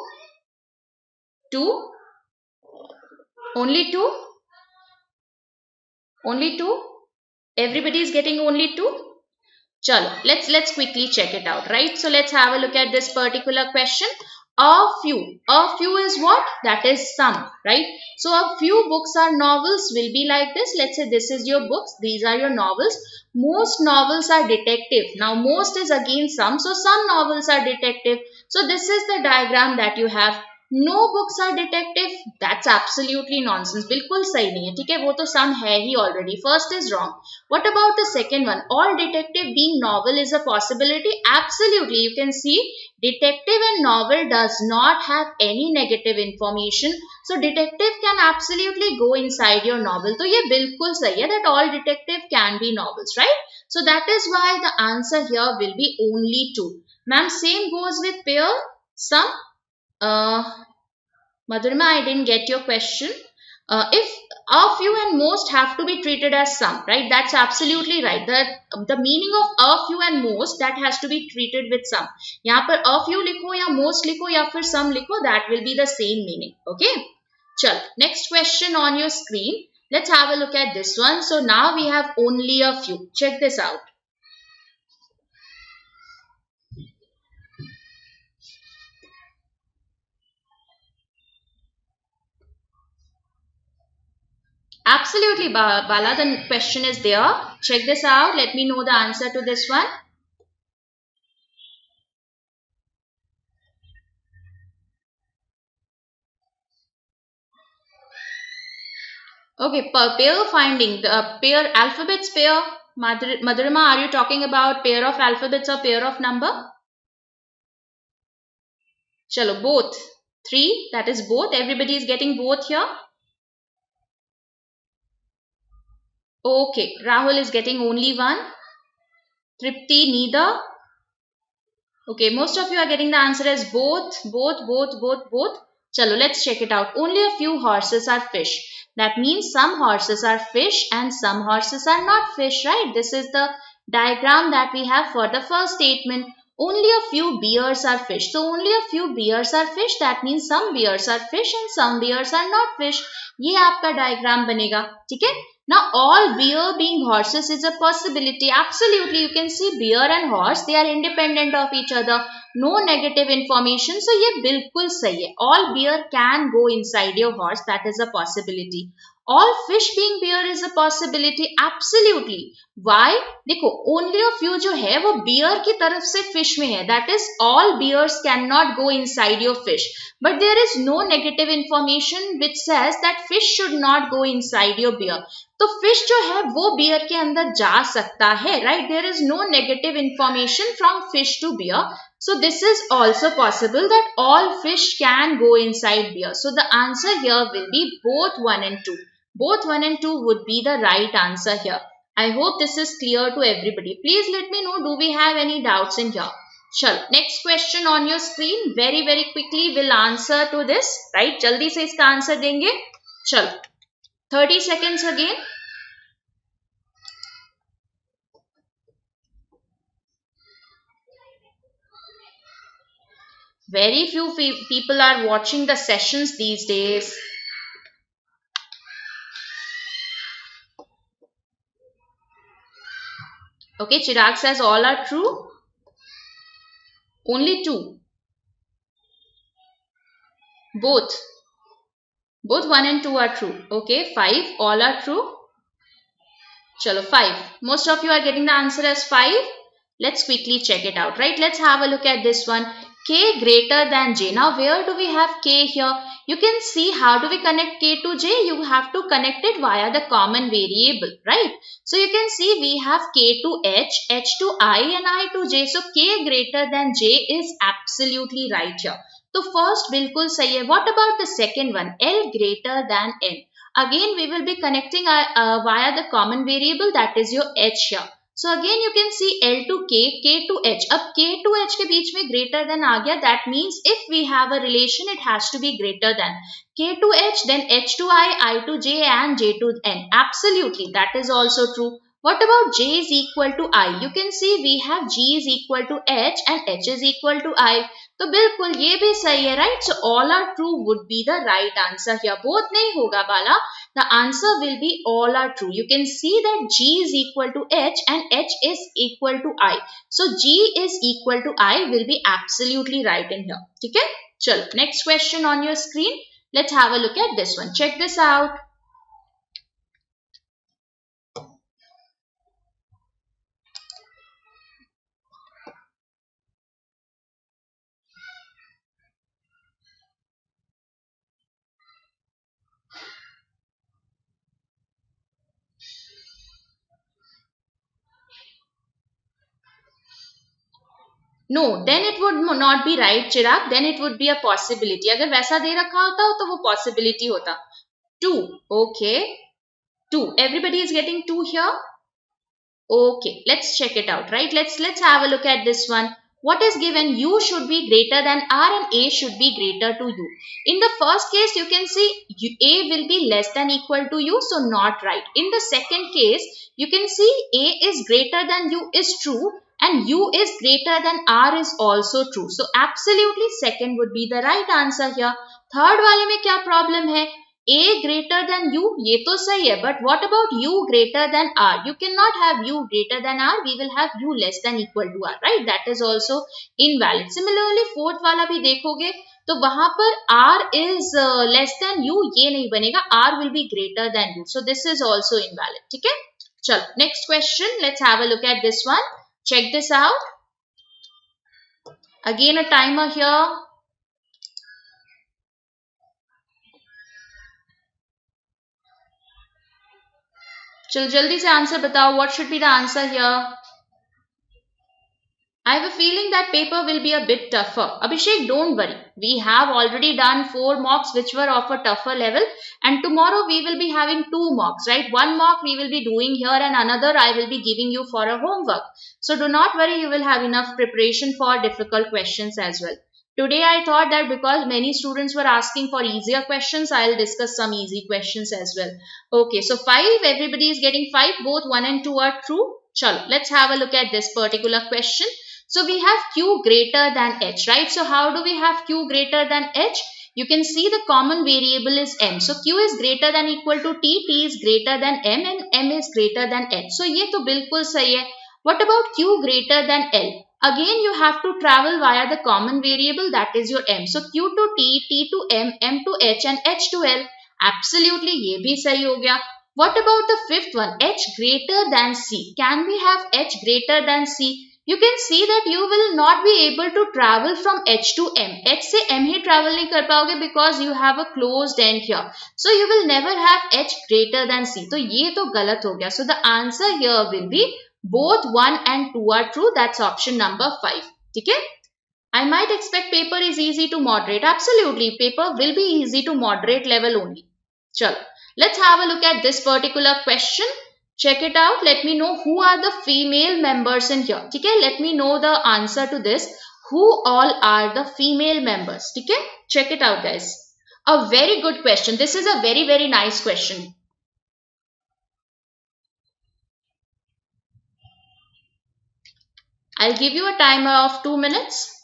[SPEAKER 1] Only two? Only two? Everybody is getting only two? Chalo, let's quickly check it out, right? So let's have a look at this particular question. A few is what? That is some, right? So a few books are novels will be like this. Let's say this is your books, these are your novels. Most novels are detective. Now most is again some, so some novels are detective. So this is the diagram that you have. No books are detective. That's absolutely nonsense. बिल्कुल सही नहीं है. ठीक है, वो तो some है ही already. First is wrong. What about the second one? All detective being novel is a possibility. Absolutely, you can see detective and novel does not have any negative information. So detective can absolutely go inside your novel. तो ये बिल्कुल सही है that all detective can be novels, right? So that is why the answer here will be only two. Ma'am, same goes with pair. Some. Madhurima, I didn't get your question. If a few and most have to be treated as some, right? That's absolutely right. The meaning of a few and most, that has to be treated with some. यहाँ पर a few लिखो या most लिखो या फिर some लिखो, that will be the same meaning. Okay? चल, next question on your screen. Let's have a look at this one. So now we have only a few. Check this out. Absolutely, Bala, the question is there. Check this out. Let me know the answer to this one. Okay, pair finding. The pair, alphabets pair. Madhurima, are you talking about pair of alphabets or pair of number? Chalo, both. 3, that is both. Everybody is getting both here. Okay, Rahul is getting only one. Tripti, neither. Okay, most of you are getting the answer as both. Chalo, let's check it out. Only a few horses are fish. That means some horses are fish and some horses are not fish, right? This is the diagram that we have for the first statement. Only a few bears are fish. So only a few bears are fish. That means some bears are fish and some bears are not fish. ये आपका diagram बनेगा, ठीक है? Now all bear being horses is a possibility. Absolutely, you can see bear and horse, they are independent of each other. No negative information. So ये बिल्कुल सही है. All bear can go inside your horse. That is a possibility. all fish being beer is a possibility. Absolutely. Why? देखो only a few जो है वो beer की तरफ से fish में है, that is all beers cannot go inside your fish, but there is no negative information which says that fish should not go inside your beer. तो fish जो है वो beer के अंदर जा सकता है, right? There is no negative information from fish to beer. So this is also possible that all fish can go inside beer. So the answer here will be both 1 and 2. Both 1 and 2 would be the right answer here. I hope this is clear to everybody. Please let me know, do we have any doubts in here? Chalo, next question on your screen. Very quickly we'll answer to this. Right? Jaldi se iska answer denge. Chalo, 30 seconds again. Very few people are watching the sessions these days. Okay, Chirag says all are true. Only 2. Both 1 and 2 are true. Okay, 5 all are true. Chalo, 5. Most of you are getting the answer as 5. Let's quickly check it out, right? Let's have a look at this one. K greater than J. Now, where do we have K here? You can see how do we connect K to J? You have to connect it via the common variable, right? So, you can see we have K to H, H to I and I to J. So, K greater than J is absolutely right here. So, first, bilkul sahi hai. What about the second one? L greater than N. Again, we will be connecting via the common variable, that is your H here. So again you can see L to K, K to H. अब K to H के बीच में greater than आ गया. That means if we have a relation, it has to be greater than K to H, then H to I to J and J to N. Absolutely, that is also true. What about J is equal to I? You can see we have G is equal to H and H is equal to I. तो बिल्कुल ये भी सही है, right? So all are true would be the right answer here. Both नहीं होगा बाला. The answer will be all are true. You can see that G is equal to H and H is equal to I. So G is equal to I will be absolutely right in here. Okay? Chalo, next question on your screen. Let's have a look at this one. Check this out. No, then it would not be right, Chirag. Then it would be a possibility. अगर वैसा दे रखा होता तो वो possibility होता. 2. Okay. 2. Everybody is getting 2 here. Okay. Let's check it out, right? Let's have a look at this one. What is given? U should be greater than R and A should be greater to U. In the first case, you can see A will be less than equal to U, so not right. In the second case, you can see A is greater than U is true and U is greater than R is also true. So absolutely second would be the right answer here. Third वाले में क्या problem है? A greater than U, ये तो सही है, but what about U greater than R? You cannot have U greater than R, we will have U less than equal to R, right? That is also invalid. Similarly, fourth वाला भी देखोगे तो वहां पर R is less than U, ये नहीं बनेगा, R will be greater than U. So this is also invalid, ठीक है? चलो, next question, let's have a look at this one. Check this out. Again a timer here. चलो जल्दी से answer बताओ. What should be the answer here? I have a feeling that paper will be a bit tougher. Abhishek, don't worry. We have already done 4 mocks which were of a tougher level, and tomorrow we will be having 2 mocks, right? 1 mock we will be doing here and another I will be giving you for a homework. So do not worry, you will have enough preparation for difficult questions as well. Today I thought that because many students were asking for easier questions, I'll discuss some easy questions as well. Okay, so 5, everybody is getting 5, both 1 and 2 are true. Chalo, let's have a look at this particular question. So we have Q greater than H, right? So how do we have Q greater than H? You can see the common variable is M. So Q is greater than equal to T, T is greater than M and M is greater than H. So ये तो बिल्कुल सही है. What about Q greater than L? Again, you have to travel via the common variable, that is your M. So Q to T, T to M, M to H and H to L. Absolutely, ये भी सही हो गया. What about the fifth one? H greater than C. Can we have H greater than C? You can see that you will not be able to travel from H to M. H से M ही travel नहीं कर पाओगे because you have a closed end here. So you will never have H greater than C. तो ये तो गलत हो गया. So the answer here will be both 1 and 2 are true. That's option number 5. ठीक है? I might expect paper is easy to moderate. Absolutely, paper will be easy to moderate level only. Chalo, let's have a look at this particular question. Check it out. Let me know who are the female members in here. Okay, let me know the answer to this. Who all are the female members? Okay, check it out, guys. A very good question. This is a very, very nice question. I'll give you a timer of 2 minutes.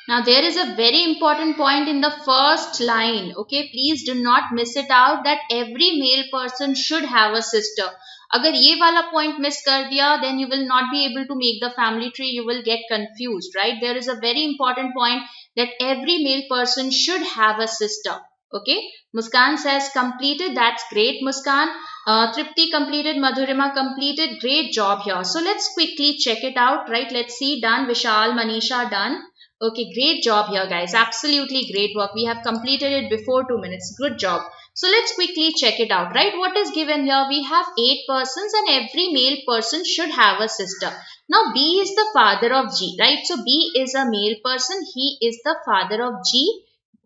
[SPEAKER 1] Now there is a very important point in the first line. Okay, please do not miss it out that every male person should have a sister. अगर ये वाला point miss कर दिया, then you will not be able to make the family tree. You will get confused, right? There is a very important point that every male person should have a sister. Okay, Muskan says completed. That's great, Muskan. Tripti completed, Madhurima completed. Great job here. So let's quickly check it out, right? Let's see. Done. Vishal, Manisha, done. Okay, great job here, guys. Absolutely great work. We have completed it before 2 minutes. Good job. So let's quickly check it out, right? What is given here? We have 8 persons and every male person should have a sister. Now, B is the father of G, right? So, B is a male person. He is the father of G.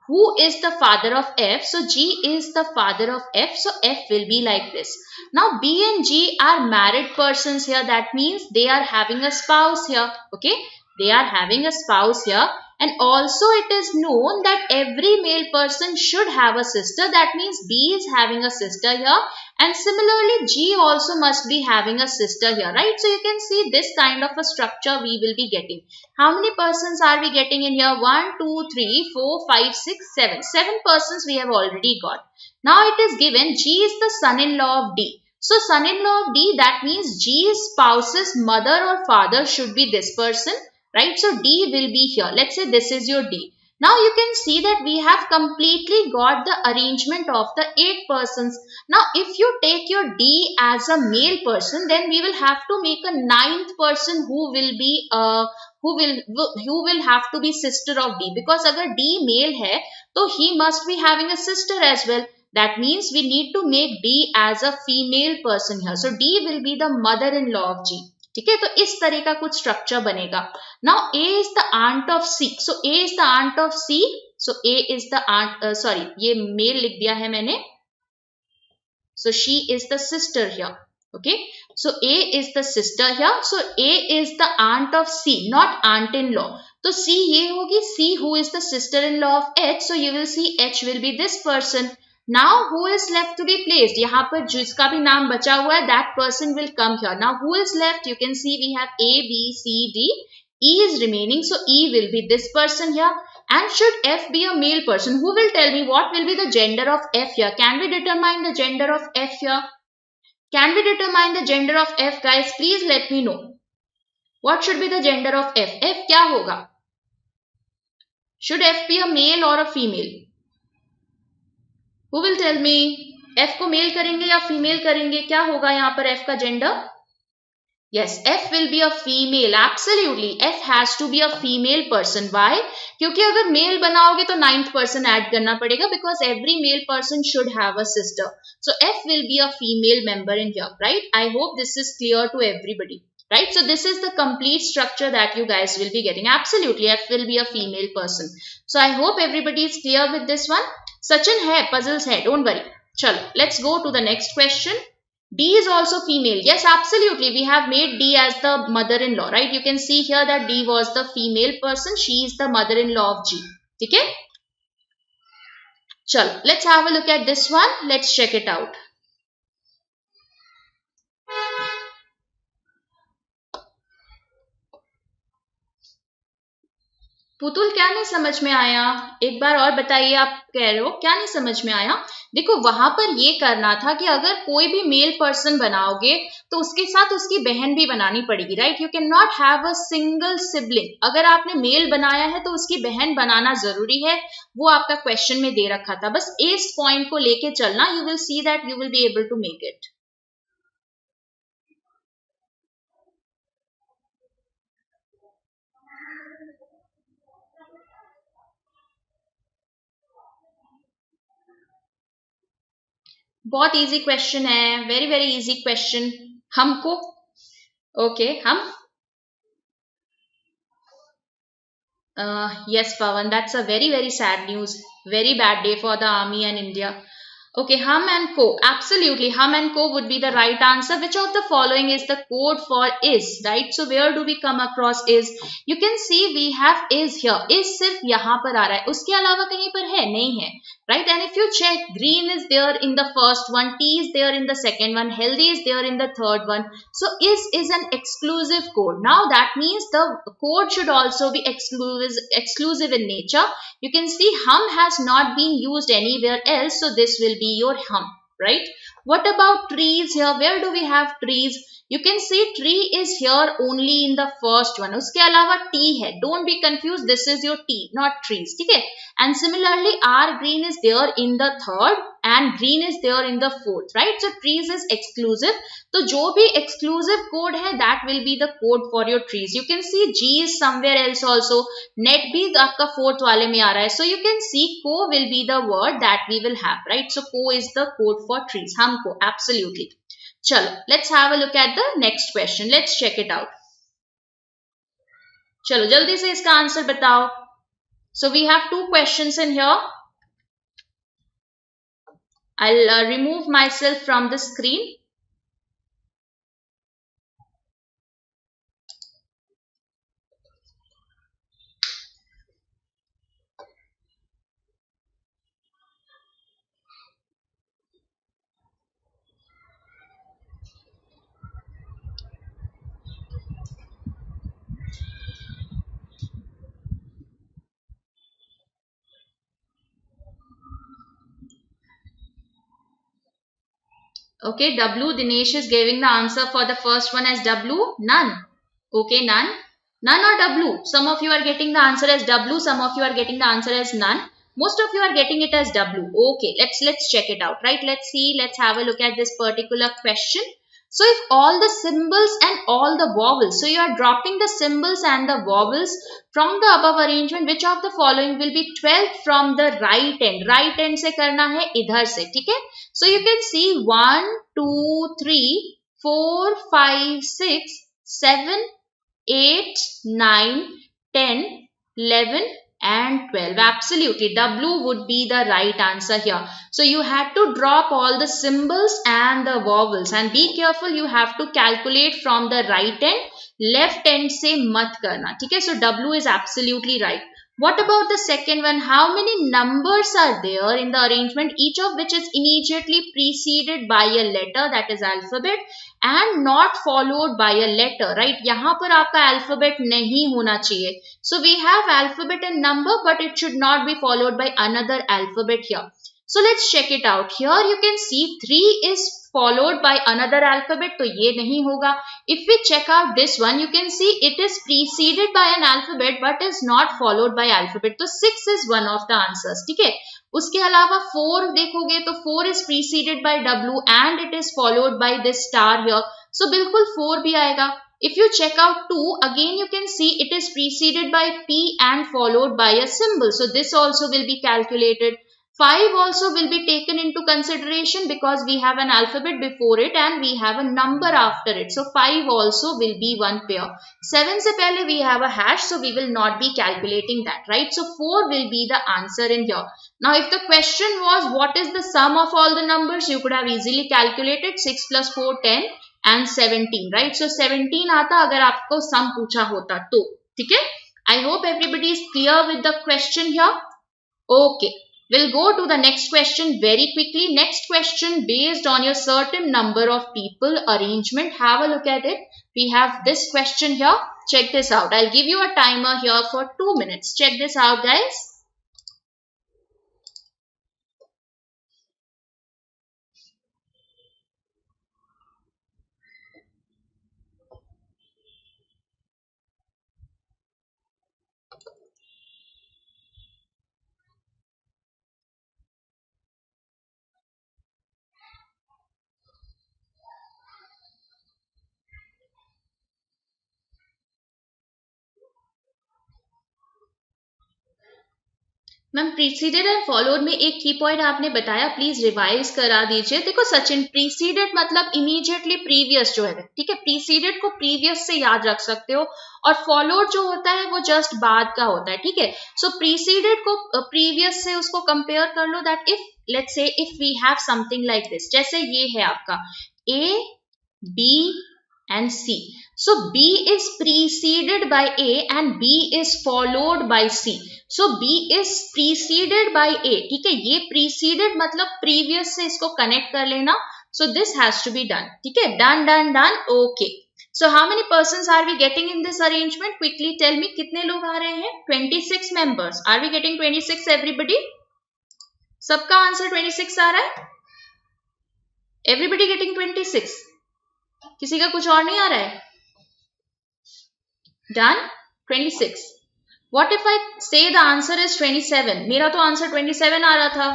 [SPEAKER 1] Who is the father of F? So, G is the father of F. So, F will be like this. Now, B and G are married persons here. That means they are having a spouse here. Okay. They are having a spouse here, and also it is known that every male person should have a sister. That means B is having a sister here, and similarly G also must be having a sister here, right? So you can see this kind of a structure we will be getting. How many persons are we getting in here? 1, 2, 3, 4, 5, 6, 7. 7 persons we have already got. Now it is given G is the son-in-law of D. So son-in-law of D, that means G's spouse's mother or father should be this person. Right, so D will be here. Let's say this is your D. Now you can see that we have completely got the arrangement of the 8 persons. Now if you take your D as a male person, then we will have to make a 9th person who will be who will have to be sister of D, because agar D male hai, so he must be having a sister as well. That means we need to make D as a female person here. So D will be the mother-in-law of G. ठीक है, तो इस तरह का कुछ structure बनेगा. Now A is the aunt of C. So A is the aunt of C. So A is the aunt, sorry ये male लिख दिया है मैंने. सो she is the sister here. Okay, so A is the sister here. So A is the aunt of C, not aunt in law. तो C ये होगी, C who is the sister in law of H. So you will see H will be this person. Now who is left to be placed? यहाँ पर जिसका भी नाम बचा हुआ है, that person will come here. Now who is left? You can see we have A, B, C, D. E is remaining, so E will be this person here. And should F be a male person? Who will tell me what will be the gender of F here? Can we determine the gender of F here? Can we determine the gender of F, guys? Please let me know. What should be the gender of F? F क्या होगा? Should F be a male or a female? Who will tell me? F को mail करेंगे या female करेंगे? क्या होगा यहाँ पर F का gender? Yes, F will be a female. Absolutely. F has to be a female person. Why? क्योंकि अगर मेल बनाओगे तो 9th person add करना पड़ेगा because every male person should have a sister. So F will be a female member in here, right? I hope this is clear to everybody, right? So this is the complete structure that you guys will be getting. Absolutely, F will be a female person. So I hope everybody is clear with this one. Sachin hai, puzzles hai, don't worry. Chalo, let's go to the next question. D is also female. Yes, absolutely. We have made D as the mother-in-law, right? You can see here that D was the female person. She is the mother-in-law of G. Okay? Chalo, let's have a look at this one. Let's check it out. Putul क्या नहीं समझ में आया? एक बार और बताइए, आप कह रहे हो क्या नहीं समझ में आया? देखो वहां पर ये करना था कि अगर कोई भी मेल पर्सन बनाओगे तो उसके साथ उसकी बहन भी बनानी पड़ेगी, right? You can not have a single sibling. अगर आपने मेल बनाया है तो उसकी बहन बनाना जरूरी है. वो आपका क्वेश्चन में दे रखा था. बस इस पॉइंट को लेके चलना. You will see that you will be able to make it. बहुत इजी क्वेश्चन है. Very very easy question. हमको ओके हम yes Pawan, that's a very very sad news. Very bad day for the army and India. Okay, hum and co. Absolutely, hum and co would be the right answer. Which of the following is the code for is, right? So where do we come across is? You can see we have is here. Is सिर्फ यहाँ पर आ रहा है. उसके अलावा कहीं पर है नहीं है, right? And if you check, green is there in the first one, T is there in the second one, healthy is there in the third one. So is an exclusive code. Now that means the code should also be exclusive in nature. You can see hum has not been used anywhere else, so this will be your hum, right? What about trees here? Where do we have trees? You can see tree is here only in the first one. उसके अलावा T है. Don't be confused. This is your T, not trees. ठीक है? And similarly, R green is there in the third and green is there in the fourth, right? So trees is exclusive. तो जो भी exclusive code है, that will be the code for your trees. You can see G is somewhere else also. Net भी आपका fourth वाले में आ रहा है. So you can see co will be the word that we will have, right? So co is the code for trees. हमको absolutely. चलो, let's have a look at the next question. Let's check it out. चलो जल्दी से इसका answer बताओ. So we have two questions in here. I'll remove myself from the screen. Okay, W. Dinesh is giving the answer for the first one as W. None. Okay, none. None or W. Some of you are getting the answer as W. Some of you are getting the answer as none. Most of you are getting it as W. Okay, let's check it out, right? Let's see. Let's have a look at this particular question. So if all the symbols and all the vowels, so you are dropping the symbols and the vowels from the above arrangement, which of the following will be 12th from the right end? Right end से करना है इधर से, ठीक है? So you can see 1, 2, 3, 4, 5, 6, 7, 8, 9, 10, 11 and 12. Absolutely, W would be the right answer here. So you had to drop all the symbols and the vowels, and be careful, you have to calculate from the right end. Left end से मत करना, ठीक है? So W is absolutely right. What about the second one? How many numbers are there in the arrangement, each of which is immediately preceded by a letter, that is alphabet, and not followed by a letter, right? यहाँ पर आपका alphabet नहीं होना चाहिए. So we have alphabet and number, but it should not be followed by another alphabet here. So let's check it out. Here you can see 3 is followed by another alphabet, तो ये नहीं होगा. If we check out this one, you can see it is preceded by an alphabet but is not followed by alphabet. तो 6 is one of the answers, ठीक है? उसके अलावा 4 देखोगे तो 4 is preceded by W and it is followed by this star here. So बिल्कुल 4 भी आएगा. If you check out 2, again you can see it is preceded by P and followed by a symbol. So this also will be calculated. 5 also will be taken into consideration because we have an alphabet before it and we have a number after it. So 5 also will be one pair. 7 se pehle we have a hash, so we will not be calculating that, right? So 4 will be the answer in here. Now if the question was what is the sum of all the numbers, you could have easily calculated 6 plus 4, 10 and 17, right? So 17 आता अगर आपको sum पूछा होता तो, ठीक है? I hope everybody is clear with the question here. Okay. We'll go to the next question very quickly. Next question based on your certain number of people arrangement. Have a look at it. We have this question here. Check this out. I'll give you a timer here for 2 minutes. Check this out, guys. Ma'am preceded and followed में एक की point आपने बताया, please revise करा दीजिए. देखो Sachin, preceded मतलब immediately previous जो है, ठीक है, प्रीसीडेड को प्रीवियस से याद रख सकते हो और फॉलोड जो होता है वो जस्ट बाद का होता है, ठीक है. सो प्रीसीडेड को प्रीवियस से उसको कंपेयर कर लो. That if let's say if we have something like this, जैसे ये है आपका A B and C. So B is preceded by A and B is followed by C. So B is preceded by A. ठीक है, ये preceded मतलब previous से इसको connect कर लेना. So this has to be done. ठीक है, done done done. Okay. So how many persons are we getting in this arrangement? Quickly tell me कितने लोग आ रहे हैं? 26 members. Are we getting 26 everybody? सबका आंसर 26 आ रहा है? Everybody getting 26? किसी का कुछ और नहीं आ रहा है? Done? 26. What if I say the answer is 27? मेरा तो आंसर 27 आ रहा था.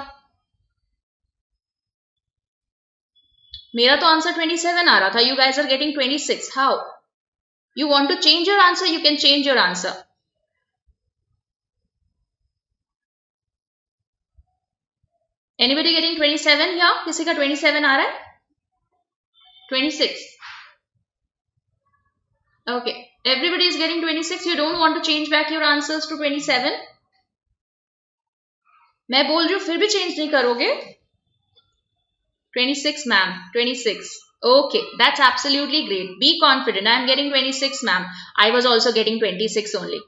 [SPEAKER 1] मेरा तो आंसर 27 आ रहा था. You guys are getting 26. How? You want to change your answer? You can change your answer. Anybody getting 27 here? किसी का 27 आ रहा है? 26. Okay, everybody is getting 26. You don't want to change back your answers to 27? मैं बोल रही हूँ फिर भी change नहीं करोगे? 26 ma'am, 26. Okay, that's absolutely great. Be confident. I am getting 26 ma'am. I was also getting 26 only.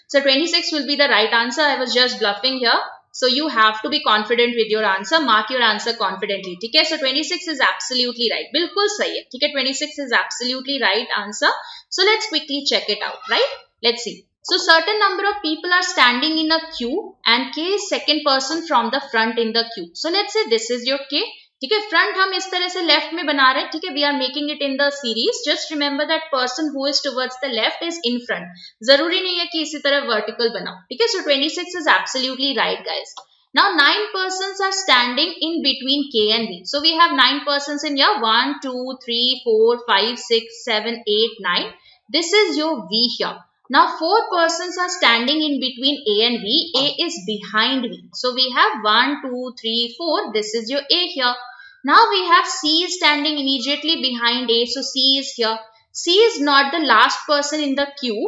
[SPEAKER 1] So 26 will be the right answer. I was just bluffing here. So you have to be confident with your answer. Mark your answer confidently. ठीक है? So 26 is absolutely right. बिल्कुल सही है. ठीक है? 26 is absolutely right answer. So let's quickly check it out. Right? Let's see. So certain number of people are standing in a queue and K is second person from the front in the queue. So let's say this is your K. ठीक है, front हम इस तरह से left में बना रहे हैं. ठीक है, we are making it in the series. Just remember that person who is towards the left is in front. जरूरी नहीं है कि इसी तरह वर्टिकल बनाओ. ठीक है, सो 26 is absolutely right guys. Now 9 persons are standing in between K and V. So we have 9 persons in here. 1, 2, 3, 4, 5, 6, 7, 8, 9. This is your V here. Now 4 persons are standing in between A and V. A is behind V. So we have 1, 2, 3, 4. This is your A here. Now we have C standing immediately behind A. So C is here. C is not the last person in the queue.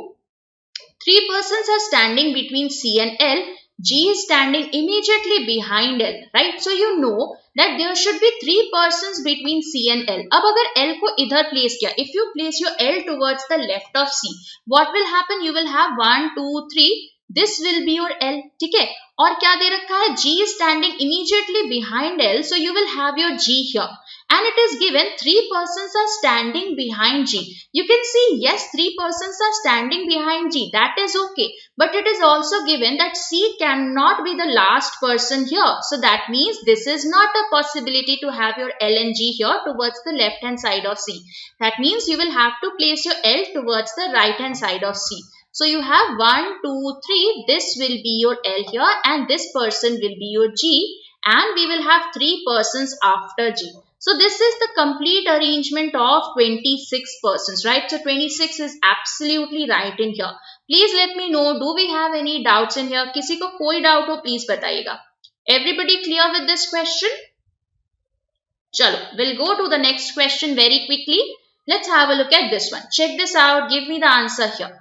[SPEAKER 1] 3 persons are standing between C and L. G is standing immediately behind L, right? So you know that there should be 3 persons between C and L. अब अगर L को इधर place किया, if you place your L towards the left of C, what will happen? You will have 1, 2, 3. This will be your L. ठीक है? और क्या दे रखा है? G is standing immediately behind L, so you will have your G here. And it is given 3 persons are standing behind G. You can see, yes, 3 persons are standing behind G. That is okay. But it is also given that C cannot be the last person here. So that means this is not a possibility to have your L and G here towards the left hand side of C. That means you will have to place your L towards the right hand side of C. So you have 1, 2, 3. This will be your L here and this person will be your G. And we will have 3 persons after G. So this is the complete arrangement of 26 persons, right? So 26 is absolutely right in here. Please let me know, do we have any doubts in here? किसी को कोई doubt हो please बताइएगा. Everybody clear with this question? Chalo, we'll go to the next question very quickly. Let's have a look at this one. Check this out. Give me the answer here.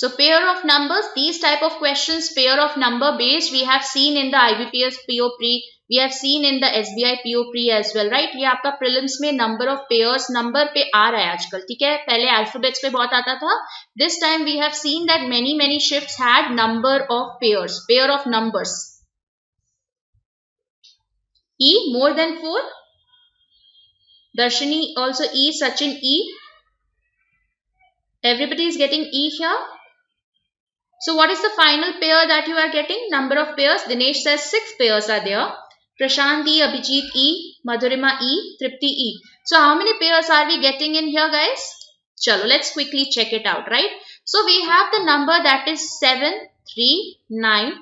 [SPEAKER 1] So pair of numbers, these type of questions, pair of number based, we have seen in the IBPS PO pre, we have seen in the SBI PO pre as well, right? ये आपका prelims में number of pairs number पे आ रहा है आजकल, ठीक है? पहले alphabets पे बहुत आता था. This time we have seen that many shifts had number of pairs, pair of numbers. E more than 4. Darshini also E, Sachin E. Everybody is getting E here. So what is the final pair that you are getting? Number of pairs. Dinesh says 6 pairs are there. Prashant E, Abhijit E, Madhurima E, Tripti E. So how many pairs are we getting in here, guys? Chalo, let's quickly check it out, right? So we have the number that is 7, 3, 9,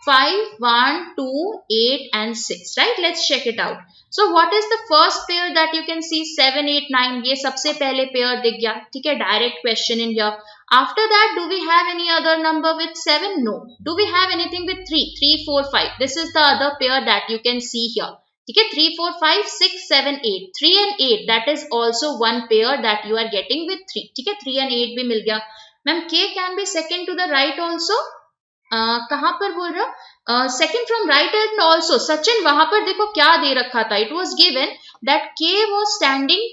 [SPEAKER 1] 5, 1, 2, 8 and 6, right? Let's check it out. So what is the first pair that you can see? 7, 8, 9. ये सबसे पहले pair दिख गया, ठीक है? Direct question in here. After that, do we have any other number with 7? No. Do we have anything with 3? 3, 4, 5. This is the other pair that you can see here. Okay, 3, 4, 5, 6, 7, 8. 3 and 8, that is also one pair that you are getting with 3. Okay, 3 and 8 भी मिल गया. Ma'am, K can be second to the right also. कहाँ पर बोल रहा? Second from right hand also. Sachin, वहाँ पर देखो क्या दे रखा था. It was given that K was standing,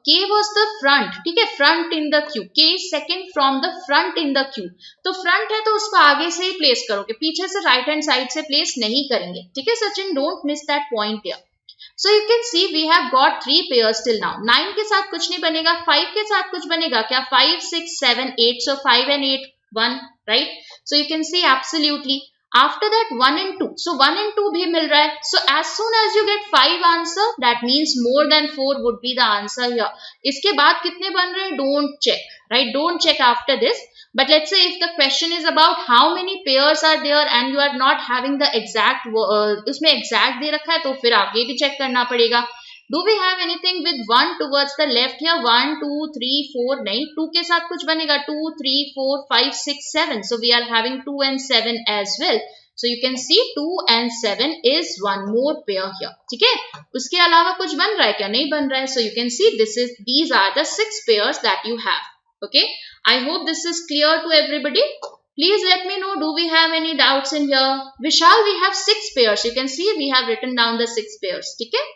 [SPEAKER 1] K was the front, ठीक है? Front in the queue. K is second from the front in the queue. तो front है तो उसको आगे से ही place करोगे. पीछे से right hand side से place नहीं करेंगे. ठीक है Sachin? Don't miss that point here. So you can see we have got 3 pairs till now. 9 के साथ कुछ नहीं बनेगा. 5 के साथ कुछ बनेगा क्या? 5, 6, 7, 8. So 5 and 8, 1, right? So you can see absolutely. After that 1 and 2. So 1 and 2 भी मिल रहा है. So as soon as you get 5 answer, that means more than 4 would be the answer here. इसके बाद कितने बन रहे हैं? Don't check, right? Don't check after this. But let's say if the question is about how many pairs are there and you are not having the exact, उसमें exact दे रखा है तो फिर आगे भी check करना पड़ेगा. Do we have anything with 1 towards the left here? 1, 2, 3, 4. नहीं, 2 के साथ कुछ बनेगा. 2, 3, 4, 5, 6, 7. So we are having 2 and 7 as well. So you can see 2 and 7 is one more pair here. ठीक है? उसके अलावा कुछ बन रहा है क्या? नहीं बन रहा है. So you can see these are the 6 pairs that you have. Okay? I hope this is clear to everybody. Please let me know, do we have any doubts in here? Vishal, we have 6 pairs. You can see we have written down the 6 pairs. ठीक है?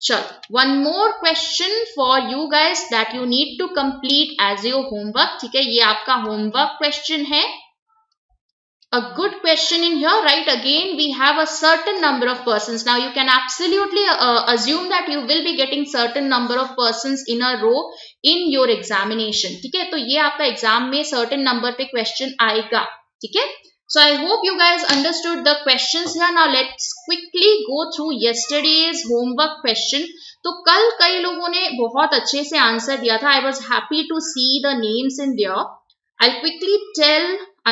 [SPEAKER 1] Sure. One more question for you guys that you need to complete as your homework. ठीक है, ये आपका homework question है. A good question in here, right? Again, we have a certain number of persons. Now, you can absolutely assume that you will be getting certain number of persons in a row in your examination. ठीक है, तो ये आपका exam में certain number पे question आएगा. ठीक है? So I hope you guys understood the questions here. Now let's quickly go through yesterday's homework question. तो कल कई लोगों ने बहुत अच्छे से आंसर दिया था. I was happy to see the names in there. I'll quickly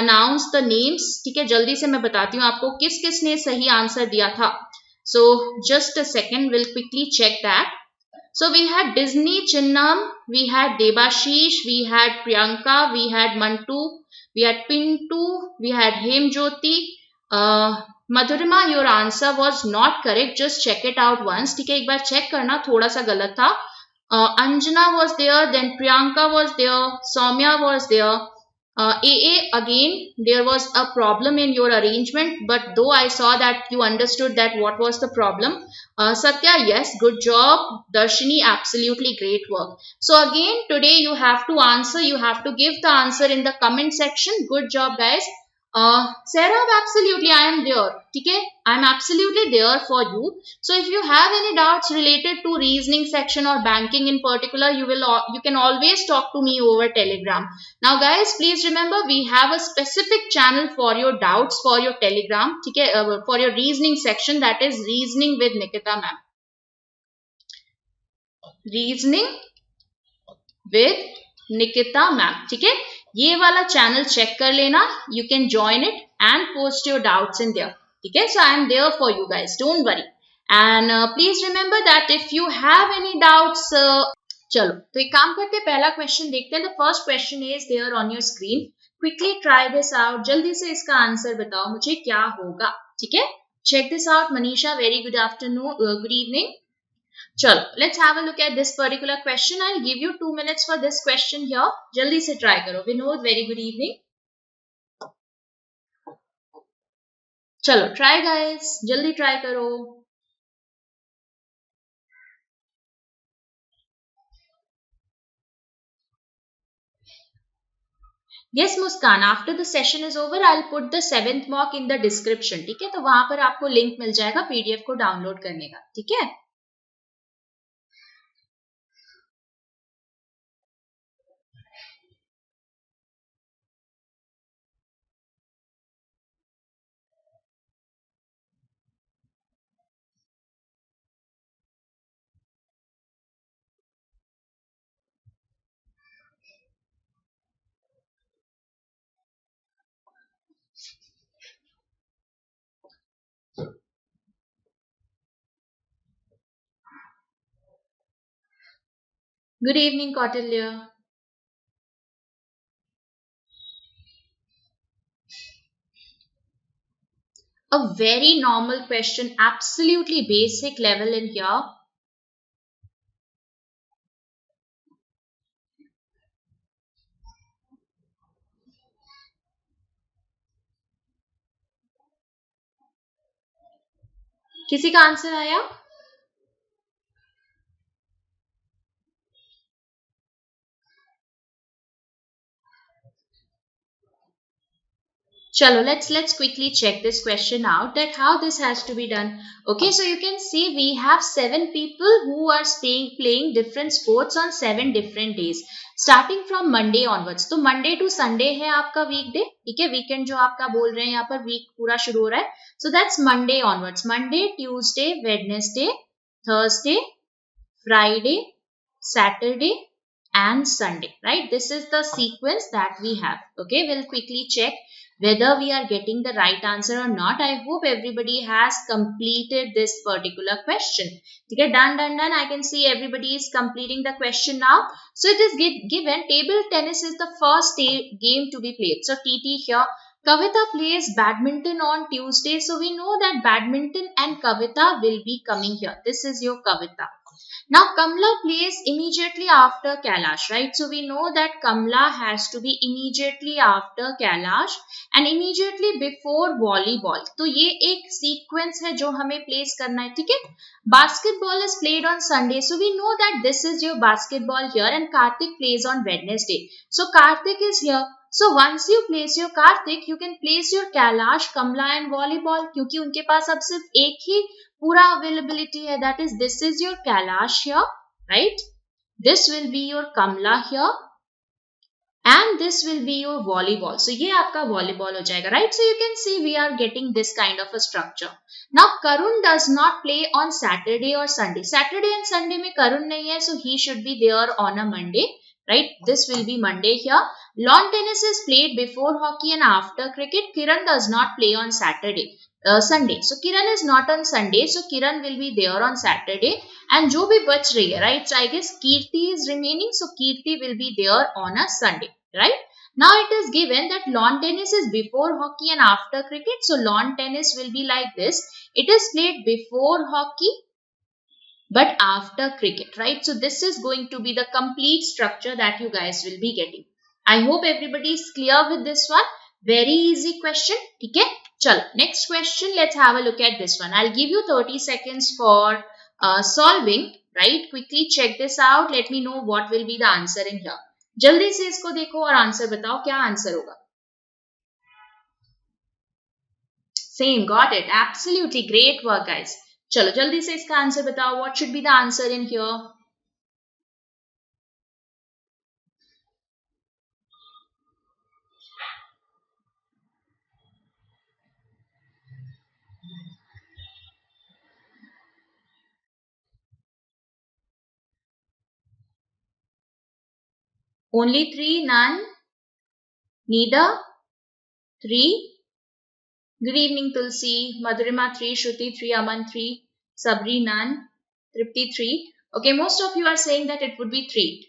[SPEAKER 1] announce the names. ठीक है, जल्दी से मैं बताती हूँ आपको किस किस ने सही आंसर दिया था. So just a second, we'll quickly check that. So we had Disney Chinnam, we had Debashish, we had Priyanka, we had Mantu, we had Pintu, we had Hemjyoti. Madhurima, your answer was not correct. Just check it out once. ठीक है, एक बार check करना, थोड़ा सा गलत था. Anjana was there, then Priyanka was there, Soumya was there. AA, again, there was a problem in your arrangement, but though I saw that you understood that what was the problem. Satya, yes, good job. Darshini, absolutely great work. So again, today you have to answer, you have to give the answer in the comment section. Good job, guys. Sarah, absolutely, I am there. Okay, I am absolutely there for you. So if you have any doubts related to reasoning section or banking in particular, you can always talk to me over Telegram. Now, guys, please remember we have a specific channel for your doubts for your Telegram. Okay, for your reasoning section, that is reasoning with Nikita ma'am. Reasoning with Nikita ma'am, ठीक है, ये वाला channel check कर लेना. You can join it and post your doubts in there, ठीक है. So I am there for you guys, don't worry. And please remember that if you have any doubts. चलो तो एक काम करते हैं, पहला क्वेश्चन देखते हैं. The first question is there on your screen. Quickly try this out. जल्दी से इसका आंसर बताओ मुझे क्या होगा, ठीक है. Check this out. Manisha, very good afternoon, good evening. चलो let's have a look at this particular question. I'll give you 2 minutes for this question here. जल्दी से try करो. Vinod, very good evening. चलो try guys, जल्दी try करो. Yes Muskan, after the session is over I'll put the 7th mock in the description, ठीक है. तो वहां पर आपको लिंक मिल जाएगा पीडीएफ को डाउनलोड करने का, ठीक है. Good evening Kautilya. A very normal question, absolutely basic level in here. किसी का आंसर आया? Chalo, let's quickly check this question out, that how this has to be done. Okay, so you can see we have 7 people who are playing different sports on 7 different days, starting from Monday onwards. तो Monday to Sunday है आपका weekday, ठीक है. weekend जो आपका बोल रहे हैं यहाँ पर, week पूरा शुरू हो रहा है. So that's Monday onwards. Monday, Tuesday, Wednesday, Thursday, Friday, Saturday and Sunday, right? This is the sequence that we have. Okay, we'll quickly check whether we are getting the right answer or not. I hope everybody has completed this particular question. Okay, done. I can see everybody is completing the question now. So it is given table tennis is the first game to be played. So TT here. Kavita plays badminton on Tuesday. So we know that badminton and Kavita will be coming here. This is your Kavita. Now Kamla plays immediately after Kailash, right? So we know that Kamla has to be immediately after Kailash and immediately before volleyball. तो ये एक sequence है जो हमें place करना है, ठीक है? Basketball is played on Sunday, so we know that this is your basketball here, and Karthik plays on Wednesday. So Karthik is here. So once you place your Karthik, you can place your Kailash, Kamla and volleyball, क्योंकि उनके पास अब सिर्फ एक ही पूरा availability है, that is this is your Kailash here, right? This will be your Kamla here and this will be your volleyball. So ये आपका volleyball हो जाएगा, right? So you can see we are getting this kind of a structure. Now Karun does not play on Saturday or Sunday. Saturday and Sunday में Karun नहीं है, so he should be there on a Monday, right? This will be Monday here. Lawn tennis is played before hockey and after cricket. Kiran does not play on Saturday. Sunday. So Kiran is not on Sunday. So Kiran will be there on Saturday. And जो भी बच रही है, right? So I guess Kirti is remaining. So Kirti will be there on a Sunday, right? Now it is given that lawn tennis is before hockey and after cricket. So lawn tennis will be like this. It is played before hockey but after cricket, right? So this is going to be the complete structure that you guys will be getting. I hope everybody is clear with this one. Very easy question, okay? Chalo, next question, let's have a look at this one. I'll give you 30 seconds for solving, right? Quickly check this out. Let me know what will be the answer in here. जल्दी से इसको देखो और answer बताओ क्या answer होगा. Same, got it. Absolutely great work, guys. चलो जल्दी से इसका आंसर बताओ. What should be the answer in here? Only 3, none, neither, 3. Good evening, Tulsi. Madhurima 3, Shruti 3, Aman 3, Sabri none, Tripti 3. Okay, most of you are saying that it would be 3.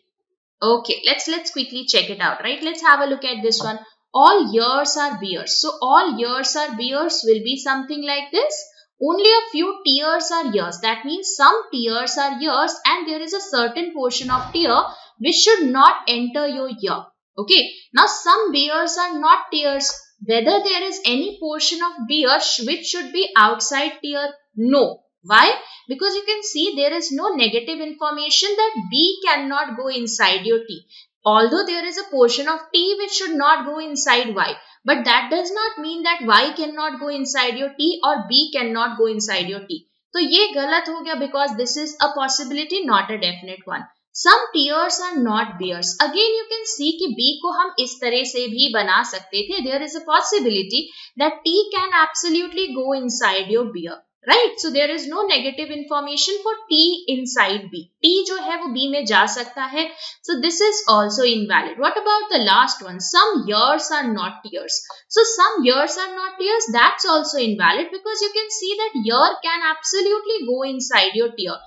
[SPEAKER 1] Okay, let's quickly check it out, right? Let's have a look at this one. All years are beers. So all years are beers will be something like this. Only a few tiers are years. That means some tiers are years and there is a certain portion of tier which should not enter your year. Okay. Now some beers are not tiers. Whether there is any portion of beer which should be outside tier? No. Why? Because you can see there is no negative information that B cannot go inside your T. Although there is a portion of T which should not go inside Y. But that does not mean that Y cannot go inside your T or B cannot go inside your T. So ये गलत हो गया because this is a possibility, not a definite one. Some tiers are not beers. Again you can see कि B को हम इस तरह से भी बना सकते थे. There is a possibility that T can absolutely go inside your beer. Right, so there is no negative information for T inside B. T जो है वो B में जा सकता है. So this is also invalid. What about the last one? Some years are not years. So some years are not years. That's also invalid because you can see that year can absolutely go inside your tier.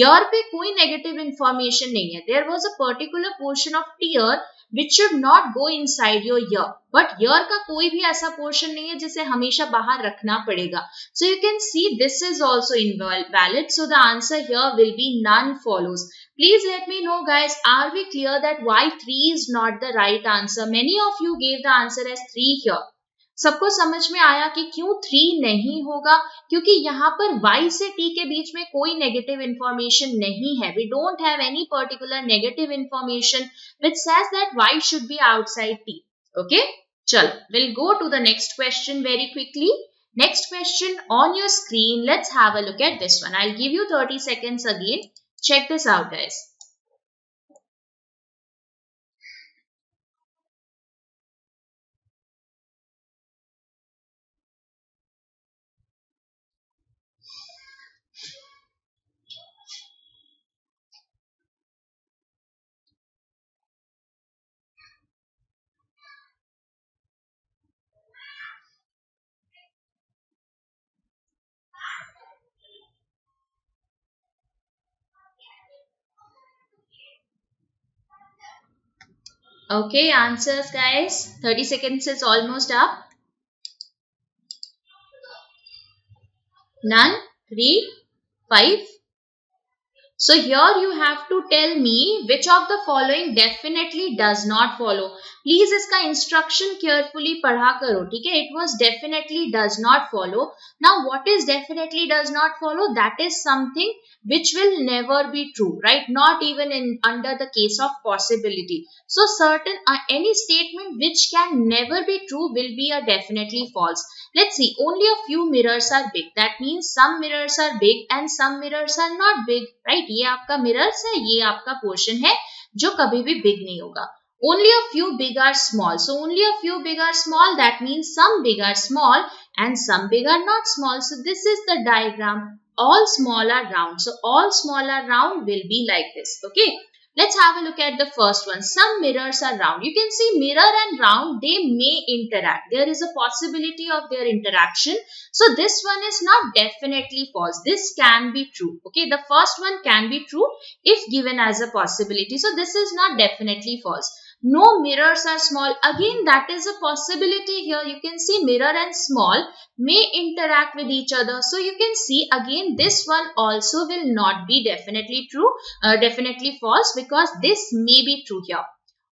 [SPEAKER 1] Year पे कोई negative information नहीं है. There was a particular portion of tier which should not go inside your year. But year का कोई भी ऐसा portion नहीं है जिसे हमेशा बाहर रखना पड़ेगा. So you can see this is also invalid. So the answer here will be none follows. Please let me know guys, are we clear that why 3 is not the right answer? Many of you gave the answer as 3 here. सबको समझ में आया कि क्यों 3 नहीं होगा? क्योंकि यहाँ पर Y से T के बीच में कोई नेगेटिव इंफॉर्मेशन नहीं है. We don't have any particular negative information which says that Y should be outside T. Okay? चलो, we'll go to the next question very quickly. Next question on your screen. Let's have a look at this one. I'll give you 30 seconds again. Check this out, guys. Okay, answers guys. 30 seconds is almost up. None, 3, 5. So here you have to tell me which of the following definitely does not follow. Please इसका instruction carefully पढ़ा करो, ठीक है? It was definitely does not follow. Now what is definitely does not follow? That is something which will never be true, right? Not even in under the case of possibility. So certain any statement which can never be true will be a definitely false. Let's see, only a few mirrors are big. That means some mirrors are big and some mirrors are not big, right? ये आपका mirrors है, ये आपका portion है जो कभी भी big नहीं होगा. Only a few big are small. So only a few big are small. That means some big are small and some big are not small. So this is the diagram. All small are round. So all small are round will be like this. Okay. Let's have a look at the first one. Some mirrors are round. You can see mirror and round, they may interact. There is a possibility of their interaction. So this one is not definitely false. This can be true. Okay, the first one can be true if given as a possibility. So this is not definitely false. No mirrors are small. Again, that is a possibility here. You can see mirror and small may interact with each other. So you can see again this one also will not be definitely true, definitely false because this may be true here.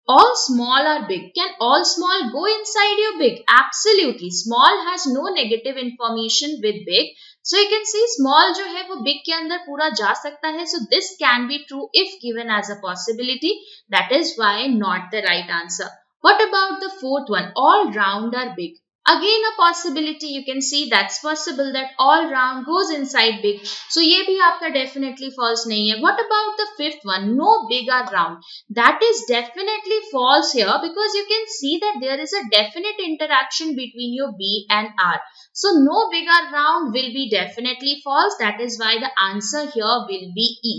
[SPEAKER 1] All small are big. Can all small go inside your big? Absolutely. Small has no negative information with big. So you can see small जो है वो big के अंदर पूरा जा सकता है. So this can be true if given as a possibility. That is why not the right answer. What about the fourth one? All round are big. Again a possibility, you can see that's possible that all round goes inside big. So ये भी आपका definitely false नहीं है. What about the fifth one? No big are round. That is definitely false here because you can see that there is a definite interaction between your B and R. So no big are round will be definitely false. That is why the answer here will be E.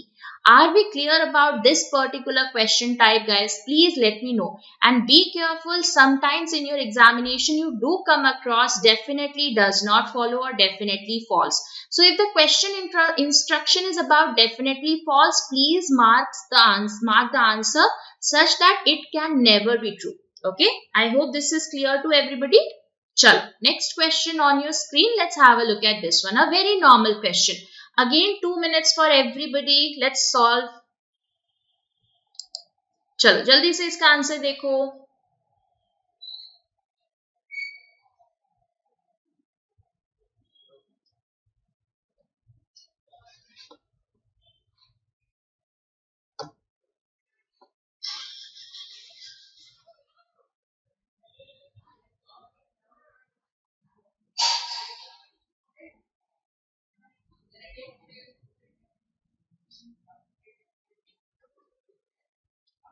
[SPEAKER 1] Are we clear about this particular question type, guys? Please let me know. And be careful, sometimes in your examination you do come across definitely does not follow or definitely false. So if the question instruction is about definitely false, please mark the answer such that it can never be true. Okay, I hope this is clear to everybody. Chalo, next question on your screen. Let's have a look at this one. A very normal question. Again, 2 minutes for everybody. Let's solve. चलो जल्दी से इसका answer देखो.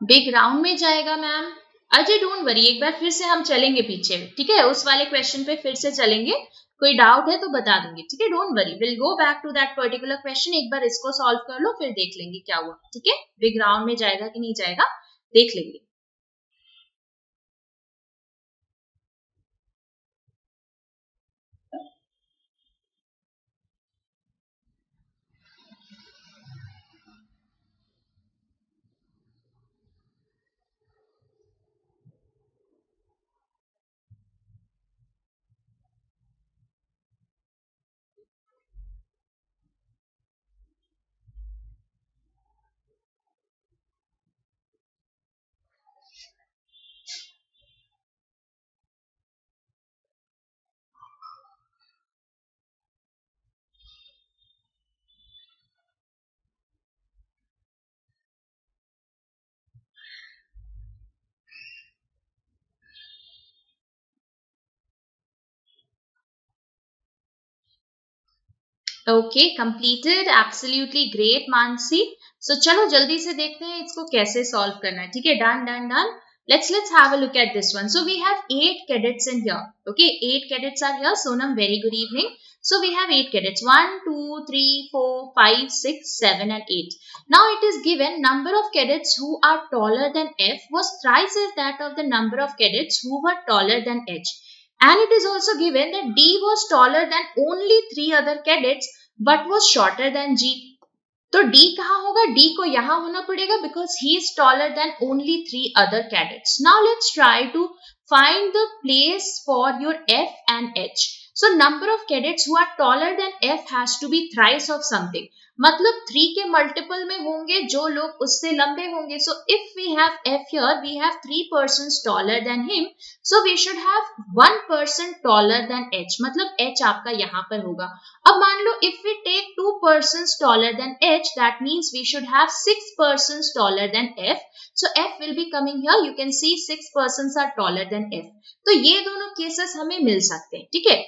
[SPEAKER 1] Big round में जाएगा ma'am. Ajay don't worry, एक बार फिर से हम चलेंगे पीछे, ठीक है, उस वाले क्वेश्चन पे फिर से चलेंगे. कोई डाउट है तो बता दूंगी, ठीक है, don't worry, will go back to that particular question. एक बार इसको सॉल्व कर लो फिर देख लेंगे क्या हुआ, ठीक है. बिग राउंड में जाएगा कि नहीं जाएगा देख लेंगे. Okay, completed, absolutely great Mansi. So चलो जल्दी से देखते हैं इसको कैसे सॉल्व करना है, ठीक है. Done done done. Let's have a look at this one. So we have 8 cadets in here. Okay, 8 cadets are here. Sonam, very good evening. So we have 8 cadets. 1, 2, 3, 4, 5, 6, 7 and 8. Now it is given number of cadets who are taller than F was thrice as that of the number of cadets who were taller than H. And it is also given that D was taller than only 3 other cadets but was shorter than G. तो D कहाँ होगा? D को यहाँ होना पड़ेगा because he is taller than only 3 other cadets. Now let's try to find the place for your F and H. So number of cadets who are taller than F has to be thrice of something. मतलब 3 के multiple में होंगे जो लोग उससे लंबे होंगे. So if we have F here, we have 3 persons taller than him. So we should have 1 person taller than H. मतलब H आपका यहाँ पर होगा. अब मान लो if we take 2 persons taller than H, that means we should have 6 persons taller than F. So F will be coming here. You can see 6 persons are taller than F. तो ये दोनों cases हमें मिल सकते हैं, ठीक है.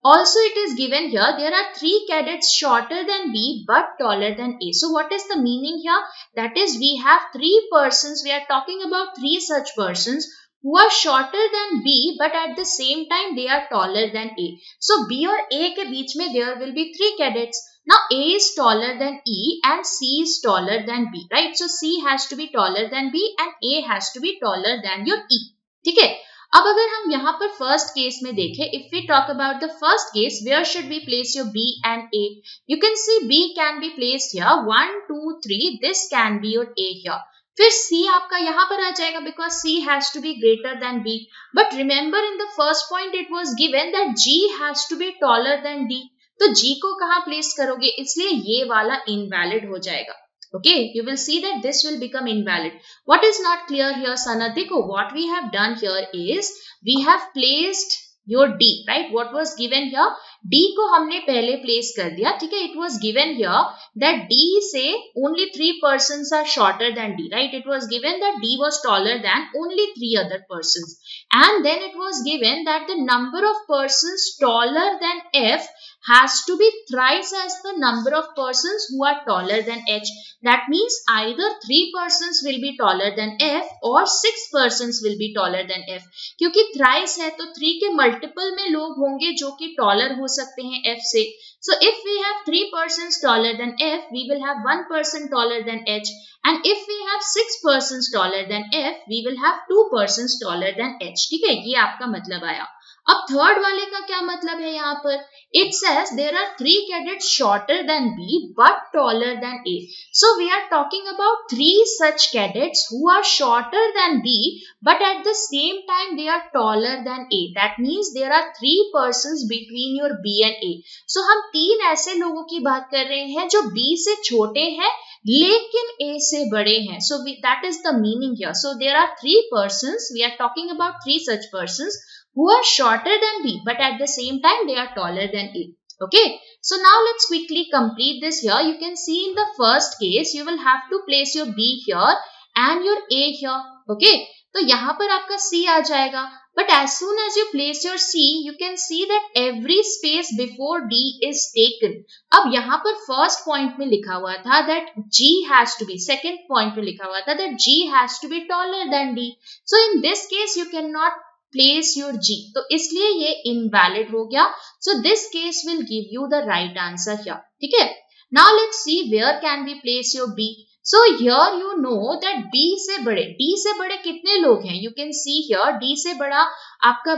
[SPEAKER 1] Also, it is given here, there are 3 cadets shorter than B but taller than A. So, what is the meaning here? That is, we have 3 persons, we are talking about 3 such persons who are shorter than B but at the same time they are taller than A. So, B और A के बीच में there will be 3 cadets. Now, A is taller than E and C is taller than B, right? So, C has to be taller than B and A has to be taller than your E. ठीक है? अब अगर हम यहाँ पर first case में देखें, if we talk about the first case, where should be place your B and A? You can see B can be placed here, 1 2 3, this can be your A here. फिर C आपका यहाँ पर आ जाएगा because C has to be greater than B. But remember in the first point it was given that G has to be taller than D. तो जी को कहाँ place करोगे, इसलिए ये वाला इनवैलिड हो जाएगा. Okay, you will see that this will become invalid. What is not clear here, Sana? Dekho, what we have done here is we have placed your D, right? What was given here? D को हमने पहले place कर दिया, ठीक है? It was given here that D से only 3 persons are shorter than D, right? It was given that D was taller than only 3 other persons. And then it was given that the number of persons taller than F has to be thrice as the number of persons who are taller than H. That means either 3 persons will be taller than F or 6 persons will be taller than F. क्योंकि thrice है तो 3 के multiple में लोग होंगे जो कि taller हो सकते हैं F से. So if we have 3 persons taller than F, we will have 1 person taller than H. And if we have 6 persons taller than F, we will have 2 persons taller than H. ठीक है, ये आपका मतलब आया. अब third वाले का क्या मतलब है यहाँ पर? It says there are 3 cadets shorter than B but taller than A. So we are talking about 3 such cadets who are shorter than B but at the same time they are taller than A. That means there are 3 persons between your B and A. So हम 3 ऐसे लोगों की बात कर रहे हैं जो B से छोटे हैं लेकिन A से बड़े हैं. So that is the meaning here. So there are 3 persons. We are talking about 3 such persons who are shorter than B but at the same time they are taller than A. Okay, so now let's quickly complete this here. You can see in the first case you will have to place your B here and your A here. Okay, तो यहाँ पर आपका C आ जाएगा. But as soon as you place your C, you can see that every space before D is taken. अब यहाँ पर first point में लिखा हुआ था that G has to be, second point में लिखा हुआ था that G has to be taller than D. So in this case you cannot place your G. तो इसलिए ये invalid हो गया. So this case will give you the right answer here. ठीक है? Now let's see where can we place your B. So here you know that B से बड़े, D से बड़े कितने लोग हैं? You can see here D से बड़ा आपका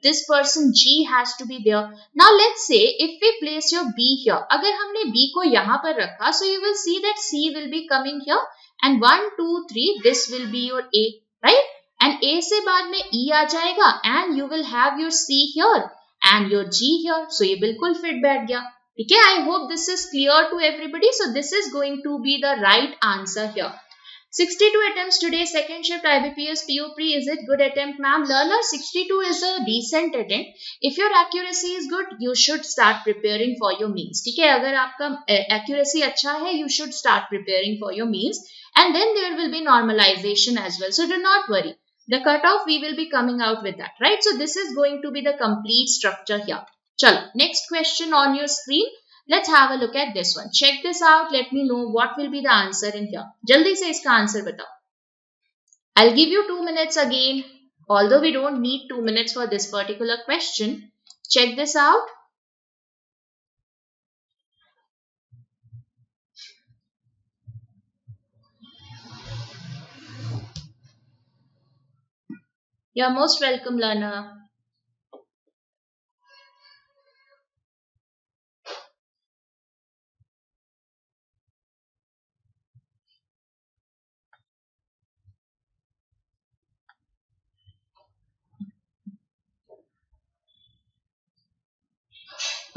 [SPEAKER 1] this person G has to be there. Now let's say if we place your B here, अगर हमने B को यहाँ पर रखा, so you will see that C will be coming here and 1, 2, 3 this will be your A, right? And A से बाद में E आ जाएगा and you will have your C here and your G here. So ये बिल्कुल fit बैठ गया. ठीक है, I hope this is clear to everybody. So this is going to be the right answer here. 62 attempts today, second shift IBPS PO pre. Is it good attempt, ma'am? Learner, 62 is a decent attempt. If your accuracy is good, you should start preparing for your means. ठीक है, अगर आपका accuracy अच्छा है, you should start preparing for your means. And then there will be normalization as well. So do not worry. The cutoff, we will be coming out with that, right? So this is going to be the complete structure here. Chalo, next question on your screen. Let's have a look at this one. Check this out. Let me know what will be the answer in here. Jaldi se iska answer batao. I'll give you 2 minutes again. Although we don't need 2 minutes for this particular question. Check this out. You're most welcome, learner.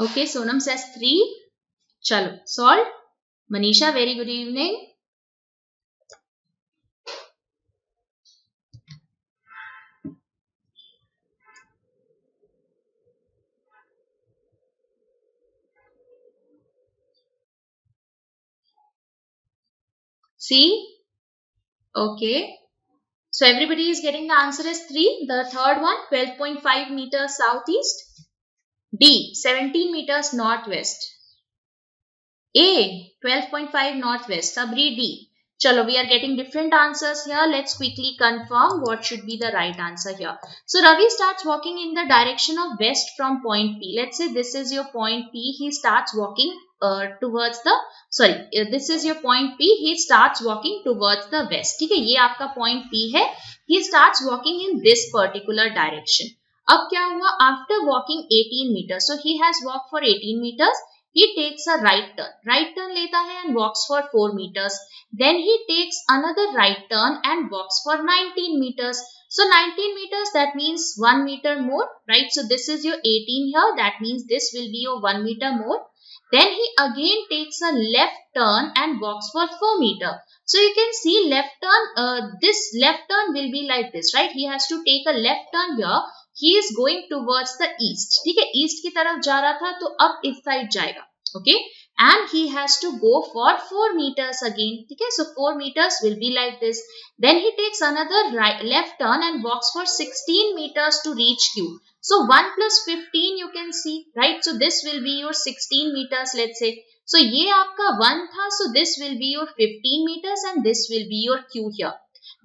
[SPEAKER 1] Okay, Sonam says 3. Chalo, solved. Manisha, very good evening. See? Okay. So everybody is getting the answer as 3. The third one, 12.5 meters southeast. D, 17 meters northwest. A, 12.5 northwest. Sab read D. Chalo, we are getting different answers here. Let's quickly confirm what should be the right answer here. So Ravi starts walking in the direction of west from point P. Let's say this is your point P. He starts walking towards the, this is your point P. He starts walking towards the west. ठीक है, ये आपका point P है. He starts walking in this particular direction. अब क्या हुआ? After walking 18 meters, so he has walked for 18 meters. He takes a right turn. Right turn लेता है and walks for 4 meters. Then he takes another right turn and walks for 19 meters. So 19 meters, that means 1 meter more, right? So this is your 18 here. That means this will be your 1 meter more. Then he again takes a left turn and walks for 4 meters. So you can see left turn, this left turn will be like this, right? He has to take a left turn here. He is going towards the east. ठीक है, east की तरफ जा रहा था तो अब इस साइड जाएगा. Okay, and he has to go for 4 meters again. Okay, so 4 meters will be like this. Then he takes another left turn and walks for 16 meters to reach Q. So 1 plus 15 you can see, right? So this will be your 16 meters, let's say. So ये आपका 1 था, so this will be your 15 meters and this will be your Q here.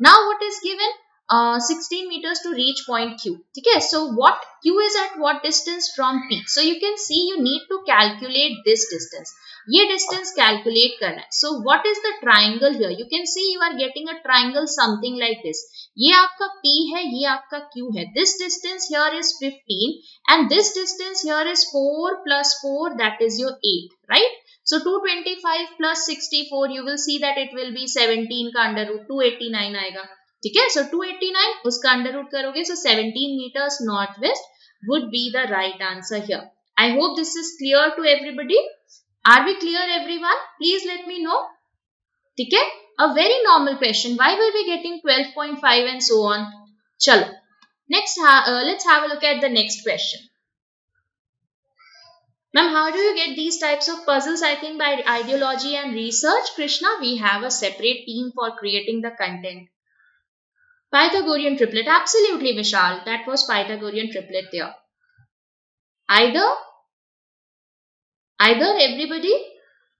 [SPEAKER 1] Now what is given? 16 meters to reach point Q. Okay, so what Q is at what distance from P? So you can see you need to calculate this distance. ये distance calculate करना है. So what is the triangle here? You can see you are getting a triangle something like this. ये आपका P है, ये आपका Q है. This distance here is 15 and this distance here is 4 plus 4, that is your 8, right? So 225 plus 64, you will see that it will be 17 का under root 289 आएगा. ठीक है, so 289 उसका अंडर रूट करोगे, so 17 meters northwest would be the right answer here. I hope this is clear to everybody. Are we clear everyone? Please let me know. ठीक है, a very normal question. Why will we getting 12.5 and so on? चलो, next let's have a look at the next question. Ma'am, how do you get these types of puzzles? I think by ideology and research, Krishna, we have a separate team for creating the content. Pythagorean triplet, absolutely Vishal, that was Pythagorean triplet there. Either everybody?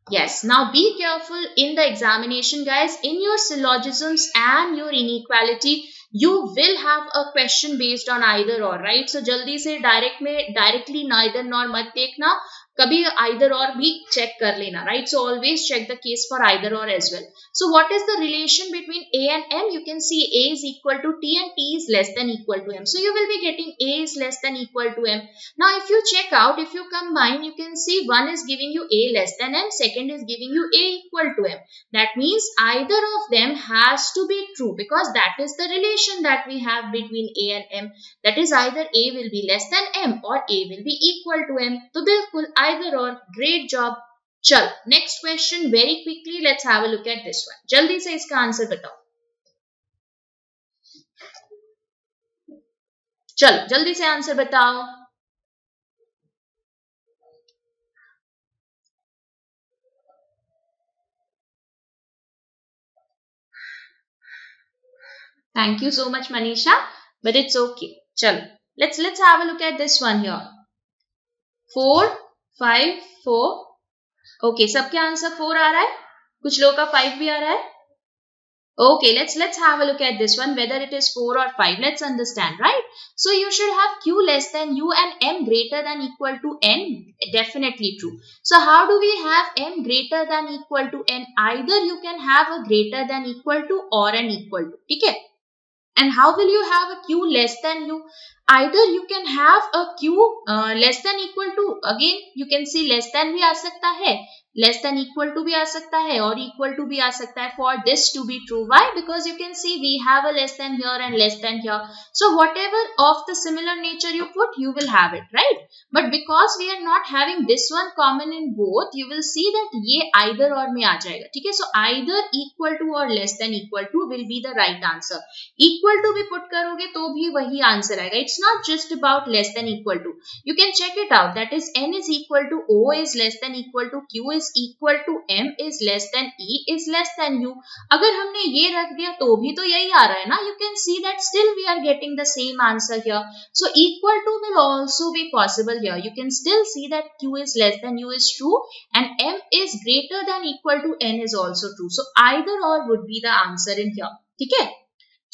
[SPEAKER 1] Yes, now be careful in the examination guys. In your syllogisms and your inequality, you will have a question based on either or, right? So jaldi se directly neither nor mat देखना, कभी either or भी check कर लेना, right? So always check the case for either or as well. So what is the relation between A and M? You can see A is equal to T and T is less than equal to M. So you will be getting A is less than equal to M. Now if you check out, if you combine, you can see one is giving you A less than M, second is giving you A equal to M. That means either of them has to be true because that is the relation that we have between A and M. That is either A will be less than M or A will be equal to M. So bilkul either or. Great job. चल next question very quickly let's have a look at this one. जल्दी से इसका answer बताओ. चलो जल्दी से answer बताओ. Thank you so much Manisha, but it's okay. चलो let's have a look at this one here. 4 5 4. Okay, सबके आंसर 4 आ रहा है, कुछ लोगों का 5 भी आ रहा है. Okay, let's have a look at this one, whether it is 4 or 5. Let's understand, right? So you should have Q less than U and M greater than equal to N. Definitely true. So how do we have M greater than equal to N? Either you can have a greater than equal to or an equal to. ठीक है? And how will you have a Q less than U? Either you can have a Q less than equal to, again you can see less than भी आ सकता है, less than equal to भी आ सकता है और equal to भी आ सकता है for this to be true. Why? Because you can see we have a less than here and less than here. So whatever of the similar nature you put, you will have it, right? But because we are not having this one common in both, you will see that ये either or में आ जाएगा. ठीक है? So either equal to or less than equal to will be the right answer. Equal to भी put करोगे तो भी वही आंसर आएगा. It's not just about less than equal to. You can check it out. That is N is equal to O is less than equal to Q is equal to M is less than E is less than U. अगर हमने ये रख दिया तो भी तो यही आ रहा है ना. You can see that still we are getting the same answer here. So equal to will also be possible here. You can still see that Q is less than U is true and M is greater than equal to N is also true. So either or would be the answer in here. ठीक है?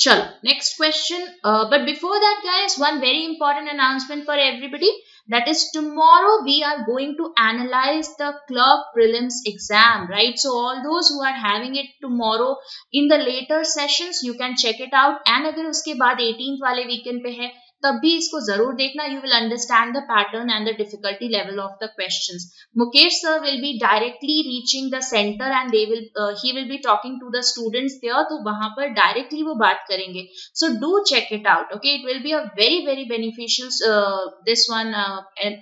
[SPEAKER 1] चलो next question. But before that guys, one very important announcement for everybody. That is tomorrow we are going to analyze the clerk prelims exam, right? So all those who are having it tomorrow in the later sessions, you can check it out. And अगर उसके बाद 18th वाले weekend पे है तब भी इसको जरूर देखना. You will understand the pattern and the difficulty level of the questions. Mukesh sir will be directly reaching the center and he will be talking to the students there. तो वहाँ पर directly वो बात करेंगे. So do check it out. Okay, it will be a very very beneficial this one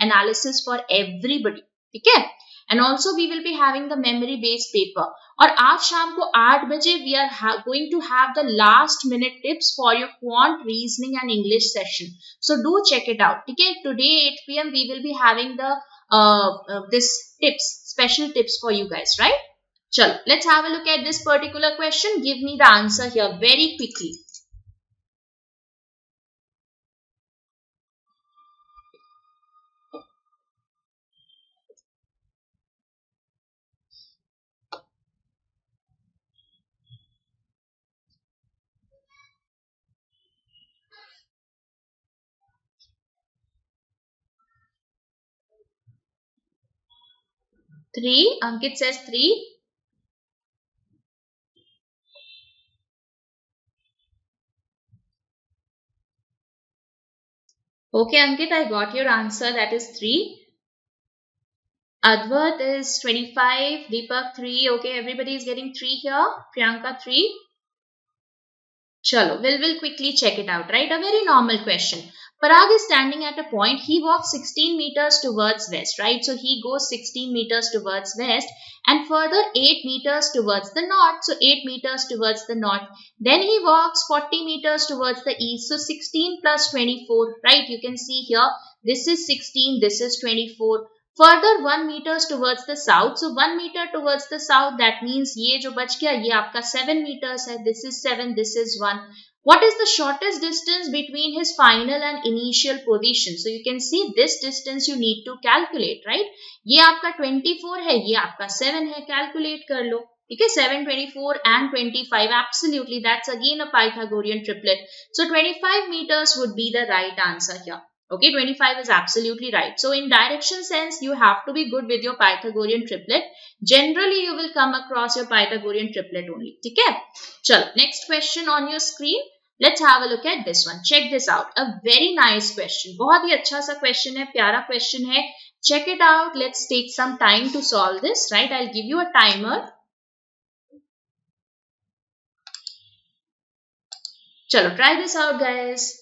[SPEAKER 1] analysis for everybody. ठीक है? And also we will be having the memory based paper. और आज शाम को 8 बजे we are going to have the last minute tips for your quant, reasoning and English session. So do check it out. Okay, today 8 PM we will be having the this tips, special tips for you guys, right? Chalo, let's have a look at this particular question. Give me the answer here very quickly. Three. Ankit says 3. Okay, Ankit, I got your answer. That is 3. Advait is 25. Deepak 3. Okay, everybody is getting 3 here. Priyanka 3. Chalo, we'll quickly check it out, right? A very normal question. Parag is standing at a point. He walks 16 meters towards west, right? So he goes 16 meters towards west and further 8 meters towards the north. So 8 meters towards the north. Then he walks 40 meters towards the east. So 16 plus 24, right? You can see here, this is 16, this is 24. Further 1 meters towards the south. So 1 meter towards the south, that means ये जो बच गया ये आपका 7 meters है. This is 7, this is 1. What is the shortest distance between his final and initial position? So you can see this distance you need to calculate, right? ये आपका 24 है, ये आपका 7 है. Calculate कर लो. Okay, 7, 24 and 25. Absolutely, that's again a Pythagorean triplet. So 25 meters would be the right answer here. Okay, 25 is absolutely right. So in direction sense, you have to be good with your Pythagorean triplet. Generally, you will come across your Pythagorean triplet only. Okay? Chalo, next question on your screen. Let's have a look at this one. Check this out. A very nice question. बहुत ही अच्छा सा question है, प्यारा question है. Check it out. Let's take some time to solve this. Right? I'll give you a timer. Chalo, try this out, guys.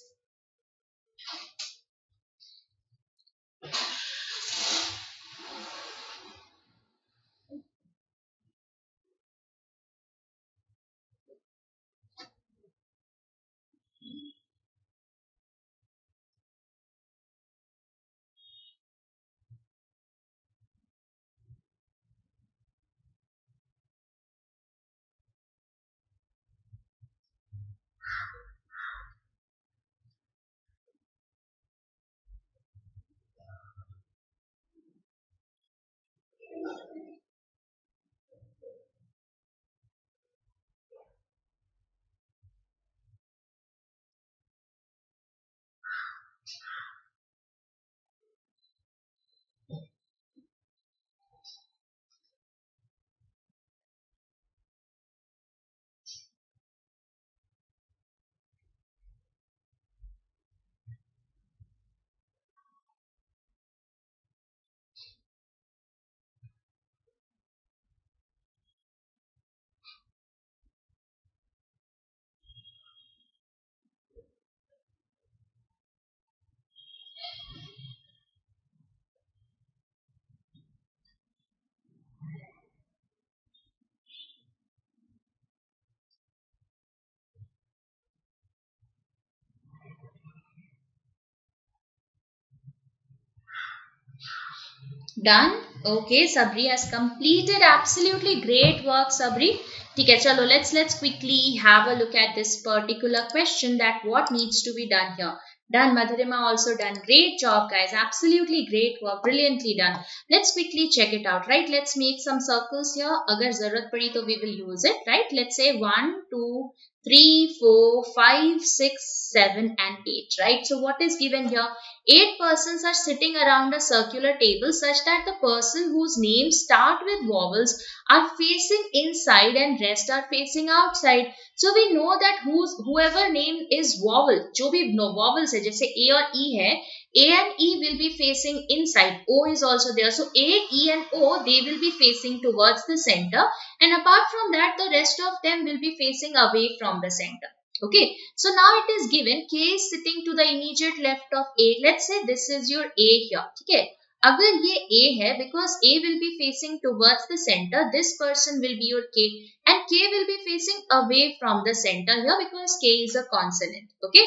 [SPEAKER 1] Done. Okay, Sabri has completed. Absolutely great work, Sabri. ठीक है, चलो let's quickly have a look at this particular question that what needs to be done here. Done, Madhurima also done. Great job, guys. Absolutely great work. Brilliantly done. Let's quickly check it out, right? Let's make some circles here. अगर जरूरत पड़ी तो we will use it, right? Let's say 1, 2, 3, 4, 5, 6, 7 and 8, right? So what is given here? 8 persons are sitting around a circular table such that the person whose names start with vowels are facing inside and rest are facing outside. So we know that whoever name is vowel, जो भी vowels है, जैसे A और E है, A and E will be facing inside. O is also there. So A, E and O, they will be facing towards the center. And apart from that, the rest of them will be facing away from the center. Okay. So now it is given K is sitting to the immediate left of A. Let's say this is your A here. Okay. अगर ये A है, because A will be facing towards the center, this person will be your K, and K will be facing away from the center here because K is a consonant. Okay.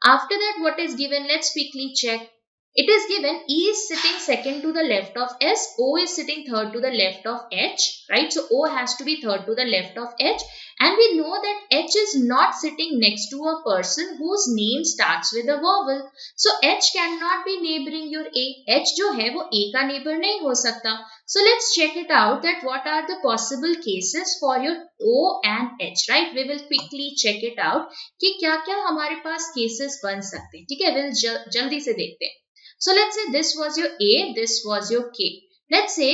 [SPEAKER 1] After that, what is given? Let's quickly check. It is given E is sitting second to the left of S, O is sitting third to the left of H, right? So O has to be third to the left of H, and we know that H is not sitting next to a person whose name starts with a vowel. So H cannot be neighboring your A. H जो है वो A का neighbor नहीं हो सकता. So let's check it out that what are the possible cases for your O and H, right? We will quickly check it out कि क्या क्या हमारे पास cases बन सकते हैं. ठीक है, we'll जल्दी से देखते हैं. So let's say this was your A, this was your K. Let's say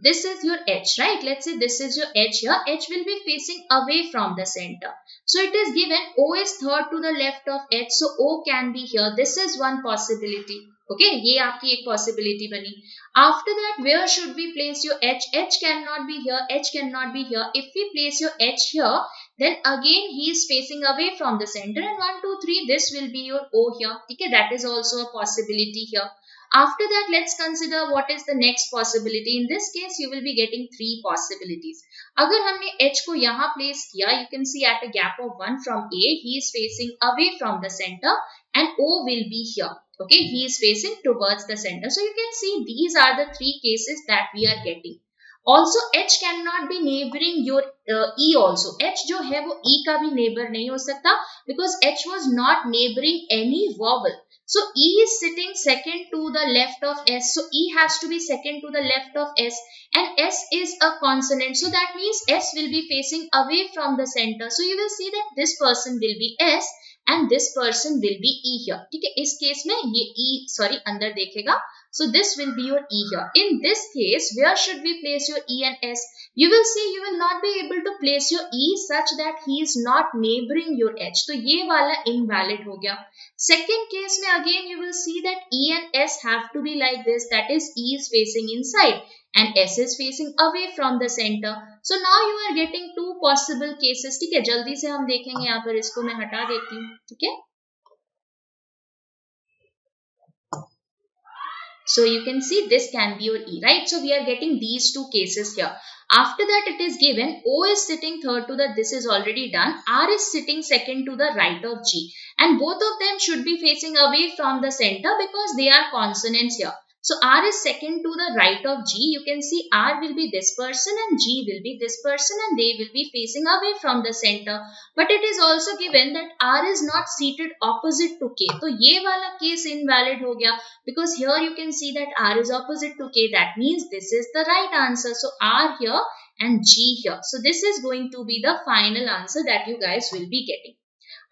[SPEAKER 1] this is your H, right? Let's say this is your H here. H will be facing away from the center. So it is given O is third to the left of H. So O can be here. This is one possibility. Okay, ये आपकी एक possibility बनी. After that, where should we place your H? H cannot be here. H cannot be here. If we place your H here, then again he is facing away from the center, and 1, 2, 3, this will be your O here. Okay, that is also a possibility here. After that, let's consider what is the next possibility. In this case, you will be getting three possibilities. अगर हमने H को यहाँ place किया, you can see at a gap of 1 from A, he is facing away from the center, and O will be here. Okay, he is facing towards the center. So you can see these are the three cases that we are getting. Also H cannot be neighboring your E also. H जो है वो E का भी neighbor नहीं हो सकता because H was not neighboring any vowel. So E is sitting second to the left of S. So E has to be second to the left of S, and S is a consonant. So that means S will be facing away from the center. So you will see that this person will be S and this person will be E here. ठीक है, इस case में ये E अंदर देखेगा. So this will be your E here. In this case, where should we place your E and S? You will see you will not be able to place your E such that he is not neighboring your H. तो ये वाला invalid हो गया. Second case में again you will see that E and S have to be like this. That is E is facing inside and S is facing away from the center. So now you are getting two possible cases. ठीक है, जल्दी से हम देखेंगे. यहाँ पर इसको मैं हटा देती हूँ. ठीक है. So you can see this can be your E, right? So we are getting these two cases here. After that, it is given O is sitting third to the, this is already done. R is sitting second to the right of G. And both of them should be facing away from the center because they are consonants here. So R is second to the right of G. You can see R will be this person and G will be this person, and they will be facing away from the center. But it is also given that R is not seated opposite to K. So ये वाला case invalid हो गया because here you can see that R is opposite to K. That means this is the right answer. So R here and G here. So this is going to be the final answer that you guys will be getting.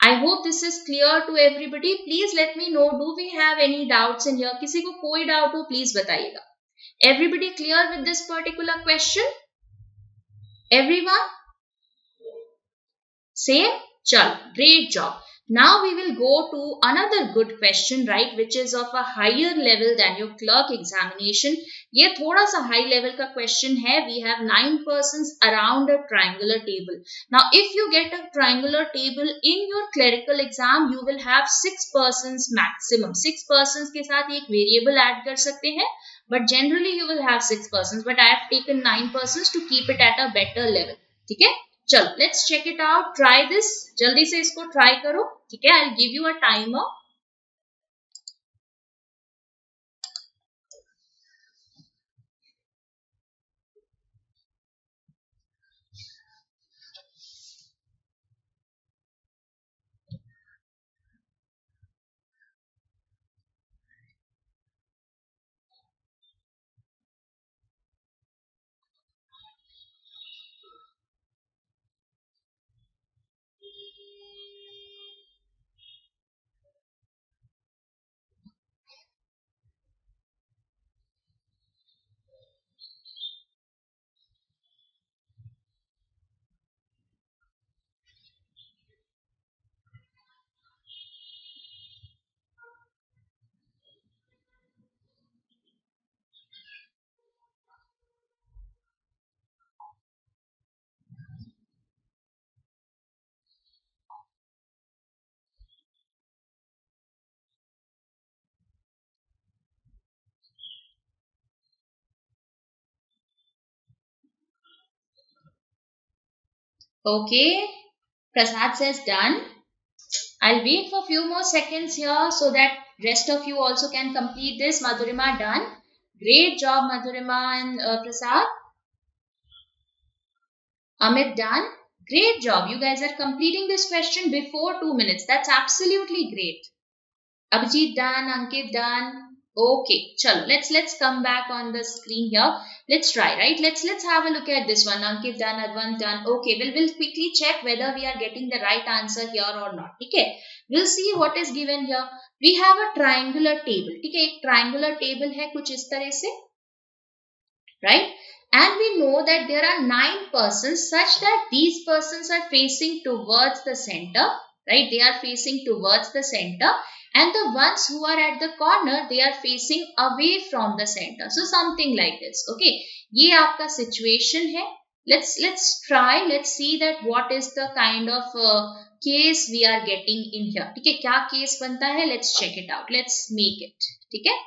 [SPEAKER 1] I hope this is clear to everybody. Please let me know, do we have any doubts in here? किसी को कोई doubt हो please बताइएगा. Everybody clear with this particular question? Everyone? Same? Chal, great job. Now we will go to another good question, right, which is of a higher level than your clerk examination. ये थोड़ा सा high level का question है. We have 9 persons around a triangular table. Now, if you get a triangular table in your clerical exam, you will have 6 persons maximum. 6 persons के साथ एक variable add कर सकते हैं. But generally you will have 6 persons. But I have taken 9 persons to keep it at a better level. ठीक है? चलो, let's check it out. Try this. जल्दी से इसको try करो. ठीक है? I'll give you a timer. Okay, Prasad says done. I'll wait for few more seconds here so that Rest of you also can complete this. Madhurima, done. Great job, Madhurima and Prasad. Amit, done. Great job. You guys are completing this question before 2 minutes. That's absolutely great. Abhijit done, Ankit done. Okay, chalo. Let's come back on the screen here. Let's try, right? Let's have a look at this one. Ankit done, Advan done. Okay, we'll quickly check whether we are getting the right answer here or not. Okay, we'll see what is given here. We have a triangular table. Okay, triangular table है कुछ इस तरह से, right? And we know that there are 9 persons such that these persons are facing towards the center, right? They are facing towards the center, and the ones who are at the corner, they are facing away from the center. So something like this. Okay, ये आपका situation है. Let's try. Let's see that what is the kind of case we are getting in here. ठीक है, क्या case बनता है? Let's check it out. Let's make it. ठीक है,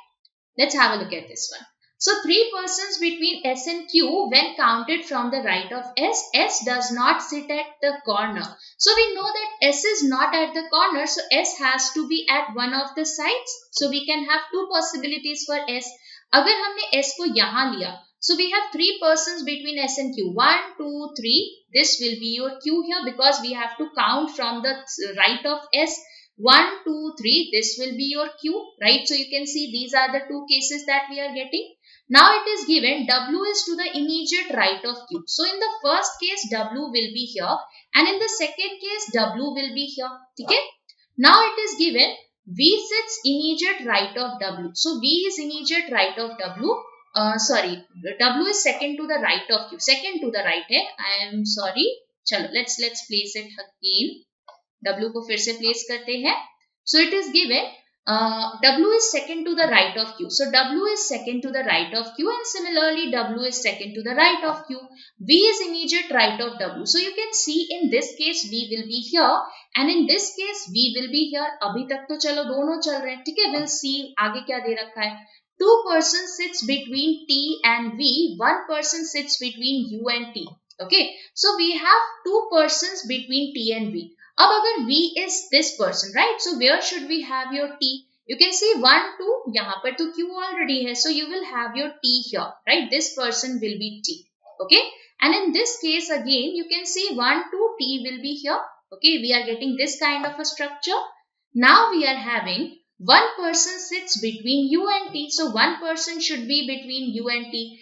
[SPEAKER 1] let's have a look at this one. So 3 persons between S and Q when counted from the right of S. S does not sit at the corner. So we know that S is not at the corner. So S has to be at one of the sides. So we can have 2 possibilities for S. अगर हमने S को यहाँ लिया, so we have 3 persons between S and Q. 1, 2, 3. This will be your Q here because we have to count from the right of S. 1, 2, 3. This will be your Q, right? So you can see these are the 2 cases that we are getting. Now it is given W is to the immediate right of Q. So in the first case W will be here, and in the second case W will be here. Okay? Now it is given V sits immediate right of W. So V is immediate right of W. W is second to the right of Q. Second to the right है. I am sorry. चलो let's place it again. W को फिर से place करते हैं. So it is given W is second to the right of Q. So W is second to the right of Q, and similarly W is second to the right of Q. V is immediate right of W. So you can see in this case V will be here, and in this case V will be here. अभी तक तो चलो दोनों चल रहे हैं, ठीक है? We'll see आगे क्या दे रखा है. 2 persons sits between T and V. 1 person sits between U and T. Okay, so we have 2 persons between T and V. अब अगर V is this person, right? So where should we have your T? You can see 1, 2. यहाँ पर तो Q already है, so you will have your T here, right? This person will be T. Okay, and in this case again you can see 1, 2. T will be here. Okay, we are getting this kind of a structure. Now we are having 1 person sits between U and T. So 1 person should be between U and T.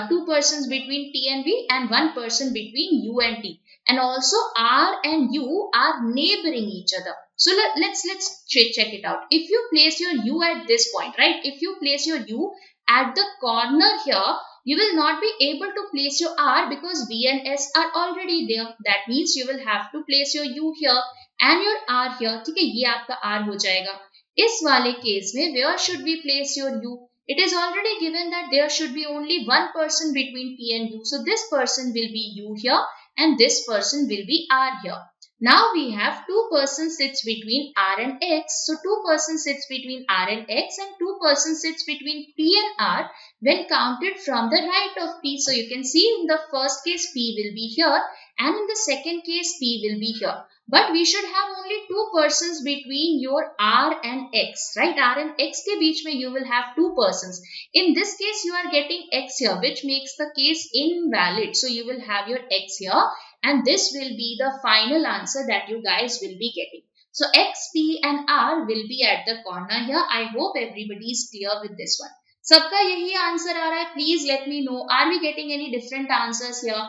[SPEAKER 1] 2 persons between T and V, and 1 person between U and T. And also R and U are neighboring each other. So let's check it out. If you place your U at this point, right? If you place your U at the corner here, you will not be able to place your R because V and S are already there. That means you will have to place your U here and your R here. ठीक है, ये आपका R हो जाएगा. इस वाले case में where should we place your U? It is already given that there should be only 1 person between P and U. So this person will be U here, and this person will be R here. Now we have 2 persons sits between R and X. So 2 persons sits between R and X, and 2 persons sits between P and R when counted from the right of P. So you can see in the first case P will be here, and in the second case P will be here. But we should have only 2 persons between your R and X, right? R and X के बीच में you will have 2 persons. In this case you are getting X here, which makes the case invalid. So you will have your X here, and this will be the final answer that you guys will be getting. So X, P and R will be at the corner here. I hope everybody is clear with this one. सबका यही answer आ रहा है? Please let me know. Are we getting any different answers here?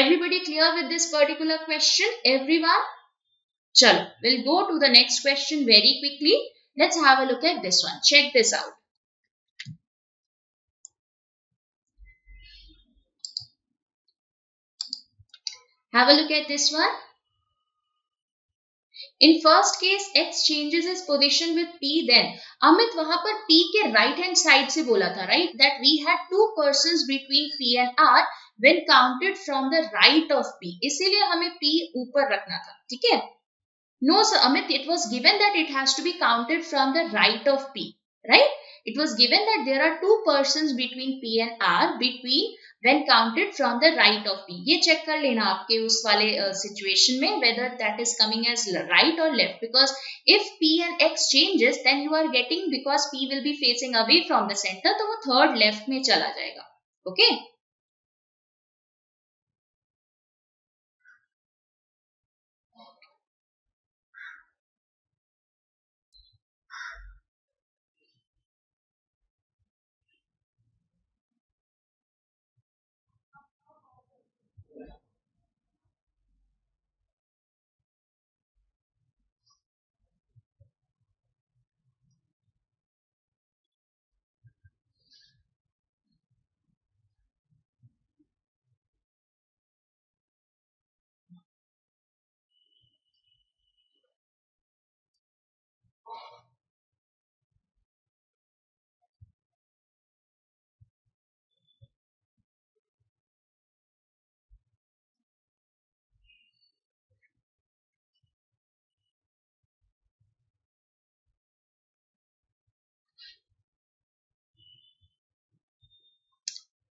[SPEAKER 1] Everybody clear with this particular question? Everyone? Chalo, we'll go to the next question very quickly. Let's have a look at this one. Check this out. Have a look at this one. In first case, X changes his position with P. Then Amit वहां पर P के right hand side से बोला था, right? That we had 2 persons between P and R when counted from the right of P. इसीलिए हमें P ऊपर रखना था, ठीक है? No, sir, Amit, it was given that it has to be counted from the right of P, right? It was given that there are two persons between P and R between when counted from the right of P. ये check कर लेना आपके उस वाले situation में whether that is coming as right or left, because if P and X changes then you are getting, because P will be facing away from the center, तो वो third left में चला जाएगा. Okay.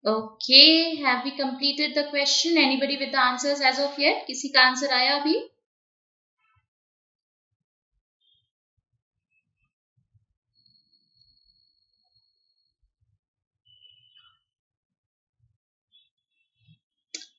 [SPEAKER 1] Okay, have we completed the question? Anybody with the answers as of yet? किसी का answer आया अभी?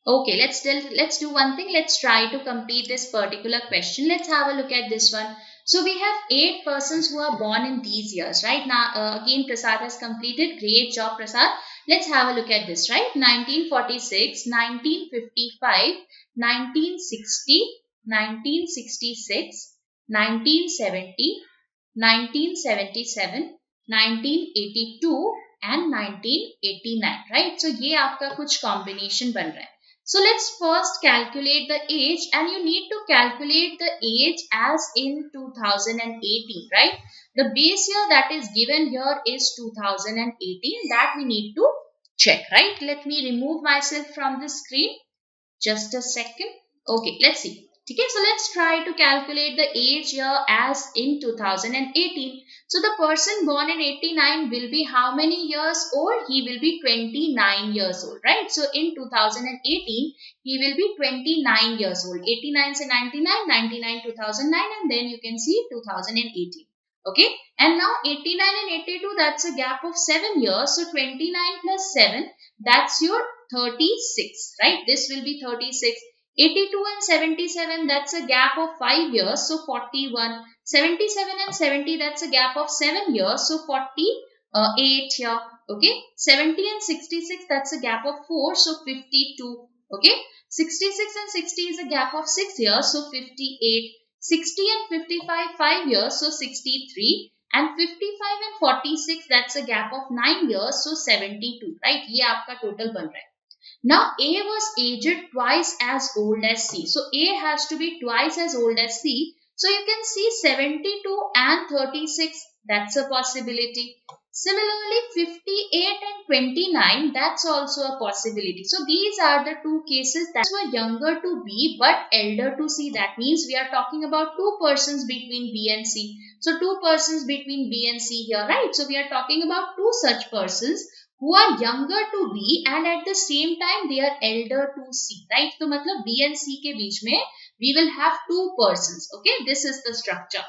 [SPEAKER 1] Okay, let's do one thing. Let's try to complete this particular question. Let's have a look at this one. So we have 8 persons who are born in these years, right? Now again Prasad has completed. Great job, Prasad. Let's have a look at this, right? 1946, 1955, 1960, 1966, 1970, 1977, 1982 and 1989, right? So ये आपका कुछ combination बन रहा है. So let's first calculate the age, and you need to calculate the age as in 2018, right? The base year that is given here is 2018, that we need to check, right? Let me remove myself from the screen. Just a second. Okay, let's see. Okay, so let's try to calculate the age here as in 2018. So the person born in 89 will be how many years old? He will be 29 years old, right? So in 2018, he will be 29 years old. 89 se 99, 99 2009, and then you can see 2018. Okay, and now 89 and 82, that's a gap of 7 years. So 29 plus 7, that's your 36, right? This will be 36. 82 and 77, that's a gap of 5 years, so 41. 77 and 70, that's a gap of 7 years, so 48 here. Okay, 70 and 66, that's a gap of 4, so 52. Okay, 66 and 60 is a gap of 6 years, so 58. 60 and 55, 5 years, so 63. And 55 and 46, that's a gap of 9 years, so 72, right? ये आपका total बन रहा है. Now A was aged twice as old as C. So A has to be twice as old as C. So you can see 72 and 36, that's a possibility. Similarly, 58 and 29, that's also a possibility. So these are the two cases that were younger to B but elder to C. That means we are talking about two persons between B and C. So two persons between B and C here, right? So we are talking about two such persons who are younger to B and at the same time they are elder to C, right? So मतलब B and C के बीच में we will have two persons. Okay, this is the structure.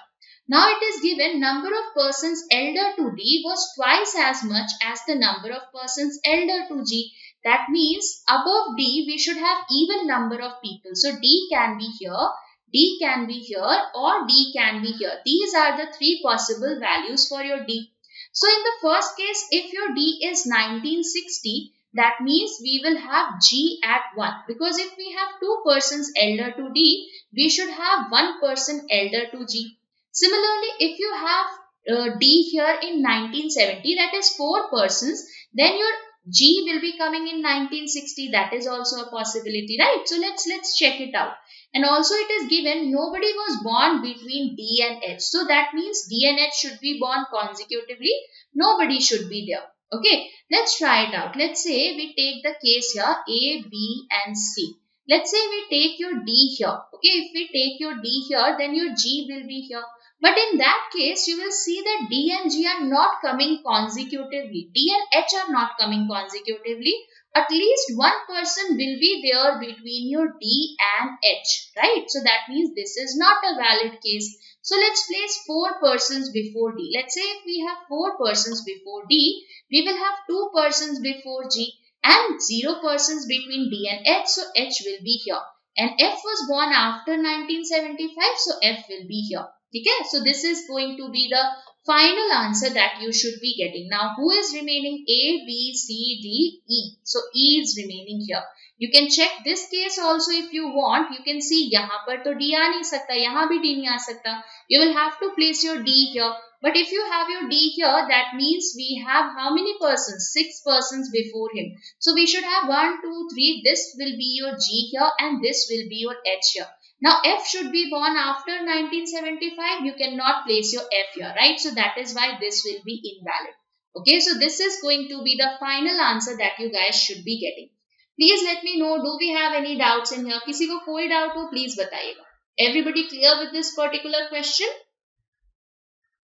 [SPEAKER 1] Now it is given number of persons elder to D was twice as much as the number of persons elder to G. That means above D we should have even number of people. So D can be here, D can be here, or D can be here. These are the three possible values for your D. So in the first case, if your D is 1960, that means we will have G at 1. Because if we have two persons elder to D, we should have one person elder to G. Similarly, if you have D here in 1970, that is 4 persons, then your G will be coming in 1960. That is also a possibility, right? So let's check it out. And also it is given nobody was born between D and H. So that means D and H should be born consecutively. Nobody should be there. Okay, let's try it out. Let's say we take the case here A, B and C. Let's say we take your D here. Okay, if we take your D here, then your G will be here. But in that case, you will see that D and G are not coming consecutively. D and H are not coming consecutively. At least one person will be there between your D and H, right? So that means this is not a valid case. So let's place 4 persons before D. Let's say if we have 4 persons before D, we will have 2 persons before G and 0 persons between D and H. So H will be here. And F was born after 1975, so F will be here. Okay, so this is going to be the final answer that you should be getting. Now, who is remaining? A, B, C, D, E. So, E is remaining here. You can check this case also if you want. You can see यहाँ पर तो D आ नहीं सकता, यहाँ भी D नहीं आ सकता. You will have to place your D here. But if you have your D here, that means we have how many persons? 6 persons before him. So we should have 1, 2, 3. This will be your G here and this will be your H here. Now F should be born after 1975. You cannot place your F here, right? So that is why this will be invalid. Okay, so this is going to be the final answer that you guys should be getting. Please let me know, do we have any doubts in here? किसी को कोई doubt हो, please बताइएगा. Everybody clear with this particular question?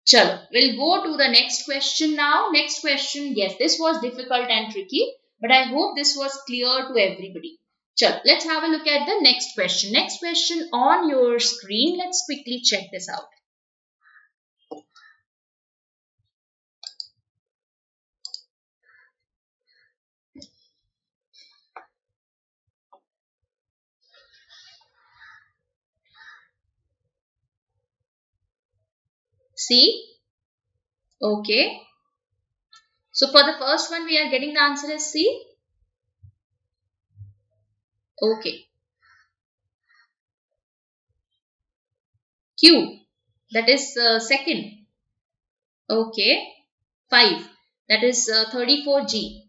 [SPEAKER 1] Chalo, we'll go to the next question now. Next question, yes, this was difficult and tricky, but I hope this was clear to everybody. Chalo, let's have a look at the next question. Next question on your screen. Let's quickly check this out. See? Okay. So for the first one, we are getting the answer as C. Okay. Q. That is second. Okay. 5. That is 34G.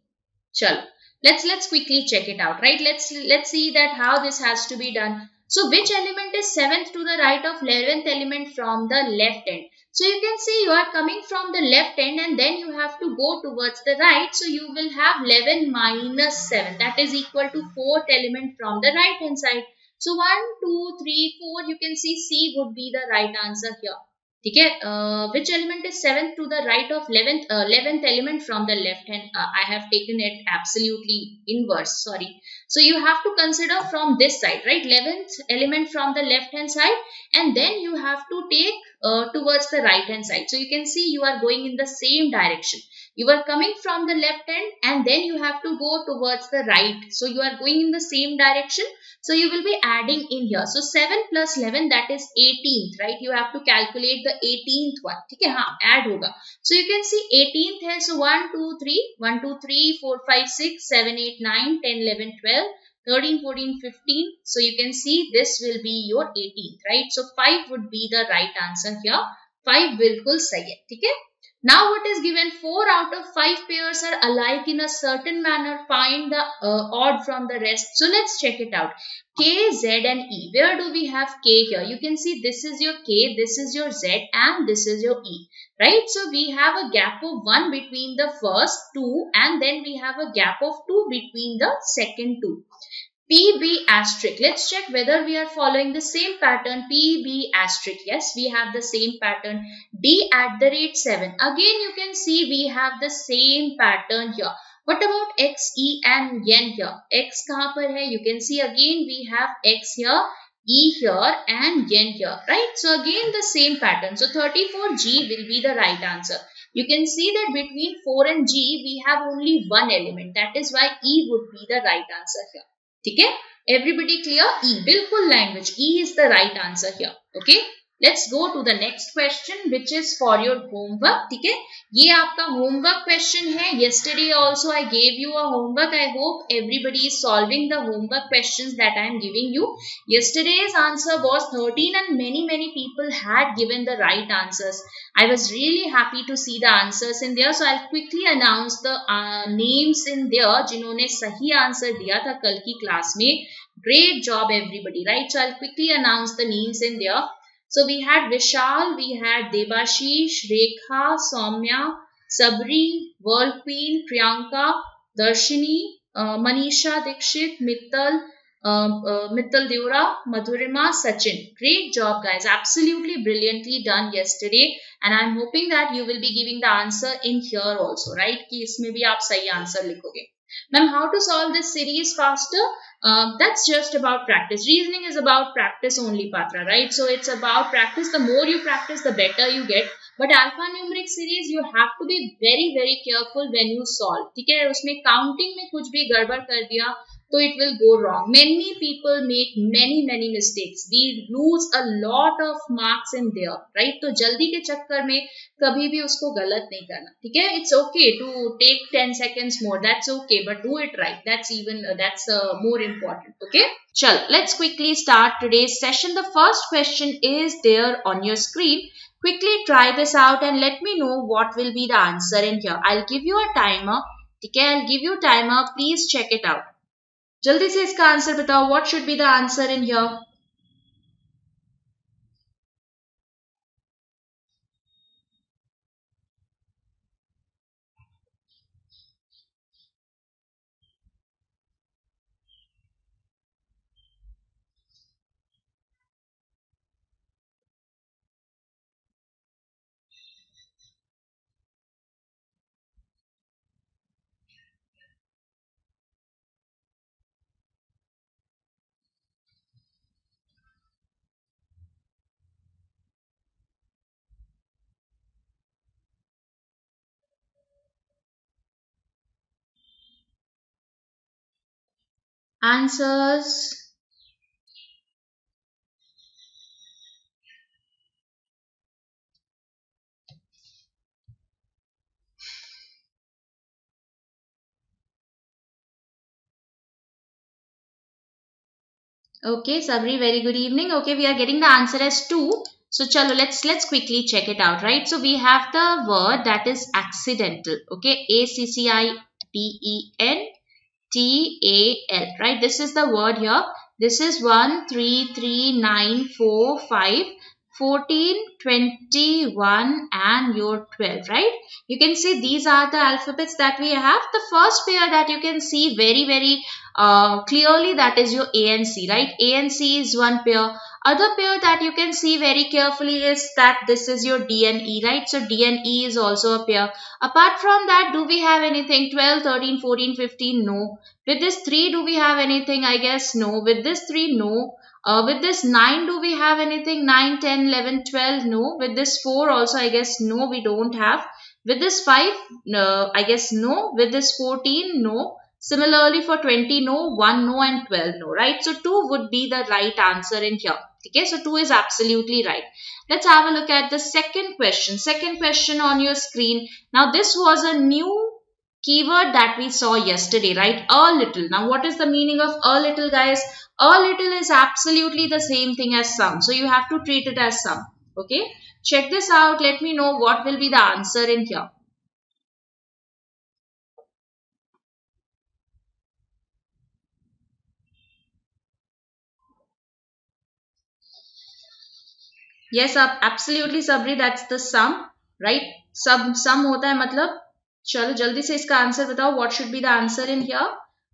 [SPEAKER 1] Chalo. Let's quickly check it out, right? Let's see that how this has to be done. So which element is 7th to the right of 11th element from the left end? So you can see you are coming from the left end and then you have to go towards the right. So you will have 11 minus 7. That is equal to 4th element from the right hand side. So 1, 2, 3, 4. You can see C would be the right answer here. Okay, which element is 7th to the right of 11th element from the left hand? I have taken it absolutely inverse, sorry. So you have to consider from this side, right? 11th element from the left hand side and then you have to take towards the right hand side. So you can see you are going in the same direction. You are coming from the left end and then you have to go towards the right. So you are going in the same direction. So you will be adding in here. So 7 plus 11, that is 18th, right? You have to calculate the 18th one. Okay, add hoga. So you can see 18th hai. So 1, 2, 3, 1, 2, 3, 4, 5, 6, 7, 8, 9, 10, 11, 12, 13, 14, 15. So you can see this will be your 18th, right? So 5 would be the right answer here. 5 bilkul sahi hai. Okay? Now what is given? 4 out of 5 pairs are alike in a certain manner. Find the odd from the rest. So let's check it out. K, Z and E. Where do we have K here? You can see this is your K, this is your Z and this is your E. Right? So we have a gap of 1 between the first 2 and then we have a gap of 2 between the second 2. PB asterisk. Let's check whether we are following the same pattern. PB asterisk. Yes, we have the same pattern. D at the rate 7. Again, you can see we have the same pattern here. What about X, E and N here? X kahan par hai? You can see again we have X here, E here and N here. Right? So again the same pattern. So 34G will be the right answer. You can see that between 4 and G we have only one element. That is why E would be the right answer here. Okay, everybody clear? E, bilkul language. E is the right answer here. Okay, let's go to the next question, which is for your homework. Okay, ये आपका homework question है. Yesterday also I gave you a homework. I hope everybody is solving the homework questions that I am giving you. Yesterday's answer was 13 and many people had given the right answers. I was really happy to see the answers in there. So I'll quickly announce the names in there जिन्होंने सही answer दिया था कल की class में. Great job everybody, right? So I'll quickly announce the names in there. So we had Vishal, we had Debashish, Rekha, Soumya, Sabri, World Queen, Priyanka, Darshini, Manisha Dikshit, Mittal, Mittal Deora, Madhurima, Sachin. Great job, guys. Absolutely brilliantly done yesterday. And I'm hoping that you will be giving the answer in here also, right? कि इसमें भी आप सही answer लिखोगे. Ma'am, how to solve this series faster? That's just about practice. Reasoning is about practice only, Patra, right? So it's about practice. The more you practice, the better you get. But alphanumeric series, you have to be very, very careful when you solve. ठीक है, उसमें counting में कुछ भी गड़बड़ कर दिया so it will go wrong. Many people make many mistakes. We lose a lot of marks in there, right? तो जल्दी के चक्कर में कभी भी उसको गलत नहीं करना, ठीक है? It's okay to take 10 seconds more. That's okay, but do it right. That's more important. Okay? Chal, let's quickly start today's session. The first question is there on your screen. Quickly try this out and let me know what will be the answer in here. I'll give you a timer. Okay, I'll give you a timer. Please check it out. जल्दी से इसका answer बताओ. What should be the answer in here? Answers. Okay, Sabri, very good evening. Okay, we are getting the answer as 2. So chalo, let's quickly check it out, right? So we have the word that is accidental. Okay, ACCIDENTAL, right? This is the word here. This is 1, 3, 3, 9, 4, 5, 14, 21, and your 12, right? You can see these are the alphabets that we have. The first pair that you can see very clearly, that is your A and C, right? A and C is one pair. Other pair that you can see very carefully is that this is your D and E, right? So D and E is also a pair. Apart from that, do we have anything? 12, 13, 14, 15? No. With this 3, do we have anything? I guess no. With this 3, no. With this 9, do we have anything? 9, 10, 11, 12? No. With this 4 also, I guess no, we don't have. With this 5, I guess no. With this 14, no. Similarly for 20, no. 1, no, and 12, no, right? So 2 would be the right answer in here. Okay, so 2 is absolutely right. Let's have a look at the second question. Second question on your screen. Now this was a new keyword that we saw yesterday, right? A little. Now what is the meaning of a little, guys? A little is absolutely the same thing as some. So you have to treat it as some. Okay, check this out. Let me know what will be the answer in here. Yes, absolutely, Sabri. That's the sum, right? Sum होता है मतलब. चलो जल्दी से इसका answer बताओ. What should be the answer in here?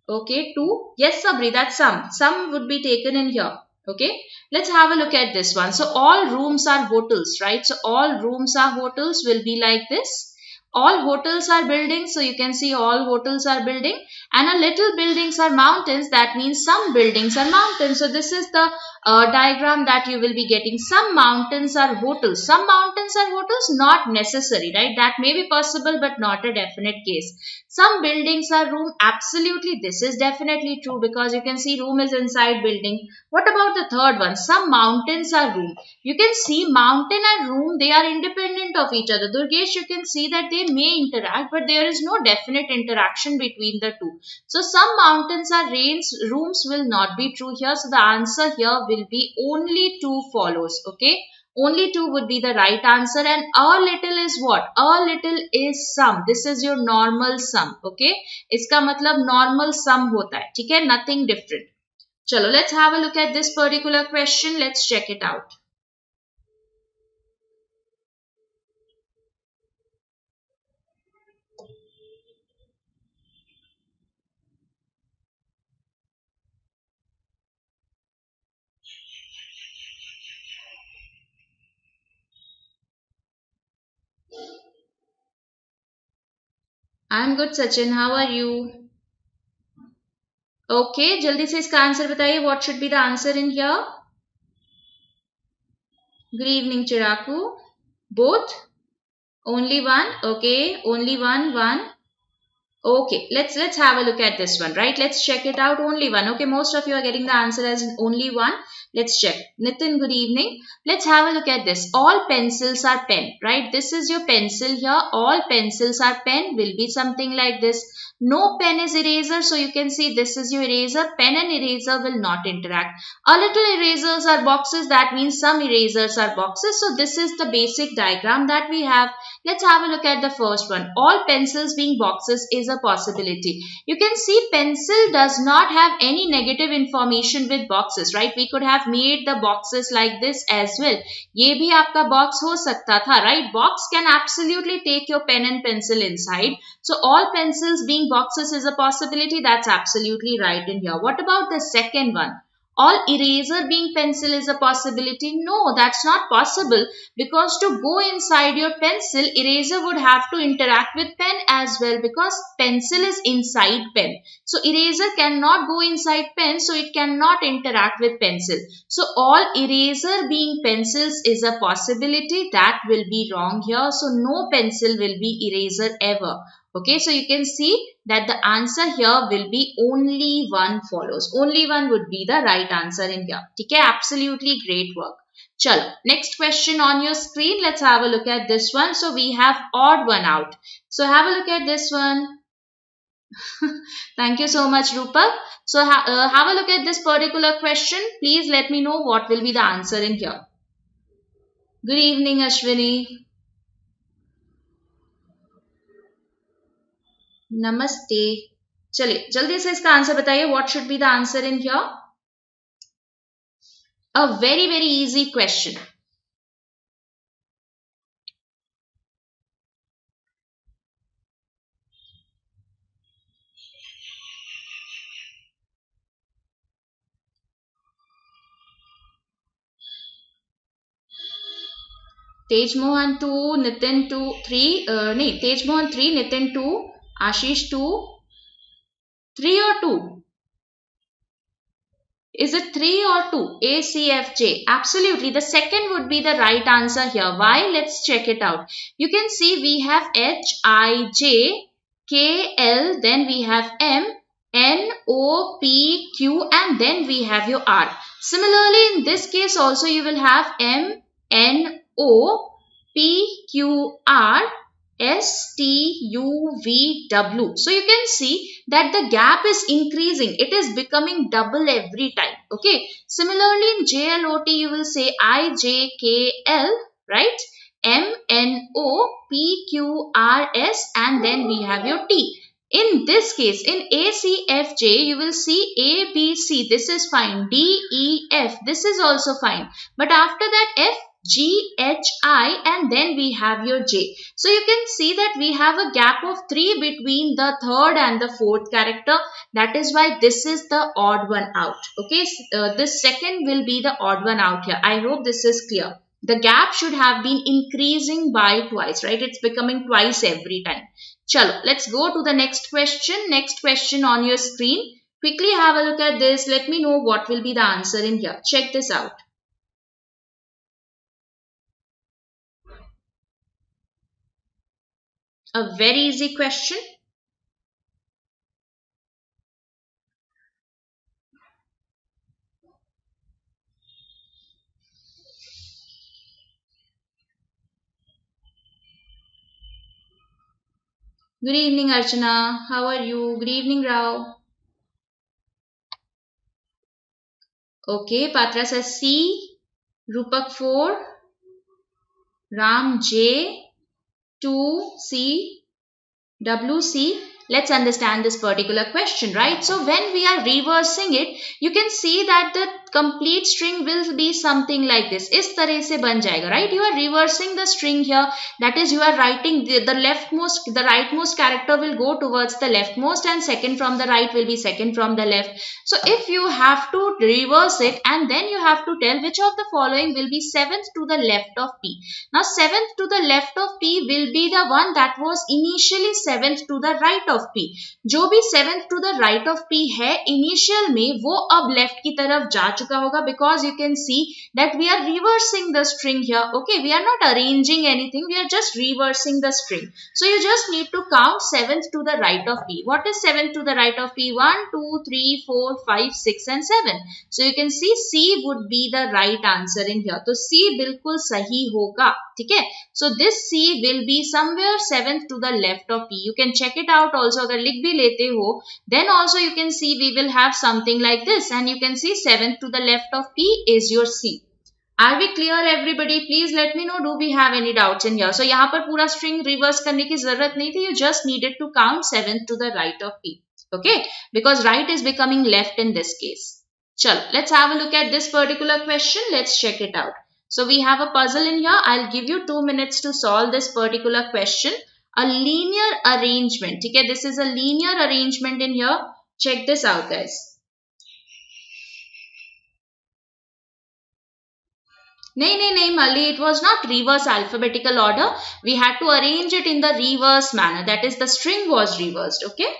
[SPEAKER 1] Okay, 2. Yes, Sabri, that's sum. Sum would be taken in here. Okay, let's have a look at this one. So all rooms are hotels, right? So all rooms are hotels will be like this. All hotels are buildings, so you can see all hotels are building, and a little buildings are mountains. That means some buildings are mountains. So this is the diagram that you will be getting. Some mountains are hotels. Some mountains are hotels, not necessary, right? That may be possible, but not a definite case. Some buildings are room. Absolutely, this is definitely true because you can see room is inside building. What about the third one? Some mountains are room. You can see mountain and room, they are independent of each other. Durgesh, you can see that they may interact, but there is no definite interaction between the two. So some mountains are rooms will not be true here. So the answer here will be only 2 follows. Okay. Only 2 would be the right answer, and a little is what? A little is sum. This is your normal sum. Okay. इसका मतलब normal sum होता है. ठीक है. Nothing different. Chalo, let's have a look at this particular question. Let's check it out. I'm good, Sachin. How are you? Okay, जल्दी से इसका answer बताइए. What should be the answer in here? Good evening, Chiraku. Both? Only one? Okay, only one. Okay, let's have a look at this one, right? Let's check it out. Only one. Okay, most of you are getting the answer as only one. Let's check. Nitin, good evening. Let's have a look at this. All pencils are pen, right? This is your pencil here. All pencils are pen will be something like this. No pen is eraser, so you can see this is your eraser. Pen and eraser will not interact. A little erasers are boxes. That means some erasers are boxes. So this is the basic diagram that we have. Let's have a look at the first one. All pencils being boxes is a possibility. You can see pencil does not have any negative information with boxes, right? We could have made the boxes like this as well. ये भी आपका box हो सकता था, right? Box can absolutely take your pen and pencil inside. So all pencils being boxes is a possibility. That's absolutely right in here. What about the second one? All eraser being pencil is a possibility. No, that's not possible, because to go inside your pencil, eraser would have to interact with pen as well, because pencil is inside pen. So eraser cannot go inside pen, so it cannot interact with pencil. So all eraser being pencils is a possibility. That will be wrong here. So no pencil will be eraser ever. Okay, so you can see that the answer here will be only one follows. Only one would be the right answer in here. Okay, absolutely great work. Chalo, next question on your screen. Let's have a look at this one. So we have odd one out. So have a look at this one. Thank you so much, Rupak. So have a look at this particular question. Please let me know what will be the answer in here. Good evening, Ashwini. नमस्ते. चलिए जल्दी से इसका answer बताइए. What should be the answer in here? A very easy question. Tej Mohan 2, Nitin 2, 3. नहीं, Tej Mohan 3, Nitin 2, Ashish 2. 3 or 2? Is it 3 or 2? A, C, F, J. Absolutely. The second would be the right answer here. Why? Let's check it out. You can see we have H, I, J, K, L, then we have M, N, O, P, Q, and then we have your R. Similarly, in this case also you will have M, N, O, P, Q, R, S, T, U, V, W. So you can see that the gap is increasing. It is becoming double every time. Okay. Similarly, in JLOT, you will say I, J, K, L, right? M, N, O, P, Q, R, S, and then we have your T. In this case, in A, C, F, J, you will see A, B, C. This is fine. D, E, F. This is also fine. But after that, F, G, H, I, and then we have your J. So you can see that we have a gap of 3 between the third and the fourth character. That is why this is the odd one out. Okay, this second will be the odd one out here. I hope this is clear. The gap should have been increasing by twice, right? It's becoming twice every time. Chalo, let's go to the next question. Next question on your screen. Quickly have a look at this. Let me know what will be the answer in here. Check this out. A very easy question. Good evening, Archana. How are you? Good evening, Rao. Okay, Patra says C, Rupak 4, Ram J, 2, C, W, C. Let's understand this particular question, right? So when we are reversing it, you can see that the complete string will be something like this. इस तरह से बन जाएगा, right? You are reversing the string here. That is, you are writing the rightmost character will go towards the leftmost, and second from the right will be second from the left. So if you have to reverse it, and then you have to tell which of the following will be seventh to the left of P. Now seventh to the left of P will be the one that was initially seventh to the right of P. जो भी seventh to the right of P है initial में, वो अब left की तरफ जा चुका होगा, because you can see that we are reversing the string here. Okay, we are not arranging anything, we are just reversing the string. So you just need to count seventh to the right of P. What is seventh to the right of P? 1, 2, 3, 4, 5, 6 and 7. So you can see C would be the right answer in here. तो C बिल्कुल सही होगा, ठीक है? So this C will be somewhere seventh to the left of P. You can check it out also. अगर लिख भी लेते हो, then also you can see we will have something like this, and you can see seventh to the left of P is your C. Are we clear everybody? Please let me know, do we have any doubts in here? So यहाँ पर पूरा string reverse करने की जरूरत नहीं थी. You just needed to count seventh to the right of P. Okay, because right is becoming left in this case. Chalo, let's have a look at this particular question. Let's check it out. So we have a puzzle in here. I'll give you 2 minutes to solve this particular question. A linear arrangement. Okay, this is a linear arrangement in here. Check this out, guys. नहीं Mali, it was not reverse alphabetical order. We had to arrange it in the reverse manner. That is, the string was reversed. Okay.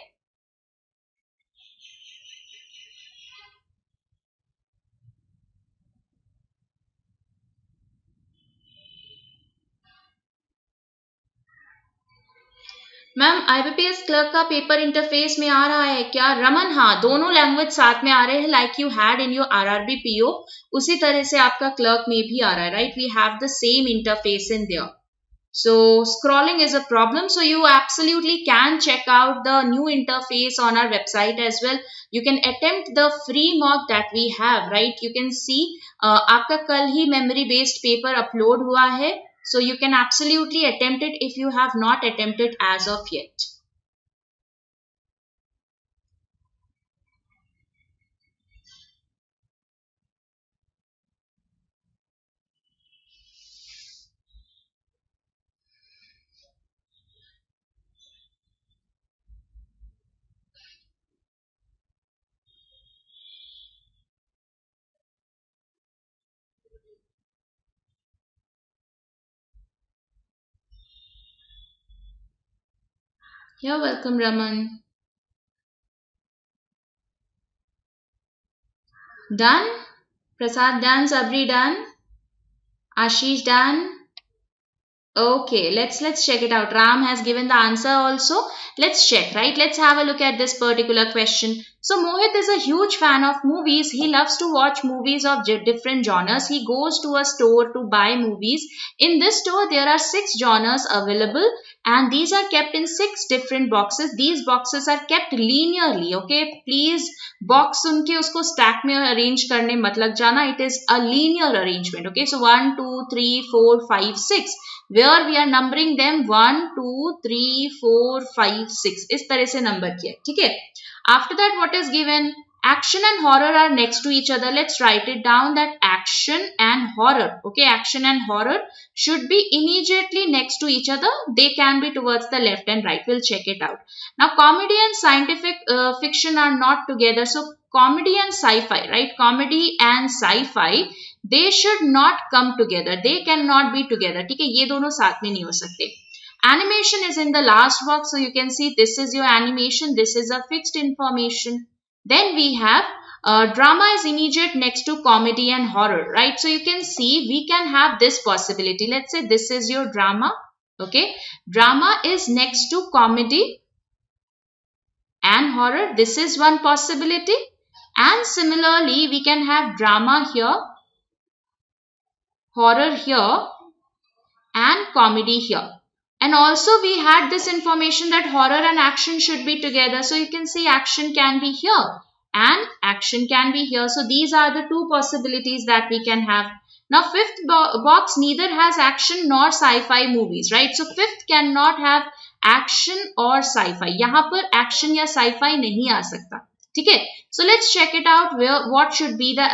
[SPEAKER 1] Ma'am IBPS clerk का paper interface में आ रहा है क्या? रमन, हाँ, दोनों language साथ में आ रहे हैं, like you had in your RRB PO, उसी तरह से आपका क्लर्क में भी आ रहा है, right? We have the same interface in there. So scrolling is a problem, so you absolutely can check out the new interface on our website as well. You can attempt the free mock that we have, right? You can see आपका कल ही memory based paper upload हुआ है. So you can absolutely attempt it if you have not attempted as of yet. You're welcome, Raman. Done? Prasad done? Sabri done? Ashish done? Okay, let's check it out. Ram has given the answer also. Let's check, right? Let's have a look at this particular question. So Mohit is a huge fan of movies. He loves to watch movies of different genres. He goes to a store to buy movies. In this store, there are 6 genres available, and these are kept in 6 different boxes. These boxes are kept linearly. Okay, please box सुन के उसको stack में arrange करने मत लग जाना. It is a linear arrangement. Okay, so 1, 2, 3, 4, 5, 6. Where we are numbering them 1, 2, 3, 4, 5, 6. इस तरह से number किया, ठीक है? After that, what is given? Action and horror are next to each other. Let's write it down that action and horror. Okay, action and horror should be immediately next to each other. They can be towards the left and right. We'll check it out. Now, comedy and scientific fiction are not together. So, comedy and sci-fi, right? Comedy and sci-fi, they should not come together. They cannot be together. ठीक है, ये दोनों साथ में नहीं हो सकते. Animation is in the last box, so you can see this is your animation, this is a fixed information. Then we have drama is immediate next to comedy and horror, right? So you can see we can have this possibility. Let's say this is your drama, okay? Drama is next to comedy and horror. This is one possibility. And similarly, we can have drama here, horror here, and comedy here. And also we had this information that horror and action should be together. So you can see action can be here and action can be here. So these are the 2 possibilities that we can have. Now 5th box neither has action nor sci-fi movies, right? So 5th cannot have action or sci-fi. यहाँ पर action या sci-fi नहीं आ सकता. ठीक है. So let's check it out where what should be the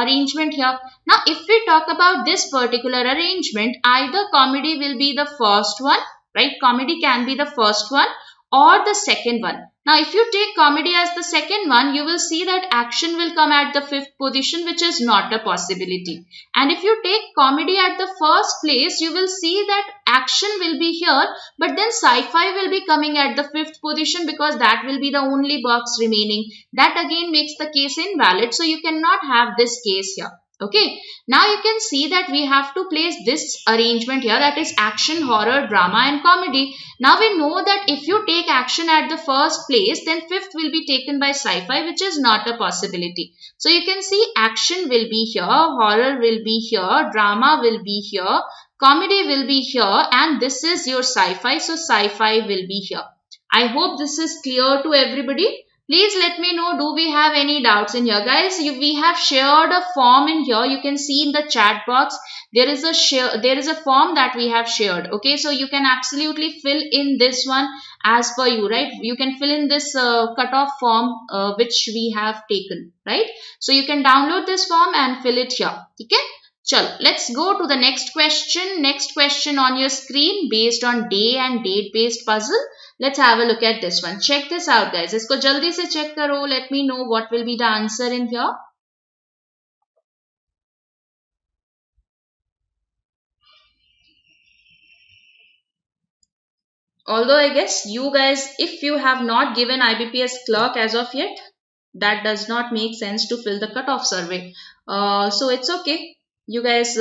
[SPEAKER 1] arrangement here. Now if we talk about this particular arrangement, either comedy will be the first one, right? Comedy can be the first one or the second one. Now if you take comedy as the second one, you will see that action will come at the fifth position, which is not a possibility. And if you take comedy at the first place, you will see that action will be here, but then sci-fi will be coming at the fifth position because that will be the only box remaining. That again makes the case invalid. So you cannot have this case here. Okay, now you can see that we have to place this arrangement here, that is action, horror, drama and comedy. Now we know that if you take action at the first place, then fifth will be taken by sci-fi, which is not a possibility. So you can see action will be here, horror will be here, drama will be here, comedy will be here, and this is your sci-fi. So sci-fi will be here. I hope this is clear to everybody. Please let me know, do we have any doubts in here? Guys, we have shared a form in here. You can see in the chat box, there is a form that we have shared. Okay, so you can absolutely fill in this one as per you, right? You can fill in this cutoff form which we have taken, right? So you can download this form and fill it here. Okay? Chalo, let's go to the next question. Next question on your screen based on day and date based puzzle. Let's have a look at this one. Check this out, guys. Isko jaldi se check karo. Let me know what will be the answer in here. Although I guess you guys, if you have not given IBPS Clerk as of yet, that does not make sense to fill the cutoff survey. So it's okay. You guys,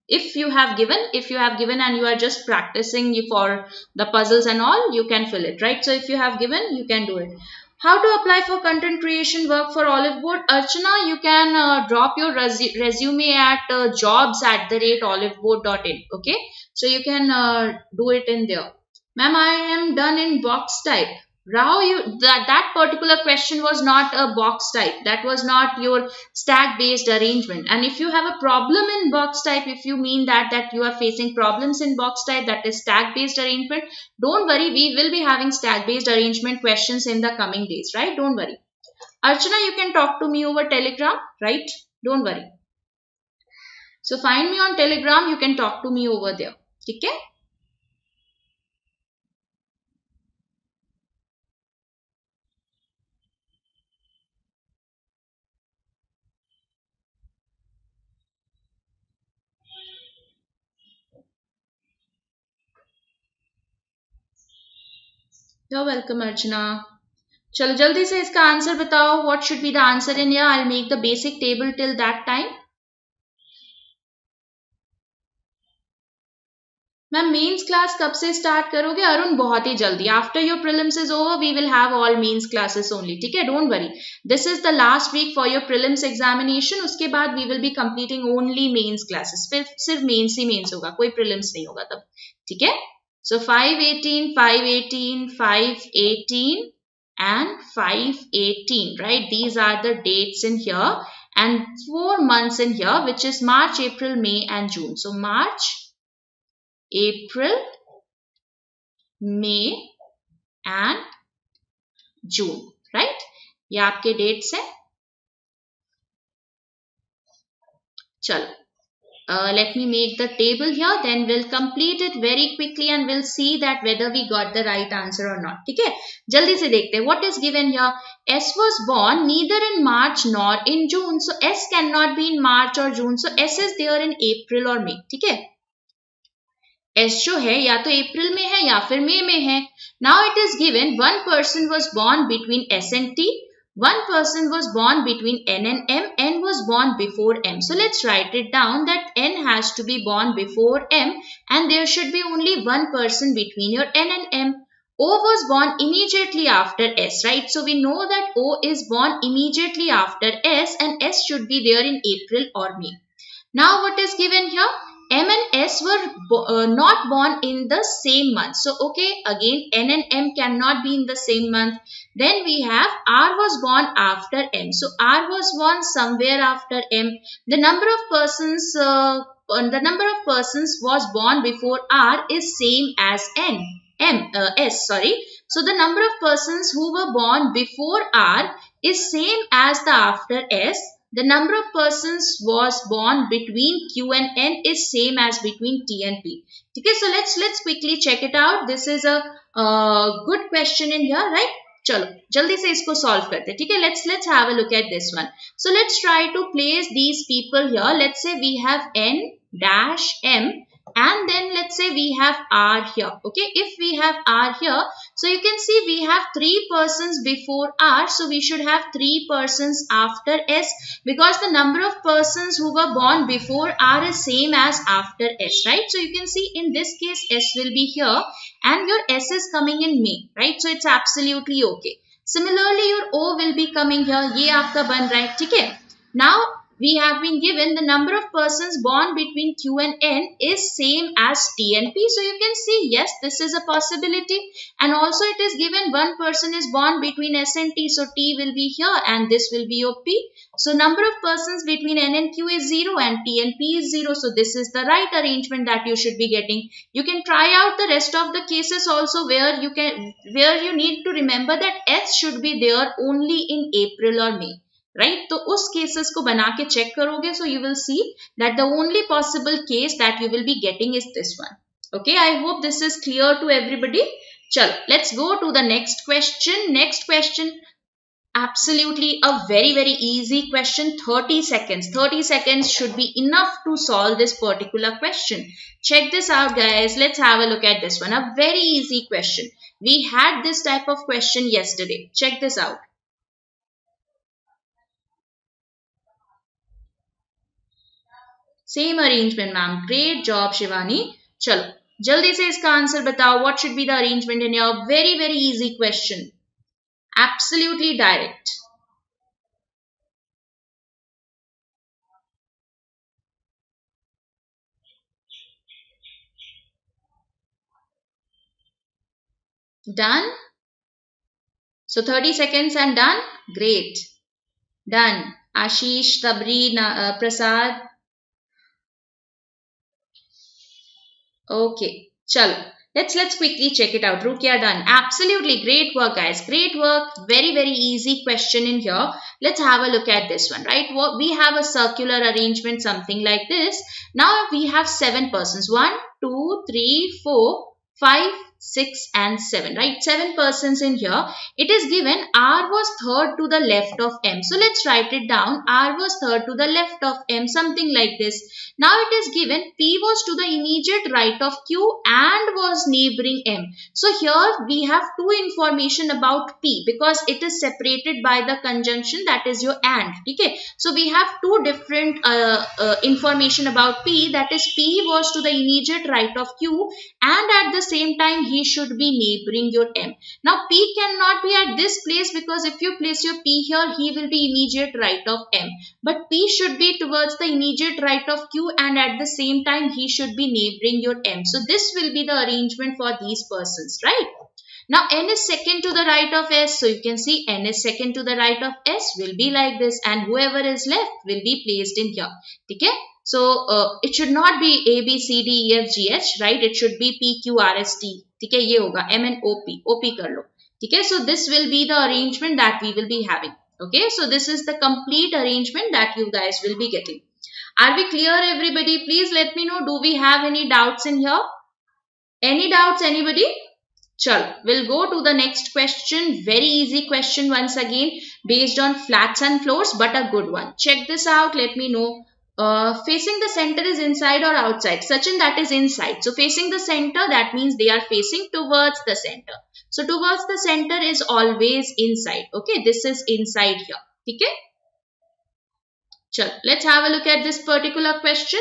[SPEAKER 1] if you have given and you are just practicing for the puzzles and all, you can fill it, right? So if you have given, you can do it. How to apply for content creation work for Oliveboard? Archana, you can drop your resume at jobs@oliveboard.in. Okay, so you can do it in there. Ma'am, I am done in box type. Rao, that particular question was not a box type. That was not your stack based arrangement. And if you have a problem in box type, if you mean that you are facing problems in box type, that is stack based arrangement, don't worry. We will be having stack based arrangement questions in the coming days, right? Don't worry. Archana, you can talk to me over Telegram, right? Don't worry. So find me on Telegram. You can talk to me over there. Okay? You're welcome, Archana. चलो जल्दी से इसका answer बताओ. What should be the answer in here? I'll make the basic table till that time. Ma'am mains class कब से start करोगे? अरुण बहुत ही जल्दी. After your prelims is over we will have all mains classes only. ठीक है, don't worry. This is the last week for your prelims examination. उसके बाद we will be completing only mains classes. फिर सिर्फ मेंस ही mains होगा, कोई prelims नहीं होगा तब. ठीक है. So 518, 518, 518 and 518, right? These are the dates in here and 4 months in here, which is March, April, May and June. So March, April, May and June, right? ये आपके dates हैं. चलो. Let me make the table here, then we'll complete it very quickly and we'll see that whether we got the right answer or not. ठीक है, जल्दी से देखते हैं. What is given here? S was born neither in March nor in June. So S cannot be in March or June. So S is there in April or May. ठीक है, S जो है या तो अप्रैल में है या फिर मई में है. Now it is given one person was born between S and T. One person was born between N and M. N was born before M. So let's write it down that N has to be born before M and there should be only one person between your N and M. O was born immediately after S, right? So we know that O is born immediately after S and S should be there in April or May. Now what is given here? M and S were not born in the same month. So, okay, again, N and M cannot be in the same month. Then we have R was born after M. So, R was born somewhere after M. The number of persons was born before R is same as S, sorry. So, the number of persons who were born before R is same as the after S. The number of persons was born between Q and N is same as between T and P. Okay, so let's quickly check it out. This is a good question in here, right? चलो जल्दी से इसको solve करते हैं. ठीक है, let's have a look at this one. So let's try to place these people here. Let's say we have N dash M, and then let's say we have R here. Okay, if we have R here, so you can see we have 3 persons before R, so we should have 3 persons after S, because the number of persons who were born before R is same as after S, right? So you can see in this case S will be here and your S is coming in May, right? So it's absolutely okay. Similarly your O will be coming here. ये आपका बन रहा है, ठीक है? Now we have been given the number of persons born between Q and N is same as T and P. So you can see, yes, this is a possibility. And also it is given one person is born between S and T. So T will be here and this will be your P. So number of persons between N and Q is 0 and T and P is 0. So this is the right arrangement that you should be getting. You can try out the rest of the cases also where you need to remember that S should be there only in April or May. Right? तो उस cases को बना के check करोगे, so you will see that the only possible case that you will be getting is this one. Okay, I hope this is clear to everybody. चलो, let's go to the next question. Next question, absolutely a very easy question. 30 seconds. 30 seconds should be enough to solve this particular question. Check this out, guys. Let's have a look at this one. A very easy question. We had this type of question yesterday. Check this out. Same arrangement, ma'am. Great job, Shivani. चलो जल्दी से इसका answer बताओ. What should be the arrangement in your very easy question? Absolutely direct. Done? So 30 seconds and done? Great. Done. Ashish, Tabri, Prasad. Okay, chalo. Let's quickly check it out. Rukia, done. Absolutely great work, guys. Great work. Very easy question in here. Let's have a look at this one, right? We have a circular arrangement, something like this. Now we have 7 persons. 1, 2, 3, 4, 5, 6 and 7, right? 7 persons in here. It is given R was third to the left of M. So let's write it down. R was third to the left of M, something like this. Now it is given P was to the immediate right of Q and was neighboring M. So here we have 2 information about P because it is separated by the conjunction, that is your AND. Okay. So we have 2 different information about P, that is P was to the immediate right of Q and at the same time he should be neighboring your M. Now P cannot be at this place because if you place your P here, he will be immediate right of M. But P should be towards the immediate right of Q and at the same time he should be neighboring your M. So this will be the arrangement for these persons, right? Now N is second to the right of S. So you can see N is second to the right of S will be like this and whoever is left will be placed in here. Okay? So it should not be A, B, C, D, E, F, G, H, right? It should be P, Q, R, S, T. ठीक है, ये होगा M N O P. O P कर लो. ठीक है, so this will be the arrangement that we will be having. Okay, so this is the complete arrangement that you guys will be getting. Are we clear, everybody? Please let me know. Do we have any doubts in here? Any doubts, anybody? Chalo, we'll go to the next question. Very easy question once again, based on flats and floors, but a good one. Check this out. Let me know. Facing the center is inside or outside? Sachin, that is inside. So facing the center, that means they are facing towards the center. So towards the center is always inside. Okay, this is inside here. Okay? Chalo, let's have a look at this particular question.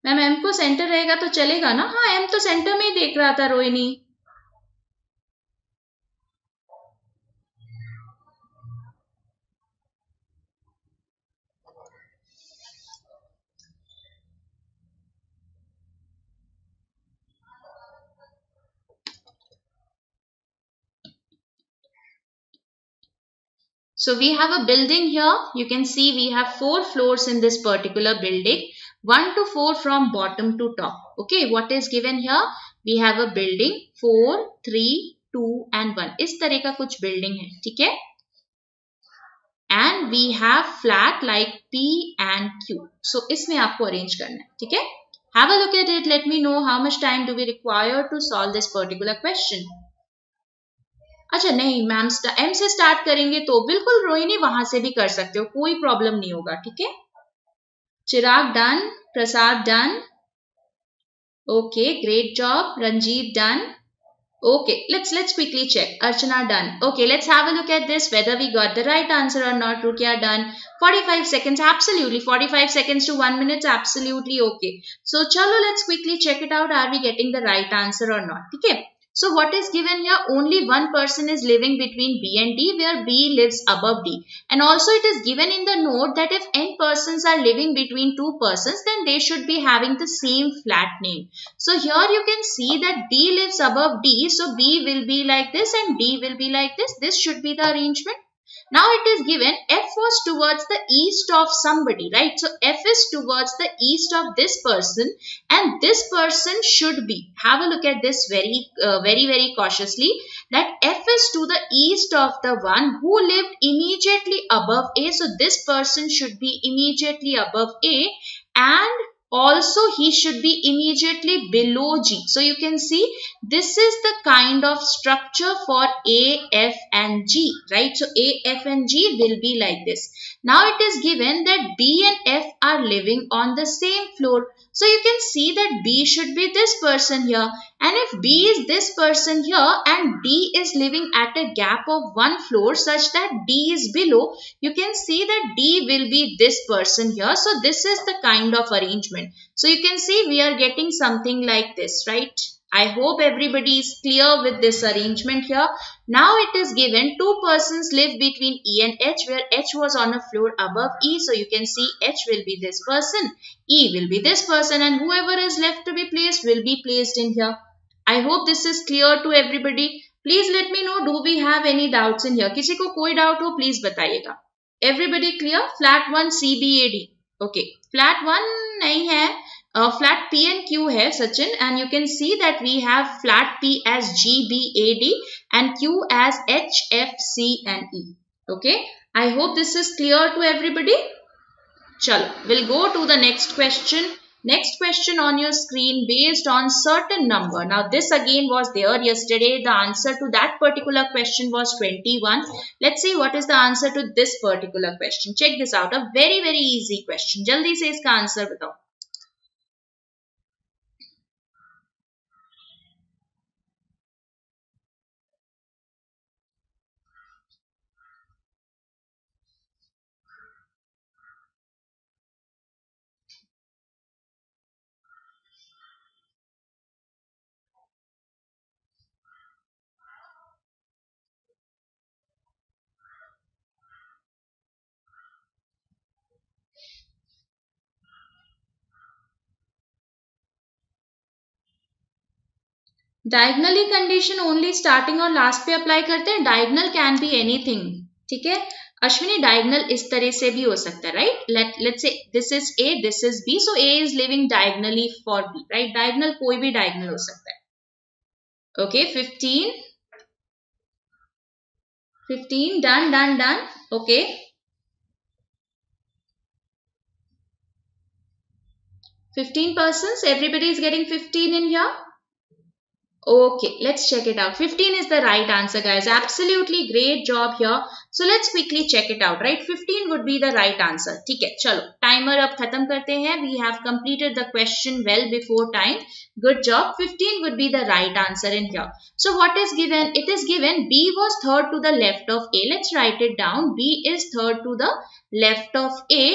[SPEAKER 1] Ma'am M को centre रहेगा तो चलेगा ना? हाँ, M तो centre में ही देख रहा था Rohini. So we have a building here. You can see we have 4 floors in this particular building. 1 to 4 from bottom to top. Okay, what is given here? We have a building 4, 3, 2 and 1. इस तरह का कुछ building है, ठीक है? And we have flat like P and Q. So इसमें आपको arrange करना है, ठीक है? Have a look at it. Let me know how much time do we require to solve this particular question. अच्छा नहीं मैम M से start करेंगे तो बिल्कुल रोहिणी वहां से भी कर सकते हो, कोई प्रॉब्लम नहीं होगा, ठीक है? Chirag done, Prasad done, okay great job, Ranjit done. Okay, let's quickly check. Archana done. Okay, let's have a look at this whether we got the right answer or not. Rukia done. 45 seconds, absolutely. 45 seconds to 1 minute, absolutely okay. So chalo, let's quickly check it out. Are we getting the right answer or not? Okay. So what is given here? Only one person is living between B and D, where B lives above D. And also it is given in the note that if n persons are living between two persons, then they should be having the same flat name. So here you can see that D lives above D. So B will be like this and D will be like this. This should be the arrangement. Now it is given F was towards the east of somebody, right? So F is towards the east of this person and this person should be, have a look at this very cautiously, that F is to the east of the one who lived immediately above A. So this person should be immediately above A and also he should be immediately below G. So you can see this is the kind of structure for A, F and G, right? So A, F and G will be like this. Now it is given that B and F are living on the same floor. So you can see that B should be this person here. And if B is this person here and D is living at a gap of one floor such that D is below, you can see that D will be this person here. So this is the kind of arrangement. So you can see we are getting something like this, right? I hope everybody is clear with this arrangement here. Now it is given two persons live between E and H, where H was on a floor above E. So you can see H will be this person, E will be this person and whoever is left to be placed will be placed in here. I hope this is clear to everybody. Please let me know, do we have any doubts in here? किसी को कोई doubt हो please बताइएगा. Everybody clear? Flat 1 CBAD. Okay. Flat 1 नहीं है. Flat P and Q है Sachin, and you can see that we have flat P as G, B, A, D and Q as H, F, C and E. Okay. I hope this is clear to everybody. Chalo, we'll go to the next question. Next question on your screen based on certain number. Now this again was there yesterday. The answer to that particular question was 21. Let's see what is the answer to this particular question. Check this out. A very easy question. Jaldi se iska answer batao. Diagonally condition only starting और last पे apply करते हैं. Diagonal can be anything. ठीक है Ashwini, diagonal इस तरह से भी हो सकता है, right? Let's say this is A, this is B, so A is living diagonally for B, right? Diagonal कोई भी डायगनल हो सकता है. Okay 15 done. Okay 15 persons, everybody is getting 15 in here. Okay, let's check it out. 15 is the right answer, guys. Absolutely great job here. So let's quickly check it out, right? 15 would be the right answer. ठीक है, चलो timer अब खत्म करते हैं. We have completed the question well before time. Good job. 15 would be the right answer in here. So what is given? It is given B was third to the left of A. Let's write it down. B is third to the left of A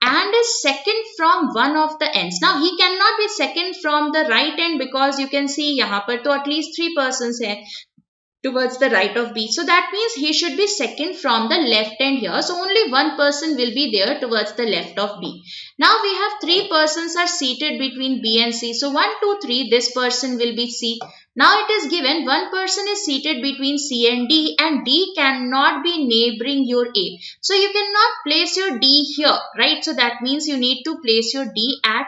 [SPEAKER 1] and is second from one of the ends. Now he cannot be second from the right end because you can see यहाँ पर तो at least 3 persons हैं towards the right of B. So that means he should be second from the left end here. So only one person will be there towards the left of B. Now we have 3 persons are seated between B and C. So 1, 2, 3, this person will be C. Now it is given one person is seated between C and D cannot be neighboring your A. So you cannot place your D here, right? So that means you need to place your D at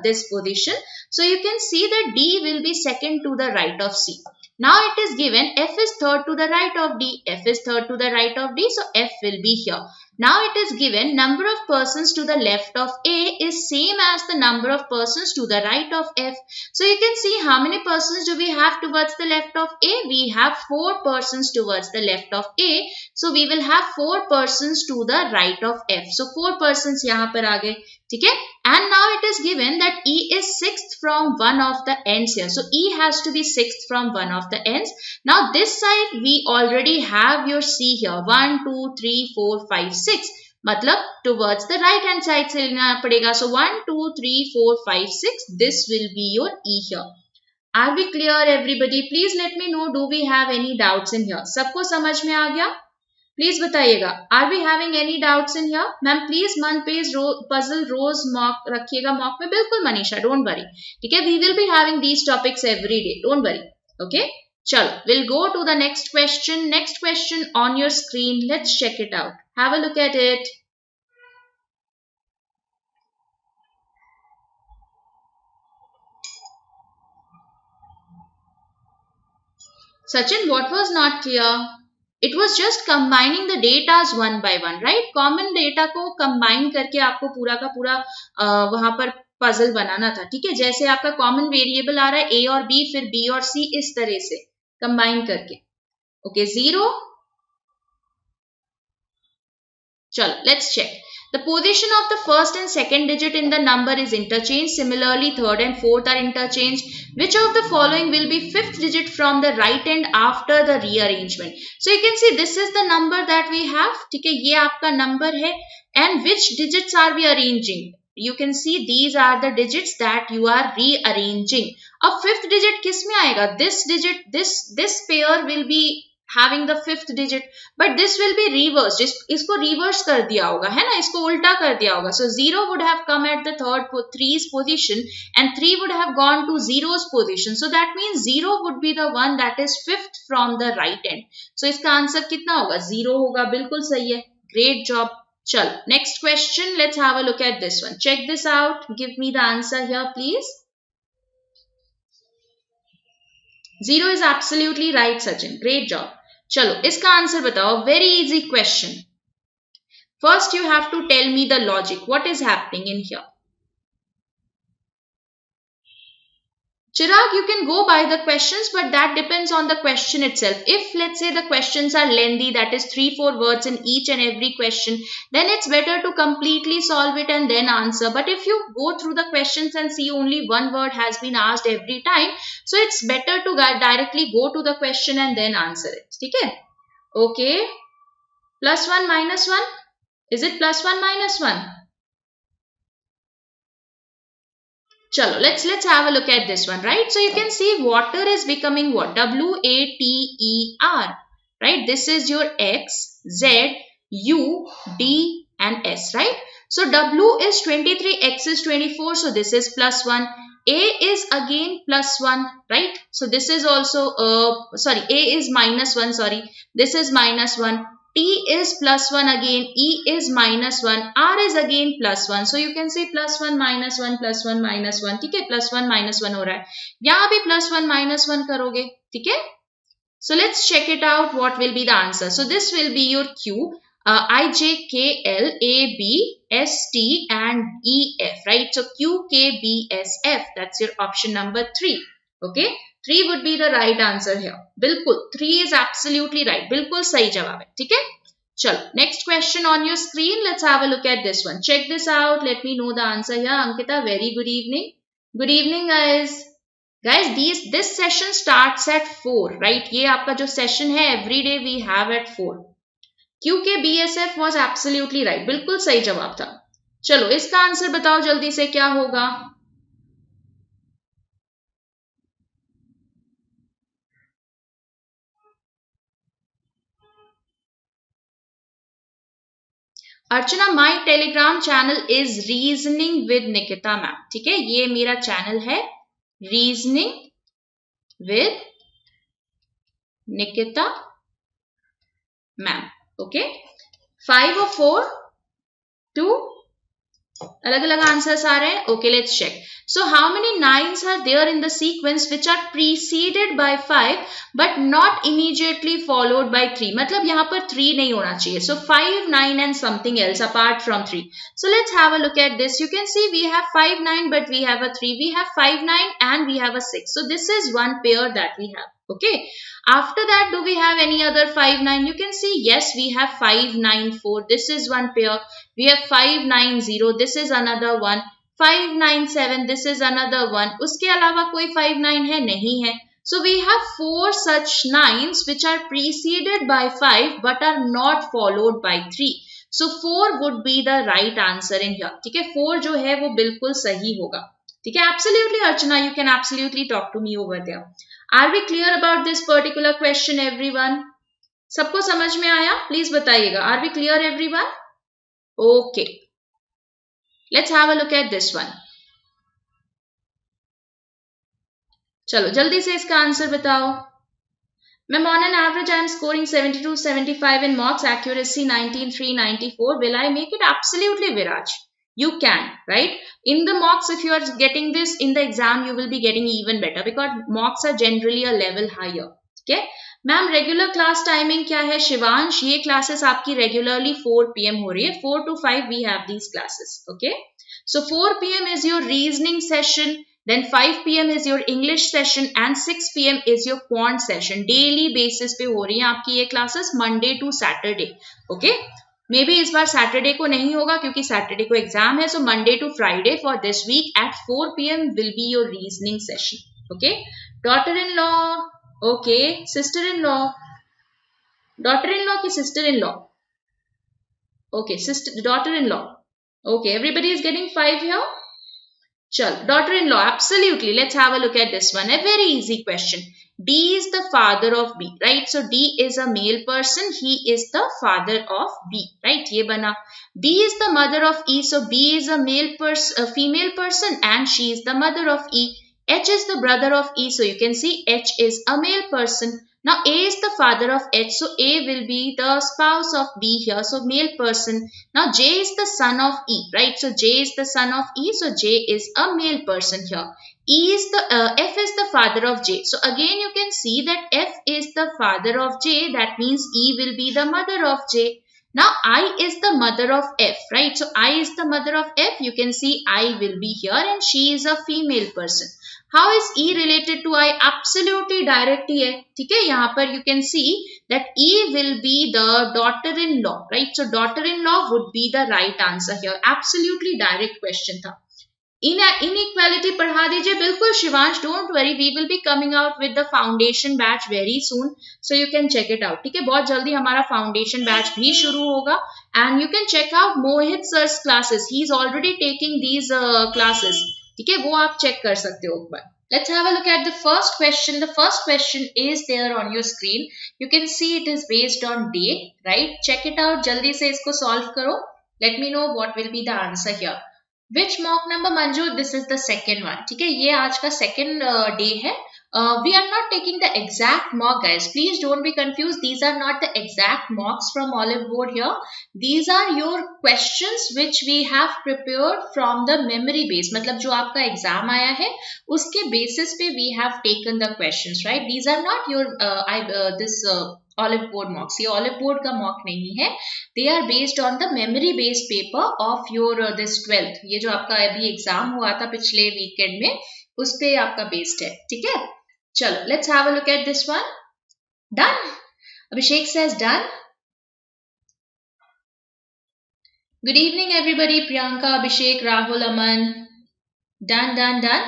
[SPEAKER 1] this position. So you can see that D will be second to the right of C. Now it is given F is third to the right of D. F is third to the right of D. So F will be here. Now it is given number of persons to the left of A is same as the number of persons to the right of F. So you can see how many persons do we have towards the left of A? We have 4 persons towards the left of A. So we will have 4 persons to the right of F. So 4 persons यहाँ पर आ गए, ठीक है? And now it is given that E is 6th from one of the ends here. So E has to be 6th from one of the ends. Now this side we already have your C here. 1, 2, 3, 4, 5, 6. मतलब towards the right hand side से लेना पड़ेगा. So 1, 2, 3, 4, 5, 6. This will be your E here. Are we clear everybody? Please let me know, do we have any doubts in here? सबको समझ में आ गया? Please बताइएगा. Are we having any doubts in here? Ma'am please मन page puzzle रोज mock रखिएगा. Mock में बिल्कुल मनीषा, डोंट वरी, ठीक है. We will be having these topics every day, don't worry. Okay, चलो will go to the next question. Next question on your screen. Let's check it out. Have a look at it. Sachin, what was not clear? It was just combining the datas one by one, right? Common data को combine करके आपको पूरा का पूरा वहां पर puzzle बनाना था, ठीक है. जैसे आपका common variable आ रहा है A और B, फिर B और C, इस तरह से combine करके. Okay, 0. चलो, let's check. The position of the first and second digit in the number is interchanged. Similarly, third and fourth are interchanged. Which of the following will be fifth digit from the right end after the rearrangement? So you can see this is the number that we have. ठीक है, ये आपका number है. And which digits are we arranging? You can see these are the digits that you are rearranging. अब fifth digit किस में आएगा? This digit, this pair will be having the fifth digit, but this will be reversed. इसको reverse कर दिया होगा, है ना, इसको उल्टा कर दिया होगा. So 0 would have come at the three's position and 3 would have gone to 0's position. So that means 0 would be the one that is fifth from the right end. So इसका आंसर कितना होगा? 0 होगा. बिल्कुल सही है. Great job. चलो, next question. Let's have a look at this one. Check this out. Give me the answer here, please. 0 is absolutely right, Sachin. Great job. चलो, इसका आंसर बताओ. Very easy question. First you have to tell me the logic. What is happening in here? Chirag, you can go by the questions, but that depends on the question itself. If let's say the questions are lengthy, that is 3-4 words in each and every question, then it's better to completely solve it and then answer. But if you go through the questions and see only one word has been asked every time, so it's better to directly go to the question and then answer it. Okay? Okay. +1 -1. Is it +1 -1? Chalo, let's have a look at this one, right? So you can see water is becoming what? W-A-T-E-R, right? This is your X, Z, U, D and S, right? So W is 23, X is 24, so this is +1. A is again +1, right? So this is also, A is -1, sorry. This is -1. T is +1 again, E is -1, R is again +1. So you can say +1 -1 +1 -1, ठीक है, +1 -1 हो रहा है. यहाँ भी +1 -1 करोगे, ठीक है. So let's check it out. What will be the answer? So this will be your Q, I, J, K, L, A, B, S, T and E, F, right? So Q, K, B, S, F. That's your option number 3. Okay. 3 would be the right answer here. बिल्कुल 3 is absolutely right. बिल्कुल सही जवाब है, ठीक है. चलो, next question on your screen. Let's have a look at this one. Check this out. Let me know the answer here. Ankita, very good evening. Good evening, guys. Guys, this session starts at 4, right? ये आपका जो session है, every day we have at 4. QKBSF was absolutely right. बिल्कुल सही जवाब था. चलो, इसका आंसर बताओ जल्दी से, क्या होगा? Archana, my Telegram channel is reasoning with Nikita ma'am, ठीक है. ये मेरा चैनल है reasoning with Nikita ma'am. Okay, 5 or 4, 2, अलग अलग आंसर्स आ रहे हैं. Okay, let's check. So how many nines are there in the sequence which are preceded by 5 but not immediately followed by 3. मतलब यहाँ पर 3 नहीं होना चाहिए. So 5, 9 and something else apart from 3. So let's have a look at this. You can see we have 5, 9 but we have a 3. We have 5, 9 and we have a 6. So this is one pair that we have. Okay. After that, do we have any other 5, 9? You can see, yes, we have 5, 9, 4. This is one pair. We have 5, 9, 0. This is another one. 5, 9, 7. This is another one. उसके अलावा कोई 5, 9 है? नहीं है. So we have 4 such 9s which are preceded by 5 but are not followed by 3. So 4 would be the right answer in here. ठीक है, 4 जो है वो बिल्कुल सही होगा. ठीक है, absolutely Archana, you can absolutely talk to me over there. Are we clear about this particular question, everyone? सबको समझ में आया? Please बताइएगा. Are we clear, everyone? Okay. Let's have a look at this one. चलो जल्दी से इसका answer बताओ. Ma'am, on an average, I am scoring 72, 75 in mocks, accuracy 93, 94. Will I make it? Absolutely, Viraj. You can, right? In the mocks, if you are getting this in the exam, you will be getting even better because mocks are generally a level higher. Okay? Ma'am regular class timing क्या है? शिवांश, ये classes आपकी regularly 4 PM हो रही है. 4 to 5 we have these classes. Okay, so 4 PM is your reasoning session, then 5 PM is your English session and 6 PM is your quant session. Daily basis पे हो रही है आपकी ये classes, Monday to Saturday. Okay, maybe इस बार Saturday को नहीं होगा क्योंकि सैटरडे को एग्जाम है. So Monday to Friday for this week at 4 PM will be your reasoning session. Okay, daughter-in-law. Okay, sister-in-law. Daughter-in-law ki sister-in-law? Okay, sister, daughter-in-law. Okay, everybody is getting 5 here. Chal, daughter-in-law, absolutely. Let's have a look at this one. A very easy question. D is the father of B, right? So D is a male person. He is the father of B, right? Ye bana. B is the mother of E. So B is a female person, and she is the mother of E. H is the brother of E. So you can see H is a male person. Now A is the father of H. So A will be the spouse of B here. So male person. Now J is the son of E, right? So J is the son of E. So J is a male person here. F is the father of J. So again you can see that F is the father of J. That means E will be the mother of J. Now I is the mother of F, right? So I is the mother of F. You can see I will be here and she is a female person. How is E related to I? Absolutely direct ही है. ठीक है, यहाँ पर you can see that E will be the daughter-in-law, right? So daughter-in-law would be the right answer here. Absolutely direct question था. Inequality पढ़ा दीजिए. बिल्कुल Shivansh, don't worry, we will be coming out with the foundation batch very soon, so you can check it out. ठीक है, बहुत जल्दी हमारा foundation batch भी शुरू होगा and you can check out Mohit sir's classes. He is already taking these classes. ठीक है, वो आप check कर सकते हो एक बार. Let's have a look at the first question. The first question is there on your screen. You can see it is based on date, right? Check it out. जल्दी से इसको solve करो. Let me know what will be the answer here. Which mock number, Manju? This is the second one. ठीक है, ये आज का second day है. We are not taking the exact mock, guys. Please don't be confused. These are not the exact mocks from Oliveboard here. These are your questions which we have prepared from the memory base. मतलब जो आपका exam आया है उसके basis पे we have taken the questions, right? These are not your Oliveboard mocks. ये Oliveboard का mock नहीं है. They are based on the memory based paper of your this 12th. ये जो आपका अभी एग्जाम हुआ था पिछले वीकेंड में उस पे आपका बेस्ड है. ठीक है, चलो let's have a look at this one. Done. Abhishek says done. Good evening everybody. Priyanka, Abhishek, Rahul, Aman. Done, done, done.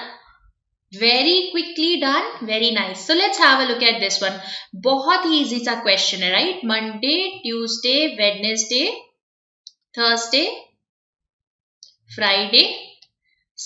[SPEAKER 1] Very quickly done. Very nice. So let's have a look at this one. बहुत ही easy सा question है, right? Monday, Tuesday, Wednesday, Thursday, Friday,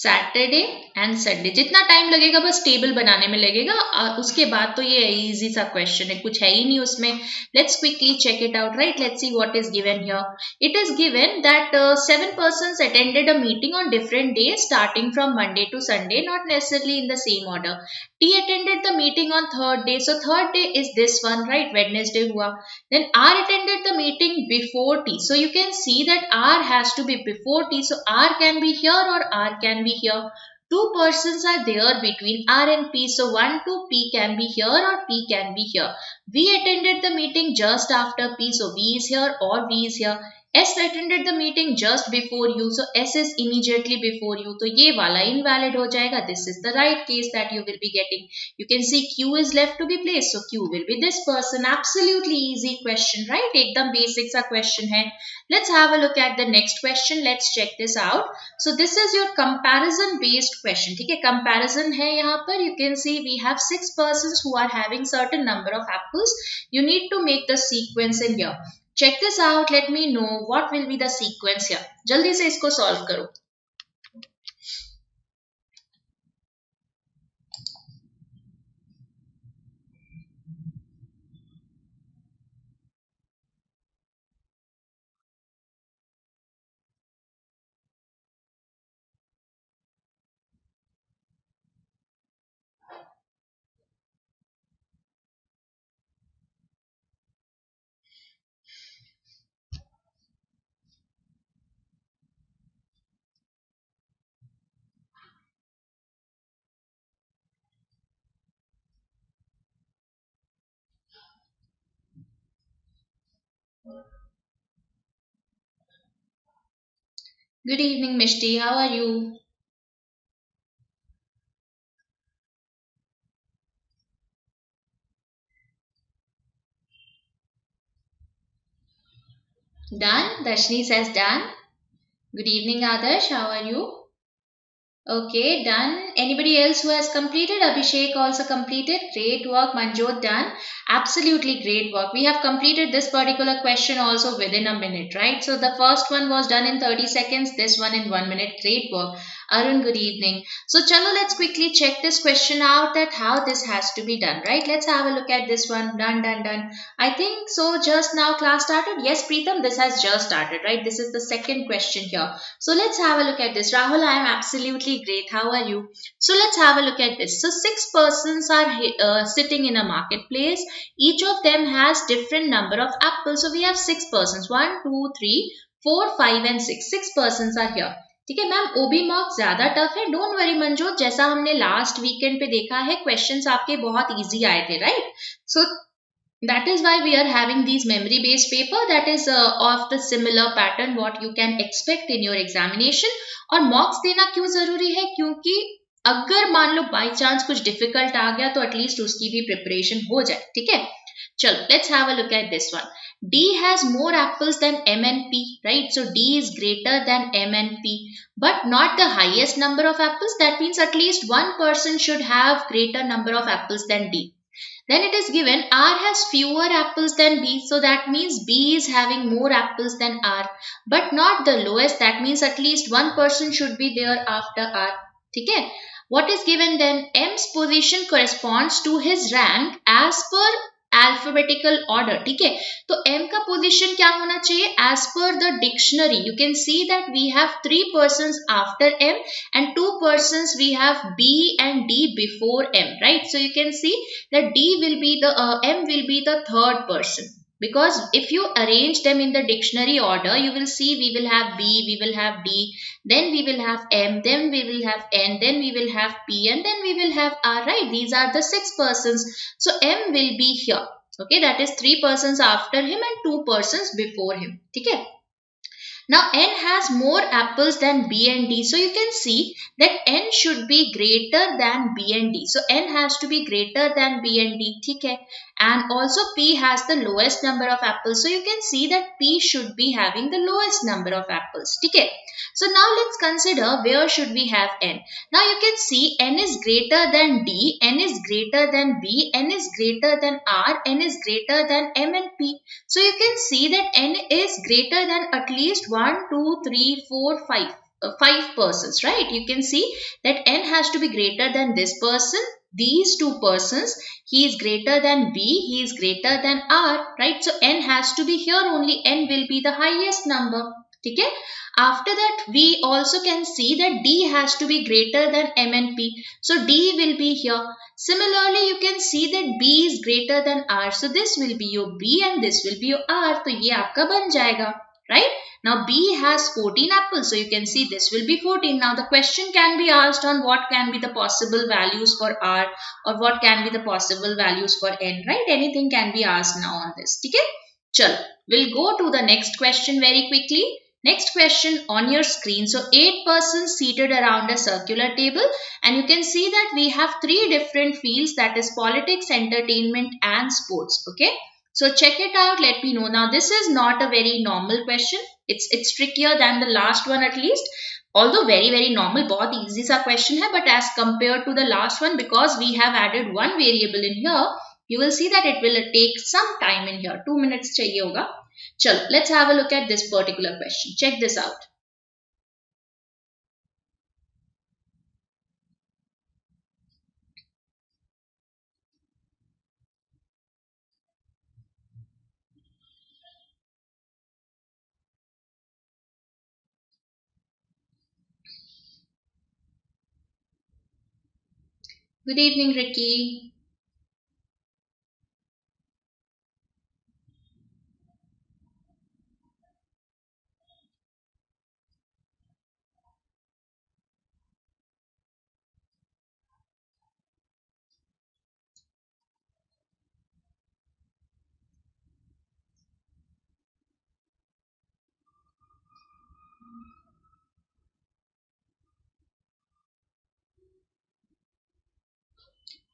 [SPEAKER 1] Saturday and Sunday. जितना time लगेगा बस table बनाने में लगेगा, उसके बाद तो ये इजी सा क्वेश्चन है, कुछ है ही नहीं उसमें। Let's quickly check it out, right? Let's see what is given here. It is given that 7 persons attended a meeting on different days starting from Monday to Sunday, not necessarily in the same order. T attended the meeting on third day, so third day is this one, right? Wednesday हुआ. Then R attended the meeting before T, so you can see that R has to be before T, so R can be here or R can be here. Two persons are there between R and P, so 1 to P can be here or P can be here. V attended the meeting just after P, so V is here or V is here. S attended the meeting just before you, so S is immediately before you, तो ये वाला invalid हो जाएगा. This is the right case that you will be getting. You can see Q is left to be placed, so Q will be this person. Absolutely easy question, right? एकदम basic सा question है. Let's have a look at the next question. Let's check this out. So this is your comparison based question. ठीक है, comparison है यहाँ पर. You can see we have 6 persons who are having certain number of apples. You need to make the sequence in here. Check this out. Let me know what will be the sequence here. जल्दी से इसको solve करो. Good evening, Mishti. How are you? Done. Darshini says done. Good evening, Adarsh. How are you? Okay, done. Anybody else who has completed? Abhishek also completed. Great work. Manjot done. Absolutely great work. We have completed this particular question also within a minute, right? So the first one was done in 30 seconds. This one in 1 minute. Great work. Arun, good evening. So chalo, let's quickly check this question out, that how this has to be done, right? Let's have a look at this one. Done, done, done. I think so just now class started. Yes, Preetham, this has just started, right? This is the second question here. So let's have a look at this. Rahul, I am absolutely great. How are you? So let's have a look at this. So 6 persons are sitting in a marketplace. Each of them has different number of apples. So we have 6 persons. 1, 2, 3, 4, 5 and 6. 6 persons are here. ठीक है ma'am, ओबी mock ज्यादा tough है. Don't worry Manjot, जैसा हमने last weekend पे देखा है questions आपके बहुत इजी आए थे, right? So that is why we are having these memory based paper that is of the similar pattern what you can expect in your examination. और मॉक्स देना क्यों जरूरी है? क्योंकि अगर मान लो बाई चांस कुछ डिफिकल्ट आ गया तो एटलीस्ट उसकी भी प्रिपरेशन हो जाए. ठीक है, चलो let's have a look at this one. D has more apples than M and P, right? So D is greater than M and P, but not the highest number of apples. That means at least one person should have greater number of apples than D. Then it is given R has fewer apples than B, so that means B is having more apples than R, but not the lowest. That means at least one person should be there after R. ठीक है? What is given then? M's position corresponds to his rank as per alphabetical order. ठीक है, तो M का position क्या होना चाहिए? As per the dictionary. You can see that we have 3 persons after M and 2 persons we have B and D before M, right? So you can see that D will be the M will be the third person. Because if you arrange them in the dictionary order, you will see we will have B, we will have D, then we will have M, then we will have N, then we will have P, and then we will have R, right? These are the 6 persons. So M will be here. Okay, that is 3 persons after him and 2 persons before him. Okay. Now N has more apples than B and D. So you can see that N should be greater than B and D. So N has to be greater than B and D. Okay. And also P has the lowest number of apples. So you can see that P should be having the lowest number of apples. Okay. So now let's consider where should we have N. Now you can see N is greater than D, N is greater than B, N is greater than R, N is greater than M and P. So you can see that N is greater than at least 1, 2, 3, 4, 5. five persons, right? You can see that N has to be greater than this person, these two persons, he is greater than B, he is greater than R, right? So N has to be here only, N will be the highest number. Okay? After that, we also can see that D has to be greater than M and P. So D will be here. Similarly, you can see that B is greater than R. So this will be your B and this will be your R. So ये आपका बन जाएगा, right? Now B has 14 apples. So you can see this will be 14. Now the question can be asked on what can be the possible values for R or what can be the possible values for N, right? Anything can be asked now on this. Okay? Chalo, we'll go to the next question very quickly. Next question on your screen. So 8 persons seated around a circular table, and you can see that we have 3 different fields, that is politics, entertainment and sports. Okay. So check it out. Let me know. Now this is not a very normal question. It's trickier than the last one at least. Although very normal, बहुत easy सा question है, but as compared to the last one, because we have added one variable in here, you will see that it will take some time in here. 2 minutes चाहिए होगा. Chalo, let's have a look at this particular question. Check this out. Good evening, Ricky.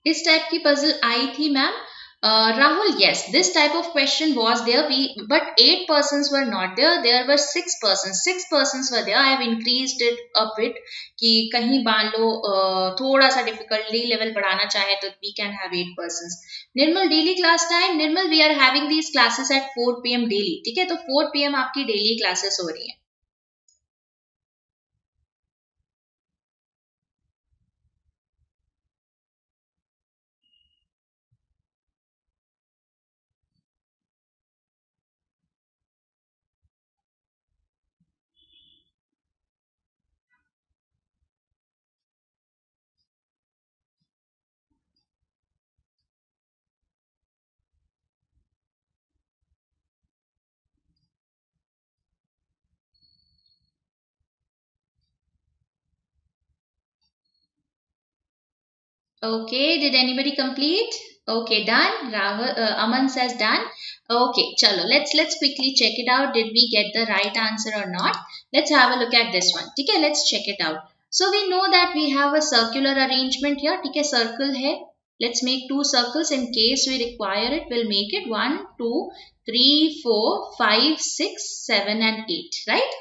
[SPEAKER 1] इस type की puzzle आई थी ma'am. Rahul, yes, this type of question was there. But 8 persons were not there. There were 6 persons. 6 persons were there. I have increased it a bit कि कहीं मान लो थोड़ा सा difficulty level बढ़ाना चाहे तो we can have 8 persons. Nirmal, daily class time. Nirmal, we are having these classes at 4 PM daily. ठीक है, तो 4 PM आपकी daily classes हो रही हैं. Okay, did anybody complete? Okay, done. Rahul, Aman says done. Okay, chalo. Let's quickly check it out. Did we get the right answer or not? Let's have a look at this one. Okay, let's check it out. So we know that we have a circular arrangement here. Okay, circle hai. Let's make 2 circles in case we require it. We'll make it 1, 2, 3, 4, 5, 6, 7 and 8. Right?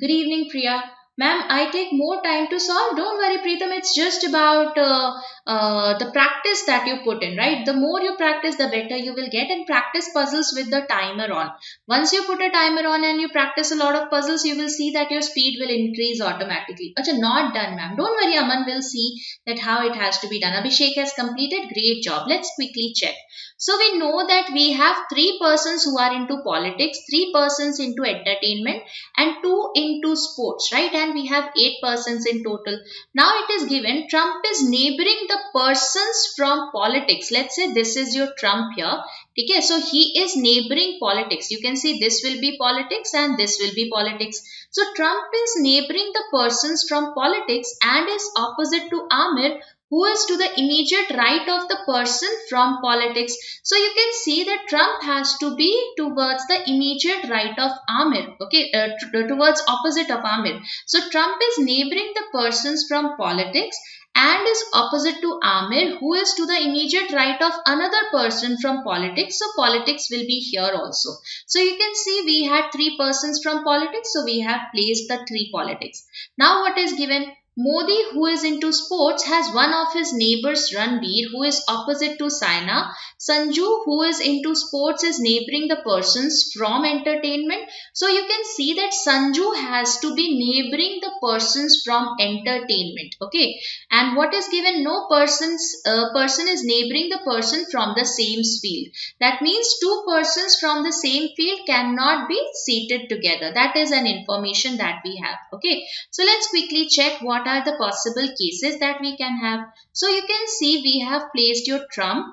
[SPEAKER 1] Good evening, Priya. Ma'am, I take more time to solve. Don't worry, Preetham. It's just about the practice that you put in, right? The more you practice, the better you will get. And practice puzzles with the timer on. Once you put a timer on and you practice a lot of puzzles, you will see that your speed will increase automatically. Achha, not done, ma'am. Don't worry, Aman will see that how it has to be done. Abhishek has completed. Great job. Let's quickly check. So we know that we have 3 persons who are into politics, 3 persons into entertainment and 2 into sports, right? And we have 8 persons in total. Now it is given Trump is neighboring the persons from politics. Let's say this is your Trump here. Okay, so he is neighboring politics. You can see this will be politics and this will be politics. So Trump is neighboring the persons from politics and is opposite to Amir, who is to the immediate right of the person from politics. So you can see that Trump has to be towards the immediate right of Amir, okay, towards opposite of Amir. So Trump is neighboring the persons from politics and is opposite to Amir, who is to the immediate right of another person from politics. So politics will be here also. So you can see we had 3 persons from politics, so we have placed the 3 politics. Now what is given? Modi, who is into sports, has one of his neighbors Ranbir, who is opposite to Saina. Sanju, who is into sports, is neighboring the persons from entertainment. So you can see that Sanju has to be neighboring the persons from entertainment. Okay, and what is given? No person is neighboring the person from the same field. That means two persons from the same field cannot be seated together. That is an information that we have. Okay, so let's quickly check what are the possible cases that we can have. So you can see we have placed your trump,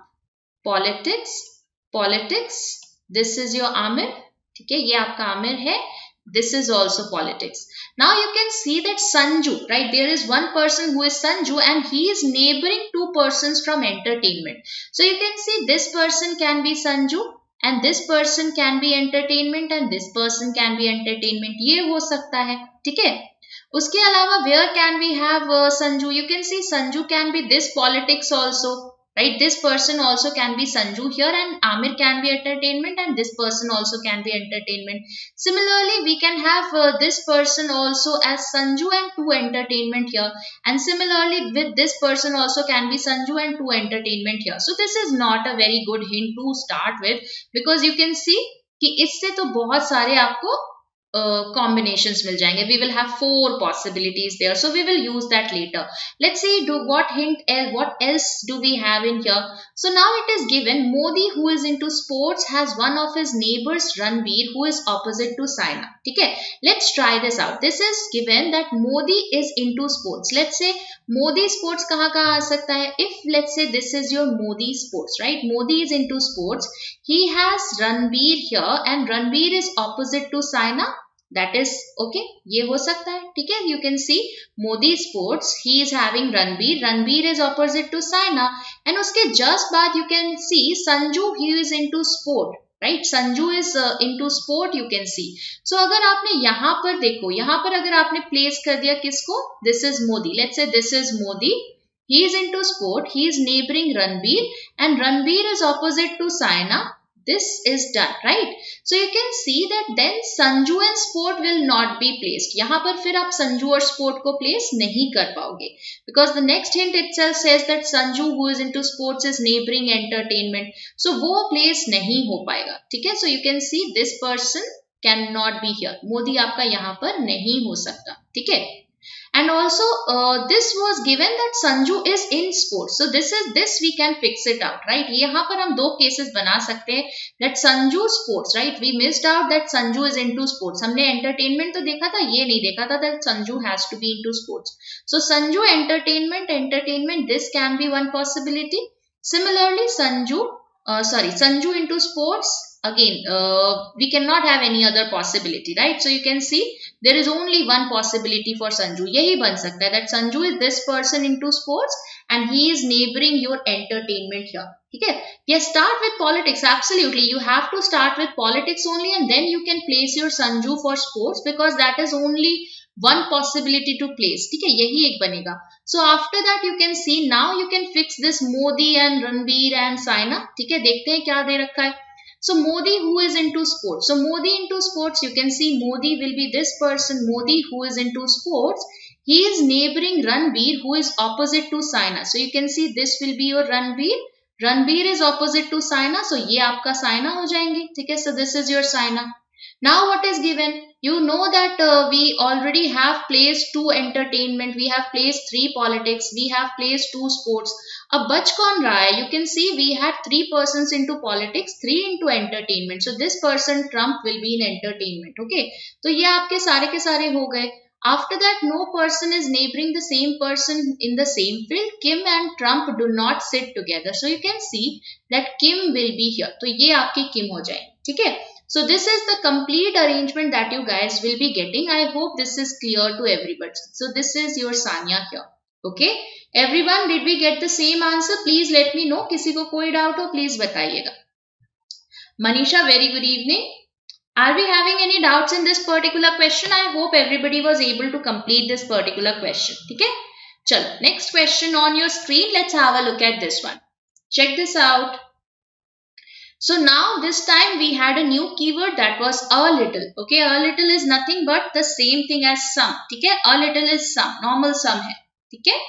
[SPEAKER 1] politics. This is your Amir. Okay, ये आपका आमिर है. This is also politics. Now you can see that Sanju, right? There is one person who is Sanju and he is neighboring two persons from entertainment. So you can see this person can be Sanju and this person can be entertainment and this person can be entertainment. ये हो सकता है, ठीक है? उसके अलावा where can we have Sanju? You can see Sanju can be this politics also. Right, this person also can be Sanju here and Amir can be entertainment and this person also can be entertainment. Similarly, we can have this person also as Sanju and two entertainment here. And similarly, with this person also can be Sanju and two entertainment here. So this is not a very good hint to start with because you can see कि इससे तो बहुत सारे आपको combinations मिल जाएंगे. We will have 4 possibilities there, so we will use that later. Let's see what else do we have in here. So now it is given Modi, who is into sports, has one of his neighbors Ranbir, who is opposite to Saina. Okay, let's try this out. This is given that Modi is into sports. Let's say Modi sports कहाँ आ सकता है? If let's say this is your Modi sports, right? Modi is into sports. He has Ranbir here and Ranbir is opposite to Saina. That is okay. ये हो सकता है, ठीक है? You can see Modi sports. He is having Ranbir. Ranbir is opposite to Saina. And उसके just बाद you can see Sanju. He is into sport. Right? Sanju is into sport. You can see. So अगर आपने यहाँ पर देखो, यहाँ पर अगर आपने place कर दिया किसको? This is Modi. Let's say this is Modi. He is into sport. He is neighboring Ranbir. And Ranbir is opposite to Saina. This is done, right? So you can see that then Sanju and sport will not be placed. यहाँ पर फिर आप Sanju और sport को place नहीं कर पाओगे because the next hint itself says that Sanju who is into sports is neighboring entertainment. So वो place नहीं हो पाएगा, ठीक है? So you can see this person cannot be here. Modi आपका यहाँ पर नहीं हो सकता, ठीक है? And also this was given that Sanju is in sports. So this we can fix it out, right? यहाँ पर हम 2 cases बना सकते हैं that Sanju sports, right? We missed out that Sanju is into sports. हमने entertainment तो देखा था, ये नहीं देखा था that Sanju has to be into sports. So Sanju entertainment, this can be one possibility. Similarly, Sanju into sports. Again, we cannot have any other possibility, right? So you can see there is only one possibility for Sanju. यही बन सकता है that Sanju is this person into sports and he is neighboring your entertainment here. ठीक है? Yes, start with politics. Absolutely, you have to start with politics only and then you can place your Sanju for sports because that is only one possibility to place. ठीक है? यही एक बनेगा. So after that you can see now you can fix this Modi and Ranbir and Saina. ठीक है? देखते हैं क्या दे रखा है. So Modi who is into sports. So Modi into sports, you can see Modi will be this person, Modi who is into sports. He is neighboring Ranbir who is opposite to Saina. So you can see this will be your Ranbir. Ranbir is opposite to Saina. So ये आपका Saina हो जाएंगे. ठीक है? So this is your Saina. Now what is given? You know that we already have placed 2 entertainment. We have placed 3 politics. We have placed 2 sports. अब बच कौन रहा है? You can see we had 3 persons into politics, 3 into entertainment. So this person Trump will be in entertainment. Okay. तो ये आपके सारे के सारे हो गए. After that, no person is neighboring the same person in the same field. Kim and Trump do not sit together. So you can see that Kim will be here. तो ये आपकी Kim हो जाए. ठीक है? So this is the complete arrangement that you guys will be getting. I hope this is clear to everybody. So this is your Sanya here. Okay. Everyone, did we get the same answer? Please let me know. किसी को कोई doubt हो, please बताइएगा. Manisha, very good evening. Are we having any doubts in this particular question? I hope everybody was able to complete this particular question. Okay? Chalo, next question on your screen. Let's have a look at this one. Check this out. So now this time we had a new keyword, that was a little. Okay, a little is nothing but the same thing as some. ठीक है, a little is some, normal sum है. ठीक है.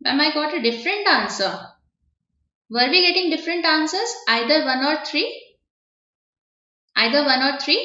[SPEAKER 1] Ma'am, I got a different answer. Were we getting different answers? Either one or three? Either one or three?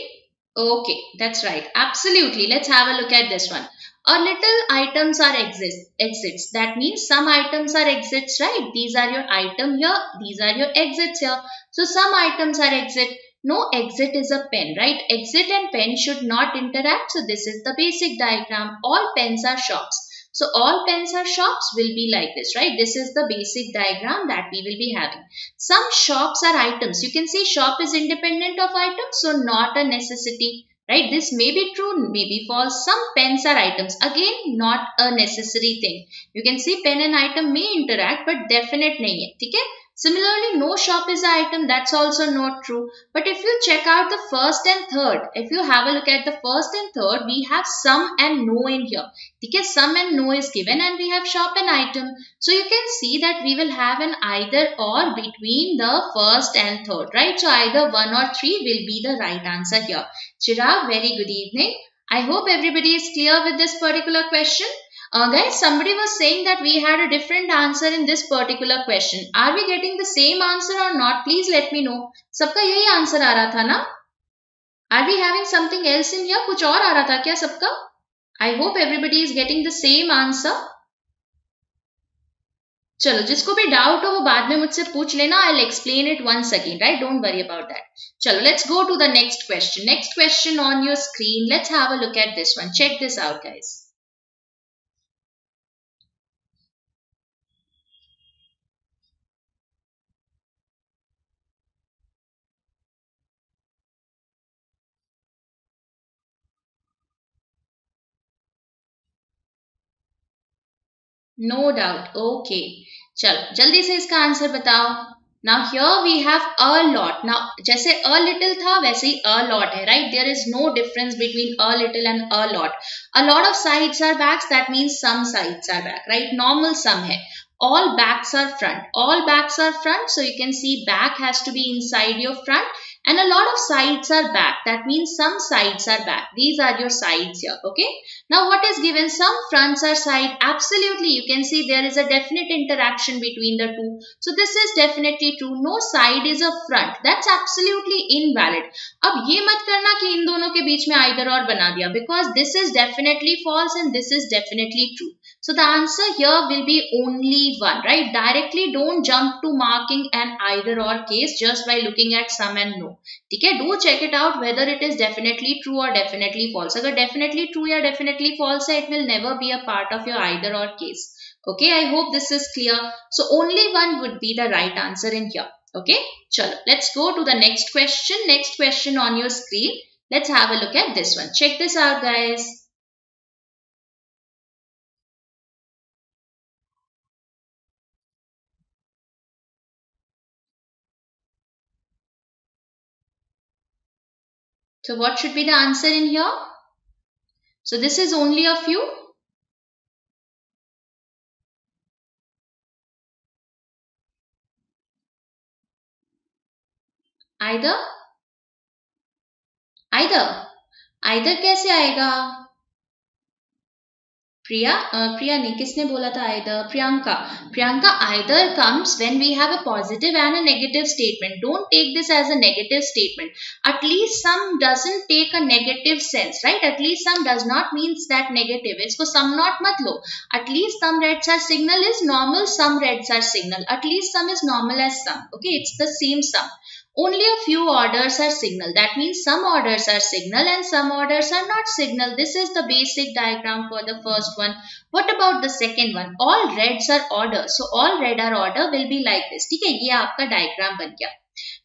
[SPEAKER 1] Okay, that's right. Absolutely. Let's have a look at this one. A little items are exits. That means some items are exits, right? These are your item here. These are your exits here. So some items are exit. No exit is a pen, right? Exit and pen should not interact. So this is the basic diagram. All pens are shops. So all pens are shops will be like this, right? This is the basic diagram that we will be having. Some shops are items. You can see shop is independent of items, so not a necessity, right? This may be true, may be false. Some pens are items. Again, not a necessary thing. You can see pen and item may interact, but definite nahi hai. Okay? Similarly, no shop is an item. That's also not true. But if you check out the first and third, if you have a look at the first and third, we have some and no in here. Okay, some and no is given and we have shop and item. So you can see that we will have an either or between the first and third, right? So either 1 or 3 will be the right answer here. Chirag, very good evening. I hope everybody is clear with this particular question. Guys, somebody was saying that we had a different answer in this particular question. Are we getting the same answer or not? Please let me know. सबका यही answer आ रहा था ना? Are we having something else in here? कुछ और आ रहा था क्या सबका? I hope everybody is getting the same answer. चलो, जिसको भी डाउट हो वो बाद में मुझसे पूछ लेना. I'll explain it once again, right? Don't worry about that. चलो, let's go to the next question. Next question on your screen. Let's have a look at this one. Check this out, guys. No doubt. Okay. चलो जल्दी से इसका answer बताओ. Now here we have a lot. Now जैसे a little था वैसे ही a lot है, right? There is no difference between a little and a lot. A lot of sides are backs. That means some sides are back, right? Normal sum है. All backs are front. All backs are front. So you can see back has to be inside your front. And a lot of sides are back. That means some sides are back. These are your sides here. Okay. Now what is given? Some fronts are side. Absolutely. You can see there is a definite interaction between the two. So this is definitely true. No side is a front. That's absolutely invalid. अब ये मत करना कि इन दोनों के बीच में either or बना दिया. Because this is definitely false and this is definitely true. So the answer here will be only one, right? Directly don't jump to marking an either or case just by looking at some and no. ठीक है, do check it out whether it is definitely true or definitely false. अगर definitely true या definitely false है, it will never be a part of your either or case. Okay, I hope this is clear. So only one would be the right answer in here. Okay, chalo, let's go to the next question. Next question on your screen. Let's have a look at this one. Check this out, guys. So what should be the answer in here? So this is only a few. Either कैसे आएगा? प्रिया नहीं, किसने बोला था either? Priyanka, either comes when we have a positive and a negative statement. Don't take this as a negative statement. At least some doesn't take a negative sense, right? At least some does not means that negative. इसको some not मत लो. At least some reds are signal is normal, some reds are signal. At least some is normal as some. Okay, it's the same sum. Only a few orders are signal. That means some orders are signal and some orders are not signal. This is the basic diagram for the first one. What about the second one? All reds are order. So all red are order will be like this. ठीक है, ये आपका diagram बन गया.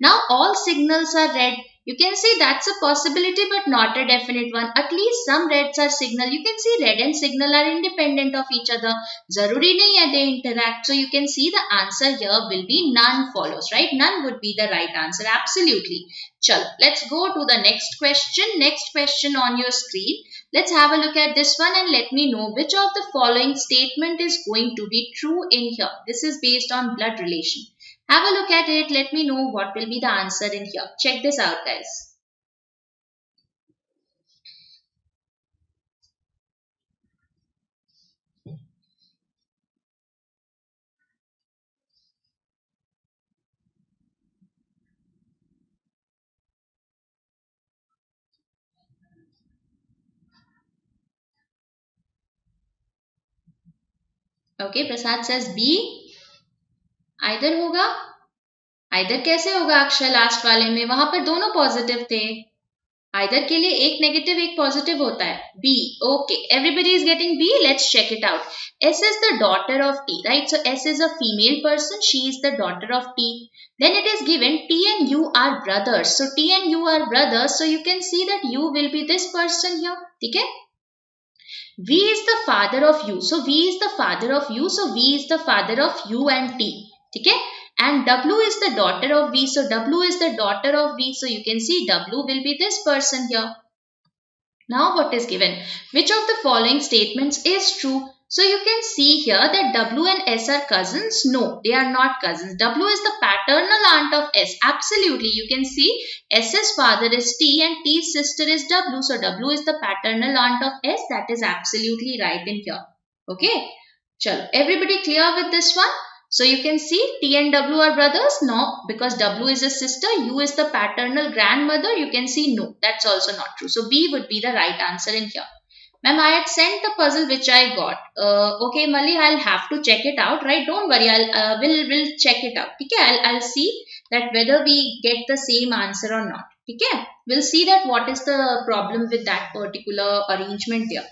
[SPEAKER 1] Now all signals are red. You can see that's a possibility but not a definite one. At least some reds are signal. You can see red and signal are independent of each other. Zaruri nahi hai they interact. So you can see the answer here will be none follows, right? None would be the right answer. Absolutely. Chalo, let's go to the next question. Next question on your screen. Let's have a look at this one and let me know which of the following statement is going to be true in here. This is based on blood relation. Have a look at it. Let me know what will be the answer in here. Check this out, guys. Okay, Prasad says B. Either होगा. Either कैसे होगा Akshay last वाले में? वहां पर दोनों positive थे. Either के लिए एक नेगेटिव एक पॉजिटिव होता है. B. Okay, everybody is getting B. Let's check it out. S is the daughter of T, right? So S is a female person. She is the daughter of T. Then it is given T and U are brothers. So T and U are brothers. So you can see that U will be this person here. Okay? V is the father of U. So V is the father of U. So V is the father of U and T. Okay? And W is the daughter of V. So W is the daughter of V. So you can see W will be this person here. Now what is given? Which of the following statements is true? So you can see here that W and S are cousins. No, they are not cousins. W is the paternal aunt of S. Absolutely. You can see S's father is T and T's sister is W. So W is the paternal aunt of S. That is absolutely right in here. Okay. Chalo. Everybody clear with this one? So you can see T and W are brothers. No, because W is a sister. U is the paternal grandmother. You can see no. That's also not true. So B would be the right answer in here. Ma'am, I had sent the puzzle which I got. Okay, Mali, I'll have to check it out, right? Don't worry, we'll check it out. Okay, I'll see that whether we get the same answer or not. Okay, we'll see that what is the problem with that particular arrangement there.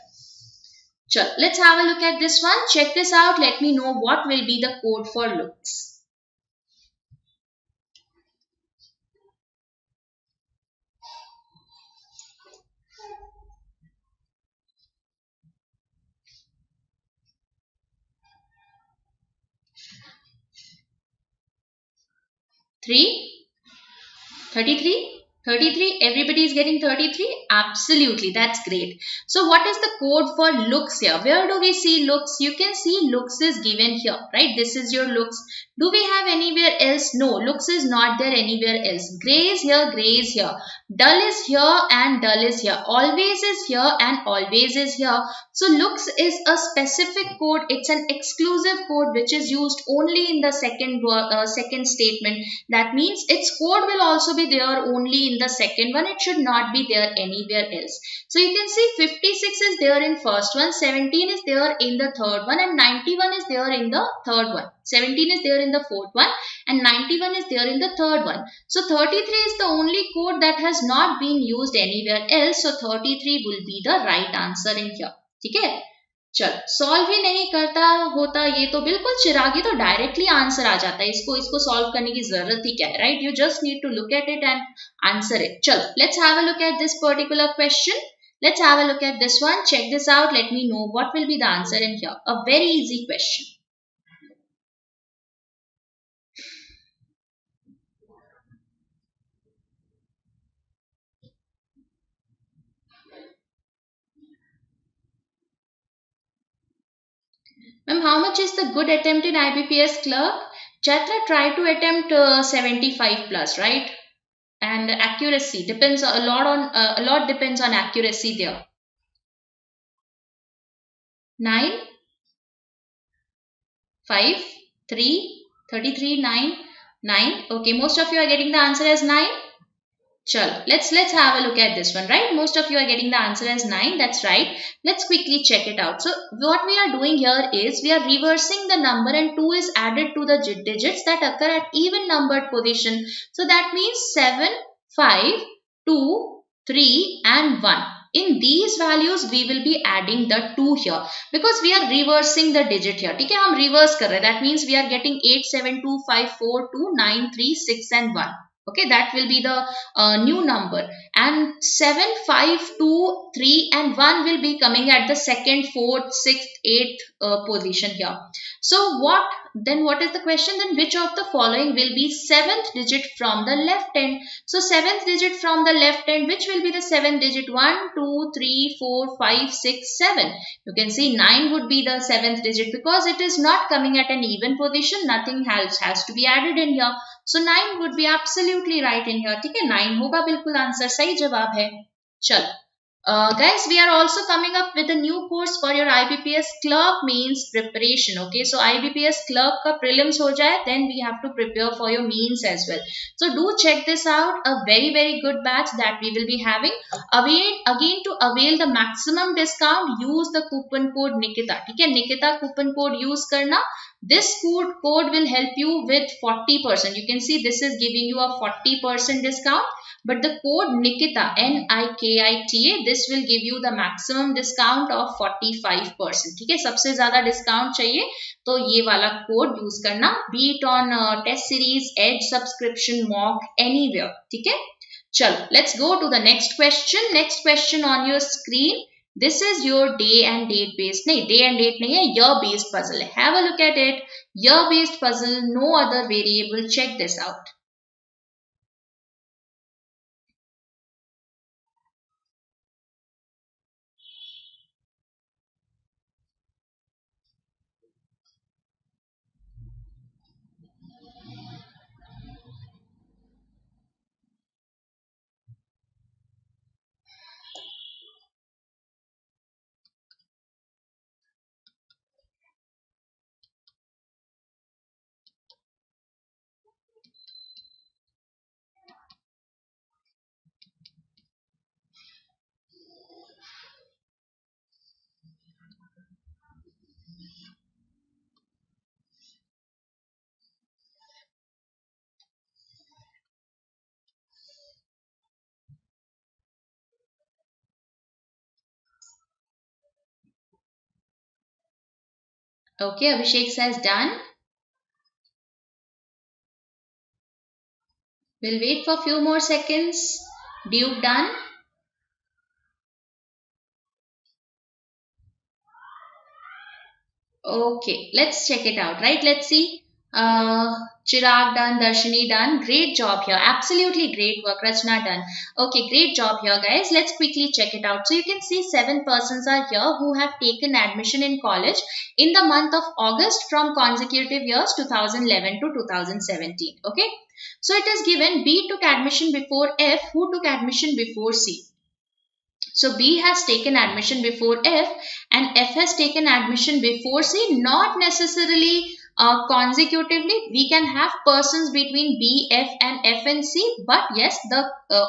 [SPEAKER 1] Sure. Let's have a look at this one. Check this out. Let me know what will be the code for looks. Three? 33? 33? Everybody is getting 33? Absolutely. That's great. So what is the code for looks here? Where do we see looks? You can see looks is given here, right? This is your looks. Do we have anywhere else? No, looks is not there anywhere else. Gray is here, gray is here. Dull is here and dull is here. Always is here and always is here. So looks is a specific code. It's an exclusive code which is used only in the second statement. That means its code will also be there only in the second one. It should not be there anywhere else. So you can see 56 is there in first one, 17 is there in the third one, and 91 is there in the third one. 17 is there in the fourth one and 91 is there in the third one. So 33 is the only code that has not been used anywhere else. So 33 will be the right answer in here. ठीक है? चल solve ही नहीं करता होता ये तो बिल्कुल चिरागी तो डायरेक्टली आंसर आ जाता है. इसको सॉल्व करने की जरूरत ही क्या है, right? You just need to look at it and answer it. चलो let's have a look at this particular question. Let's have a look at this one. Check this out. Let me know what will be the answer in here. A very easy question. Ma'am, how much is the good attempt in IBPS Clerk? Chatra, try to attempt 75 plus, right? And accuracy depends a lot depends on accuracy there. 9, 5, 3, 33, 9, 9. Okay, most of you are getting the answer as 9. Chalo, let's have a look at this one, right? Most of you are getting the answer as 9. That's right. Let's quickly check it out. So what we are doing here is we are reversing the number and 2 is added to the digits that occur at even numbered position. So that means 7, 5, 2, 3 and 1. In these values we will be adding the 2 here because we are reversing the digit here. ठीक है, हम reverse कर रहे हैं. That means we are getting 8, 7, 2, 5, 4, 2, 9, 3, 6 and 1. Okay, that will be the new number, and 7, 5, 2, 3 and 1 will be coming at the second, fourth, sixth, eighth position here. So what is the question? Then which of the following will be seventh digit from the left end? So seventh digit from the left end, which will be the seventh digit? 1, 2, 3, 4, 5, 6, 7. You can see 9 would be the seventh digit because it is not coming at an even position. Nothing else has to be added in here. So 9 would be absolutely right in here. ठीक है, 9 होगा बिल्कुल answer, सही जवाब है. चलो. Guys, we are also coming up with a new course for your IBPS Clerk means preparation. Okay, so IBPS Clerk ka prelims ho jaye, then we have to prepare for your means as well. So do check this out. A very good batch that we will be having. Again to avail the maximum discount, use the coupon code Nikita. ठीक है, Nikita coupon code use करना. This code will help you with 40%. You can see this is giving you a 40% discount. But the code Nikita, Nikita, this will give you the maximum discount of 45%. ठीक है, सबसे ज़्यादा discount चाहिए तो ये वाला code use करना. Be it on test series, edge subscription, mock, anywhere. ठीक है, चलो let's go to the next question. Next question on your screen. This is your day and date based. नहीं, day and date नहीं है, year based puzzle है. Have a look at it. Year based puzzle, no other variable. Check this out. Okay, Abhishek says done. We'll wait for a few more seconds. Duke done. Okay, let's check it out, right? Let's see. Chirag done, Darshini done. Great job here. Absolutely great work. Rachna done. Okay, great job here, guys. Let's quickly check it out. So you can see 7 persons are here who have taken admission in college in the month of August from consecutive years 2011 to 2017. Okay. So it is given B took admission before F. Who took admission before C? So B has taken admission before F and F has taken admission before C, not necessarily consecutively. We can have persons between B, F and F and C, but yes, the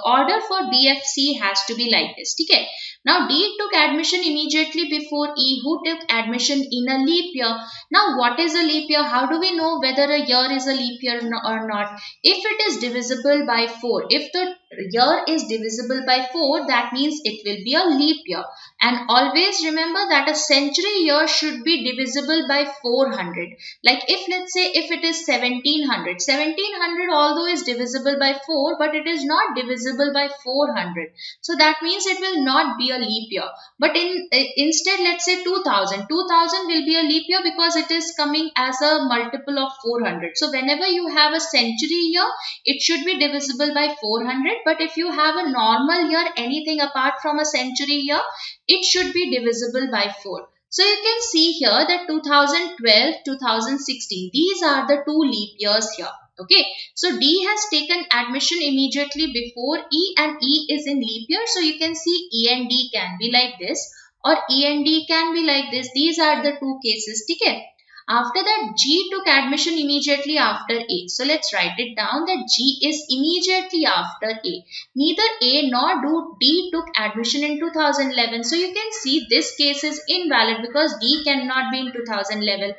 [SPEAKER 1] order for B, F, C has to be like this. Okay. Now D took admission immediately before E, who took admission in a leap year. Now what is a leap year? How do we know whether a year is a leap year or not? If it is divisible by 4, if the year is divisible by 4, that means it will be a leap year. And always remember that a century year should be divisible by 400. Like if let's say if it is 1700 although is divisible by 4, but it is not divisible by 400. So that means it will not be a leap year. But instead let's say 2000 will be a leap year because it is coming as a multiple of 400. So whenever you have a century year, it should be divisible by 400. But if you have a normal year, anything apart from a century year, it should be divisible by 4. So you can see here that 2012, 2016, these are the 2 leap years here. Okay, so D has taken admission immediately before E and E is in leap year. So you can see E and D can be like this or E and D can be like this. These are the 2 cases. Okay. After that, G took admission immediately after A. So let's write it down that G is immediately after A. Neither A nor D took admission in 2011. So you can see this case is invalid because D cannot be in 2011.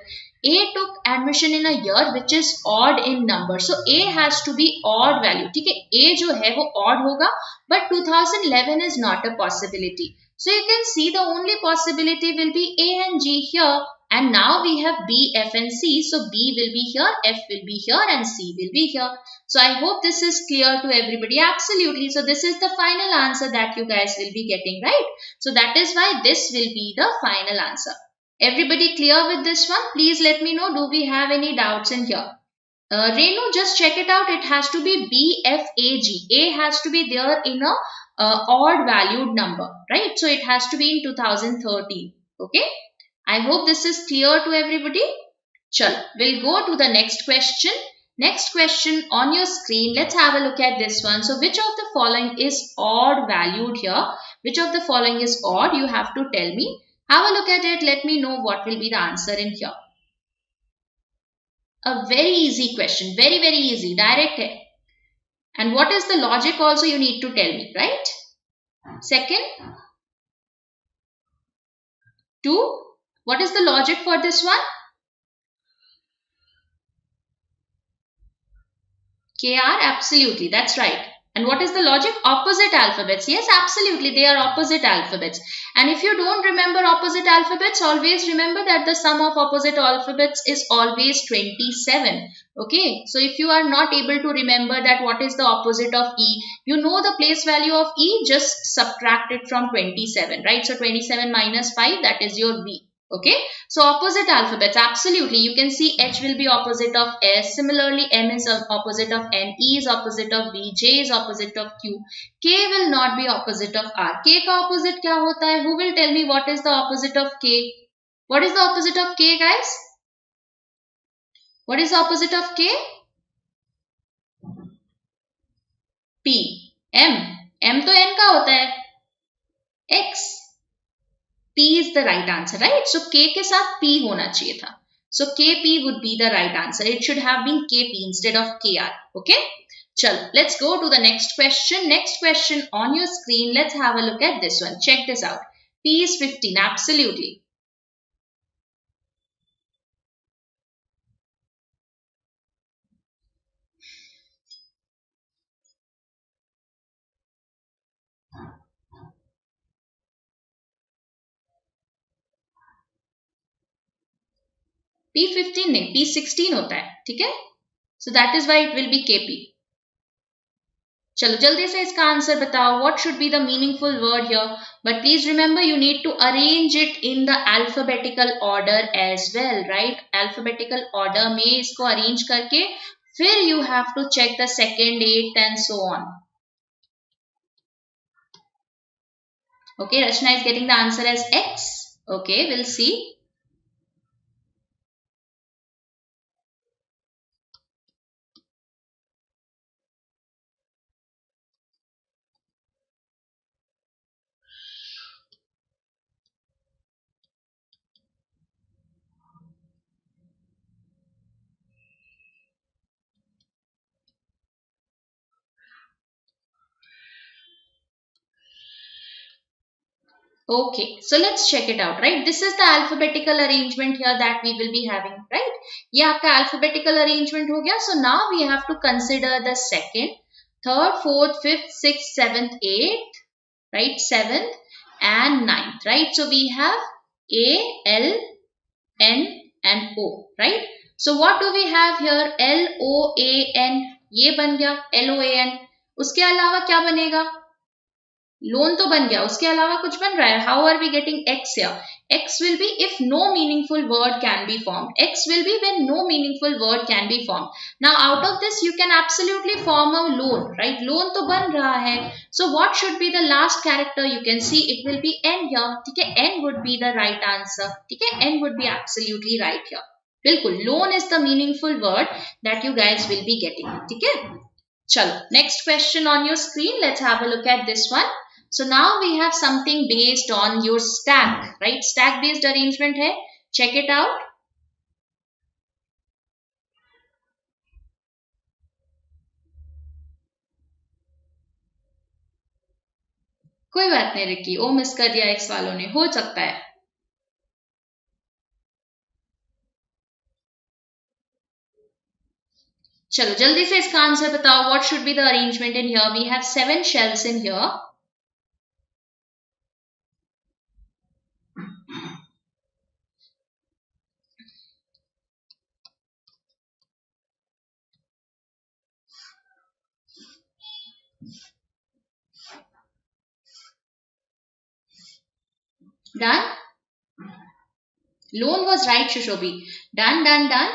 [SPEAKER 1] A took admission in a year which is odd in number. So A has to be odd value. ठीक है, A जो है वो odd होगा, but 2011 is not a possibility. So you can see the only possibility will be A and G here. And now we have B, F and C. So B will be here, F will be here and C will be here. So I hope this is clear to everybody. Absolutely. So this is the final answer that you guys will be getting, right? So that is why this will be the final answer. Everybody clear with this one? Please let me know. Do we have any doubts in here? Renu, just check it out. It has to be B, F, A, G. A has to be there in a odd valued number, right? So it has to be in 2013. Okay. I hope this is clear to everybody. Chalo, we'll go to the next question. Next question on your screen. Let's have a look at this one. So which of the following is odd valued here? Which of the following is odd? You have to tell me. Have a look at it. Let me know what will be the answer in here. A very easy question. Very, very easy. Direct hai. And what is the logic also you need to tell me, right? Second. 2. What is the logic for this one? KR, absolutely, that's right. And what is the logic? Opposite alphabets. Yes, absolutely, they are opposite alphabets. And if you don't remember opposite alphabets, always remember that the sum of opposite alphabets is always 27. Okay, so if you are not able to remember that what is the opposite of E, you know the place value of E, just subtract it from 27, right? So 27 minus 5, that is your V. Okay, so opposite alphabets, absolutely. You can see H will be opposite of S. Similarly, M is opposite of N. E is opposite of V. J is opposite of Q. K will not be opposite of R. K का opposite क्या होता है? Who will tell me what is the opposite of K? What is the opposite of K, guys? What is the opposite of K? P. M. M तो N का होता है. X. P is the right answer, right? So K के साथ P होना चाहिए था. So KP would be the right answer. It should have been KP instead of KR. Okay? Chalo, let's go to the next question. Next question on your screen. Let's have a look at this one. Check this out. P is 15. Absolutely. P15 नहीं, P16 होता है, ठीक है? So that is why it will be KP. चलो जल्दी से इसका answer बताओ. What should be the meaningful word here? But please remember you need to arrange it in the alphabetical order as well, right? Alphabetical order में इसको arrange करके फिर you have to check the second, eighth and so on. Okay, Rachna is getting the answer as X. Okay, we'll see. Okay, so let's check it out, right? This is the alphabetical arrangement here that we will be having, right? ये आपका alphabetical arrangement हो गया. So now we have to consider the second, third, fourth, fifth, sixth, seventh, eighth, right? Seventh and ninth, right? So we have A, L, N and O, right? So what do we have here? L, O, A, N. ये बन गया L, O, A, N. उसके अलावा क्या बनेगा? Loan तो बन गया, उसके अलावा कुछ बन रहा है. How are we getting X here? X will be if no meaningful word can be formed. X will be when no meaningful word can be formed. Now out of this you can absolutely form a loan, right? Loan तो बन रहा है. So what should be the last character? You can see it will be N here. ठीक है, N would be the right answer. ठीक है, N would be absolutely right here. बिल्कुल, loan is the meaningful word that you guys will be getting. ठीक है, चलो next question on your screen. Let's have a look at this one. So now we have something based on your stack, right? Stack based arrangement है. Check it out. कोई बात नहीं Ricky, ओ miss कर दिया x वालों ने, हो सकता है. चलो जल्दी से इसका आंसर बताओ. What should be the arrangement in here? We have 7 shells in here. Done. Loan was right, Shushobi. Done, done, done.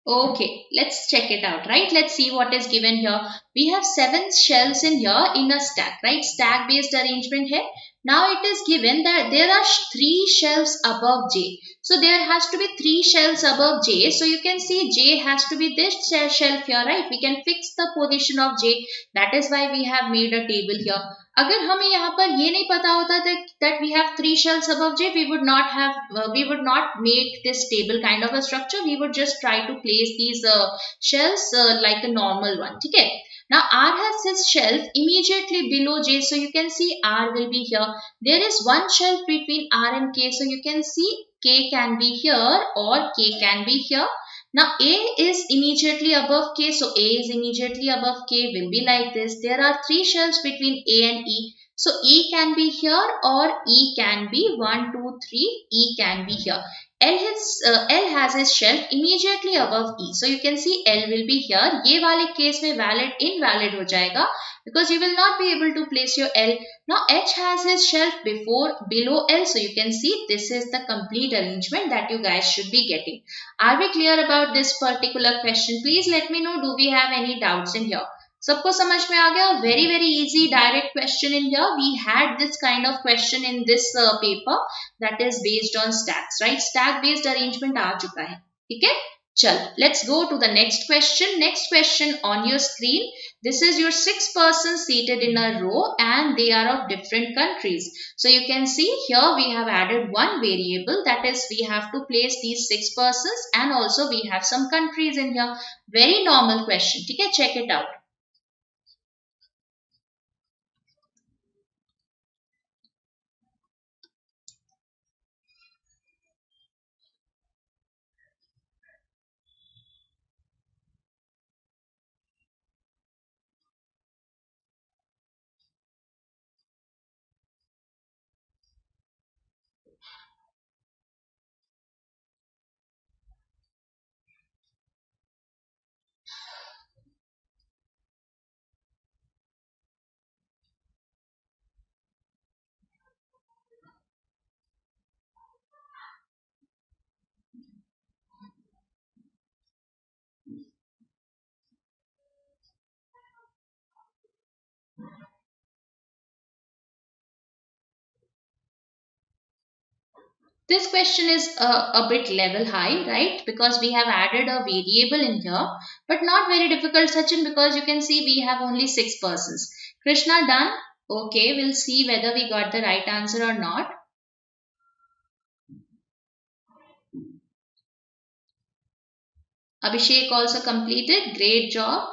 [SPEAKER 1] Okay, let's check it out, right? Let's see what is given here. We have 7 shelves in here in a stack, right? Stack based arrangement here. Now it is given that there are 3 shelves above J. So there has to be 3 shelves above J. So you can see J has to be this shelf here, right? We can fix the position of J. That is why we have made a table here. अगर हमें यहाँ पर ये नहीं पता होता that we have 3 shelves above J, we would not make this table kind of a structure. We would just try to place these shelves like a normal one. Okay. Now R has his shelf immediately below J, so you can see R will be here. There is one shelf between R and K, so you can see K can be here or K can be here. Now A is immediately above K, so A is immediately above K will be like this. There are 3 shelves between A and E. So E can be here or E can be 1, 2, 3. E can be here. L has his shelf immediately above E. So you can see L will be here. ये वाले case में valid invalid हो जाएगा because you will not be able to place your L. Now H has his shelf below L. So you can see this is the complete arrangement that you guys should be getting. Are we clear about this particular question? Please let me know, do we have any doubts in here? सबको समझ में आ गया? Very easy direct question in here. We had this kind of question in this paper that is based on stacks, right? Stack based arrangement आ चुका है. ठीक है? चलो, let's go to the next question. Next question on your screen. This is your 6 persons seated in a row and they are of different countries. So you can see here we have added one variable, that is we have to place these 6 persons and also we have some countries in here. Very normal question. ठीक है? Check it out. This question is a bit level high, right? Because we have added a variable in here, but not very difficult, Sachin, because you can see we have only 6 persons. Krishna, done? Okay, we'll see whether we got the right answer or not. Abhishek also completed. Great job.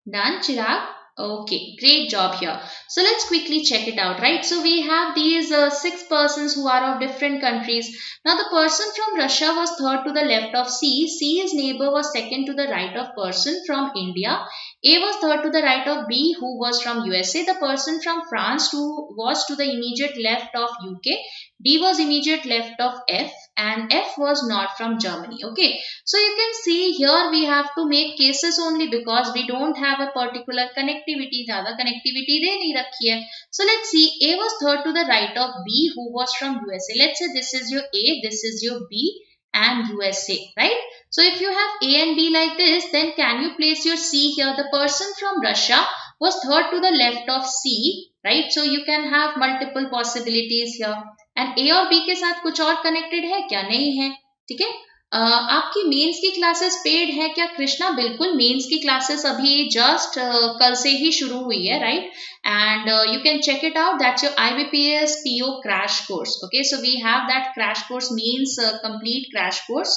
[SPEAKER 1] Done, Chirag? Okay, great job here. So let's quickly check it out, right? So we have these 6 persons who are of different countries. Now the person from Russia was third to the left of C. C's neighbor was second to the right of person from India. A was third to the right of B, who was from USA. The person from France who was to the immediate left of UK. D was immediate left of F and F was not from Germany. Okay, so you can see here we have to make cases only because we don't have a particular connectivity. ज़्यादा connectivity दे नहीं रखी है. So let's see. A was third to the right of B, who was from USA. Let's say this is your A, this is your B and USA, right? So if you have A and B like this, then can you place your C here? The person from Russia was third to the left of C, right? So you can have multiple possibilities here. And A और B के साथ कुछ और connected है क्या? नहीं है. ठीक है? आपकी मेंस की क्लासेस पेड है क्या कृष्णा? बिल्कुल, मेंस की क्लासेस अभी जस्ट कल से ही शुरू हुई है, right? And you can check it out. That's your IBPS PO crash course. Okay, so we have that crash course, means complete crash course.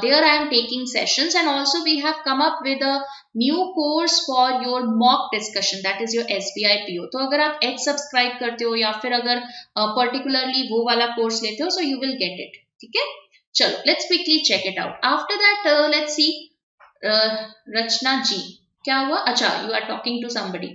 [SPEAKER 1] There I am taking sessions and also we have come up with a new course for your mock discussion, that is your SBI PO. तो अगर आप H subscribe करते हो या फिर अगर particularly वो वाला कोर्स लेते हो, so you will get it. ठीक है? चलो, let's quickly check it out. After that, let's see. Rachna ji, क्या हुआ? अच्छा, you are talking to somebody.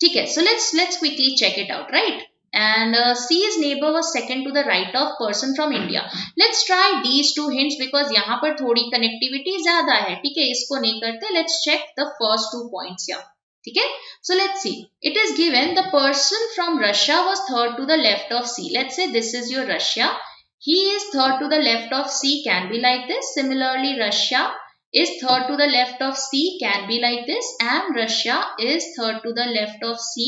[SPEAKER 1] ठीक है, so let's quickly check it out, right? And C's neighbor was second to the right of person from India. Let's try these 2 hints because यहाँ पर थोड़ी connectivity ज़्यादा है. ठीक है, इसको नहीं करते. Let's check the first 2 points here. ठीक है. So let's see. It is given the person from Russia was third to the left of C. Let's say this is your Russia. He is third to the left of C, can be like this. Similarly, Russia is third to the left of C, can be like this, and Russia is third to the left of C,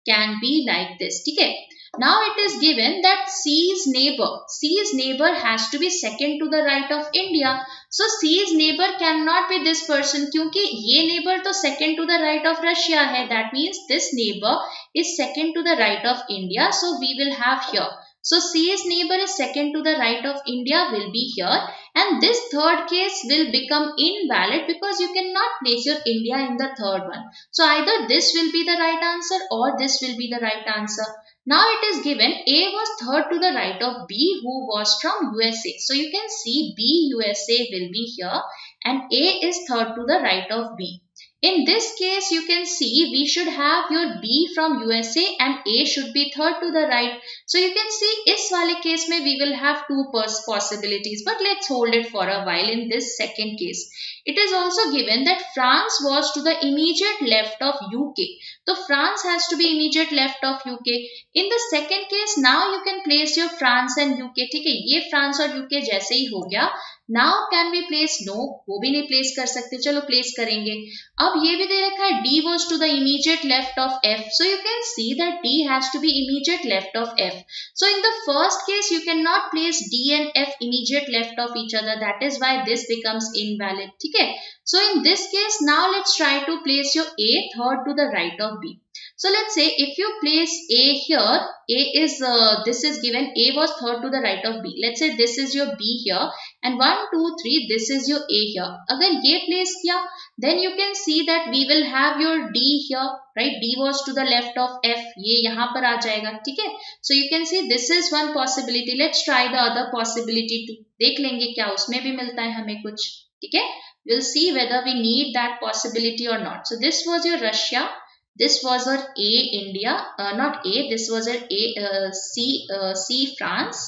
[SPEAKER 1] can be like this. Okay. Now it is given that C's neighbor has to be second to the right of India. So C's neighbor cannot be this person क्योंकि ये neighbor तो second to the right of Russia है. That means this neighbor is second to the right of India. So we will have here. So C's neighbor is second to the right of India will be here, and this third case will become invalid because you cannot place your India in the third one. So either this will be the right answer or this will be the right answer. Now it is given A was third to the right of B who was from USA. So you can see B USA will be here and A is third to the right of B. In this case, you can see we should have your B from USA and A should be third to the right. So you can see इस वाले case में we will have two possibilities, but let's hold it for a while in this second case. It is also given that France was to the immediate left of UK. So France has to be immediate left of UK. In the second case, now you can place your France and UK. ठीक है, ये France और UK जैसे ही हो गया. Now can we place? No, वो भी नहीं place कर सकते. चलो place करेंगे. अब ये भी दे रखा है D was to the immediate left of F. So you can see that D has to be immediate left of F. So in the first case, you cannot place D and F immediate left of each other. That is why this becomes invalid. ठीक है. So in this case, now let's try to place your A third to the right of B. So let's say if you place A here, A is this is given A was third to the right of B. Let's say this is your B here and 1, 2, 3 this is your A here. अगर ये place किया, then you can see that we will have your D here, right? D was to the left of F. ये यहाँ पर आ जाएगा, ठीक है? So you can see this is one possibility. Let's try the other possibility too. देख लेंगे क्या उसमें भी मिलता है हमें कुछ, ठीक है? We'll see whether we need that possibility or not. So this was your Russia. This was our A India, not A, this was our C France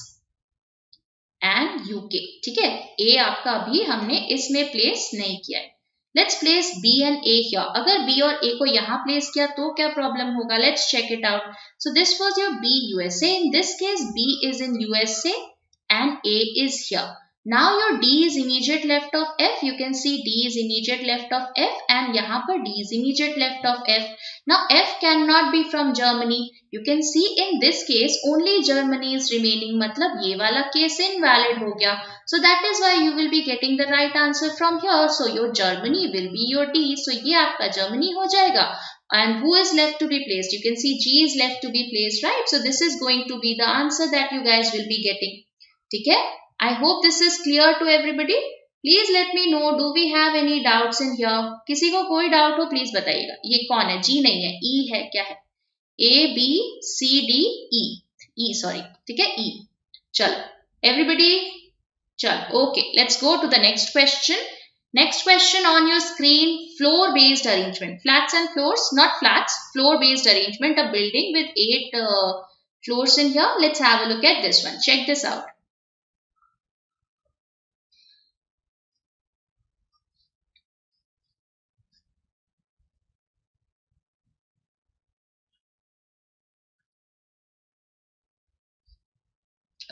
[SPEAKER 1] and UK. ठीक है, A आपका अभी हमने इसमें प्लेस नहीं किया है. Let's place B and A here. अगर B और A को यहाँ प्लेस किया तो क्या प्रॉब्लम होगा? Let's check it out. So this was your B USA. In this case, B is in USA and A is here. Now your D is immediate left of F. You can see D is immediate left of F and यहाँ पर D is immediate left of F. Now F cannot be from Germany. You can see in this case only Germany is remaining. मतलब ये वाला case invalid हो गया. So that is why you will be getting the right answer from here. So your Germany will be your D. So ये आपका Germany हो जाएगा. And who is left to be placed? You can see G is left to be placed, right? So this is going to be the answer that you guys will be getting. ठीक है? I hope this is clear to everybody. Please let me know, do we have any doubts in here? किसी को कोई doubt हो please बताइएगा. ये कौन है? G नहीं है, E है. क्या है? A B C D E. E sorry. ठीक है, E. चलो everybody. चलो okay. Let's go to the next question. Next question on your screen, floor based arrangement. Flats and floors, not flats, floor based arrangement. A building with 8 floors in here. Let's have a look at this one. Check this out.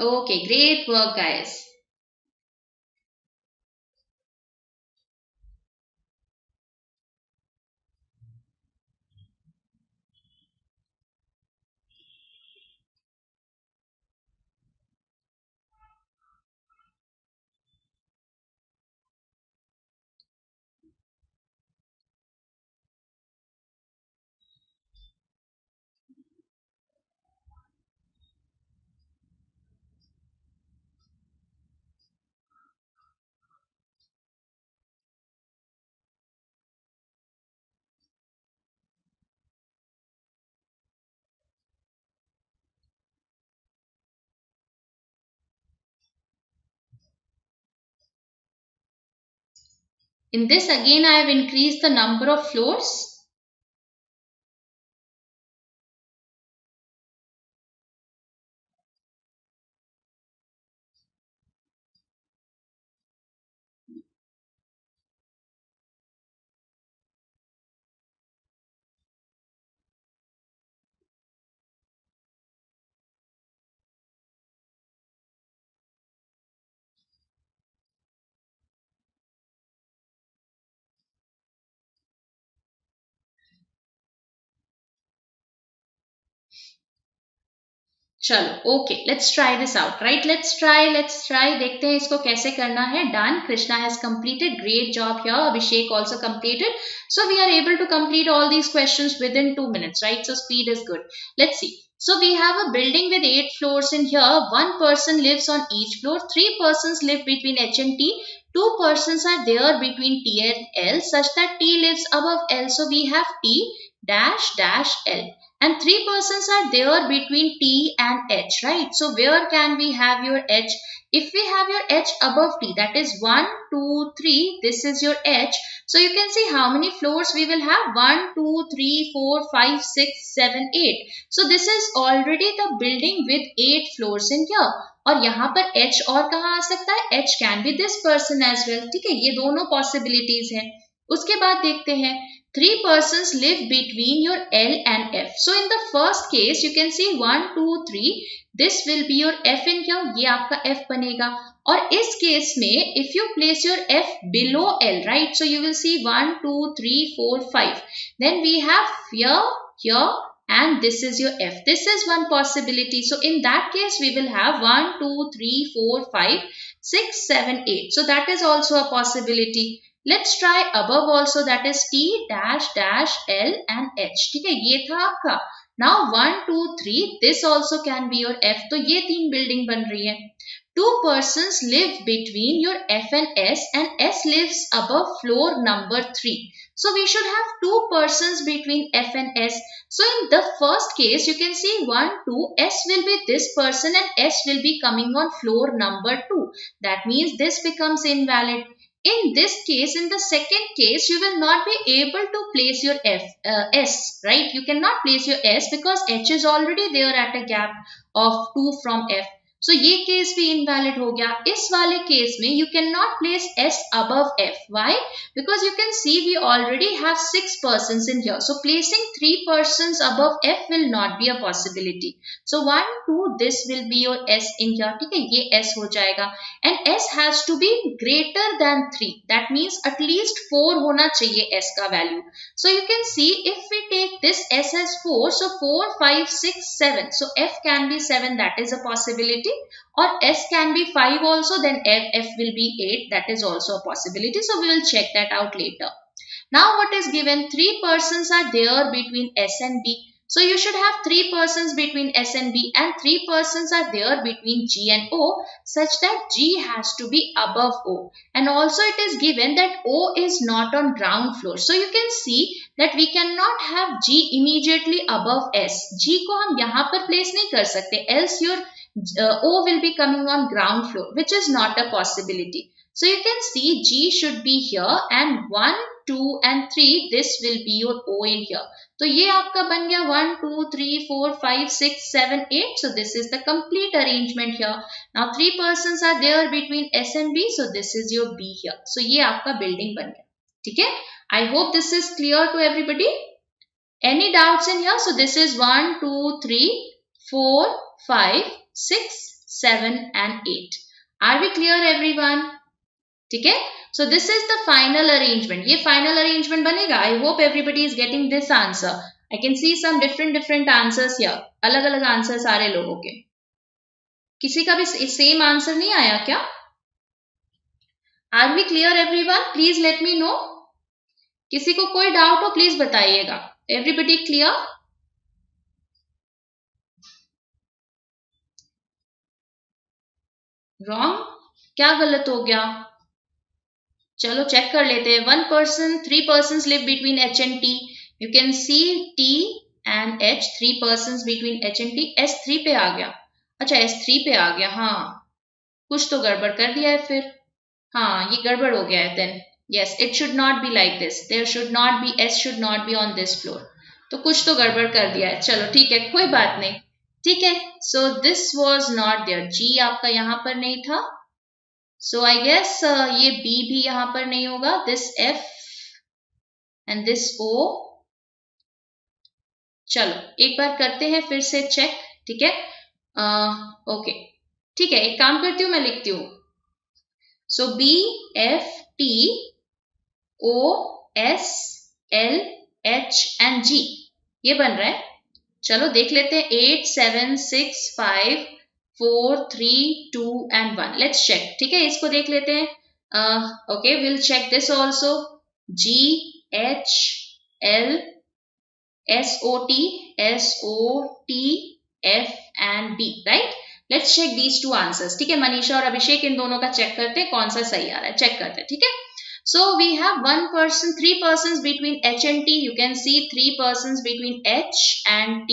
[SPEAKER 1] Okay, great work guys. In this again I have increased the number of floors. चलो okay, let's try this out, right? Let's try देखते हैं इसको कैसे करना है. Done. Krishna has completed. Great job here. Abhishek also completed. So we are able to complete all these questions within 2 minutes, right? So speed is good. Let's see. So we have a building with 8 floors in here. One person lives on each floor. 3 persons live between H and T. 2 persons are there between T and L such that T lives above L. So we have T dash dash L. And 3 persons are there between T and H, right? So where can we have your H? If we have your H above T, that is 1, 2, 3, this is your H. So you can see how many floors we will have. 1, 2, 3, 4, 5, 6, 7, 8. So this is already the building with 8 floors in here. और यहाँ पर H और कहाँ आ सकता है? H can be this person as well. ठीक है, ये दोनों possibilities हैं. उसके बाद देखते हैं 3 persons live between your L and F. So in the first case you can see 1, 2, 3. This will be your F in here. ये आपका F बनेगा. और इस केस में if you place your F below L, right? So you will see 1, 2, 3, 4, 5. Then we have here and this is your F. This is one possibility. So in that case we will have 1, 2, 3, 4, 5, 6, 7, 8. So that is also a possibility. Let's try above also, that is T dash dash L and H. ठीक है, ये था आपका. Now 1, 2, 3. This also can be your F. तो ये 3 building बन रही है. 2 persons live between your F and S lives above floor number 3. So we should have 2 persons between F and S. So in the first case you can see 1, 2, S will be this person and S will be coming on floor number 2. That means this becomes invalid. In this case, in the second case, you will not be able to place your S, right? You cannot place your S because H is already there at a gap of 2 from F. So ये case भी invalid हो गया. इस वाले case में you cannot place S above F. Why? Because you can see we already have 6 persons in here. So placing 3 persons above F will not be a possibility. So 1, 2, this will be your S in here. ठीक है, ये S हो जाएगा. And S has to be greater than 3. That means at least 4 होना चाहिए S का value. So you can see if we take this S as 4, so 4, 5, 6, 7. So F can be 7. That is a possibility. Or S can be 5 also, then F will be 8. That is also a possibility. So we will check that out later. Now what is given? 3 persons are there between S and B. So you should have 3 persons between S and B and 3 persons are there between G and O such that G has to be above O. And also it is given that O is not on ground floor. So you can see that we cannot have G immediately above S. G को हम यहाँ पर place नहीं कर सकते. Else your O will be coming on ground floor, which is not a possibility. So you can see G should be here and 1, 2 and 3, this will be your O in here. तो ये आपका बन गया 1, 2, 3, 4, 5, 6, 7, 8. So this is the complete arrangement here. Now 3 persons are there between S and B. So this is your B here. So ये आपका building बन गया. ठीक है? I hope this is clear to everybody. Any doubts in here? So this is 1, 2, 3, 4, 5, 6, 7 and 8. Are we clear everyone? ठीक है? So this is the final arrangement. ये final arrangement बनेगा. I hope everybody is getting this answer. I can see some different answers here. अलग-अलग answers सारे लोगों के. किसी का भी same answer नहीं आया क्या? Are we clear everyone? Please let me know. किसी को कोई doubt हो please बताइएगा. Everybody clear? Wrong? क्या गलत हो गया? चलो चेक कर लेते हैं. 1 person, 3 persons live between H and T. You can see T and H, 3 persons between H and T. S3 पे आ गया. अच्छा S3 पे आ गया. हाँ, कुछ तो गड़बड़ कर दिया है फिर. हाँ, ये गड़बड़ हो गया है. Then yes, it should not be like this. There should not be, S should not be on this floor. तो कुछ तो गड़बड़ कर दिया है. चलो ठीक है, कोई बात नहीं. ठीक है. So this was not there. G आपका यहाँ पर नहीं था. So I guess ये B भी यहाँ पर नहीं होगा. This F and this O. चलो एक बार करते हैं फिर से चेक. ठीक है? ओके ठीक है, एक काम करती हूँ, मैं लिखती हूँ. So B F T O S L H and G ये बन रहा है. चलो देख लेते हैं 8 7 6 5 4 3 2 and 1. Let's check. ठीक है, इसको देख लेते हैं. Okay, will check this also. GHLSOT and B, right? Let's check these two answers. ठीक है, मनीषा और अभिषेक इन दोनों का चेक करते हैं कौन सा सही आ रहा है. चेक करते हैं. ठीक है, so we have three persons between H and T. You can see 3 persons between H and T,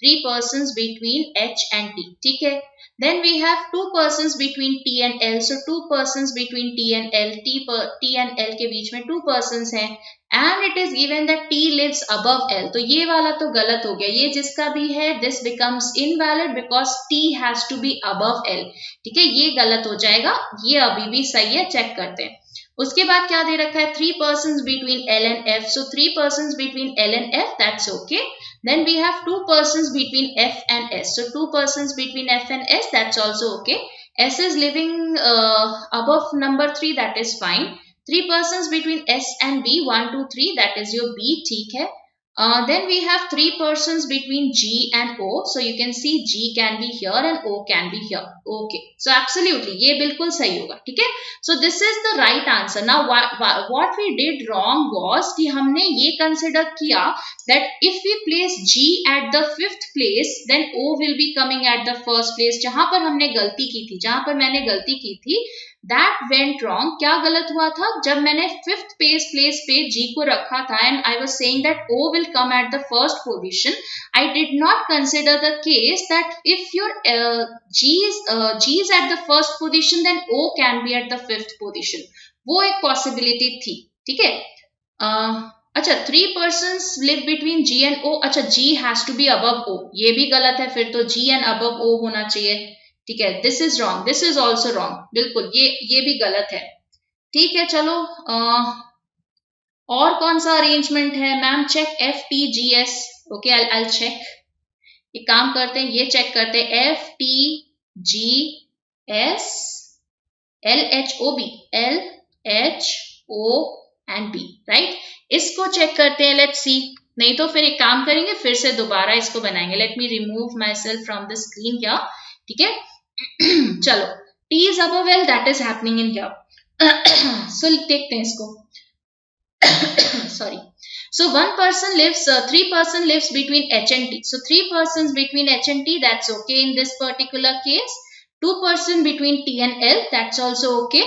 [SPEAKER 1] 3 persons between H and T. ठीक है, then we have 2 persons between T and L. So 2 persons between T and L. T and L के बीच में 2 persons हैं. And it is given that T lives above L. तो ये वाला तो गलत हो गया. ये जिसका भी है this becomes invalid because T has to be above L. ठीक है, ये गलत हो जाएगा. ये अभी भी सही है. चेक करते हैं. उसके बाद क्या दे रखा है 3 persons between L and F. So 3 persons between L and F, that's okay. Then we have 2 persons between F and S. So 2 persons between F and S, that's also okay. S is living above number 3, that is fine. 3 persons between S and B, 1 2 3, that is your B. ठीक है. Then we have 3 persons between G and O. So you can see G can be here and O can be here. Okay. So absolutely, ये बिल्कुल सही होगा. ठीक है. So this is the right answer. Now what we did wrong was कि हमने ये consider किया that if we place G at the 5th place, then O will be coming at the first place. जहाँ पर हमने गलती की थी, जहाँ पर मैंने गलती की थी, that went wrong. क्या गलत हुआ था? जब मैंने 5th place पे G को रखा था and I was saying that O will come at the first position, I did not consider the case that if your G is at the first position, then O can be at the 5th position. वो एक possibility थी. ठीक है. अच्छा, 3 persons live between G and O. अच्छा, G has to be above O. ये भी गलत है. फिर तो G and above O होना चाहिए. ठीक है, this is wrong, this is also wrong. बिल्कुल ये भी गलत है. ठीक है, चलो और कौन सा अरेंजमेंट है ma'am? Check FTGS. Okay, I check. एक काम करते हैं, ये चेक करते हैं FTGS LHOB and B, right? इसको चेक करते हैं. Let's see. नहीं तो फिर एक काम करेंगे, फिर से दोबारा इसको बनाएंगे. Let me remove my self from the screen here. ठीक है, चलो. T is above L, that is happening in here. So देखते हैं इसको. Sorry. So 3 person lives between H and T. So 3 persons between H and T, that's okay in this particular case. 2 person between T and L, that's also okay.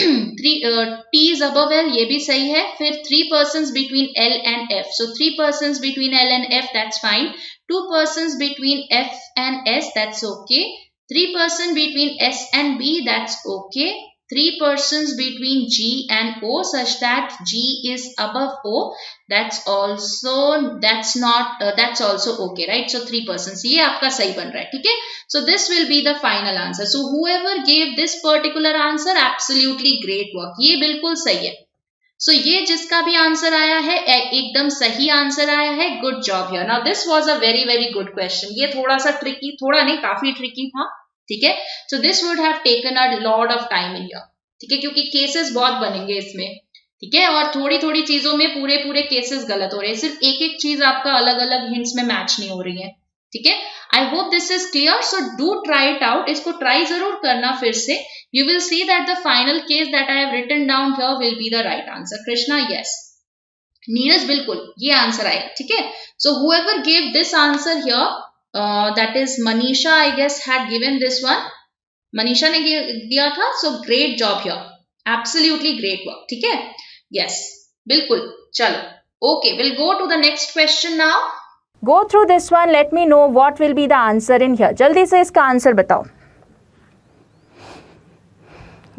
[SPEAKER 1] T is above L, ये भी सही है. फिर 3 persons between L and F. So 3 persons between L and F, that's fine. 2 persons between F and S, that's okay. 3 persons between S and B, that's okay. 3 persons between G and O such that G is above O, that's also okay, right? So 3 persons, ये आपका सही बन रहा है. ठीक है. So this will be the final answer. So whoever gave this particular answer, absolutely great work. ये बिल्कुल सही है. So ये जिसका भी आंसर आया है एकदम सही आंसर आया है. Good job here. Now this was a very very good question. ये थोड़ा सा ट्रिकी, थोड़ा नहीं काफी ट्रिकी था. ठीक है. So this would have taken a lot of time in here. ठीक है, क्योंकि केसेस बहुत बनेंगे इसमें. ठीक है, और थोड़ी थोड़ी चीजों में पूरे केसेस गलत हो रहे हैं. सिर्फ एक चीज आपका अलग अलग हिंट्स में मैच नहीं हो रही है. ठीक है, I hope this is clear. So do try it out. इसको ट्राई जरूर करना फिर से. You will see that the final case that I have written down here will be the right answer. Krishna, yes. Neeraj, बिल्कुल ये answer आएगा. ठीक है. So whoever gave this answer here, that is Manisha, I guess had given this one. Manisha ने दिया था. So great job here. Absolutely great work. ठीक है. Yes, बिल्कुल. चलो. Okay, we'll go to the next question now.
[SPEAKER 2] Go through this one. Let me know what will be the answer in here. जल्दी से इसका आंसर बताओ.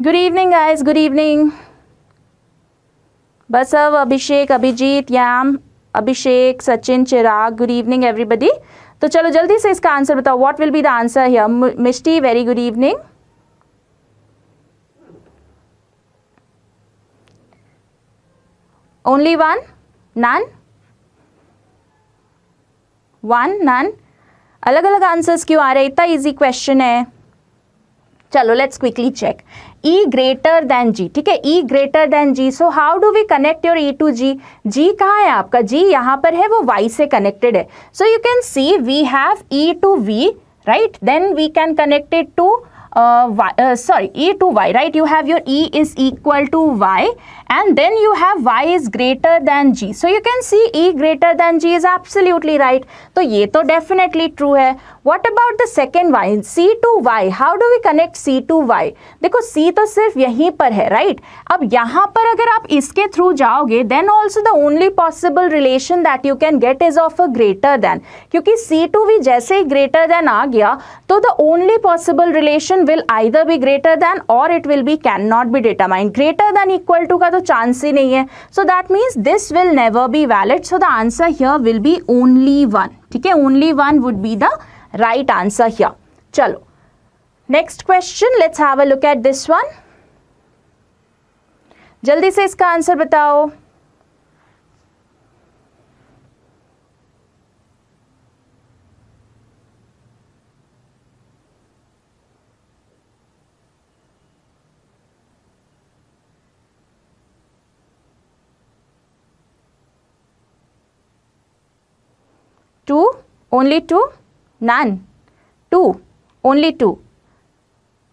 [SPEAKER 2] Good evening guys, good evening. Basav, Abhishek, Abhijit, Yam, Abhishek, Sachin, Chirag, good evening everybody. तो चलो जल्दी से इसका answer बताओ. What will be the answer here? Mishti, very good evening. Only one? None? One? None? अलग अलग answers क्यों आ रहे हैं? इतना इजी क्वेश्चन है. चलो let's quickly check. E greater than G, ठीक है, E greater than G. So how do we connect your E to G? G कहाँ है आपका? G यहाँ पर है, वो Y से कनेक्टेड है. So you can see we have E to V, right, then we can connect it to E to Y, right? You have your E is equal to Y, and then you have Y is greater than G. So you can see E greater than G is absolutely right. तो ये तो definitely true है. What about the second Y? C to Y. How do we connect C to Y? देखो C तो सिर्फ यहीं पर है, right? अब यहाँ पर अगर आप इसके थ्रू जाओगे, then also the only possible relation that you can get is of a greater than. क्योंकि C to V जैसे ही greater than आ गया, तो the only possible relation will either be greater than or it will be cannot be determined. Greater than equal to का तो chance ही नहीं है. So that means this will never be valid. So the answer here will be only one. ठीक है, only one would be the right answer here. चलो next question, let's have a look at this one. जल्दी से इसका answer बताओ. Two, only two, none, two, only two.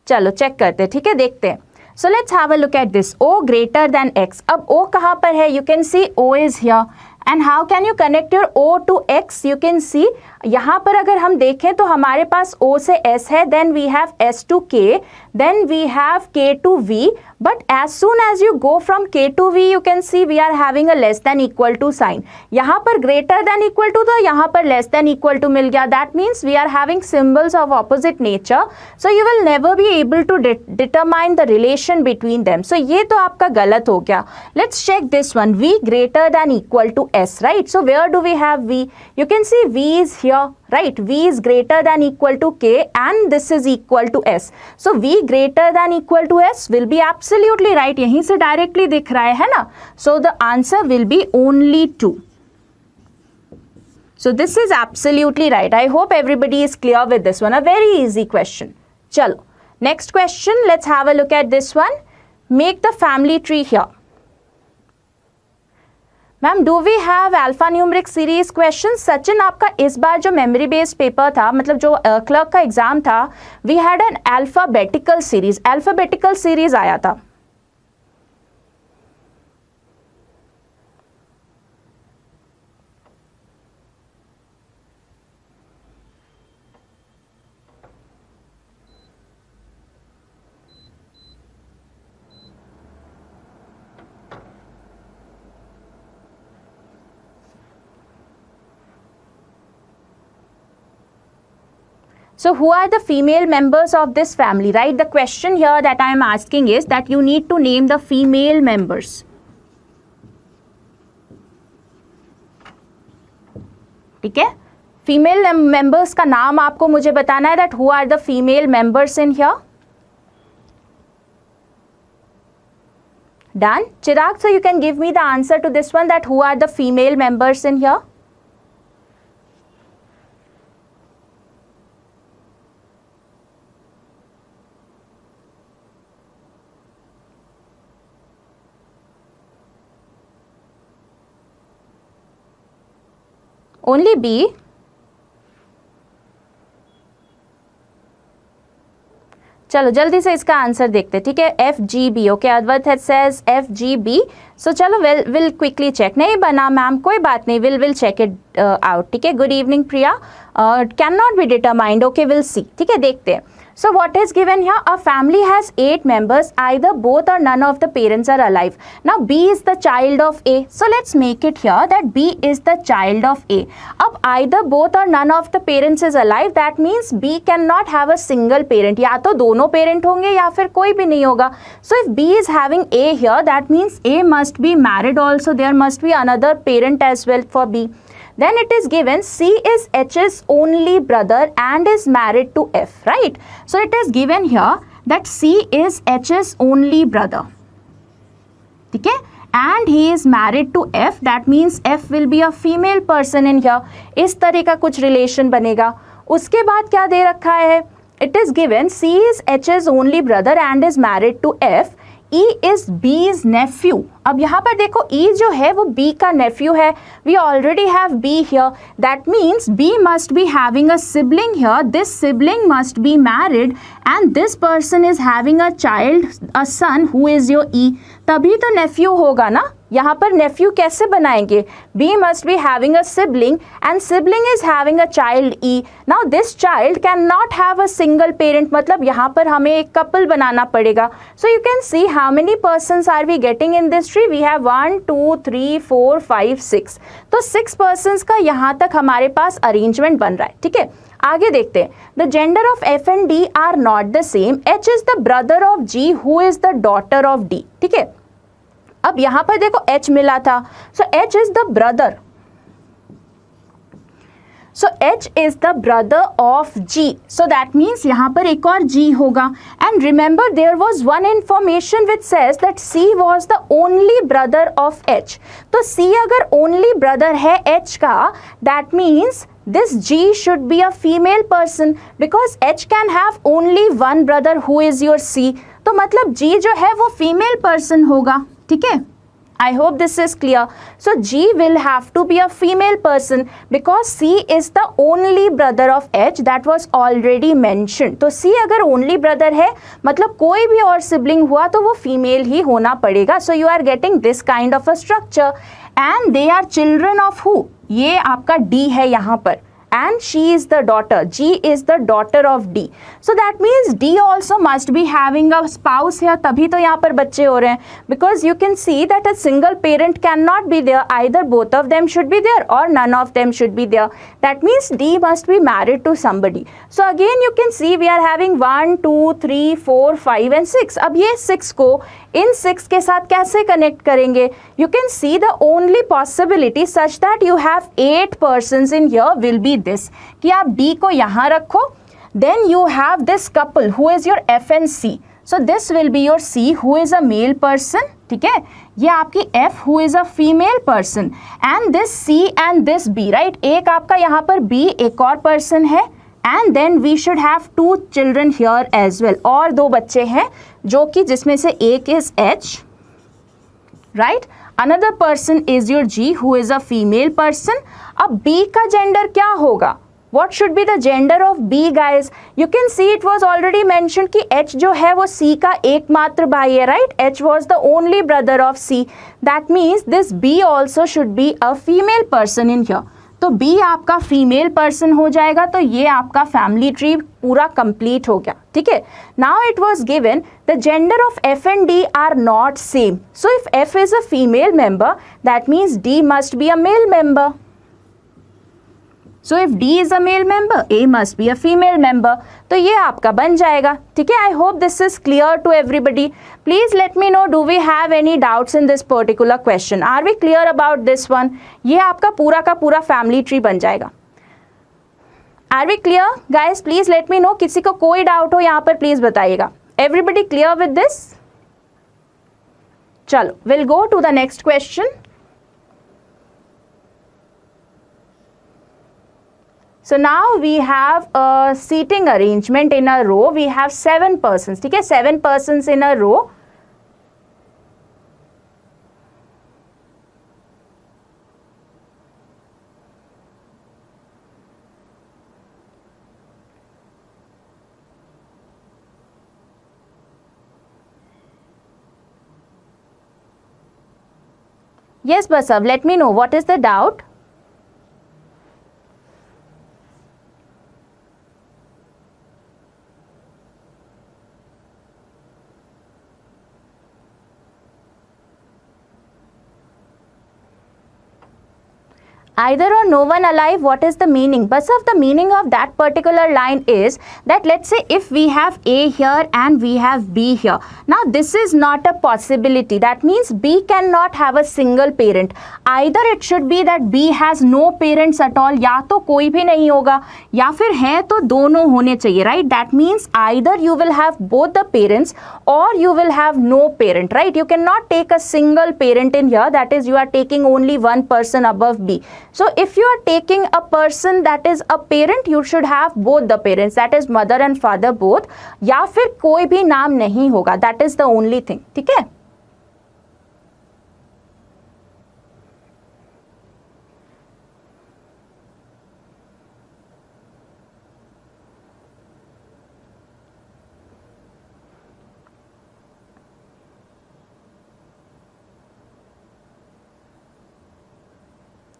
[SPEAKER 2] चलो check करते हैं, ठीक है, देखते हैं. So let's have a look at this. O greater than X. अब O कहाँ पर है? You can see O is here. And how can you connect your O to X? You can see यहाँ पर अगर हम देखें तो हमारे पास O से S है, then we have S to K, then we have K to V. But as soon as you go from K to V, you can see we are having a less than equal to sign. यहाँ पर greater than equal to था, यहाँ पर less than equal to मिल गया. That means we are having symbols of opposite nature. So you will never be able to determine the relation between them. So ये तो आपका गलत हो गया. Let's check this one. V greater than equal to S, right? So where do we have V? You can see V is here, right? V is greater than equal to K and this is equal to S. So V greater than equal to S will be absolutely right. यहीं से directly दिख रहा है ना? So the answer will be only 2. So this is absolutely right. I hope everybody is clear with this one. A very easy question. चलो next question, let's have a look at this one. Make the family tree here. Ma'am do we have alpha numeric series question? Sachin, आपका इस बार जो memory based paper था, मतलब जो clerk का exam था, we had an alphabetical series आया था. So who are the female members of this family, right? The question here that I am asking is that you need to name the female members. ठीक है, female members का नाम आपको मुझे बताना है. that who are the female members in here. Done? Chirag, so you can give me the answer to this one, that who are the female members in here. Only B. चलो जल्दी से इसका आंसर देखते हैं, ठीक है. FGB. Okay, अद्वैत says FGB. सो चलो will quickly check. नहीं बना मैम, कोई बात नहीं, विल चेक इट आउट. ठीक है, good evening Priya. Can not be determined. Okay, will see. ठीक है, देखते हैं. So what is given here? A family has 8 members. Either both or none of the parents are alive. Now B is the child of A. So let's make it here that B is the child of A. अब either both or none of the parents is alive. That means B cannot have a single parent. या तो दोनों parent होंगे या फिर कोई भी नहीं होगा. So if B is having A here, that means A must be married also. There must be another parent as well for B. Then it is given C is H's only brother and is married to F, right? So it is given here that C is H's only brother. Okay? And he is married to F. That means F will be a female person in here. इस तरह का कुछ relation बनेगा. उसके बाद क्या दे रखा है? it is given C is H's only brother and is married to F. E is B's nephew. अब यहाँ पर देखो E जो है वो B का nephew है. We already have B here. That means B must be having a sibling here. This sibling must be married and this person is having a child, a son who is your E. तभी तो nephew होगा ना. यहाँ पर nephew कैसे बनाएंगे? B must be having a sibling and sibling is having a child E. Now this child cannot have a single parent. मतलब यहाँ पर हमें एक couple बनाना पड़ेगा. So you can see how many persons are we getting in this tree? We have 1, 2, 3, 4, 5, 6. तो 6 persons का यहाँ तक हमारे पास arrangement बन रहा है. ठीक है, आगे देखते हैं. The gender of F and D are not the same. H is the brother of G who is the daughter of D. ठीक है, अब यहां पर देखो H मिला था. So H is the brother. So H is the brother of G. So that means यहाँ पर एक और G होगा. And remember there was one information which says that C was the only brother of H. तो C अगर only brother है H का, that means this G should be a female person because H can have only one brother who is your C. तो मतलब G जो है वो female person होगा. ठीक है, I hope this is clear. So G will have to be a female person because C is the only brother of H that was already mentioned. तो C अगर only brother है मतलब कोई भी और sibling हुआ तो वो female ही होना पड़ेगा. So you are getting this kind of a structure and they are children of who? ये आपका D है यहाँ पर. And she is the daughter. G is the daughter of D. So that means D also must be having a spouse here. तभी तो यहाँ पर बच्चे हो रहे हैं. Because you can see that a single parent cannot be there. Either both of them should be there or none of them should be there. That means D must be married to somebody. So again you can see we are having 1, 2, 3, 4, 5 and 6. अब ये 6 को इन 6 के साथ कैसे connect करेंगे? You can see the only possibility such that you have 8 persons in here will be this कि आप D को यहाँ रखो, then you have this couple who is your F and C. So this will be your C who is a male person. ठीक है, ये आपकी F who is a female person and this C and this B, right? एक आपका यहाँ पर B एक और person है and then we should have 2 children here as well. और 2 बच्चे हैं जो कि जिसमें से एक is H, right? Another person is your G who is a female person. अब B का gender क्या होगा? What should be the gender of B guys? You can see it was already mentioned कि H जो है वो C का एकमात्र भाई है, right? H was the only brother of C. That means this B also should be a female person in here. तो B आपका फीमेल पर्सन हो जाएगा. तो ये आपका फैमिली ट्री पूरा कंप्लीट हो गया. ठीक है, now it was given the gender of F and D are not same. So if F is a female member that means D must be a male member. So if D is a male member, A must be a female member. तो ये आपका बन जाएगा. ठीक है, I hope this is clear to everybody. Please let me know, do we have any doubts in this particular question? Are we clear about this one? ये आपका पूरा का पूरा family tree बन जाएगा. Are we clear? Guys, please let me know. किसी को कोई doubt हो यहाँ पर please बताइएगा. Everybody clear with this? चलो, we'll go to the next question. So now we have a seating arrangement in a row. We have 7 persons. ठीक है, 7 persons in a row. Yes, Basav, let me know what is the doubt. Either or no one alive, what is the meaning? Basav, the meaning of that particular line is that let's say if we have A here and we have B here. Now this is not a possibility. That means B cannot have a single parent. Either it should be that B has no parents at all, या तो कोई भी नहीं होगा, या फिर है तो दोनों होने चाहिए, right? That means either you will have both the parents or you will have no parent, right? You cannot take a single parent in here. That is, you are taking only one person above B. So if you are taking a person that is a parent, you should have both the parents, that is mother and father both, या फिर कोई भी नाम नहीं होगा, that is the only thing. ठीक है.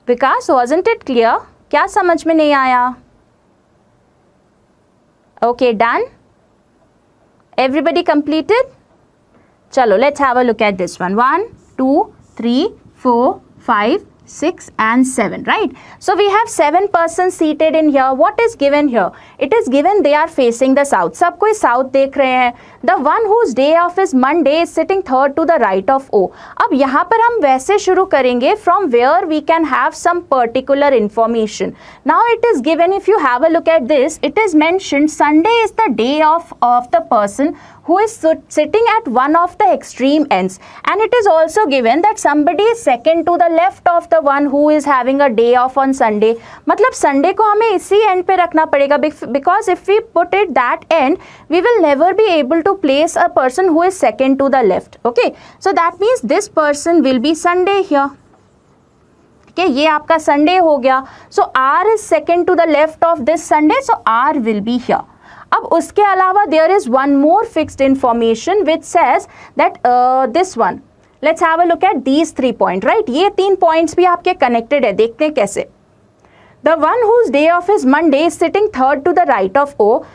[SPEAKER 2] विकास, wasn't it clear? क्या समझ में नहीं आया? Okay, done? Everybody completed? चलो, let's have a look at this one. 1, 2, 3, 4, 5, 6 and 7, right? So we have 7 persons seated in here. What is given here? It is given they are facing the south. सब कोई south देख रहे हैं. The one whose day off is Monday is sitting third to the right of O. अब यहाँ पर हम वैसे शुरू करेंगे from where we can have some particular information. Now it is given, if you have a look at this, it is mentioned Sunday is the day off of the person who is sitting at one of the extreme ends, and it is also given that somebody is second to the left of the one who is having a day off on Sunday. मतलब Sunday को हमें इसी end पे रखना पड़ेगा, because if we put it that end, we will never be able to place a person who is second to the left. Okay, so that means this person will be Sunday here. Okay, ये आपका Sunday हो गया. So R is second to the left of this Sunday, so R will be here. अब उसके अलावा there is one more fixed information which says that this one, let's have a look at these 3 points, right? ये 3 points भी आपके connected है, देखते हैं कैसे. The one whose day off is Monday is sitting third to the right of O.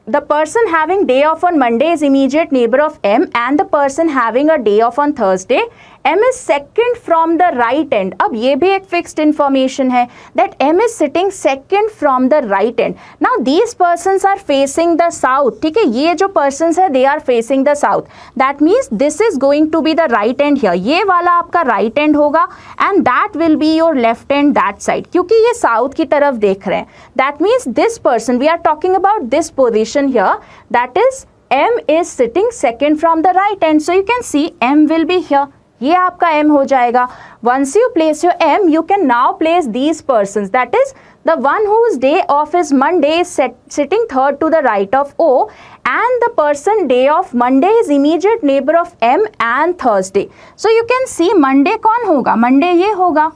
[SPEAKER 2] The person having day off on Monday is immediate neighbor of M, and the person having a day off on Thursday, M is second from the right end. अब ये भी एक fixed information है that M is sitting second from the right end. Now these persons are facing the south. ठीक है, ये जो persons है they are facing the south. That means this is going to be the right end here. ये वाला आपका right end होगा and that will be your left end that side. क्योंकि ये south की तरफ देख रहे हैं. That means this person, we are talking about this position here, that is M is sitting second from the right end. So you can see M will be here. ये आपका M हो जाएगा. Once you place your M, you can now place these persons. That is the one whose day off is Monday is sitting third to the right of O, and the person day off Monday is immediate neighbor of M and Thursday. So you can see Monday कौन होगा? Monday ये होगा.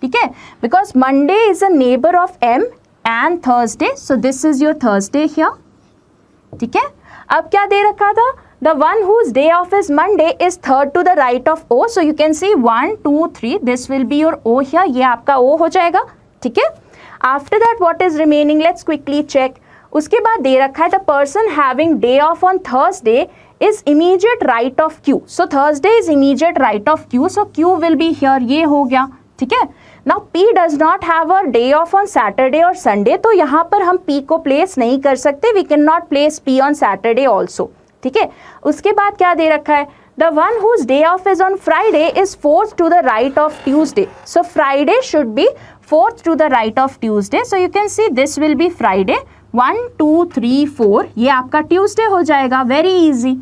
[SPEAKER 2] ठीक है? Because Monday is a neighbor of M and Thursday. So this is your Thursday here. ठीक है? अब क्या दे रखा था? The one whose day off is Monday is third to the right of O. So you can see 1, 2, 3. This will be your O here. ये आपका O हो जाएगा. ठीक है? After that, what is remaining? Let's quickly check. उसके बाद दे रखा है the person having day off on Thursday is immediate right of Q. So Thursday is immediate right of Q. So Q will be here. ये हो गया. ठीक है? Now P does not have a day off on Saturday or Sunday. तो यहाँ पर हम P को place नहीं कर सकते. We cannot place P on Saturday also. ठीक है, उसके बाद क्या दे रखा है? The one whose day off is on Friday is fourth to the right of Tuesday. So Friday should be fourth to the right of Tuesday. So you can see this will be Friday. 1, 2, 3, 4. ये आपका Tuesday हो जाएगा. Very easy.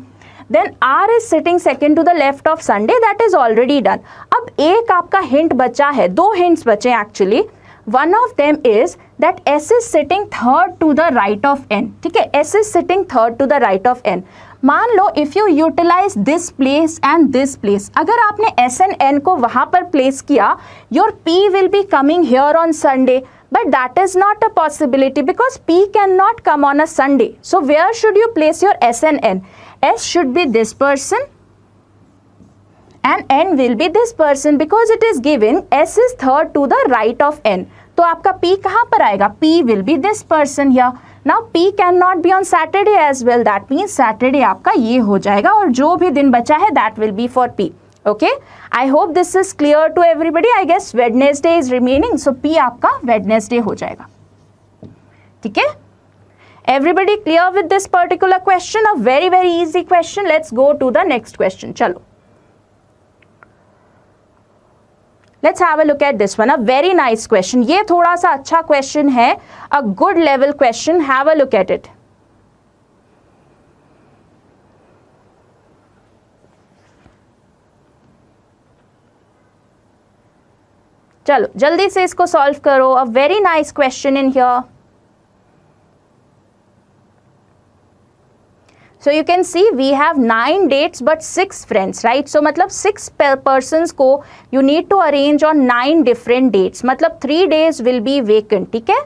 [SPEAKER 2] Then R is sitting second to the left of Sunday. That is already done. अब एक आपका hint बचा है. 2 hints बचे actually. One of them is that S is sitting third to the right of N. ठीक है, S is sitting third to the right of N. मान लो if you utilize this place and this place, अगर आपने S and N को वहाँ पर place किया, your P will be coming here on Sunday. But that is not a possibility because P cannot come on a Sunday. So where should you place your S and N? S should be this person and N will be this person because it is given S is third to the right of N. तो आपका P कहाँ पर आएगा? P will be this person here. Now P cannot be on Saturday as well. That means Saturday आपका ये हो जाएगा और जो भी दिन बचा है that will be for P. Okay? I hope this is clear to everybody. I guess Wednesday is remaining. So P आपका Wednesday हो जाएगा. ठीक है? Everybody clear with this particular question? A very very easy question. Let's go to the next question. चलो. Let's have a look at this one. A very nice question. ये थोड़ा सा अच्छा question है. A good level question. Have a look at it. चलो जल्दी से इसको सॉल्व करो. अ very nice question in here. So you can see we have 9 dates but 6 friends, right? So मतलब 6 persons को you need to arrange on 9 different dates. मतलब 3 days will be vacant, ठीक है?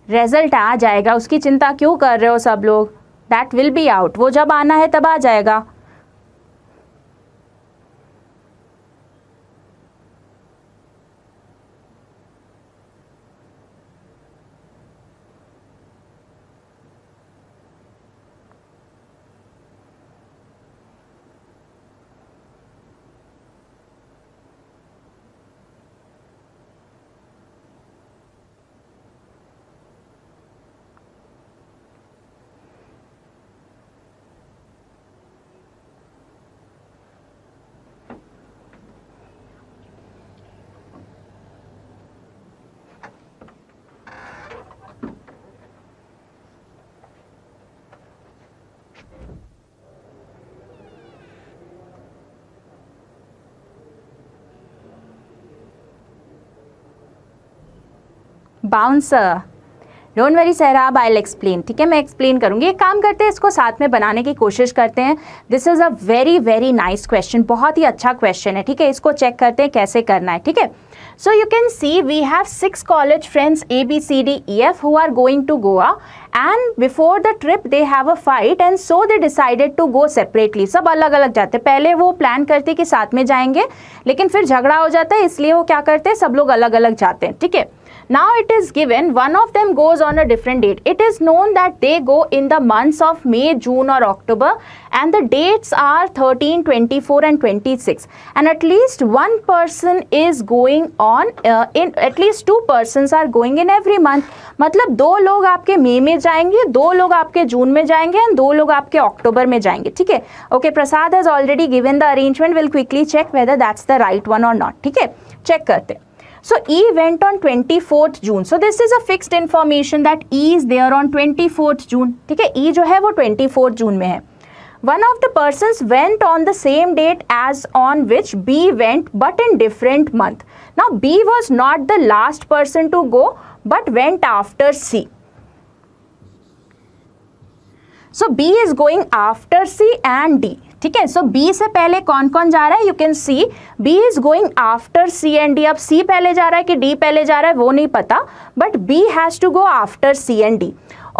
[SPEAKER 2] रिजल्ट आ जाएगा, उसकी चिंता क्यों कर रहे हो सब लोग. That will be out. वो जब आना है तब आ जाएगा. Bouncer. Don't worry Sohrab, I will explain. ठीक है, मैं एक्सप्लेन करूंगी. एक काम करते हैं, इसको साथ में बनाने की कोशिश करते हैं. This is a very very nice question, बहुत ही अच्छा क्वेश्चन है. ठीक है, इसको चेक करते हैं कैसे करना है. ठीक है, so you can see we have 6 college friends ABCDEF who are going to Goa and before the trip they have a fight and so they decided to go separately. सब अलग अलग जाते. पहले वो प्लान करते कि साथ में जाएंगे, लेकिन फिर झगड़ा हो जाता है, इसलिए वो क्या करते हैं, सब लोग अलग अलग जाते हैं. ठीक है, now it is given one of them goes on a different date. It is known that they go in the months of May, June or October and the dates are 13, 24 and 26 and at least one person is going on in at least 2 persons are going in every month. मतलब 2 लोग आपके मई में जाएंगे, 2 लोग आपके जून में जाएंगे and 2 लोग आपके अक्टूबर में जाएंगे. ठीक है, okay, Prasad has already given the arrangement. We'll quickly check whether that's the right one or not. ठीक है, चेक करते हैं. So E went on 24th June. So this is a fixed information that E is there on 24th June. ठीक है, E जो है वो 24th June में है. One of the persons went on the same date as on which B went but in different month. Now B was not the last person to go but went after C. So B is going after C and D. ठीक है, सो B से पहले कौन कौन जा रहा है, you can C B is going after C and D. अब C पहले जा रहा है कि D पहले जा रहा है वो नहीं पता, but B has to go after C and D.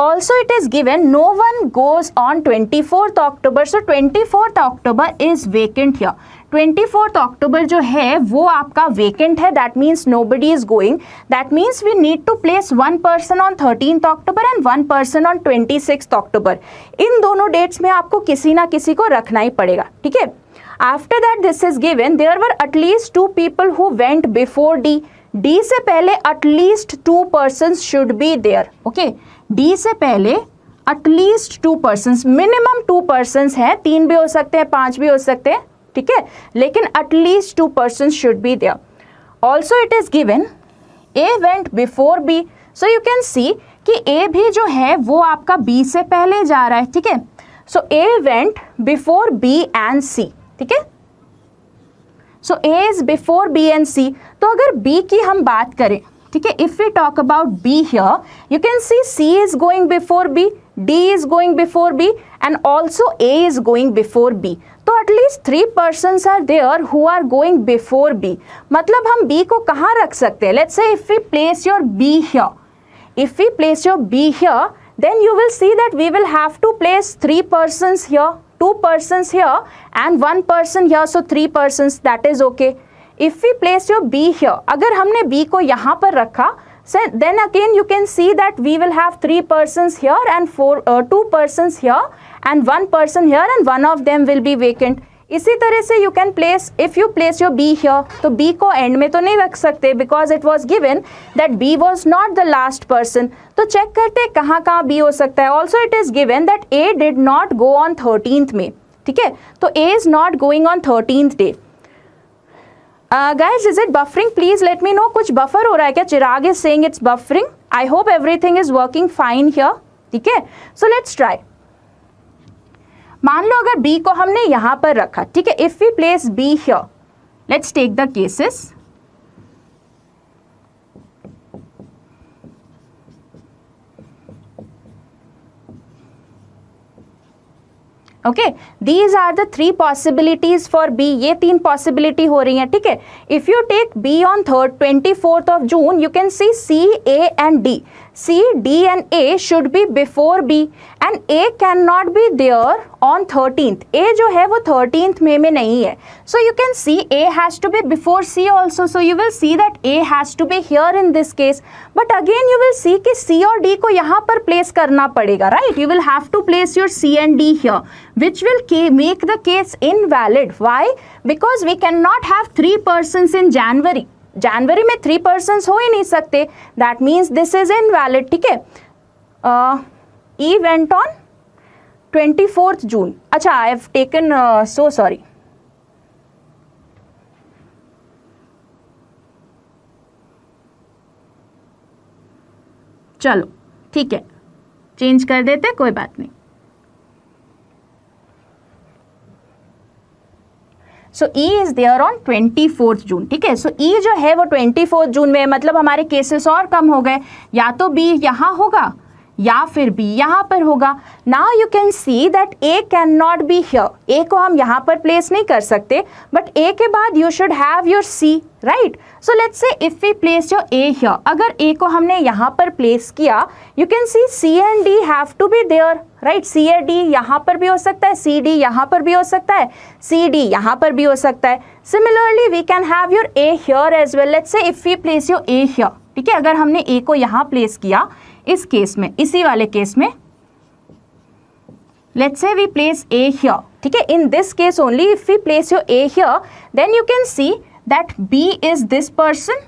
[SPEAKER 2] Also it is given no one goes on 24th October. So 24th October is vacant here. 24th October जो है वो आपका vacant है. That means nobody is going. That means we need to place one person on 13th October and one person on 26th October. इन दोनों dates में आपको किसी ना किसी को रखना ही पड़ेगा. ठीक है, After that this is given there were at least 2 people who went before D. D से पहले at least 2 persons should be there. Okay, D से पहले at least 2 persons, minimum 2 persons है, 3 भी हो सकते हैं, 5 भी हो सकते हैं. ठीक है, लेकिन at least 2 persons should be there. Also it is given A went before B. So you can see कि A भी जो है वो आपका B से पहले जा रहा है. ठीक है, so A went before B and C. ठीक है, so A is before B and C. तो अगर B की हम बात करें, ठीक है, if we talk about B here, you can see C is going before B, D is going before B and also A is going before B. तो at least 3 persons are there who are going before B. मतलब हम B को कहाँ रख सकते हैं? Let's say if we place your B here, if we place your B here, then you will see that we will have to place 3 persons here, 2 persons here and 1 person here, so 3 persons, that is okay. If we place your B here, अगर हमने B को यहाँ पर रखा, so then again you can see that we will have 3 persons here and 2 persons here and 1 person here and one of them will be vacant. इसी तरह से you can place, if you place your B here, तो B को end में तो नहीं रख सकते because it was given that B was not the last person. तो चेक करते हैं कहाँ कहाँ B हो सकता है. Also it is given that A did not go on 13th में. ठीक है, तो A is not going on 13th day. Guys, is it buffering? Please let me know. कुछ buffer हो रहा है क्या? चिराग is saying it's buffering. I hope everything is working fine here. ठीक है, so let's try. मान लो अगर B को हमने यहाँ पर रखा, ठीक है, if we place B here, let's take the cases. Okay, these are the 3 possibilities for B. ये 3 possibility हो रही हैं, ठीक है. If you take B on 24th of June, you can see C, A and D. C, D and A should be before B and A cannot be there on 13th. A जो है वो 13th में नहीं है. So you can see A has to be before C also. So you will see that A has to be here in this case. But again you will see कि C और D को यहाँ पर place करना पड़ेगा, right? You will have to place your C and D here, which will make the case invalid. Why? Because we cannot have 3 persons in January. जनवरी में 3 persons हो ही नहीं सकते. That means this is invalid. ठीक है, E went on 24th June. अच्छा, I have taken, so sorry. चलो ठीक है, चेंज कर देते, कोई बात नहीं. So E is there on 24th June. ठीक है, सो ई जो है वो 24th June में, मतलब हमारे केसेस और कम हो गए. या तो बी यहाँ होगा या फिर बी यहाँ पर होगा. Now you can see that A can not be here. A को हम यहाँ पर प्लेस नहीं कर सकते, बट ए के बाद you should have your C, right. So let's say if we place your A here, अगर ए को हमने यहाँ पर प्लेस किया, you can see C and D have to be there, right. C and D यहाँ पर भी हो सकता है, सी डी यहाँ पर भी हो सकता है, सी डी यहाँ पर भी हो सकता है. Similarly we can have your A here as well. Let's say if we place your A here, ठीक है, अगर हमने ए को यहाँ प्लेस किया इस केस में, इसी वाले केस में, let's say we place a here, ठीक है. In this case only if we place your A here, then you can see that B is this person.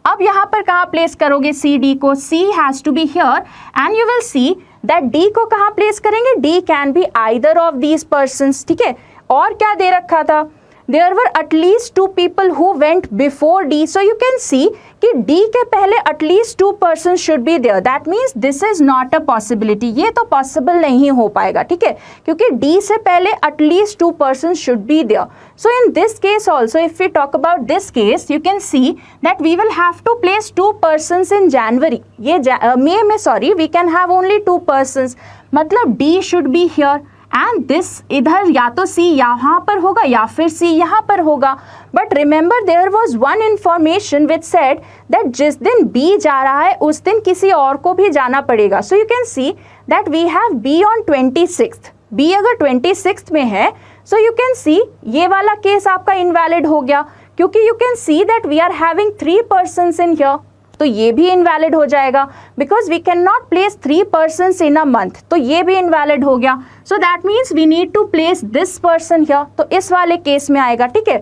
[SPEAKER 2] अब यहाँ पर कहाँ प्लेस करोगे सी डी को? C has to be here and you will see that D को कहाँ place करेंगे? D can be either of these persons. ठीक है, और क्या दे रखा था? There were at least 2 people who went before D. So you can see कि D के पहले at least 2 persons should be there. That means this is not a possibility. ये तो possible नहीं हो पाएगा, ठीक है, क्योंकि D से पहले at least 2 persons should be there. So in this case also, if we talk about this case, you can see that we will have to place 2 persons in January. ये May में, sorry, we can have only 2 persons. मतलब D should be here. And this इधर या तो सी यहाँ पर होगा या फिर सी यहाँ पर होगा. But remember there was one information which said that जिस दिन बी जा रहा है उस दिन किसी और को भी जाना पड़ेगा. So you can see that we have B on 26th. B अगर 26th में है, सो यू कैन सी ये वाला केस आपका इनवैलिड हो गया, क्योंकि you can see that we are having 3 persons in here. तो ये भी इनवैलिड हो जाएगा because we can not place 3 persons in a month. तो ये भी इनवैलिड हो गया. So that means we need to place this person here. तो इस वाले केस में आएगा, ठीक है.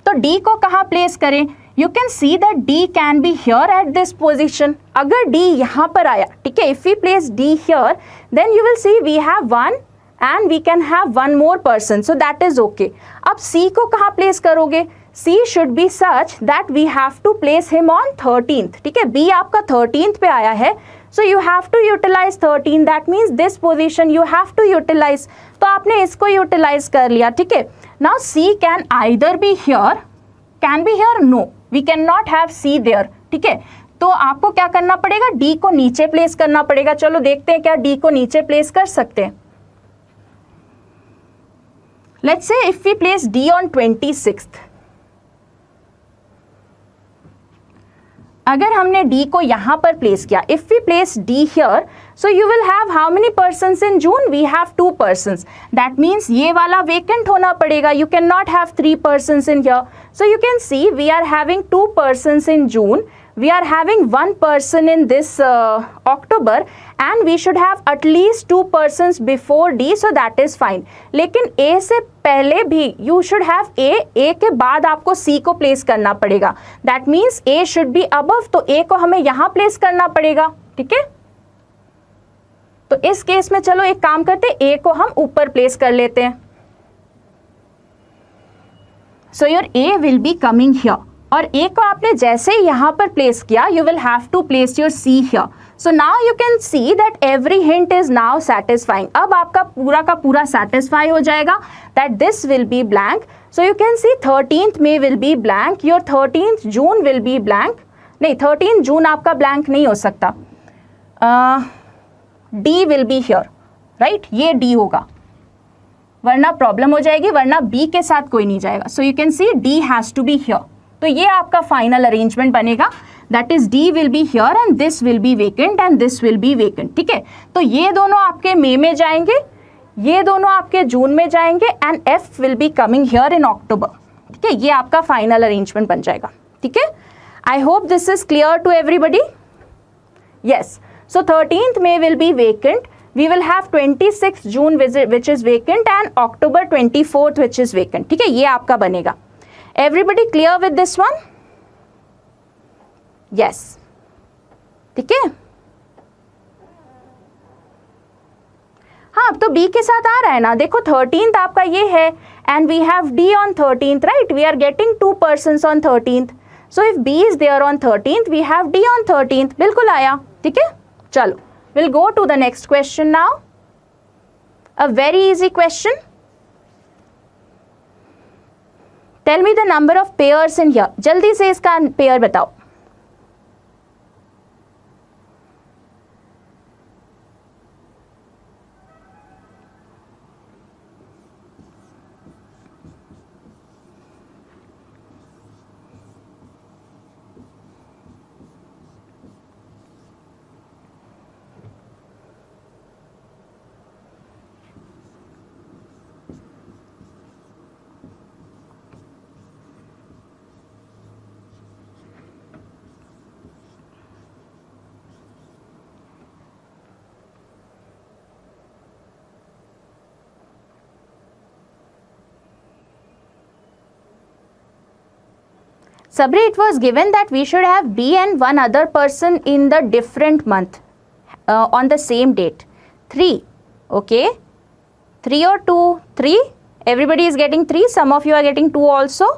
[SPEAKER 2] तो डी को कहाँ प्लेस करें? You can see that D can be here at this position. अगर डी यहाँ पर आया, ठीक है, if we place D here, then you will see we have 1 and we can have 1 more person. So that is okay. अब C को कहाँ place करोगे? C should be such that we have to place him on 13th. ठीक है, B आपका 13th पे आया है, so you have to utilize 13. That means this position you have to utilize. तो आपने इसको utilize कर लिया, ठीक है. Now C can either be here, can be here, no, we cannot have C there. ठीक है, तो आपको क्या करना पड़ेगा, डी को नीचे प्लेस करना पड़ेगा। चलो देखते हैं क्या डी को नीचे प्लेस कर सकते हैं। Let's say if we place D on 26th, अगर हमने डी को यहां पर प्लेस किया, if we place D here, so you will have how many persons in June, we have 2 persons, that means ये वाला वेकेंट होना पड़ेगा, you can not have 3 persons in here, so you can see we are having 2 persons in June, we are having 1 person in this October, and we should have at least 2 persons before D, so that is fine. लेकिन A से पहले भी you should have A के बाद आपको C को place करना पड़ेगा, that means A should be above, तो A को हमें यहाँ प्लेस करना पड़ेगा, ठीक है। तो इस केस में चलो एक काम करते हैं, A को हम ऊपर प्लेस कर लेते हैं, so your A will be coming here, और A को आपने जैसे ही यहाँ पर प्लेस किया, you will have to place your C here. So now you can see that every hint is now satisfying. अब आपका पूरा का पूरा satisfy हो जाएगा that this will be blank. So you can see 13th May will be blank, your 13th June will be blank. नहीं, 13th June आपका blank नहीं हो सकता. D will be here, right? ये D होगा, वरना प्रॉब्लम हो जाएगी, वरना B के साथ कोई नहीं जाएगा. So you can see D has to be here. तो ये आपका फाइनल अरेंजमेंट बनेगा, that is D will be here and this will B vacant and this will B vacant, ठीक है। तो ये दोनों आपके मई में जाएंगे, ये दोनों आपके जून में जाएंगे, and F will be coming here in October, ठीक है। ये आपका फाइनल अरेंजमेंट बन जाएगा, ठीक है। I hope this is clear to everybody. Yes, so 13th May will be vacant, we will have 26th June which is vacant and October 24th which is vacant, ठीक है। ये आपका बनेगा। Everybody clear with this one? Yes, ठीक है। हाँ, अब तो B के साथ आ रहा है ना, देखो 13th आपका ये है and we have D on 13th, right? We are getting 2 persons on 13th. So if B is there on 13th, we have D on 13th. बिल्कुल आया, ठीक है। चलो, we'll go to the next question now. A very easy question. Tell me the number of pairs in here. जल्दी से इसका pair बताओ। Sabri, it was given that we should have B and one other person in the different month on the same date. 3, okay. 3 or 2? 3? Everybody is getting 3. Some of you are getting 2 also.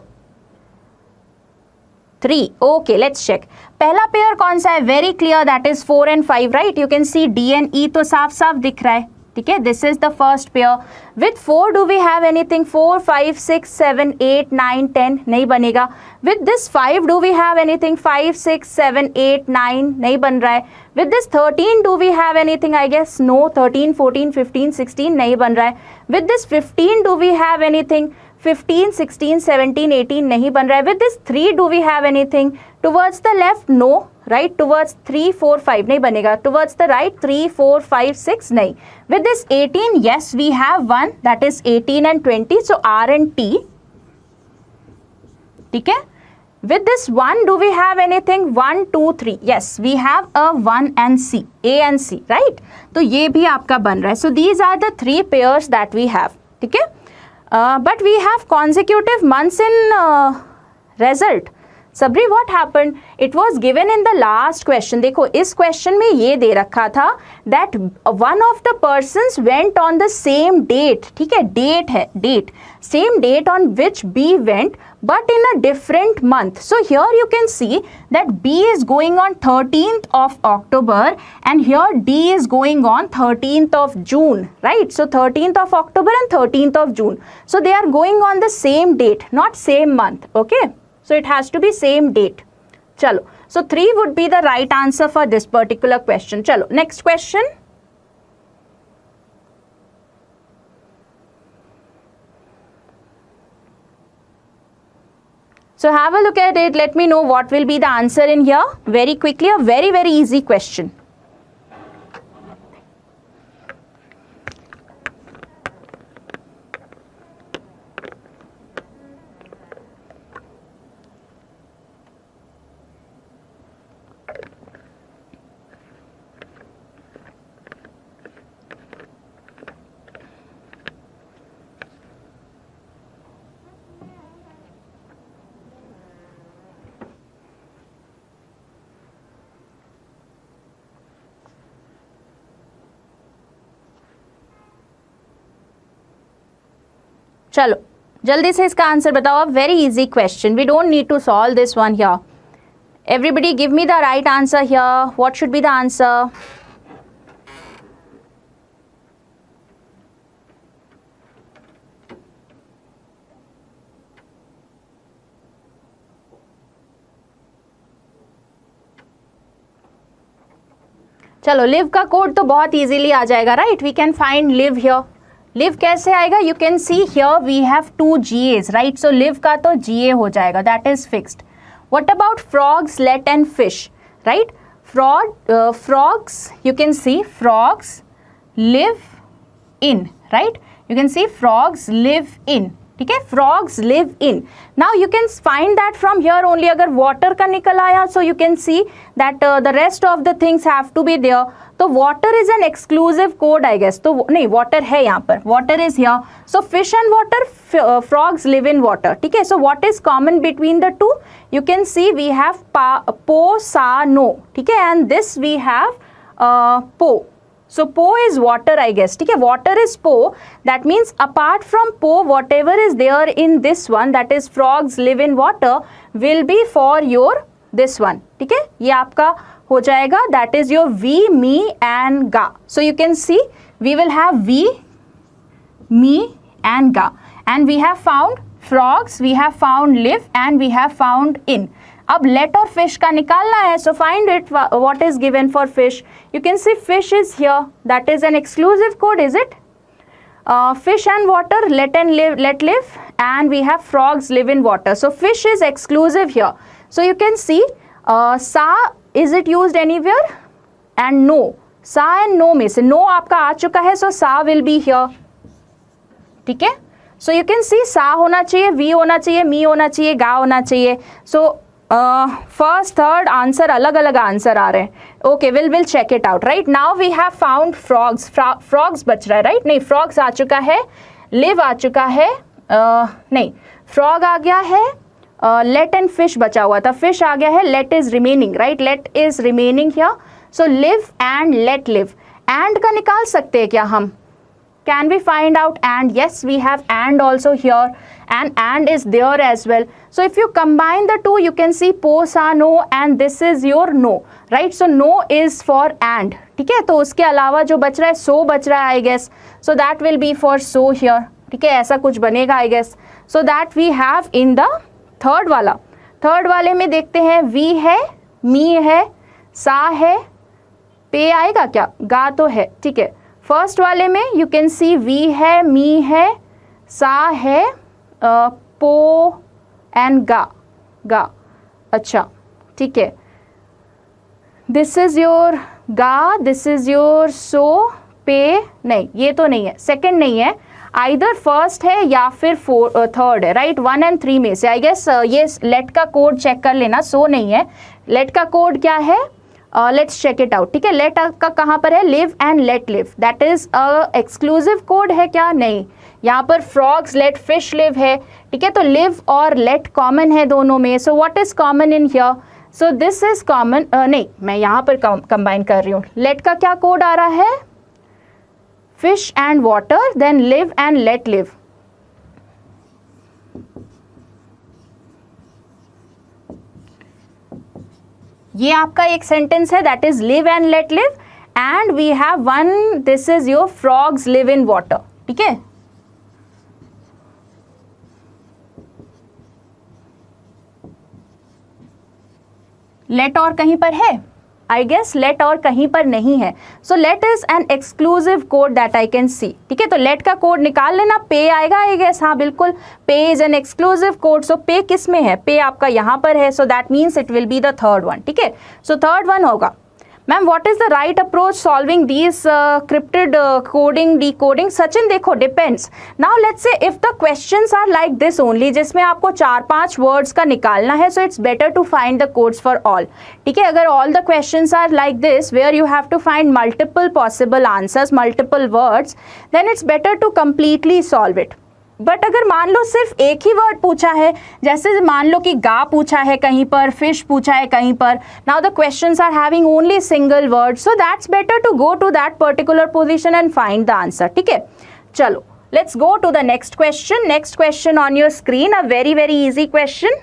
[SPEAKER 2] 3. Okay, let's check. पहला pair कौन सा है? Very clear, that is 4 and 5, right? You can see D and E तो साफ साफ दिख रहा है, ठीक है। This is the first pair. With 4 do we have anything? 4, 5, 6, 7, 8, 9, 10 नहीं बनेगा. With this 5 do we have anything? 5, 6, 7, 8, 9 नहीं बन रहा है. With this 13 do we have anything? I guess no. 13, 14, 15, 16 नहीं बन रहा है. With this 15 do we have anything? 15, 16, 17, 18 नहीं बन रहा है. With this 3 do we have anything? Towards the left no, right? Towards 3, 4, 5 नहीं बनेगा. Towards the right 3, 4, 5, 6 नहीं. With this 18 yes we have one, that is 18 and 20, so R and T, ठीक है. With this 1 do we have anything? 1, 2, 3, yes we have a 1 and C, A and C, right? तो ये भी आपका बन रहा है. So these are the 3 pairs that we have, ठीक है. But we have consecutive months in result. Sabri, what happened? It was given in the last question. देखो इस question में ये दे रखा था that one of the persons went on the same date, ठीक है, date है, date, same date on which B went but in a different month. So here you can see that B is going on 13th of October and here D is going on 13th of June, right? So 13th of October and 13th of June. So they are going on the same date, not same month, okay? So it has to be same date. चलो, So 3 would be the right answer for this particular question. Chalo, next question. So have a look at it. Let me know what will be the answer in here. Very quickly, a very, very easy question. चलो जल्दी से इसका answer बताओ. Very easy question. We don't need to solve this one here. Everybody give me the right answer here. What should be the answer? चलो live का code तो बहुत easily आ जाएगा, right? We can find live here. Live कैसे आएगा? You can see here we have 2 GAs, right? So live का तो GA हो जाएगा, that is fixed. What about frogs, let and fish, right? Frogs, you can see frogs live in, right? You can see frogs live in. ठीक है, frogs live in. Now you can find that from here only. अगर water का निकल आया, so you can see that the rest of the things have to be there. तो water is an exclusive code, I guess. तो नहीं, water है यहाँ पर, water is here. So fish and water, frogs live in water. ठीक है, so what is common between the two? You can see we have po, sa, no. ठीक है, and this we have po. So po is water, I guess. ठीक है, water is po. That means apart from po, whatever is there in this one, that is frogs live in water, will be for your this one. ठीक है, ये आपका हो जाएगा. That is your we, me and ga. So you can see we will have we, me and ga. And we have found frogs, we have found live and we have found in. अब let और fish का निकालना है. So find it. What is given for fish? You can see fish is here. That is an exclusive code, is it? Fish and water, let live, and we have frogs live in water. So fish is exclusive here. So you can see sa, is it used anywhere? And no. Sa and no में से no आपका आ चुका है. So sa will be here. ठीक है. So you can see sa होना चाहिए, we होना चाहिए, me होना चाहिए, ga होना चाहिए. So फर्स्ट थर्ड आंसर अलग अलग आंसर आ रहे हैं. Okay, will check it out. Right now we have found frogs. Frogs बच रहा है, राइट? नहीं, फ्रॉग्स आ चुका है, लिव आ चुका है, नहीं फ्रॉग आ गया है, लेट एंड फिश बचा हुआ था, फिश आ गया है, let is remaining, right? Let is remaining here. So live and let live. And का निकाल सकते हैं क्या हम? Can we find out and? Yes, we have and also here, and is there as well. So if you combine the two, you can see po, sa, no, and this is your no, right? So no is for and. ठीक है, तो उसके अलावा जो बच रहा है so बच रहा है, I guess. So that will be for so here. ठीक है, ऐसा कुछ बनेगा, I guess. So that we have in the third वाला. थर्ड वाले में देखते हैं we है, me है, sa है, पे आएगा क्या? गा तो है. ठीक है, फर्स्ट वाले में यू कैन सी वी है, मी है, सा है, पो एंड गा. अच्छा, ठीक है, दिस इज योर गा, दिस इज योर सो, पे नहीं, ये तो नहीं है, सेकंड नहीं है, आइदर फर्स्ट है या फिर थर्ड है, राइट? 1 and 3 में से. आई गेस ये लेट का कोड चेक कर लेना. सो नहीं है. लेट का कोड क्या है? Let's check it out. ठीक है, लेट का कहाँ पर है? Live and let live. That is exclusive code है क्या? नहीं. यहाँ पर फ्रॉग्स लेट फिश लिव है. ठीक है, तो लिव और लेट कॉमन है दोनों में. So what is common in here? So this is common. नहीं, मैं यहाँ पर कंबाइन कर रही हूँ. लेट का क्या कोड आ रहा है? Fish and water, then live and let live. ये आपका एक सेंटेंस है, that is live and let live. And we have one, this is your frogs live in water. ठीक है, लेट और कहीं पर है? आई गेस लेट और कहीं पर नहीं है. So let is an exclusive code that I can सी. ठीक है, तो लेट का कोड निकाल लेना. पे आएगा आई गेस, हाँ बिल्कुल, pay is an exclusive code. So pay किस में है? पे आपका यहाँ पर है. So that means it will be the third one. ठीक है, सो थर्ड वन होगा. Ma'am what is the right approach solving these crypted coding decoding? Sachin देखो depends. Now let's say if the questions are like this only, जिसमें आपको 4-5 words का निकालना है, so it's better to find the codes for all. ठीक है, अगर all the questions are like this where you have to find multiple possible answers, multiple words, then it's better to completely solve it. But अगर मान लो सिर्फ एक ही word पूछा है, जैसे मान लो कि गा पूछा है कहीं पर, फिश पूछा है कहीं पर, now the questions are having only single word, so that's better to go to that particular position and find the answer. ठीक है, चलो let's go to the next question. Next question on your screen, a very very easy question.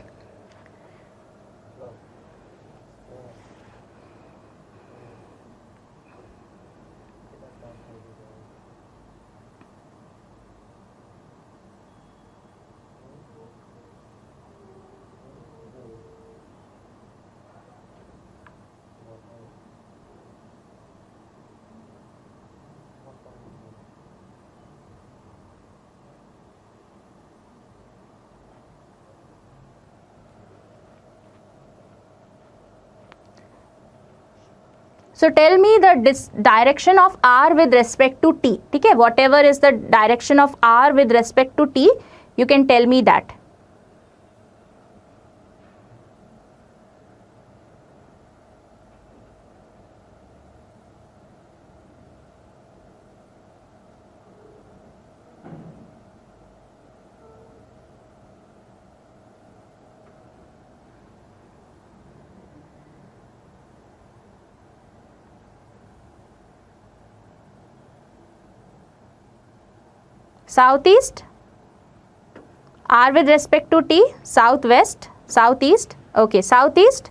[SPEAKER 2] So tell me the direction of r with respect to t. ठीक है, whatever is the direction of r with respect to t, you can tell me that. Southeast, r with respect to t, southwest, southeast, okay, southeast.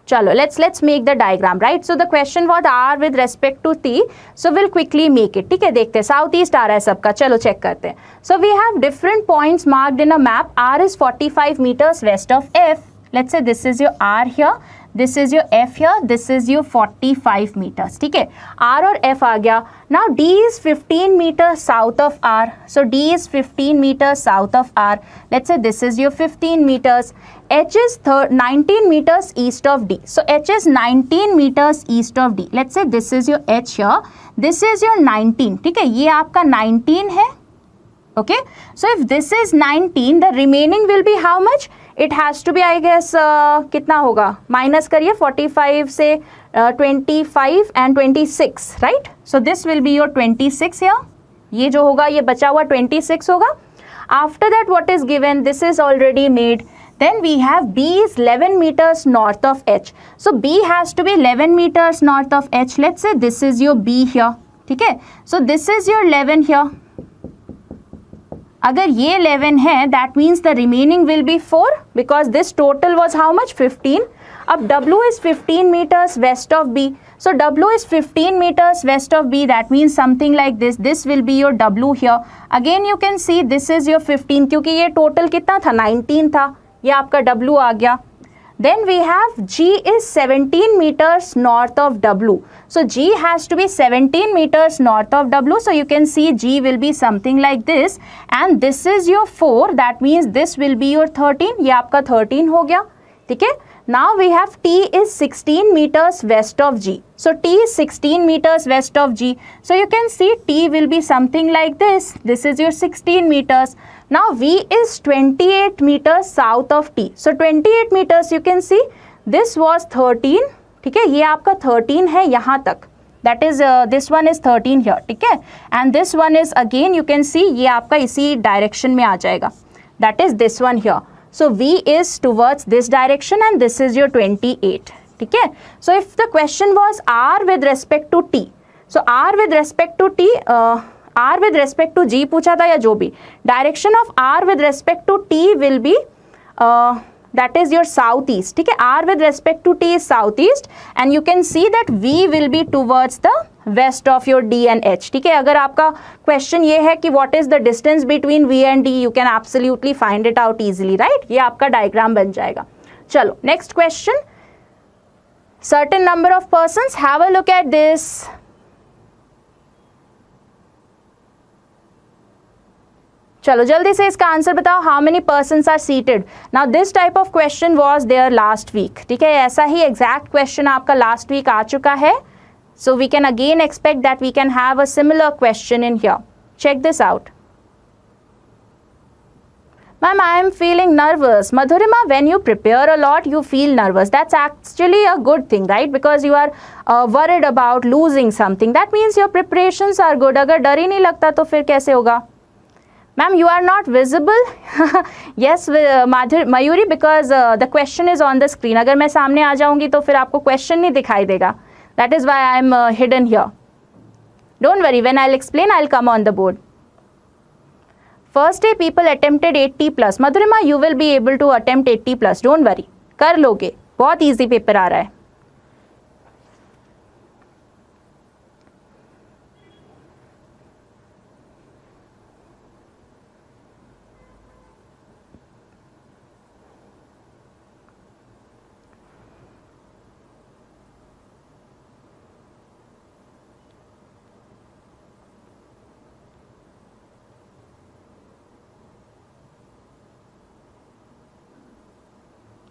[SPEAKER 2] Chalo, let's make the diagram, right? So the question was r with respect to t, so we'll quickly make it. ठीक है, देखते हैं southeast आ रहा है सबका, चलो check करते हैं. So we have different points marked in a map. R is 45 meters west of F. Let's say this is your R here, this is your F here, this is your 45 meters. ठीक है, R और F आ गया. Now D is 15 meters south of R. So D is 15 meters south of R. Let's say this is your 15 meters. H is 19 meters east of D. So H is 19 meters east of D. Let's say this is your H here. This is your 19. ठीक है, ये आपका 19 है. Okay, so if this is 19, the remaining will be how much? It has to be, I guess, कितना होगा? Minus करिए 45 से 25 and 26, right? So this will be your 26 here. ये जो होगा ये बचा हुआ 26 होगा. After that, what is given? This is already made. Then we have B is 11 meters north of H. So B has to be 11 meters north of H. Let's say this is your B here. ठीक है? So this is your 11 here. अगर ये 11 है, that means the remaining will be 4 because this total was how much? 15. अब W is 15 meters west of B. So W is 15 meters west of B. That means something like this. This will be your W here. Again you can see this is your 15 क्योंकि ये total कितना था? 19 था. ये आपका W आ गया. Then we have G is 17 meters north of W. So G has to be 17 meters north of W. So you can see G will be something like this. And this is your 4. That means this will be your 13. ये आपका 13 हो गया. ठीक है. Now we have T is 16 meters west of G. So T is 16 meters west of G. So you can see T will be something like this. This is your 16 meters. Now V is 28 meters south of T. So 28 meters you can see this was 13. ठीक है, ये आपका 13 है यहाँ तक. That is this one is 13 here. ठीक है, and this one is again you can see ये आपका इसी direction में आ जाएगा. That is this one here. So V is towards this direction and this is your 28. ठीक है, so if the question was R with respect to T, so R with respect to T, R with respect to G पूछा था या जो भी, direction of R with respect to T will be that is your southeast. ठीक है, R with respect to T is southeast and you can see that V will be towards the west of your D and H, ठीक है। अगर आपका question ये है कि what is the distance between V and D, you can absolutely find it out easily, right. ये आपका diagram बन जाएगा। चलो next question, certain number of persons, have a look at this. चलो जल्दी से इसका आंसर बताओ, how many persons are seated. Now this type of question was there last week, ठीक है। ऐसा ही एग्जैक्ट क्वेश्चन आपका लास्ट वीक आ चुका है, so we can again expect that we can have a similar question in here. Check this out. Ma'am, I am feeling nervous. Madhurima, when you prepare a lot, you feel nervous. That's actually a good thing, right? Because you are worried about losing something. That means your preparations are good. अगर डर ही नहीं लगता तो फिर कैसे होगा? Ma'am, you are not visible. Yes, Mayuri, because the question is on the screen. अगर मैं सामने आ जाऊंगी तो फिर आपको question नहीं दिखाई देगा. That is why I am hidden here. Don't worry, when I'll explain, I'll come on the board. First day people attempted 80 plus. Madhurima, you will be able to attempt 80 plus. Don't worry. कर लोगे, बहुत easy paper आ रहा है.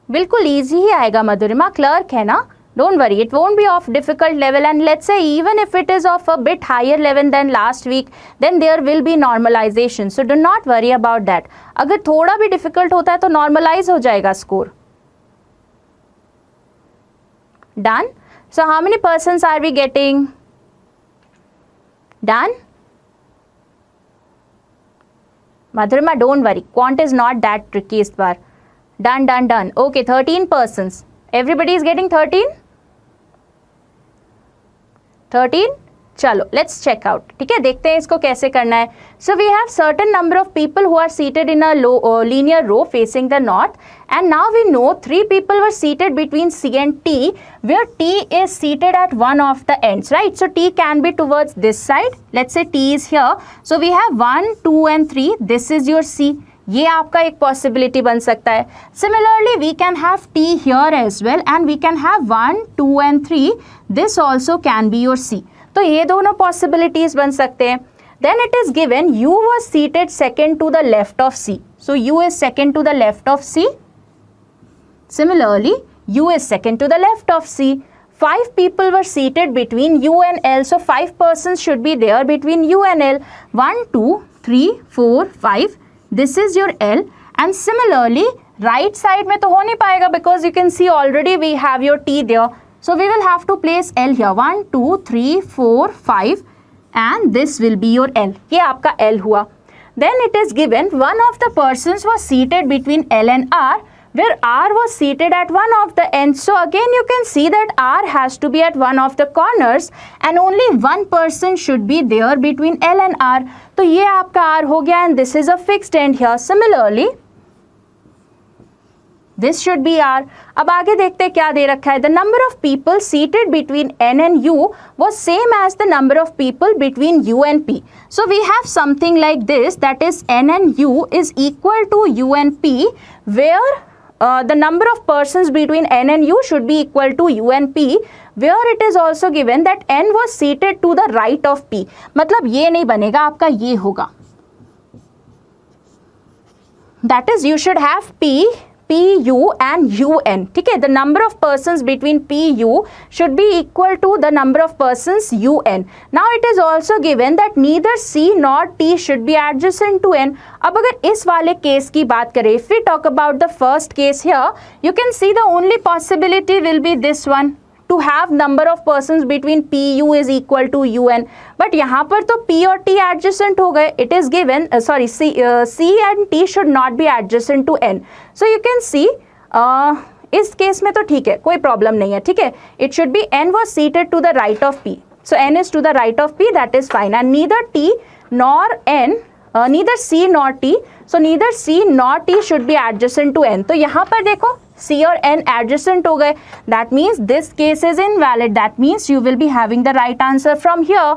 [SPEAKER 2] बिल्कुल easy ही आएगा मधुरिमा, clerk है ना, don't worry, it won't be of difficult level and let's say even if it is of a bit higher level than last week then there will be normalization, so do not worry about that. अगर थोड़ा भी difficult होता है तो normalize हो जाएगा score. Done, so how many persons are we getting? Done Madhurima, don't worry, quant is not that tricky इस बार। Done, done, done. Okay, 13 persons. Everybody is getting 13? 13? चलो let's check out, ठीक है, देखते हैं इसको कैसे करना है। So we have certain number of people who are seated in a linear row facing the north, and now we know 3 people were seated between C and T, where T is seated at one of the ends, right? So T can be towards this side. Let's say T is here. So we have 1, 2 and 3. This is your C. ये आपका एक possibility बन सकता है। Similarly we can have T here as well and we can have 1, 2 and 3. This also can be your C. तो ये दोनों possibilities बन सकते हैं। Then it is given U was seated second to the left of C, so U is second to the left of C. Similarly, U is second to the left of C. 5 people were seated between U and L, so 5 persons should be there between U and L. 1, 2, 3, 4, 5. This is your L, and similarly right side में तो हो नहीं पाएगा because you can see already we have your T there. So we will have to place L here. 1, 2, 3, 4, 5 and this will be your L. ये आपका L हुआ. Then it is given one of the persons was seated between L and R, where R was seated at one of the ends. So again you can see that R has to be at one of the corners and only one person should be there between L and R. तो ये आपका R हो गया and this is a fixed end here. Similarly, this should be R. अब आगे देखते हैं क्या दे रखा है. The number of people seated between N and U was same as the number of people between U and P. So we have something like this, that is N and U is equal to U and P, where the number of persons between N and U should be equal to U and P, where it is also given that N was seated to the right of P. मतलब ये नहीं बनेगा, आपका ये होगा. That is, you should have P, PU and UN. ठीक है, the number of persons between PU should be equal to the number of persons UN. Now it is also given that neither C nor T should be adjacent to N. अब अगर इस वाले case की बात करें, if we talk about the first case here, you can see the only possibility will be this one, to have number of persons between PU is equal to UN. But यहाँ पर तो P और T adjacent हो गए. It is given, C and T should not be adjacent to N. So you can see, इस case में तो ठीक है, कोई प्रॉब्लम नहीं है, ठीक है. It should be N was seated to the right of P. So N is to the right of P, that is fine. And neither T nor N, neither C nor T, so neither C nor T should be adjacent to N. तो यहाँ पर देखो C और N adjacent हो गए, that means this case is invalid, that means you will be having the right answer from here.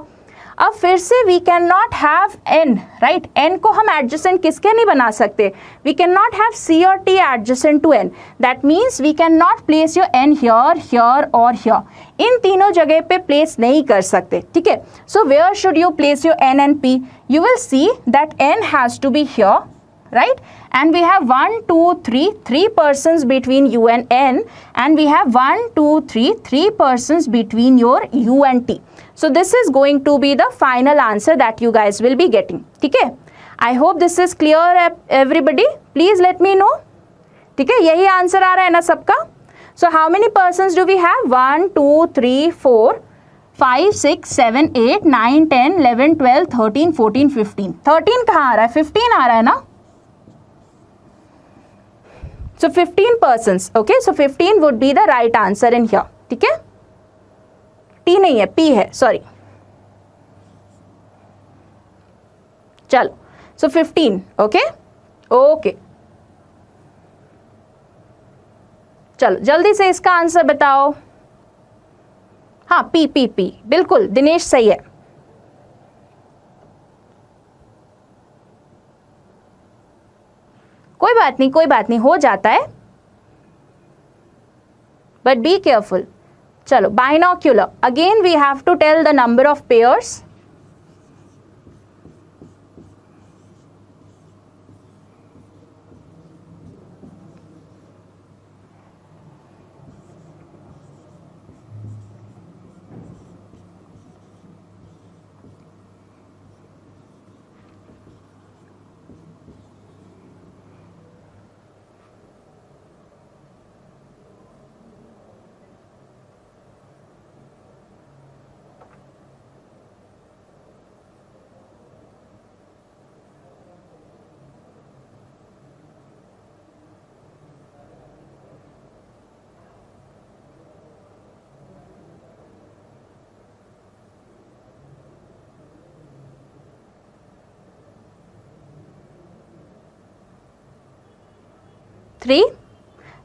[SPEAKER 2] अब फिर से we can not have N, right, N को हम एडजेसेंट किसके नहीं बना सकते, we can not have C और T adjacent to N, that means we can not place your N here, here और हियर, इन तीनों जगह पे प्लेस नहीं कर सकते, ठीक है. So where should you place your N and P, you will see that N has to be here, right, and we have 1 2 3 persons between you and n, and we have 1 2 3 persons between your u and t. So this is going to be the final answer that you guys will be getting. ठीक है, I hope this is clear everybody. Please let me know. ठीक है, यही answer आ रहा है ना सबका. So how many persons do we have? 1 2 3 4 5 6 7 8 9 10 11 12 13 14 15. 13 कहाँ आ रहा है? 15 आ रहा है ना. So 15 persons, okay, so 15 would be the right answer in here, ठीक है. T नहीं है, P है, sorry. चलो, so 15, okay, okay. चलो जल्दी से इसका आंसर बताओ. हाँ, P P P, बिल्कुल दिनेश सही है. कोई बात नहीं, हो जाता है, बट बी केयरफुल. चलो, binocular, again we have to tell the number of pairs.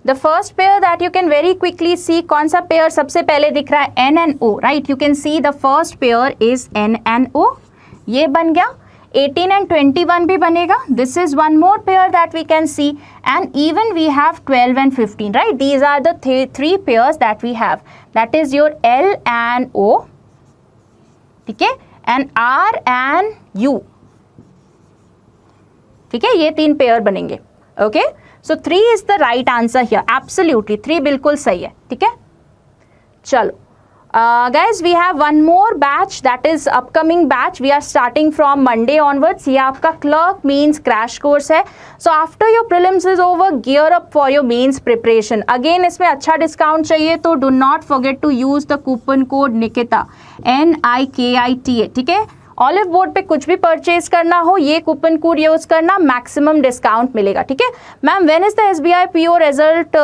[SPEAKER 2] The first pair that you can very quickly see, कौन सा पेयर सबसे पहले दिख रहा है? N and O, right? You can see the first pair is N and O. ये बन गया. 18 and 21 भी बनेगा. This is one more pair that we can see, and even we have 12 and 15, right? These are the three pairs that we have. That is your L and O, ठीक है, and R and U, ठीक है, ये तीन pair बनेंगे. Okay, so 3 is the right answer here. Absolutely, 3 बिल्कुल सही है. ठीक है, चलो. Guys, we have one more batch, that is upcoming batch. We are starting from Monday onwards. ये आपका clerk means crash course है. So after your prelims is over, gear up for your mains preparation. Again, इसमें अच्छा discount चाहिए तो do not forget to use the coupon code Nikita, NIKITA. ठीक है, Oliveboard पे कुछ भी परचेज करना हो, ये कूपन कोड यूज करना, मैक्सिमम डिस्काउंट मिलेगा. ठीक है ma'am, when is the SBI PO result?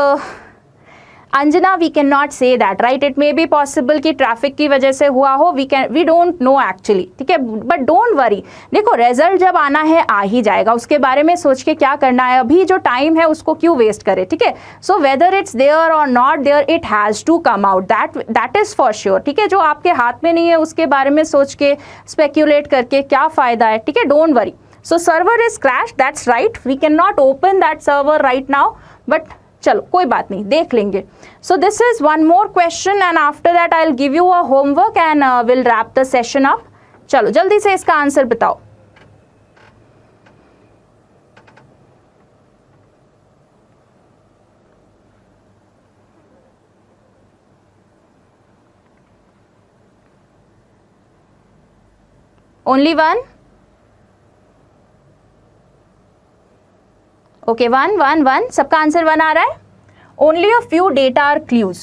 [SPEAKER 2] Anjana, we can not say that, right. It may be possible कि ट्रैफिक की वजह से हुआ हो, वी डोंट नो एक्चुअली. ठीक है, बट डोंट वरी. देखो, रिजल्ट जब आना है आ ही जाएगा, उसके बारे में सोच के क्या करना है, अभी जो टाइम है उसको क्यों वेस्ट करें. ठीक है, सो वेदर इट्स देयर और not there, it has to come out, that is for sure. ठीक है, जो आपके हाथ में नहीं है उसके बारे में सोच के स्पेक्यूलेट करके क्या फ़ायदा है. ठीक है, don't worry. So server is crash, that's right, we can not open that server right now, but चलो कोई बात नहीं, देख लेंगे. So this is one more question and after that I will give you a homework and will wrap the session up. चलो जल्दी से इसका आंसर बताओ. Only one? ओके, वन, सबका आंसर 1 आ रहा है. Only a few data are clues.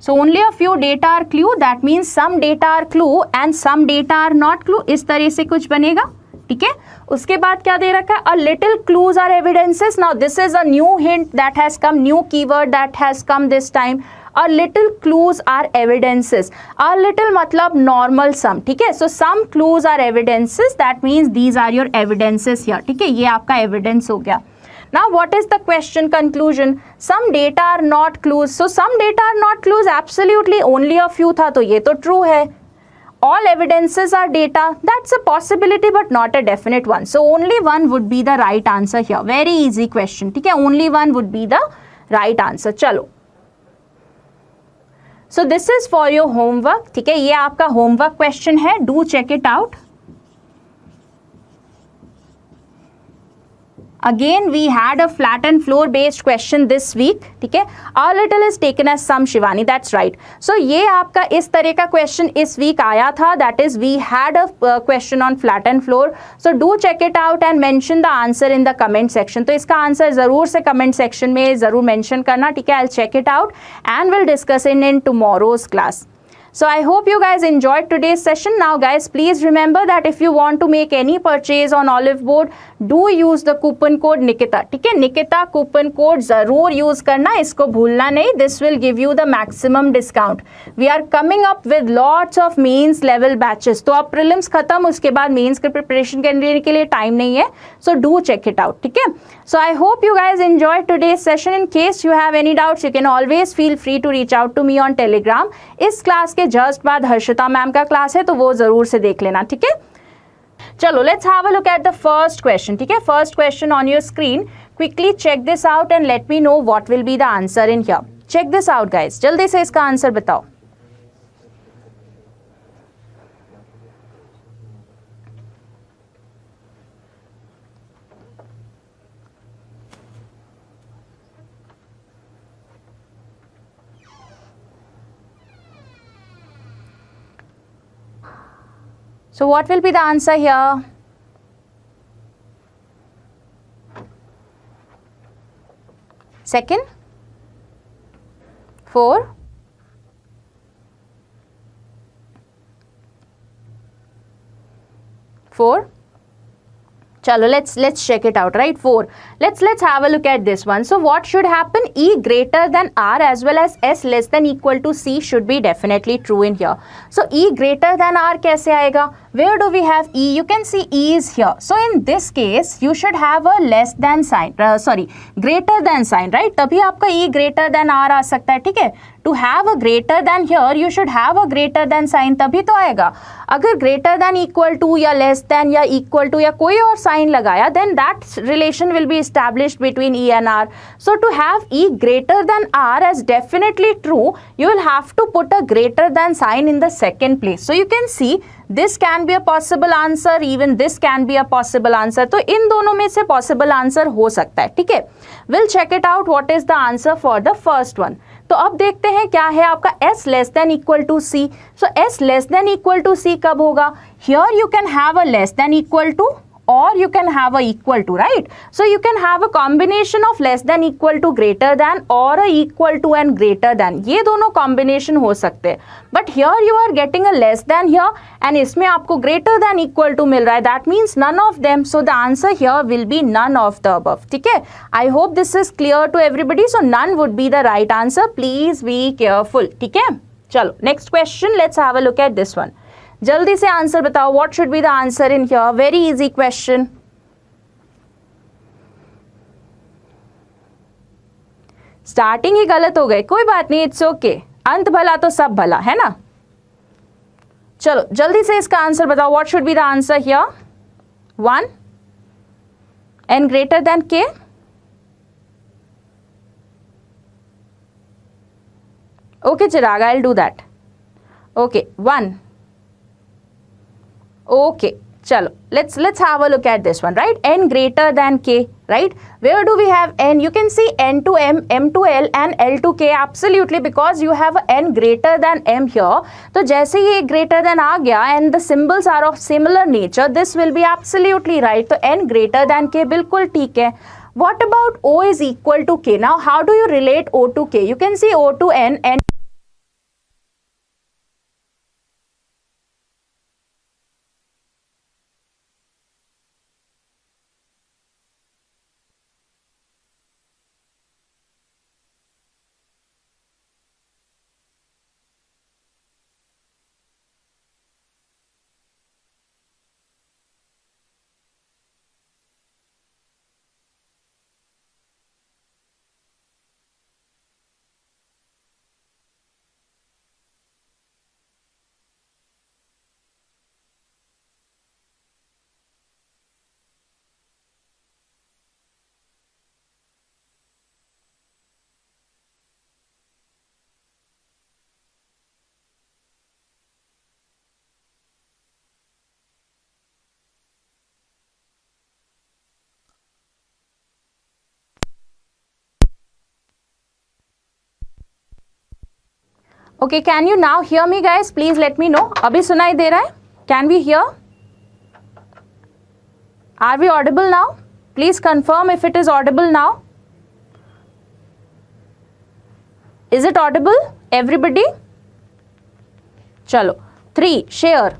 [SPEAKER 2] So only a few data are clue, that means some data are clue and some data are not clue. इस तरह से कुछ बनेगा. ठीक है, उसके बाद क्या दे रखा है? A little clues or evidences. Now this is a new hint that has come, new keyword that has come this time. A little clues are evidences. A little मतलब normal sum. ठीक है, so some clues are evidences, that means these are your evidences here. ठीक है, ये आपका evidence हो गया. Now what is the question conclusion? Some data are not clues. So some data are not clues, absolutely only a few था, तो ये तो true है. All evidences are data. That's a possibility but not a definite one. So only one would be the right answer here. Very easy question. ठीक है, only one would be the right answer. चलो. So this is for your homework. ठीक है, ये आपका homework question है. Do check it out. Again, we had a flat and floor based question this week. ठीक है, a little is taken as some, Shivani. That's right. So ये आपका इस तरह का question इस week आया था. That is, we had a question on flat and floor. So do check it out and mention the answer in the comment section. तो इसका answer जरूर से comment section में जरूर mention करना. ठीक है, I'll check it out and we'll discuss it in tomorrow's class. So I hope you guys enjoyed today's session. Now guys, please remember that if you want to make any purchase on Oliveboard, do use the coupon code Nikita. ठीक है, Nikita coupon code जरूर use करना, इसको भूलना नहीं. This will give you the maximum discount. We are coming up with lots of mains level batches. तो अब prelims खत्म, उसके बाद mains के preparation करने के लिए time नहीं है. So do check it out. ठीक है. So I hope you guys enjoyed today's session. In case you have any doubts, you can always feel free to reach out to me on Telegram. इस class के just बाद Harshita ma'am का class है, तो वो जरूर से देख लेना. ठीक है, चलो let's have a look at the first question. ठीक है, first question on your screen. Quickly check this out and let me know what will be the answer in here. Check this out guys, जल्दी से इसका answer बताओ. So what will be the answer here? Second? 4? 4? Chalo, let's check it out, right? 4. Let's have a look at this one. So what should happen? E greater than R as well as S less than equal to C should be definitely true in here. So E greater than R कैसे आएगा? Where do we have E? You can see E is here. So in this case, you should have a less than sign. Greater than sign, right? तभी आपका E greater than R आ सकता है. ठीक है? To have a greater than here, you should have a greater than sign, तभी तो आएगा. अगर greater than equal to या less than या equal to या कोई और sign लगाया, then that relation will be established between E and R. So to have E greater than R as definitely true, you will have to put a greater than sign in the second place. So you can see this can be a possible answer, even this can be a possible answer. तो इन दोनों में से possible answer हो सकता है. ठीक है, we'll check it out what is the answer for the first one. तो अब देखते हैं क्या है आपका S less than equal to C. So S less than equal to C कब होगा? Here you can have a less than equal to or you can have a equal to, right? So you can have a combination of less than equal to greater than or a equal to and greater than. ये दोनों combination हो सकते हैं. But here you are getting a less than here and इसमें आपको greater than equal to मिल रहा है. That means none of them. So the answer here will be none of the above. ठीक है? I hope this is clear to everybody. So none would be the right answer. Please be careful. ठीक है? चलो next question. Let's have a look at this one. जल्दी से answer बताओ. What should be the answer in here? Very easy question. Starting ही गलत हो गए, कोई बात नहीं, इट्स ओके. अंत भला तो सब भला है ना. चलो जल्दी से इसका आंसर बताओ. What should be the answer here? 1 n greater than k. Okay Chirag, I'll do that. Okay, 1. Okay, chalo, let's have a look at this one, right? N greater than k, right? Where do we have n? You can see n to m, m to l and l to k. Absolutely, because you have n greater than m here. तो जैसे ये greater than आ गया and the symbols are of similar nature, this will be absolutely right. तो n greater than k बिल्कुल ठीक है. What about O is equal to k? Now how do you relate O to k? You can see O to n and Okay, can you now hear me guys? Please let me know. अभी सुनाई दे रहा है? Can we hear? Are we audible now? Please confirm if it is audible now. Is it audible? Everybody? चलो 3 share.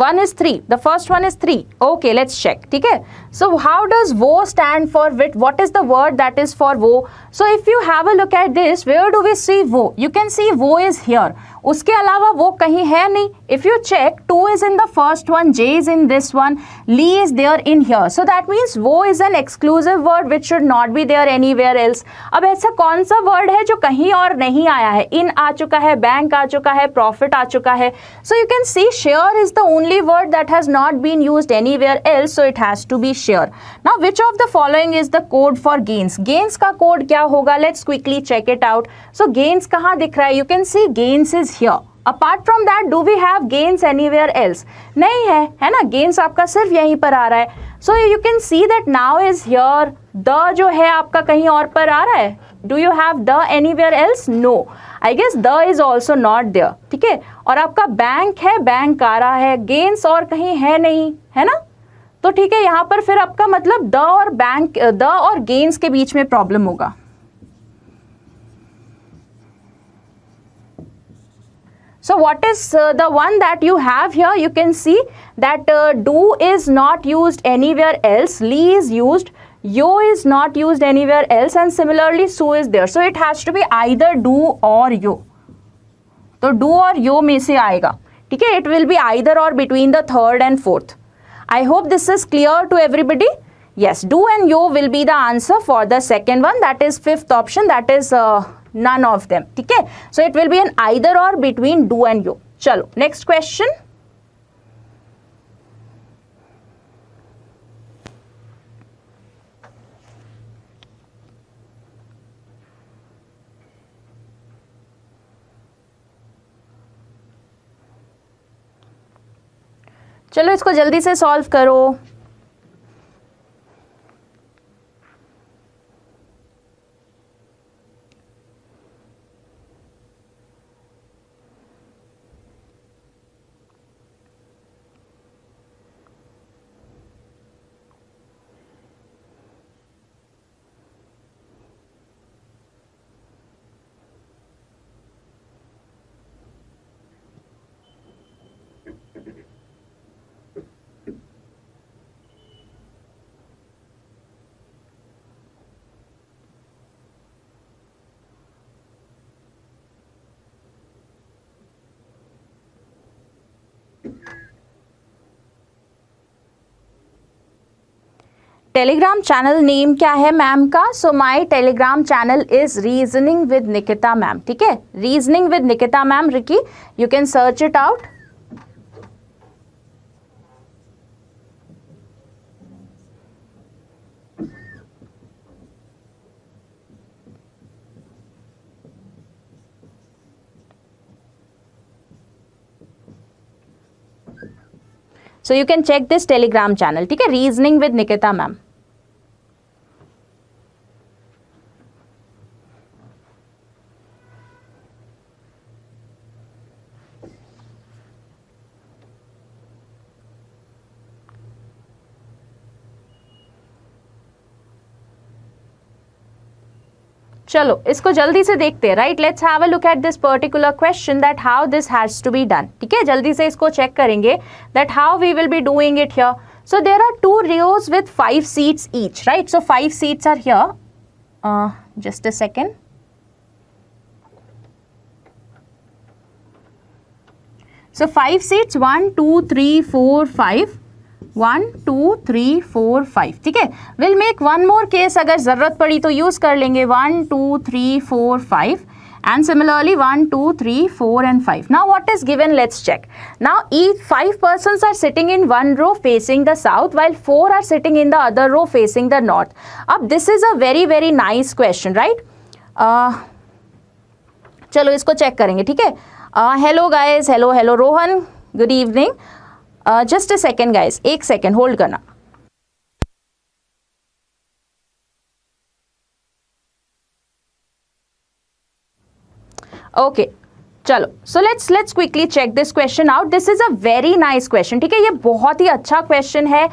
[SPEAKER 2] 1 is 3. The first one is 3. Okay, let's check. ठीक है? So how does wo stand for? What is the word that is for wo? So if you have a look at this, where do we see wo? You can see wo is here. उसके अलावा वो कहीं है नहीं. If you check, 2 is in the first one, J is in this one, Li is there in here. So that means wo is an exclusive word which should not be there anywhere else. अब ऐसा कौन सा word है जो कहीं और नहीं आया है? In आ चुका है, bank आ चुका है, profit आ चुका है. So you can see share is the only word that has not been used anywhere else, so it has to be share. Now which of the following is the code for gains? Gains का code क्या होगा? Let's quickly check it out. So gains कहाँ दिख रहा है? You can see gains is here. Apart from that, do we have gains anywhere else? नहीं है ना? Gains आपका सिर्फ यहीं पर आ रहा है. So you can see that now is here. The जो है आपका कहीं और पर आ रहा है. Do you have the anywhere else? No. I guess the is also not there. ठीक है? और आपका बैंक है, बैंक आ रहा है. Gains और कहीं है नहीं, है ना? तो ठीक है, यहाँ पर फिर आपका मतलब the और बैंक, the और gains के बीच में प्रॉब्लम होगा. So what is the one that you have here? You can see that do is not used anywhere else. Li is used. Yo is not used anywhere else, and similarly su is there. So it has to be either do or yo. तो do और yo में से आएगा. ठीक है? It will be either or between the third and fourth. I hope this is clear to everybody. Yes, do and yo will be the answer for the second one. That is fifth option. That is none of them. ठीक है? So it will be an either or between do and yo. चलो next question. चलो इसको जल्दी से solve करो. Telegram channel name क्या है मैम का? So my telegram channel is reasoning with Nikita ma'am. ठीक है? Reasoning with Nikita ma'am. Ricky, you can search it out. So you can check this telegram channel. ठीक है? Reasoning with Nikita ma'am. चलो इसको जल्दी से देखते हैं. Right, let's have a look at this particular question that how this has to be done. ठीक है? जल्दी से इसको चेक करेंगे that how we will be doing it here. So there are 2 rows with 5 seats each. Right, so 5 seats are here. Just a second. So 5 seats, 1 2 3 4 5. 1 2 3 4 5. ठीक है? Will make one more case, अगर जरूरत पड़ी तो use कर लेंगे. 1 2 3 4 5 and similarly 1 2 3 4 and 5. Now what is given? Let's check. Now each 5 persons are sitting in one row facing the south while 4 are sitting in the other row facing the north. अब this is a very very nice question, right? चलो इसको check करेंगे. ठीक है? Hello guys, hello Rohan, good evening. Just a second guys, एक सेकेंड hold करना. Okay चलो, so let's quickly check this question out. This is a very nice question. ठीक है, ये बहुत ही अच्छा क्वेश्चन है.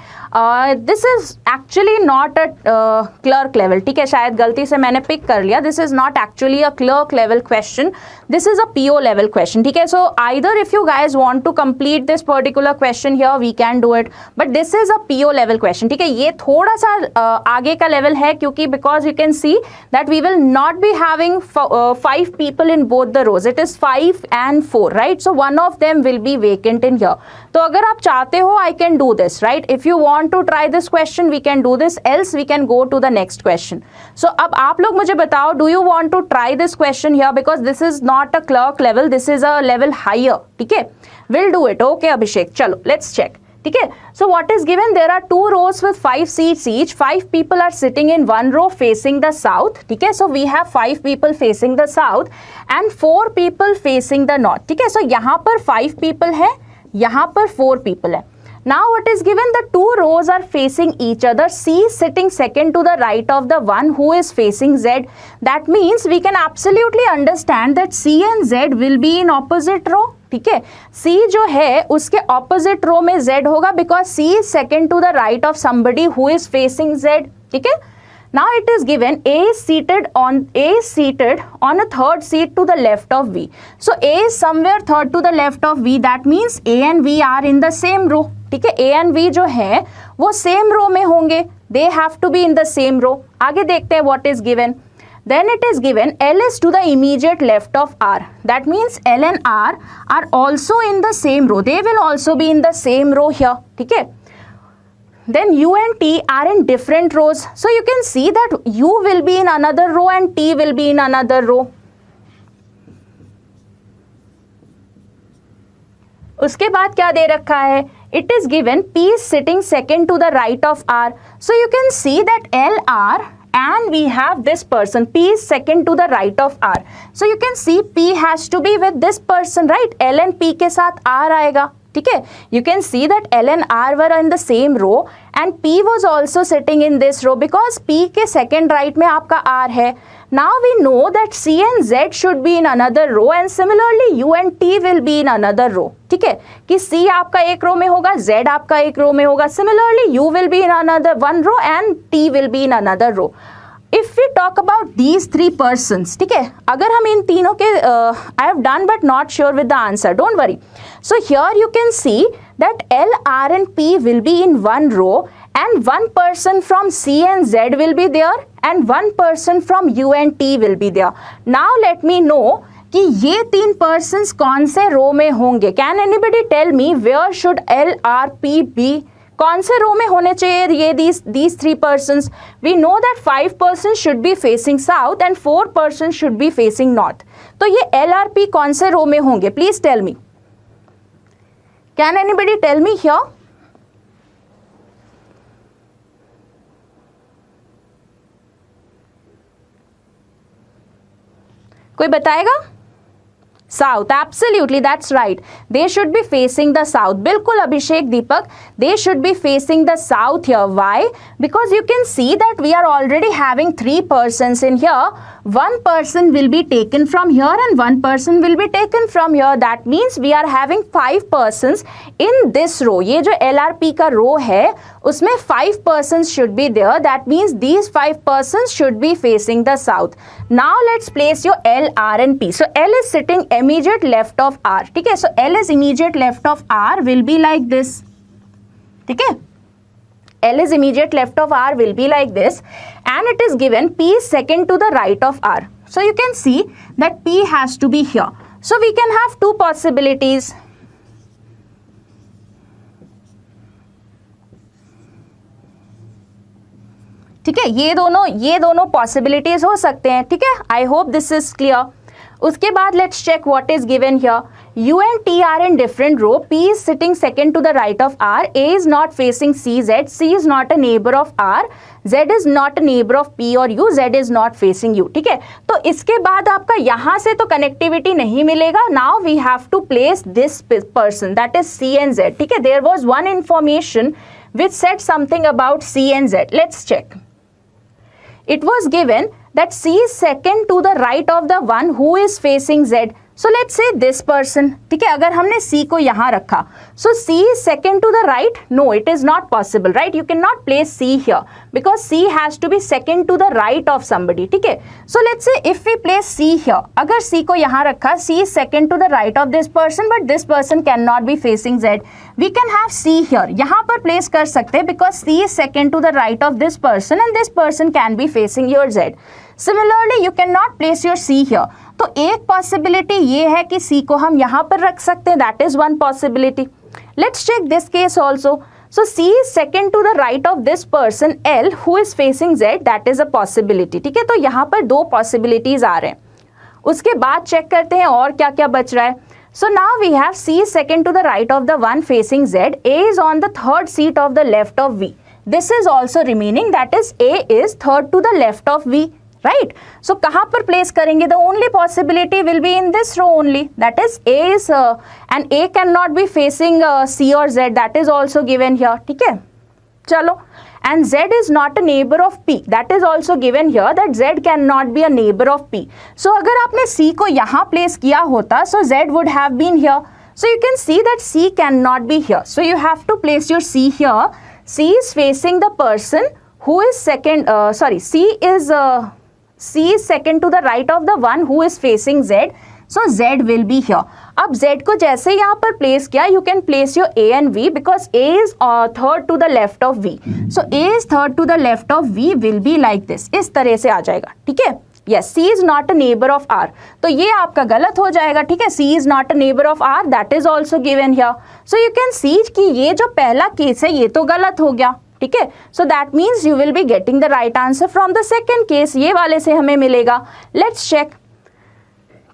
[SPEAKER 2] This is actually not a clerk level. ठीक है, शायद गलती से मैंने पिक कर लिया. This is not actually a clerk level question, this is a PO level question. ठीक है, so either if you guys want to complete this particular question here we can do it, but this is a PO level question. ठीक है, ये थोड़ा सा आगे का level है, क्योंकि because you can see that we will not be having 5 people in both the rows. It is 5 and 4, right? So one of them will be vacant in here. तो अगर आप चाहते हो I can do this, right? If you want to try this question we can do this, else we can go to the next question. So अब आप लोग मुझे बताओ, do you want to try this question here? Because this is not a clerk level, this is a level higher. ठीक है, we'll do it. Okay अभिषेक, चलो let's check. ठीक है, so what is given? There are 2 rows with 5 seats each. 5 people are sitting in one row facing the south. ठीक है, so we have 5 people facing the south and 4 people facing the north. ठीक है, so यहाँ पर 5 people है, यहाँ पर 4 people है. Now what is given? The 2 rows are facing each other. C is sitting second to the right of the one who is facing Z. That means we can absolutely understand that C and Z will be in opposite row. ठीक है, C जो है उसके opposite रो में Z होगा, because C is second to the right of somebody who is facing Z. ठीक है, now it is given A is seated on a third seat to the left of V. So A is somewhere third to the left of V. That means A and V are in the same row. ठीक है, A and V जो है वो same row में होंगे. They have to be in the same row. आगे देखते हैं what is given. Then it is given L is to the immediate left of R. That means L and R are also in the same row. They will also be in the same row here. ठीक है. Then U and T are in different rows. So you can see that U will be in another row and T will be in another row. उसके बाद क्या दे रखा है? It is given P is sitting second to the right of R. So you can see that L, R and we have this person. P is second to the right of R. So you can see P has to be with this person, right? L and P के साथ R आएगा. ठीक है, you can see that L and R were in the same row and P was also sitting in this row because P के second right में आपका R है. Now we know that C and Z should be in another row and similarly U and T will be in another row. ठीक है, कि C आपका एक रो में होगा, Z आपका एक रो में होगा. Similarly U will be in another one row and T will be in another row. If we talk about these 3 persons, ठीक है, अगर हम इन तीनों के I have done but not sure with the answer, don't worry. So here you can see that L, R and P will be in one row and one person from C and Z will be there and one person from U and T will be there. Now let me know कि ये 3 persons कौन से रो में होंगे. Can anybody tell me where should L, R, P be? कौन से रो में होने चाहिए ये these 3 persons? We know that 5 persons should be facing south and 4 persons should be facing north. तो ये LRP कौन से रो में होंगे? Please tell me. Can anybody tell me here? कोई बताएगा? South, absolutely, that's right. They should be facing the south. बिल्कुल अभिषेक दीपक, they should be facing the south here. Why? Because you can see that we are already having 3 persons in here. One person will be taken from here and one person will be taken from here. That means we are having 5 persons in this row. ये जो LRP का row है उसमें 5 persons should be there. That means these 5 persons should be facing the south. Now let's place your L, R and P. So L is sitting immediate left of R. ठीक है, so L is immediate left of R will be like this. ठीक है, L is immediate left of R will be like this and it is given P is second to the right of R. So you can see that P has to be here. So we can have 2 possibilities. ठीक है, ये दोनों possibilities हो सकते हैं. ठीक है, I hope this is clear. उसके बाद let's check what is given here. U and T are in different row. P is sitting second to the right of R. A is not facing C, Z. C is not a neighbor of R. Z is not a neighbor of P or U. Z is not facing U. ठीक है, तो इसके बाद आपका यहाँ से तो connectivity नहीं मिलेगा. Now we have to place this person, that is C and Z. ठीक है, there was one information which said something about C and Z. Let's check. It was given that C is second to the right of the one who is facing Z. So let's say this person, ठीक है, अगर हमने C को यहाँ रखा, so C is second to the right? No, it is not possible, right? You cannot place C here because C has to be second to the right of somebody, ठीक है. So let's say if we place C here, अगर C को यहाँ रखा, C is second to the right of this person, but this person cannot be facing Z. We can have C here, यहाँ पर place कर सकते हैं because C is second to the right of this person and this person can be facing your Z. Similarly, you cannot place your C here. तो एक possibility ये है कि C को हम यहाँ पर रख सकते हैं, that is one possibility. Let's check this case also. So C is second to the right of this person L who is facing Z, that is a possibility. ठीक है, तो यहाँ पर दो पॉसिबिलिटीज आ रहे हैं. उसके बाद चेक करते हैं और क्या क्या बच रहा है. So now we have C is second to the right of the one facing Z, A is on the third seat of the left of V. This is also remaining, that is A is third to the left of V. Right? So कहाँ पर place करेंगे? The only possibility will be in this row only. That is A is and A cannot be facing C or Z. That is also given here. ठीक है? चलो. And Z is not a neighbor of P. That is also given here that Z cannot be a neighbor of P. So अगर आपने C को यहाँ place किया होता, so Z would have been here. So you can see that C cannot be here. So you have to place your C here. C is facing the person who is second. C is second to the right of the one who is facing Z. So Z will be here. अब Z को जैसे यहाँ पर place किया, you can place your A and V because A is third to the left of V. So A is third to the left of V will be like this. इस तरह से आ जाएगा. ठीक है? Yes, C is not a neighbor of R. तो ये आपका गलत हो जाएगा. ठीक है? C is not a neighbor of R. That is also given here. So you can see कि ये जो पहला केस है ये तो गलत हो गया. ठीक है, so that means you will be getting the right answer from the second case. ये वाले से हमें मिलेगा. Let's check.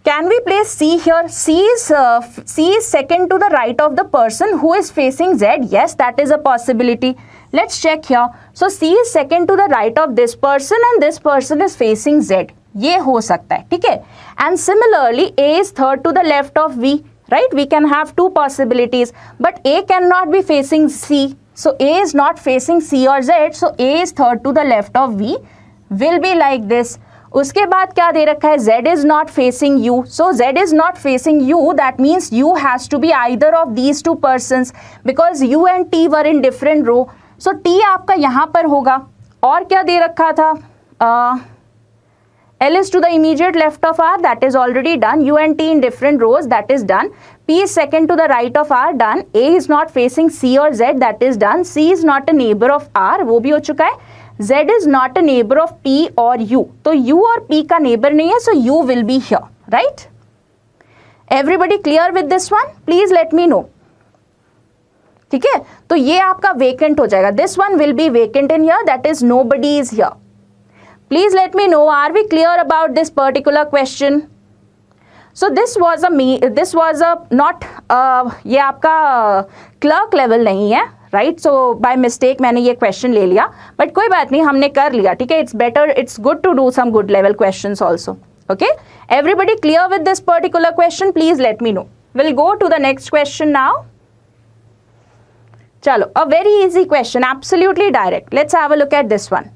[SPEAKER 2] Can we place C here? C is second to the right of the person who is facing Z. Yes, that is a possibility. Let's check here. So C is second to the right of this person and this person is facing Z. ये हो सकता है. ठीक है, and similarly A is third to the left of V. Right? We can have two possibilities, but A cannot be facing C. So A is not facing C or Z. So A is third to the left of V will be like this. उसके बाद क्या दे रखा है? Z is not facing U. So Z is not facing U. That means U has to be either of these two persons because U and T were in different row. So T आपका यहाँ पर होगा. और क्या दे रखा था? L is to the immediate left of R, that is already done. U and T in different rows, that is done. P is second to the right of R, done. A is not facing C or Z, that is done. C is not a neighbor of R, वो भी हो चुका है. Z is not a neighbor of T or U. तो U और P का neighbor नहीं है, so U will be here, right? Everybody clear with this one? Please let me know. ठीक है, तो ये आपका vacant हो जाएगा. This one will be vacant in here, that is nobody is here. Please let me know, are we clear about this particular question? So this was a not ये आपका clerk level नहीं है, right? So by mistake मैंने ये question ले लिया, but कोई बात नहीं, हमने कर लिया. ठीक है, it's good to do some good level questions also. Okay, everybody clear with this particular question? Please let me know. We'll go to the next question now. चलो, a very easy question, absolutely direct. Let's have a look at this one.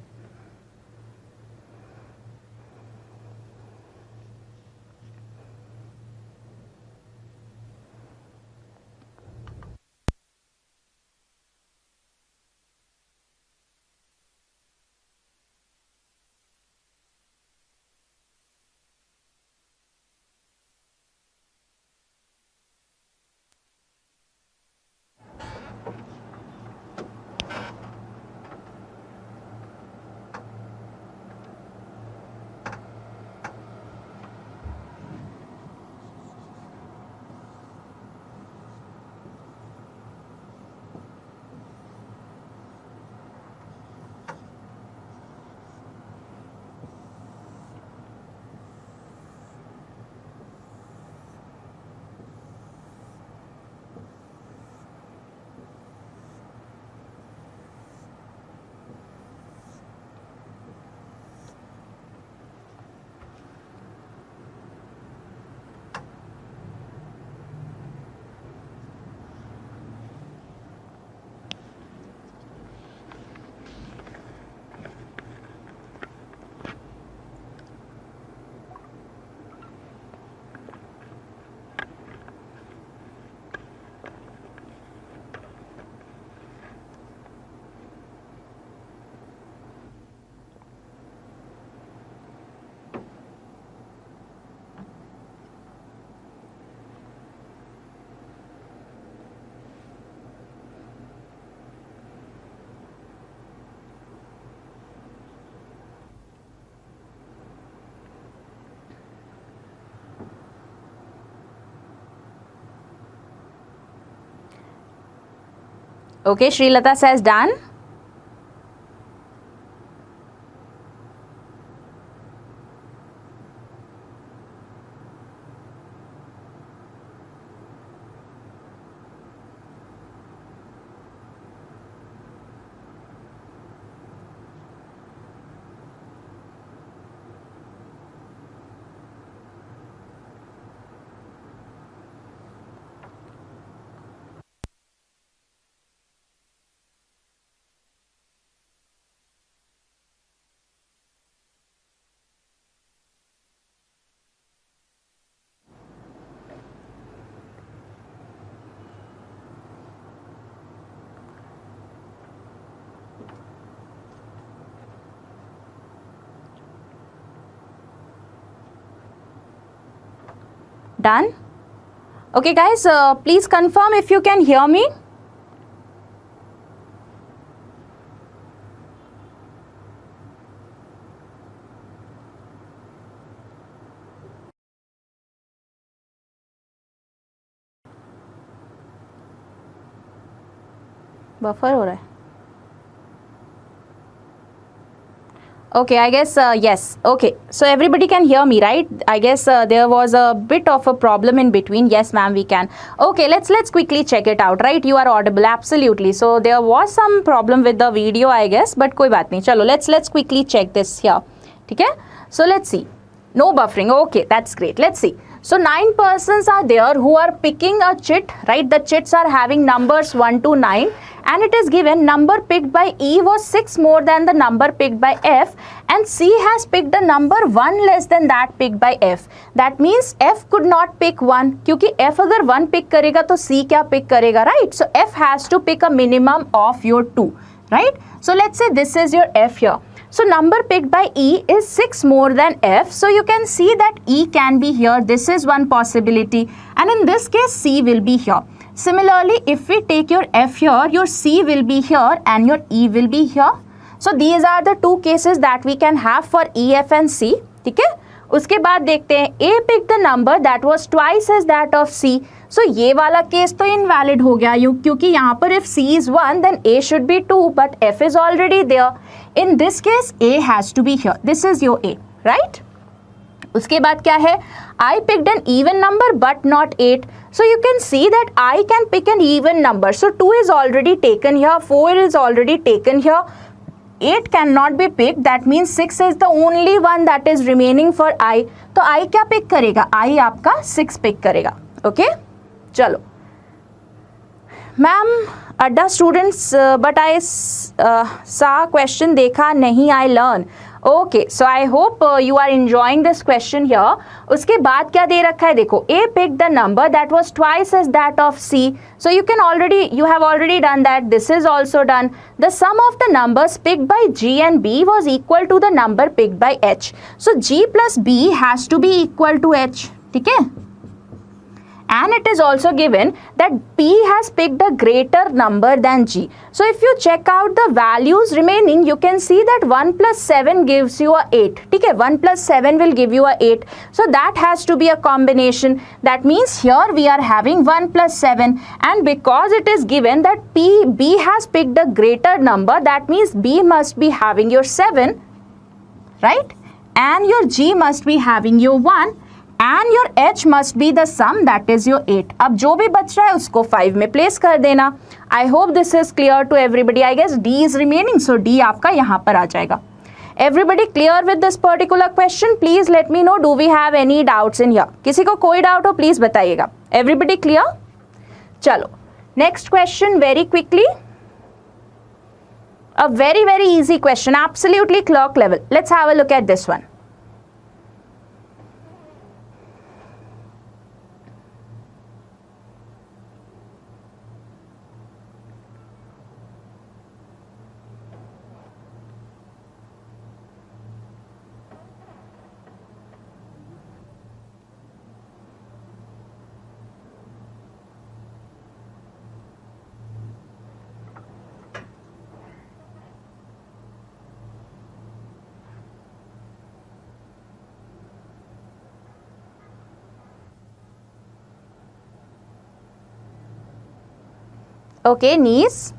[SPEAKER 2] Okay, Srilata says done. Done. Okay guys, please confirm if you can hear me. Buffer हो रहा है. Okay, I guess yes. Okay, so everybody can hear me, right? I guess there was a bit of a problem in between. Yes, ma'am, we can. Okay, let's quickly check it out, right? You are audible, absolutely. So there was some problem with the video, I guess, but कोई बात नहीं. चलो, let's quickly check this here. ठीक है? So let's see. No buffering. Okay, that's great. Let's see. So 9 persons are there who are picking a chit, right? The chits are having numbers 1 to 9. And it is given number picked by E was 6 more than the number picked by F, and C has picked a number 1 less than that picked by F. That means F could not pick 1, क्योंकि F अगर 1 pick करेगा तो C क्या pick करेगा, right? So F has to pick a minimum of your 2, right? So let's say this is your F here. So number picked by E is 6 more than F. So you can see that E can be here. This is one possibility. And in this case, C will be here. Similarly, if we take your F here, your C will be here and your E will be here. So these are the two cases that we can have for E, F and C. ठीक है? उसके बाद देखते हैं A picked the number that was twice as that of C. So ये वाला case तो invalid हो गया क्योंकि यहाँ पर if C is 1 then A should be 2 but F is already there. In this case A has to be here. This is your A, right? उसके बाद क्या है? I picked an even number but not 8. So you can see that I can pick an even number. So 2 is already taken here, 4 is already taken here. 8 cannot be picked. That means 6 is the only one that is remaining for I. तो I क्या pick करेगा? I आपका 6 pick करेगा. Okay? चलो. Ma'am अड्डा students but I सा question देखा नहीं I learn. Okay so I hope you are enjoying this question here. उसके बाद क्या दे रखा है देखो, A pick the number that was twice as that of C. So you have already done that. This is also done. The sum of the numbers picked by G and B was equal to the number picked by H. So G plus B has to be equal to H. ठीक है? And it is also given that P has picked a greater number than G. So if you check out the values remaining, you can see that 1 plus 7 gives you a 8. ठीक है? 1 plus 7 will give you a 8. So that has to be a combination. That means here we are having 1 plus 7. And because it is given that B has picked a greater number, that means B must be having your 7, right? And your G must be having your 1. And your H must be the sum, that is your 8. अब जो भी बच रहा है उसको 5 में place कर देना. I hope this is clear to everybody. I guess D is remaining, so D आपका यहाँ पर आ जाएगा. Everybody clear with this particular question? Please let me know. Do we have any doubts in here? किसी को कोई doubt हो please बताइएगा. Everybody clear? चलो next question very quickly. A very easy question, absolutely clock level. Let's have a look at this one. Okay, niece.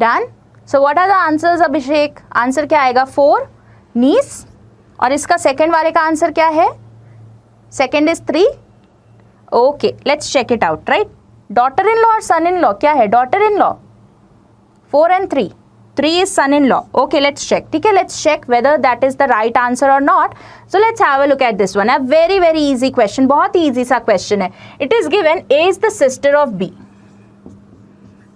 [SPEAKER 2] Done. So what are the answers Abhishek? Answer क्या आएगा? 4 नीस. और इसका second वाले का answer क्या है? Second is 3. Okay, let's check it out. Right, daughter in law और son in law क्या है? Daughter in law. 4 and 3. 3 is son-in-law. Okay, let's check. ठीक है, let's check whether that is the right answer or not. So let's have a look at this one. A very very easy question. बहुत ही easy सा question है. It is given A is the sister of B.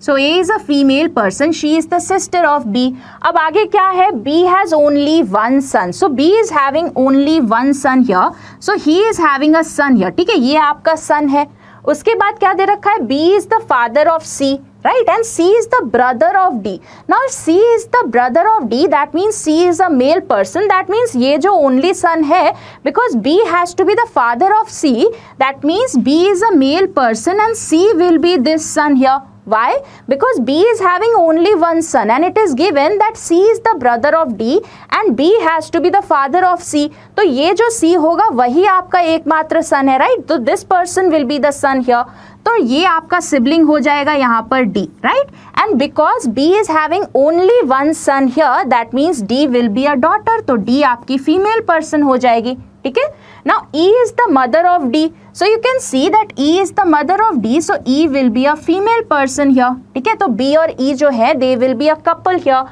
[SPEAKER 2] So A is a female person. She is the sister of B. अब आगे क्या है? B has only one son. So B is having only one son here. So he is having a son here. ठीक है, ये आपका son है. उसके बाद क्या दे रखा है? B is the father of C. Right, and C is the brother of D. Now C is the brother of D, that means C is a male person. That means ये जो only son है, because B has to be the father of C, that means B is a male person and C will be this son here. Why? Because B is having only one son and it is given that C is the brother of D and B has to be the father of C. तो ये जो C होगा वही आपका एकमात्र son है, right? तो this person will be the son here. तो ये आपका सिबलिंग हो जाएगा यहाँ पर D, right? And because B is having only one son here, that means D will be a daughter. तो D आपकी फीमेल पर्सन हो जाएगी. ठीक है. Now E is the mother of D. So you can see that E is the mother of D. So E will be a female person here. ठीक है. तो B और E जो है they will be a couple here.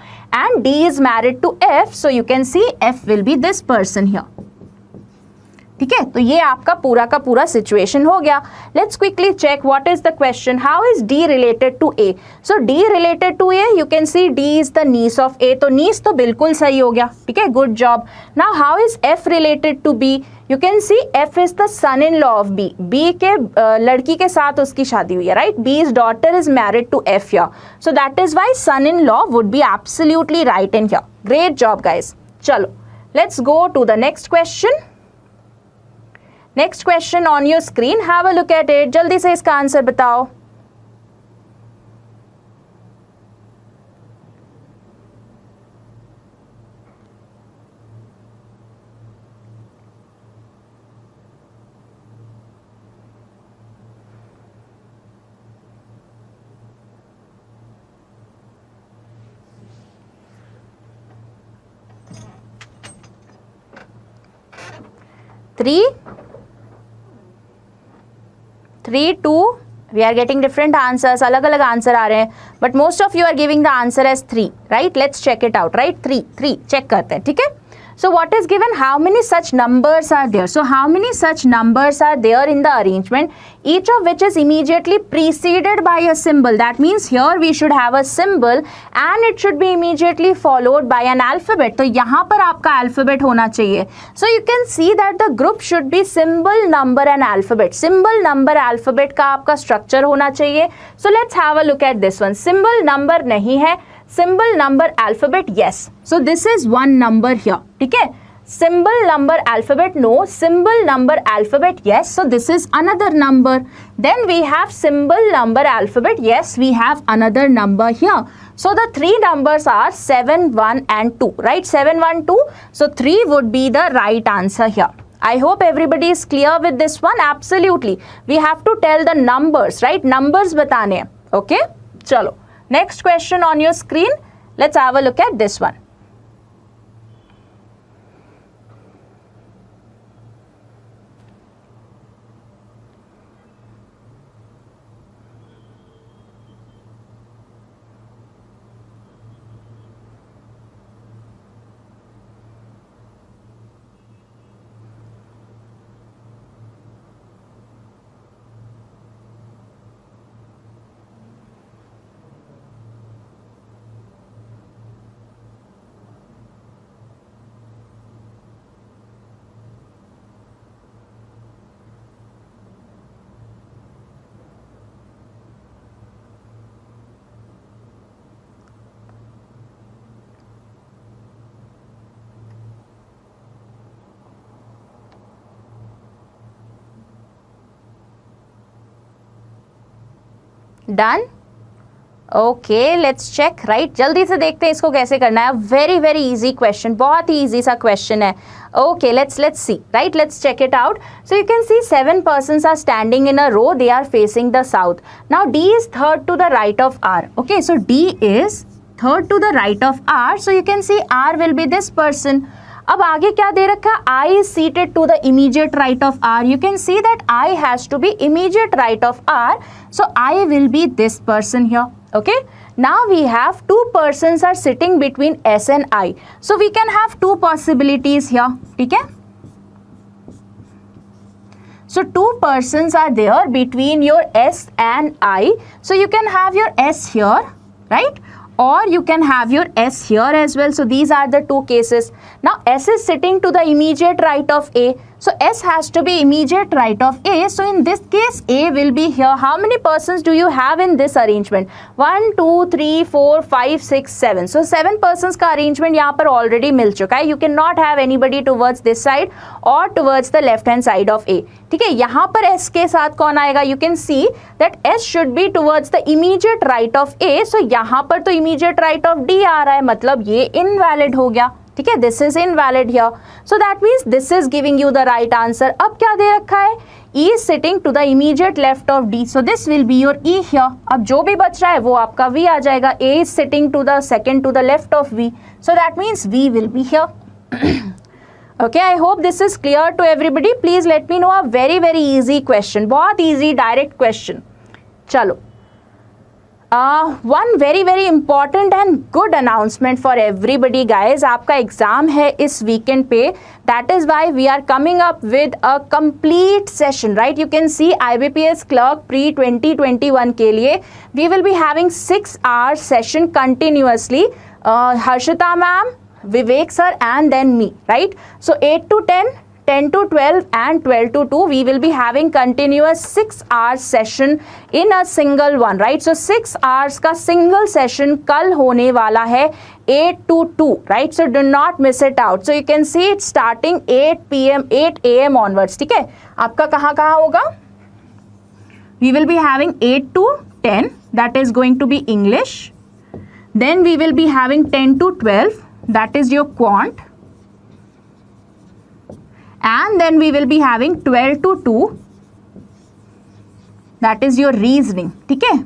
[SPEAKER 2] And D is married to F. So you can see F will be this person here. ठीक है, तो ये आपका पूरा का पूरा सिचुएशन हो गया. Let's quickly check what is the question. How is D related to A? So D related to A, you can see D is the niece of A. तो नीस तो बिल्कुल सही हो गया. ठीक है, good job. Now how is F related to B? You can see F is the son in law of B. B के लड़की के साथ उसकी शादी हुई है, right? B is daughter is married to F here. So that is why son in law would be absolutely right in here. Great job guys. चलो let's go to the next question. Next question on your screen, have a look at it. जल्दी से इसका answer बताओ. Three 3, 2, we are getting different answers. अलग अलग answer आ रहे हैं, but most of you are giving the answer as 3, right? Let's check it out, right? 3 check करते हैं. ठीक है. So what is given? How many such numbers are there? So how many such numbers are there in the arrangement, each of which is immediately preceded by a symbol? That means here we should have a symbol and it should be immediately followed by an alphabet. तो यहाँ पर आपका alphabet होना चाहिए. So you can see that the group should be symbol, number and alphabet. Symbol, number, alphabet का आपका structure होना चाहिए. So let's have a look at this one. Symbol, number नहीं है. Symbol, number, alphabet, yes. So this is one number here. ठीक है. Symbol, number, alphabet, no. Symbol, number, alphabet, yes. So this is another number. Then we have symbol, number, alphabet, yes. We have another number here. So the three numbers are 7, 1 and 2, right? 7, 1, 2. So 3 would be the right answer here. I hope everybody is clear with this one. Absolutely. We have to tell the numbers, right? Numbers बताने हैं. Okay? चलो. Next question on your screen. Let's have a look at this one. Done. Okay let's check. Right, जल्दी से देखते हैं इसको कैसे करना है. वेरी वेरी इजी क्वेश्चन, बहुत ही इजी सा क्वेश्चन है. Okay let's see. Right, let's check it out. So you can see 7 persons are standing in a row. They are facing the south. Now D is third to the right of R. Okay, so D is third to the right of R. So you can see R will be this person. अब आगे क्या दे रखा है? I is seated to the immediate right of R. You can see that I has to be immediate right of R. So I will be this person here. Okay. Now we have two persons are sitting between S and I. So we can have two possibilities here. ठीक है? So two persons are there between your S and I. So you can have your S here, right? Or you can have your S here as well. So these are the two cases. Now S is sitting to the immediate right of A. So S has to be immediate right of A. So in this case, A will be here. How many persons do you have in this arrangement? 1, 2, 3, 4, 5, 6, 7. So 7 persons का arrangement यहाँ पर already मिल चुका है. You cannot have anybody towards this side or towards the left hand side of A. ठीक है, यहाँ पर S के साथ कौन आएगा? You can see that S should be towards the immediate right of A. So यहाँ पर तो immediate right of D आ रहा है, मतलब ये invalid हो गया. ठीक है, this is invalid here. So that means this is giving you the right answer. अब क्या दे रखा है? E is sitting to the immediate left of D. So this will be your E here. अब जो भी बच रहा है वो आपका V आ जाएगा. A is sitting to the second to the left of V. So that means V will be here. Okay, I hope this is clear to everybody. Please let me know a very very easy question. बहुत easy direct question. चलो. One very very important and good announcement for everybody guys. आपका exam है इस weekend पे. That is why we are coming up with a complete session, right? You can see IBPS Clerk pre 2021 के लिए we will be having 6 hours session continuously. Harshita ma'am, Vivek sir and then me, right? So 8 to 10, 10 to 12 and 12 to 2 we will be having continuous 6 hours session in a single one, right? So 6 hours का single session कल होने वाला है 8 to 2, right? So do not miss it out. So you can see it's starting 8 PM 8 AM onwards. ठीक है, आपका कहाँ होगा? We will be having 8 to 10, that is going to be English. Then we will be having 10 to 12, that is your quant. And then we will be having 12 to 2, that is your reasoning. ठीक है,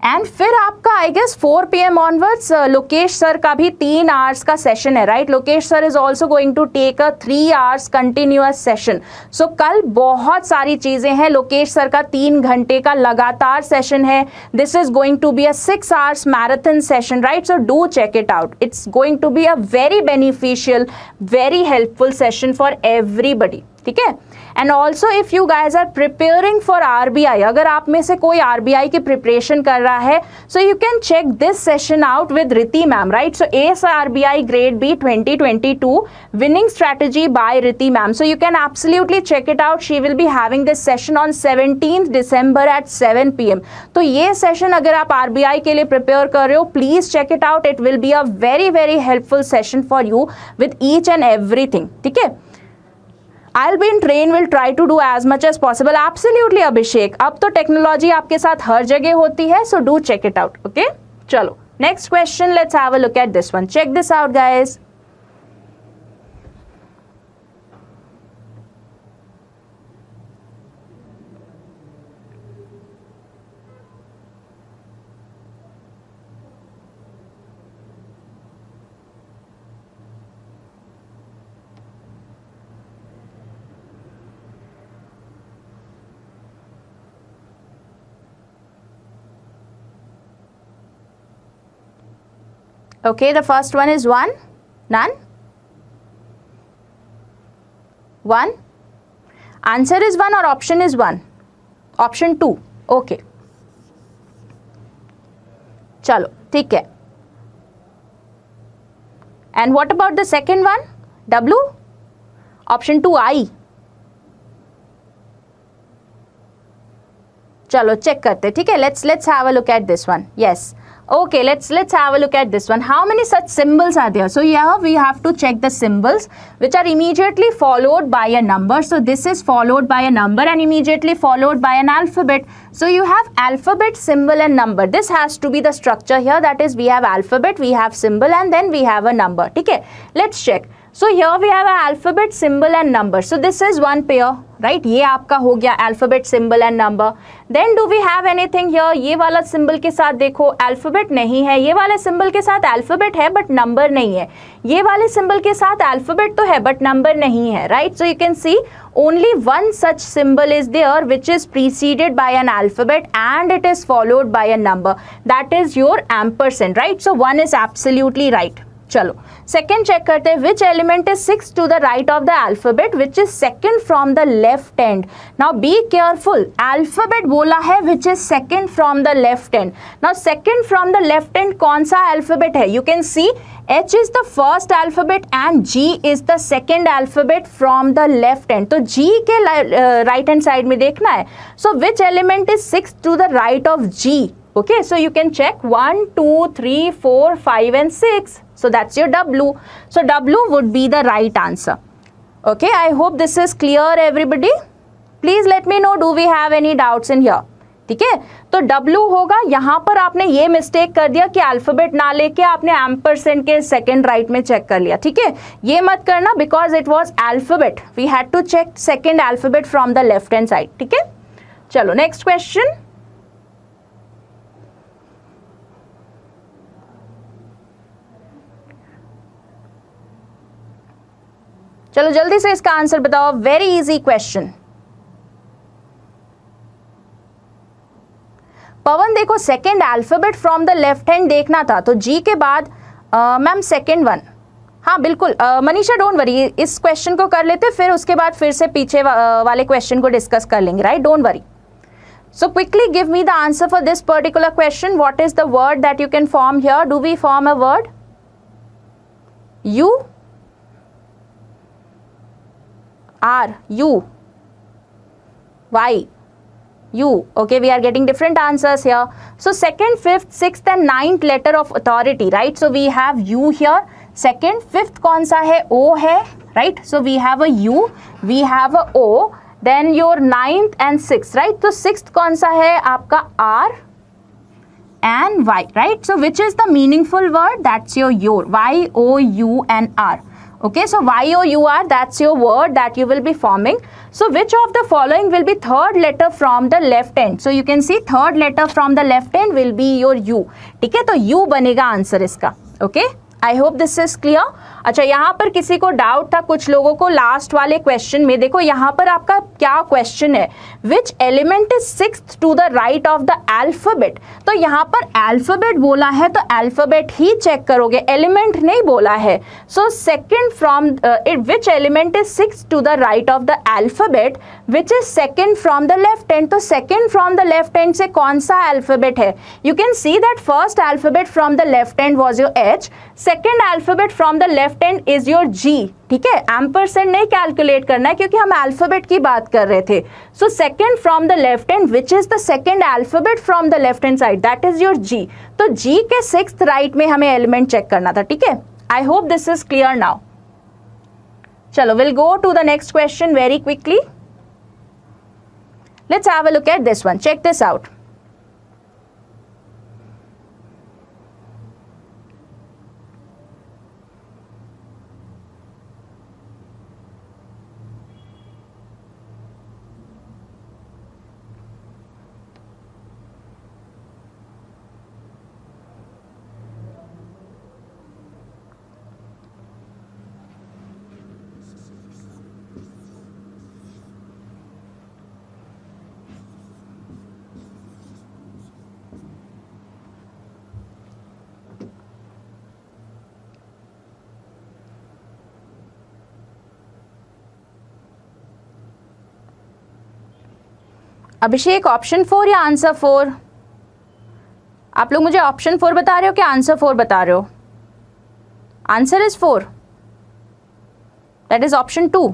[SPEAKER 2] and फिर आपका I guess 4 PM onwards Lokesh sir का भी 3 hours का session है, right? Lokesh sir is also going to take a 3 hours continuous session. So कल बहुत सारी चीजें हैं. लोकेश सर का 3 घंटे का लगातार सेशन है. This is going to be a 6 hours marathon session, right? So do check it out. It's going to be a very beneficial, very helpful session for everybody. ठीक है, and also if you guys are preparing for RBI, अगर आप में से कोई RBI की preparation कर रहा है, so you can check this session out with Riti ma'am, right? So AS RBI grade B 2022 winning strategy by Riti ma'am. So you can absolutely check it out. She will be having this session on 17th December at 7 PM. तो ये session अगर आप RBI के लिए prepare कर रहे हो, please check it out. It will be a very very helpful session for you with each and everything. ठीक है, I'll be in train, will try to do as much as possible. Absolutely अभिषेक, अब तो technology आपके साथ हर जगह होती है, so do check it out. Okay, चलो next question, let's have a look at this one. Check this out guys. Okay, the first one is 1, none, 1. Answer is 1 or option is 1? Option 2. Okay. चलो ठीक है. And what about the second one? W? Option 2 I. चलो check करते. ठीक है, let's have a look at this one. Yes. Okay, let's have a look at this one. How many such symbols are there? So here we have to check the symbols which are immediately followed by a number. So this is followed by a number and immediately followed by an alphabet. So you have alphabet, symbol and number. This has to be the structure here. That is, we have alphabet, we have symbol and then we have a number. Okay, let's check. So here we have an alphabet, symbol and number. So this is one pair, right, ये आपका हो गया alphabet, symbol and number. Then do we have anything here? ये वाला symbol के साथ देखो alphabet नहीं है, ये वाले सिंबल के साथ अल्फाबेट है बट नंबर नहीं है, ये वाले सिंबल के साथ अल्फाबेट तो है बट नंबर नहीं है, right. So you can C only one such symbol is there which is preceded by an alphabet and it is followed by a number, that is your ampersand, right. So one is absolutely right. चलो second check करते हैं. Which element is 6 to the right of the alphabet which is second from the left end. Now be careful, alphabet बोला है which is second from the left end. Now second from the left end कौन सा alphabet है? You can see H is the first alphabet and G is the second alphabet from the left hand. तो G के right hand side में देखना है. So which element is 6 to the right of G? Okay, so you can check 1, 2, 3, 4, 5 and 6. So that's your W. So W would be the right answer. Okay, I hope this is clear everybody. Please let me know, do we have any doubts in here? ठीक है, तो W होगा. यहाँ पर आपने ये mistake कर दिया कि अल्फाबेट ना लेके आपने एम्परसेंड के सेकंड राइट में चेक कर लिया. ठीक है, ये मत करना because it was alphabet, we had to check second alphabet from the left hand side. ठीक है, चलो नेक्स्ट क्वेश्चन. चलो जल्दी से इसका आंसर बताओ. Very easy question. पवन देखो second alphabet from the left hand देखना था तो जी के बाद मैम सेकेंड वन. हाँ बिल्कुल मनीषा डोंट वरी, इस क्वेश्चन को कर लेते फिर उसके बाद फिर से पीछे वाले क्वेश्चन को डिस्कस कर लेंगे, right. Don't worry. So quickly give me the answer for this particular question. What is the word that you can form here? Do we form a word? U, R, U, Y, U. Okay, we are getting different answers here. So second, fifth, sixth and ninth letter of authority, right? So we have U here. Second, fifth कौन सा है? O है, right? So we have a U, we have a O. Then your ninth and sixth, right? तो sixth कौन सा है आपका? R and Y, right? So which is the meaningful word? That's your Y, O, U and R. Okay, so Y-O-U-R, that's your word that you will be forming. So which of the following will be third letter from the left end? So you can see third letter from the left end will be your U. ठीक है, तो U बनेगा answer इसका. Okay, I hope this is clear. अच्छा, यहाँ पर किसी को डाउट था कुछ लोगों को लास्ट वाले क्वेश्चन में. देखो यहाँ पर आपका क्या क्वेश्चन है? Which element is sixth to the right of the alphabet. तो यहाँ पर अल्फाबेट बोला है तो अल्फाबेट ही चेक करोगे, एलिमेंट नहीं बोला है. So second from which element is sixth to the right of the alphabet which is second from the left hand. तो second from the left hand से कौन सा अल्फाबेट है? You can see that first alphabet from the left hand was your H, second alphabet from the left hand is your G. ठीक है, ampersand नहीं calculate करना है क्योंकि हम अल्फाबेट की बात कर रहे थे. So second from the left hand which is the second alphabet from the left hand side, that is your G. तो G के सिक्स्थ राइट में हमें एलिमेंट चेक करना था. ठीक है, I hope this is clear now. चलो will go to the next question very quickly. Let's have a look at this one. Check this out. Abhishek option 4 या आंसर 4? आप लोग मुझे ऑप्शन 4 बता रहे हो कि आंसर 4 बता रहे हो? Answer is 4, that is option 2.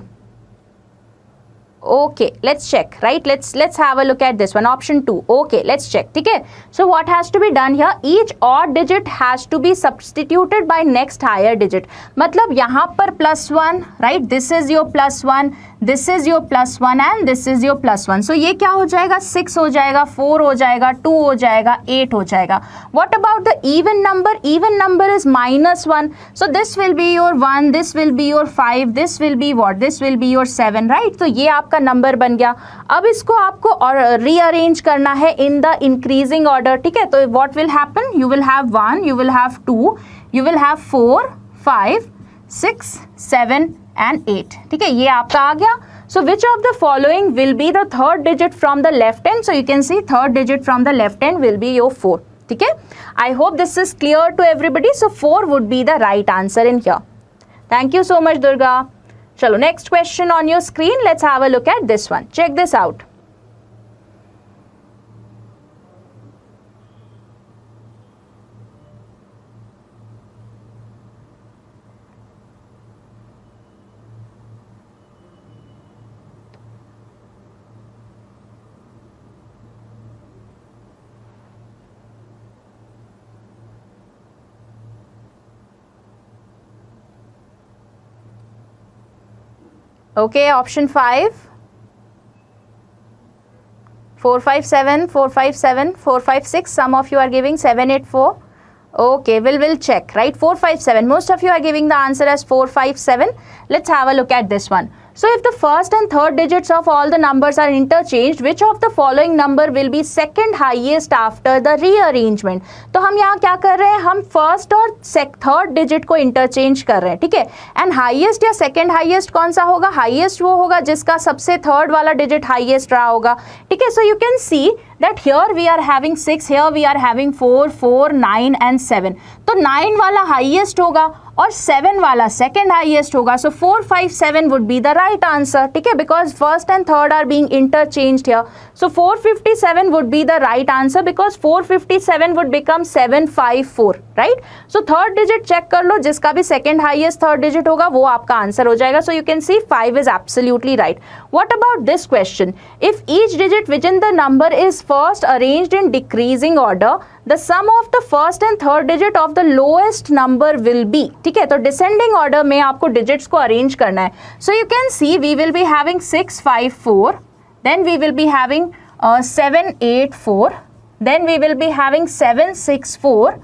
[SPEAKER 2] Okay, let's check, right? Let's have a look at this one, option 2. Okay, let's check. ठीक है, so what has to be done here? Each odd digit has to be substituted by next higher digit. मतलब यहाँ पर +1, right? This is your +1, this is your +1 and this is your +1. So ये क्या हो जाएगा? 6 हो जाएगा, 4 हो जाएगा, 2 हो जाएगा, 8 हो जाएगा. What about the even number? Even number is -1. So this will be your 1, this will be your 5, this will be what? This will be your 7, right? तो ये आप आपका नंबर बन गया। अब इसको आपको और रीअरेंज करना है इन द इंक्रीजिंग ऑर्डर, ठीक है। तो what will happen, you will have 1, you will have 2, you will have 4, 5, 6, 7 and 8, ठीक है, ये आपका आ गया। So which of the following will be the third digit from the left hand? So you can see third digit from the left hand will be your 4, ठीक है। I hope this is clear to everybody. So 4 would be the right answer in here. Thank you so much, Durga. Chalo, next question on your screen. Let's have a look at this one. Check this out. Okay, option 5, 4, 5, 7, 4, 5, 7, 4, 5, 6. Some of you are giving 7, 8, 4. Okay, we'll check, right? 4, 5, 7. Most of you are giving the answer as 4, 5, 7. Let's have a look at this one. So if the first and third digits of all the numbers are interchanged, which of the following number will be second highest after the rearrangement? तो हम यहाँ क्या कर रहे हैं, हम first और third digit को इंटरचेंज कर रहे हैं, ठीक है। एंड हाईएस्ट या सेकंड हाईएस्ट कौन सा होगा, हाईएस्ट वो होगा जिसका सबसे थर्ड वाला डिजिट हाईएस्ट रहा होगा, ठीक है। So you can C that here we are having 6, here we are having 4, 4, 9 and 7. तो 9 वाला हाईएस्ट होगा और 7 वाला सेकंड हाईएस्ट होगा। सो 4, 5, 7 would be the right answer, ठीक है, because first and third are being interchanged here. So 457 would be the right answer because 457 would become 754, right? So third digit check कर लो, जिसका भी second highest third digit होगा वो आपका answer हो जाएगा. So you can see 5 is absolutely right. What about this question? If each digit within the number is first arranged in decreasing order, the sum of the first and third digit of the lowest number will be, ठीक है, तो descending order में आपको digits को arrange करना है. So you can see we will be having 6, 5, 4, then we will be having 7, 8, 4, then we will be having 7, 6, 4,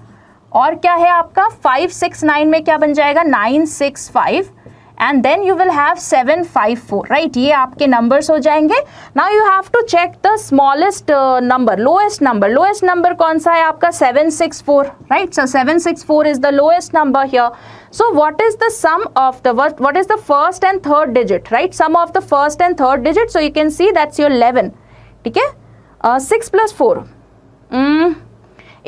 [SPEAKER 2] और क्या है आपका 5, 6, 9 में क्या बन जाएगा 9, 6, 5, and then you will have 7, 5, 4, right? ये आपके numbers हो जाएंगे. Now you have to check the smallest number, lowest number कौन सा है आपका 7, 6, 4, right? So 7, 6, 4 is the lowest number here. So what is the sum of the what is the first and third digit, right? Sum of the first and third digit. So you can see that's your 11, ठीक है. 6 plus 4.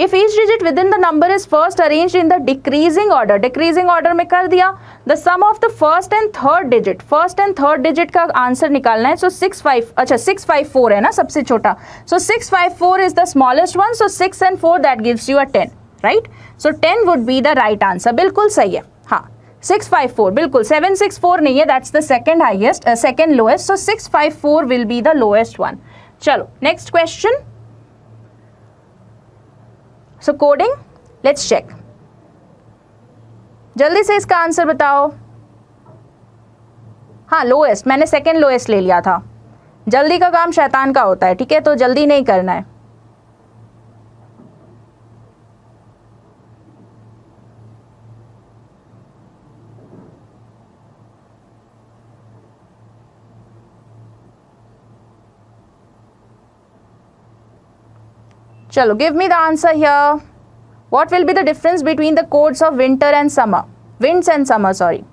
[SPEAKER 2] If each digit within the number is first arranged in the decreasing order में कर दिया, the sum of the first and third digit का answer निकालना है. So 6, 5, अच्छा 6, 5, 4 है ना सबसे छोटा. So 6, 5, 4 is the smallest one. So 6 and 4 that gives you a 10, right? So 10 would be the right answer. बिल्कुल सही है. हाँ 6, 5, 4 बिल्कुल. 7, 6, 4 नहीं है, that's the second highest, second lowest. So 6, 5, 4 will be the lowest one. चलो next question. So coding, let's check. जल्दी से इसका आंसर बताओ. हाँ लोएस्ट, मैंने सेकेंड लोएस्ट ले लिया था. जल्दी का काम शैतान का होता है, ठीक है, तो जल्दी नहीं करना है. Chalo, give me the answer here. What will be the difference between the codes of winter and summer? Winds and summer, sorry.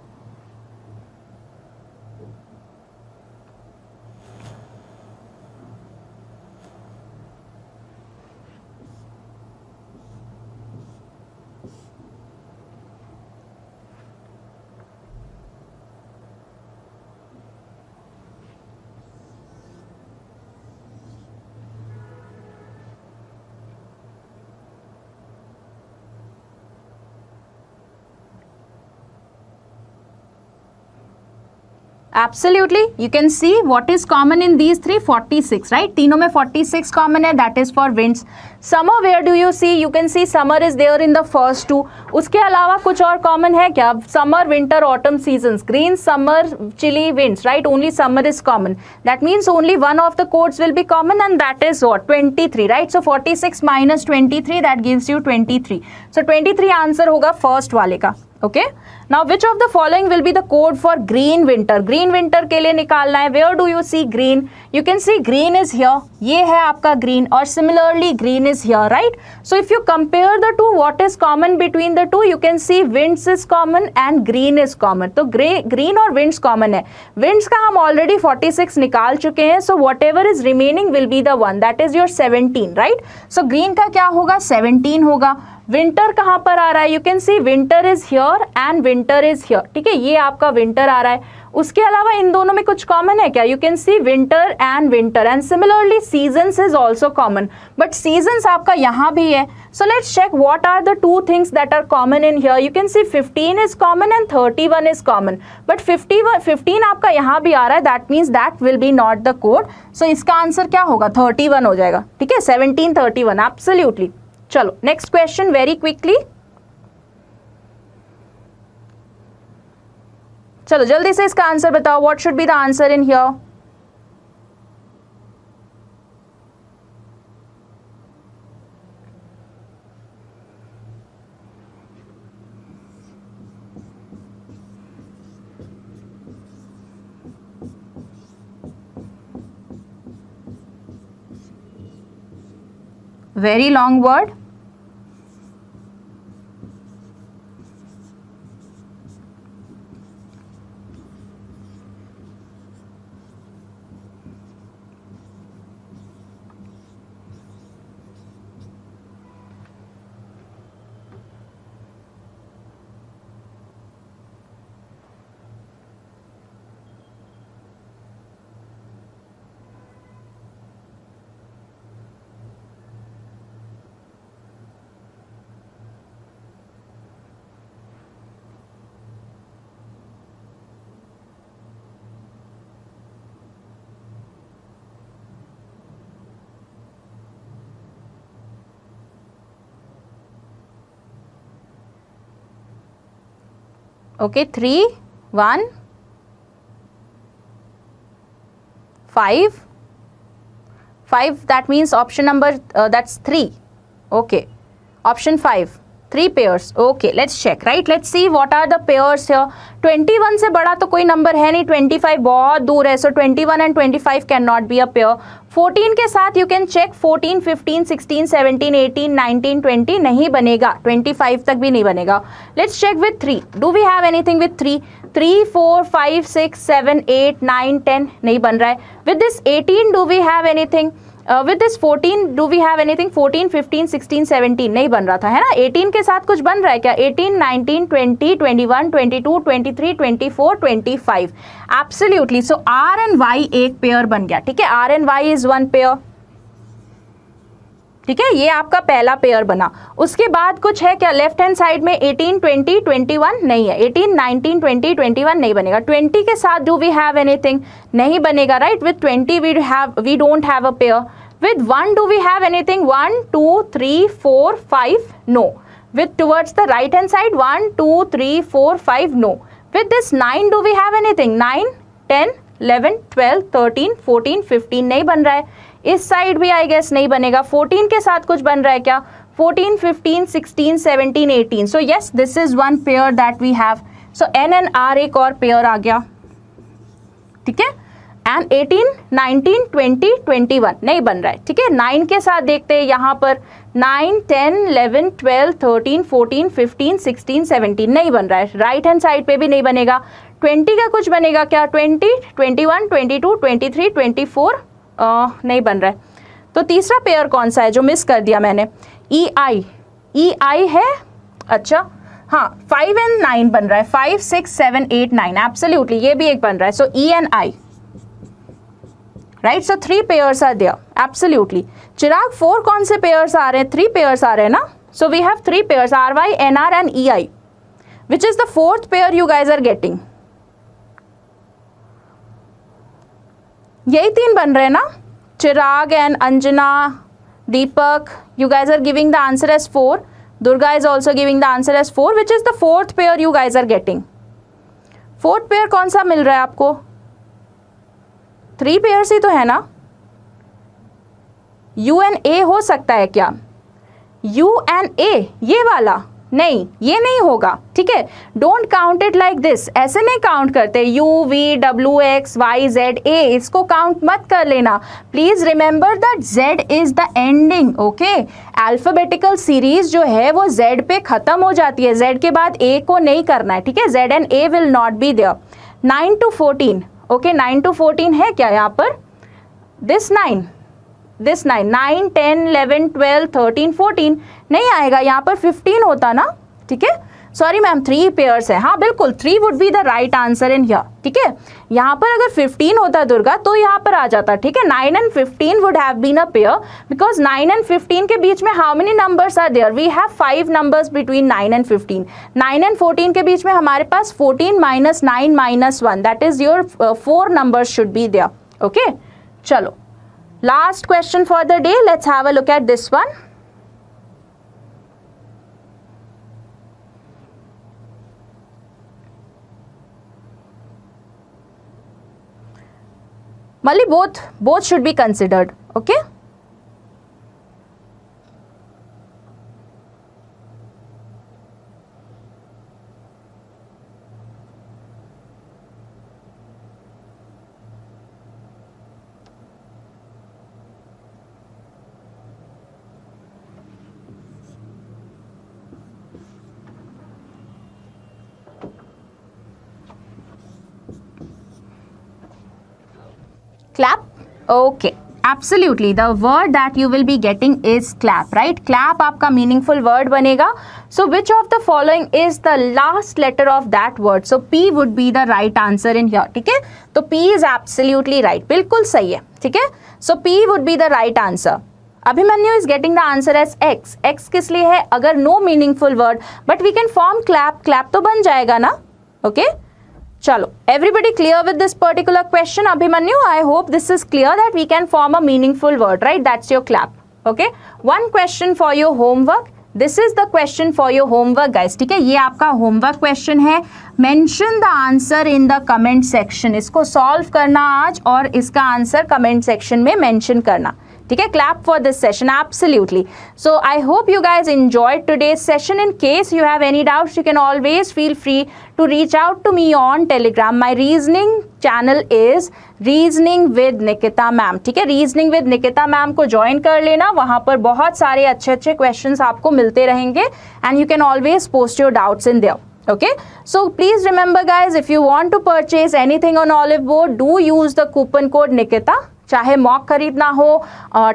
[SPEAKER 2] Absolutely, you can see what is common in these three. 46, right? तीनों में 46 common है, that is for winds. Summer, where do you see? You can see summer is there in the first two. उसके अलावा कुछ और common है क्या? Summer, winter, autumn seasons. Green, summer, chilly winds, right? Only summer is common. That means only one of the codes will be common, and that is what? 23, right? So 46 minus 23, that gives you 23. So 23 answer होगा first वाले का. Okay, now which of the following will be the code for green winter? Green winter के लिए निकालना है. Where do you see green? You can see green is here, ये है आपका ग्रीन, और similarly green is here, right? So if you compare the two, what is common between the two? You can see winds is common and green is common. तो green और winds common है. Winds का हम already 46 निकाल चुके हैं, so what ever is remaining will be the one, that is your 17, right? So green का क्या होगा? 17 होगा. विंटर कहाँ पर आ रहा है? You can see winter is here and winter is here. ठीक है, ये आपका विंटर आ रहा है. उसके अलावा इन दोनों में कुछ कॉमन है क्या? You can see winter and similarly seasons is also common, but seasons आपका यहाँ भी है. So let's check what are the two things that are common in here. You can see 15 is common and 31 is common, but 15 आपका यहाँ भी आ रहा है, that means that will be not the code. So इसका answer क्या होगा? 31 हो जाएगा. ठीक है, 17 31 एब्सोल्युटली. चलो नेक्स्ट क्वेश्चन वेरी क्विकली. चलो जल्दी से इसका आंसर बताओ. What should be the answer in here? Very long word. Okay, 3 1 5 5, that means option number that's 3. Okay, option 5, 3 pairs. Okay, let's check, right? Let's see what are the pairs here. 21 से बड़ा तो कोई number है नहीं, 25 बहुत दूर है, so 21 and 25 cannot be a pair. 14 के साथ you can check 14, 15, 16, 17, 18, 19, 20 नहीं बनेगा, 25 तक भी नहीं बनेगा. Let's check with 3. Do we have anything with 3? 3, 4, 5, 6, 7, 8, 9, 10 नहीं बन रहा है. With this 18 do we have anything? With this 14 do we have anything? 14, 15, 16, 17 नहीं बन रहा था, है ना? 18 के साथ कुछ बन रहा है क्या? 18, 19, 20, 21, 22, 23, 24, 25. Absolutely. So R and Y एक पेयर बन गया. ठीक है, R and Y is one pair. ठीक है, ये आपका पहला पेयर बना. उसके बाद कुछ है क्या लेफ्ट हैंड साइड में? 18, 20, 21 नहीं है. 18, 19, 20, 21 नहीं बनेगा. 20 के साथ डू वी हैव एनीथिंग? नहीं बनेगा, right? With 20 we don't have a pair. With 1 do we have anything? 1, 2, 3, 4, 5 no. With towards the right hand side 1, 2, 3, 4, 5 no. With this 9 do we have anything? 9, 10, 11, 12, 13, 14, 15 नहीं बन रहा है. इस साइड भी I guess नहीं बनेगा. 14 के साथ कुछ बन रहा है क्या? 14, 15, 16, 17, 18. So yes, this is one pair that we have. So N and R एक और पेयर आ गया. ठीक है, एंड 18, 19, 20, 21 नहीं बन रहा है. ठीक है, 9 के साथ देखते हैं यहाँ पर 9, 10, 11, 12, 13, 14, 15, 16, 17 नहीं बन रहा है. राइट हैंड साइड पे भी नहीं बनेगा. 20 का कुछ बनेगा क्या? 20, 21, 22, 23, 24 नहीं बन रहा है. तो तीसरा पेयर कौन सा है जो मिस कर दिया मैंने? EI है. अच्छा हाँ, 5 and 9 बन रहा है. 5, 6, 7, 8, 9 एब्सोल्युटली ये भी एक बन रहा है. So E and I, right? So 3 pairs are there absolutely. Chirag 4 कौन से पेयर्स आ रहे हैं? 3 पेयर्स आ रहे हैं ना. So we have 3 pairs RY, NR and EI. Which is the 4th pair you guys are getting? यही 3 बन रहे हैं ना. Chirag and Anjana, Deepak, you guys are giving the answer as 4. Durga is also giving the answer as 4. Which is the 4th pair you guys are getting? 4th pair कौन सा मिल रहा है आपको? 3 pairs ही तो है ना. U and A हो सकता है क्या? U and A ये वाला नहीं, ये नहीं होगा, ठीक है. Don't count it like this, ऐसे नहीं काउंट करते. U V W X Y Z A, इसको काउंट मत कर लेना. Please remember that Z is the ending. Okay, alphabetical series जो है वो जेड पे खत्म हो जाती है, जेड के बाद ए को नहीं करना है, ठीक है. Z and A will not be there. 9 to 14, okay, 9 to 14 है क्या यहाँ पर? दिस 9, 9, 10, 11, 12, 13, 14 नहीं आएगा, यहाँ पर 15 होता ना, ठीक है. सॉरी मैम, 3 पेयर्स है. हाँ बिल्कुल, 3 would be the right answer in here, ठीक है. यहाँ पर अगर 15 होता दुर्गा तो यहाँ पर आ जाता, ठीक है. 9 and 15 would have been a pair, because 9 and 15 के बीच में how many numbers are there? We have 5 numbers between 9 and 15. 9 and 14 के बीच में हमारे पास 14 minus 9 minus 1, that is your 4 numbers should be there. Okay, चलो last question for the day, let's have a look at this one. Mali, both should be considered. Okay. Clap. Okay, absolutely. The word that you will be getting is clap, right? Clap आपका meaningful word बनेगा. So which of the following is the last letter of that word? So P would be the right answer in here. ठीक है, तो P is absolutely right. बिल्कुल सही है, ठीक है. So P would be the right answer. Abhimanyu is getting the answer as X. X किस लिए है? अगर no meaningful word, but we can form clap. Clap तो बन जाएगा ना? Okay. चलो, everybody clear with this particular question? Abhimanyu, I hope this is clear that we can form a meaningful word, right? That's your clap. Okay. One question for your homework. This is the question for your homework, guys. ठीक है, ये आपका homework question है. Mention the answer in the comment section. इसको solve करना आज और इसका answer comment section में mention करना. ठीक है, clap for this session. Absolutely. So I hope you guys enjoyed today's session. In case you have any doubts, you can always feel free to reach out to me on Telegram. My reasoning channel is Reasoning with Nikita ma'am. ठीक है, Reasoning with Nikita ma'am को join कर लेना, वहाँ पर बहुत सारे अच्छे questions आपको मिलते रहेंगे and you can always post your doubts in there. Okay, so please remember guys, if you want to purchase anything on Oliveboard, do use the coupon code Nikita. चाहे मॉक खरीदना हो,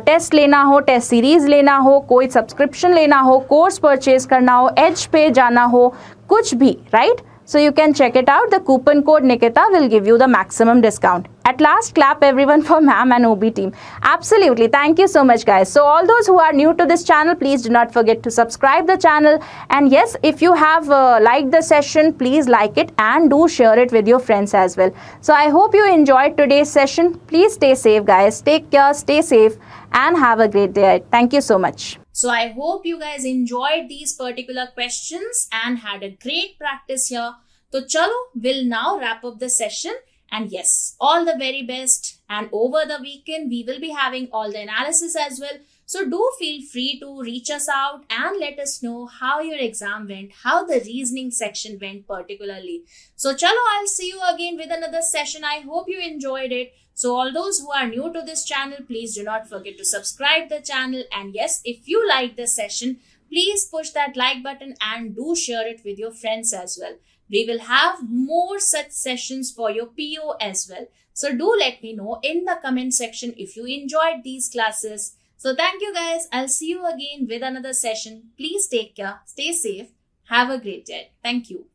[SPEAKER 2] टेस्ट लेना हो, test series लेना हो, कोई subscription लेना हो, कोर्स परचेज करना हो, एज पे जाना हो, कुछ भी, right? So you can check it out. The coupon code Nikita will give you the maximum discount. At last, clap everyone for ma'am and OB team. Absolutely. Thank you so much, guys. So all those who are new to this channel, please do not forget to subscribe the channel. And yes, if you have liked the session, please like it and do share it with your friends as well. So I hope you enjoyed today's session. Please stay safe, guys. Take care, stay safe, and have a great day. Thank you so much.
[SPEAKER 1] So I hope you guys enjoyed these particular questions and had a great practice here. So chalo, we'll now wrap up the session. And yes, all the very best. And over the weekend, we will be having all the analysis as well. So do feel free to reach us out and let us know how your exam went, how the reasoning section went particularly. So chalo, I'll see you again with another session. I hope you enjoyed it. So all those who are new to this channel, please do not forget to subscribe the channel. And yes, if you like this session, please push that like button and do share it with your friends as well. We will have more such sessions for your PO as well. So do let me know in the comment section if you enjoyed these classes. So thank you guys. I'll see you again with another session. Please take care, stay safe, have a great day. Thank you.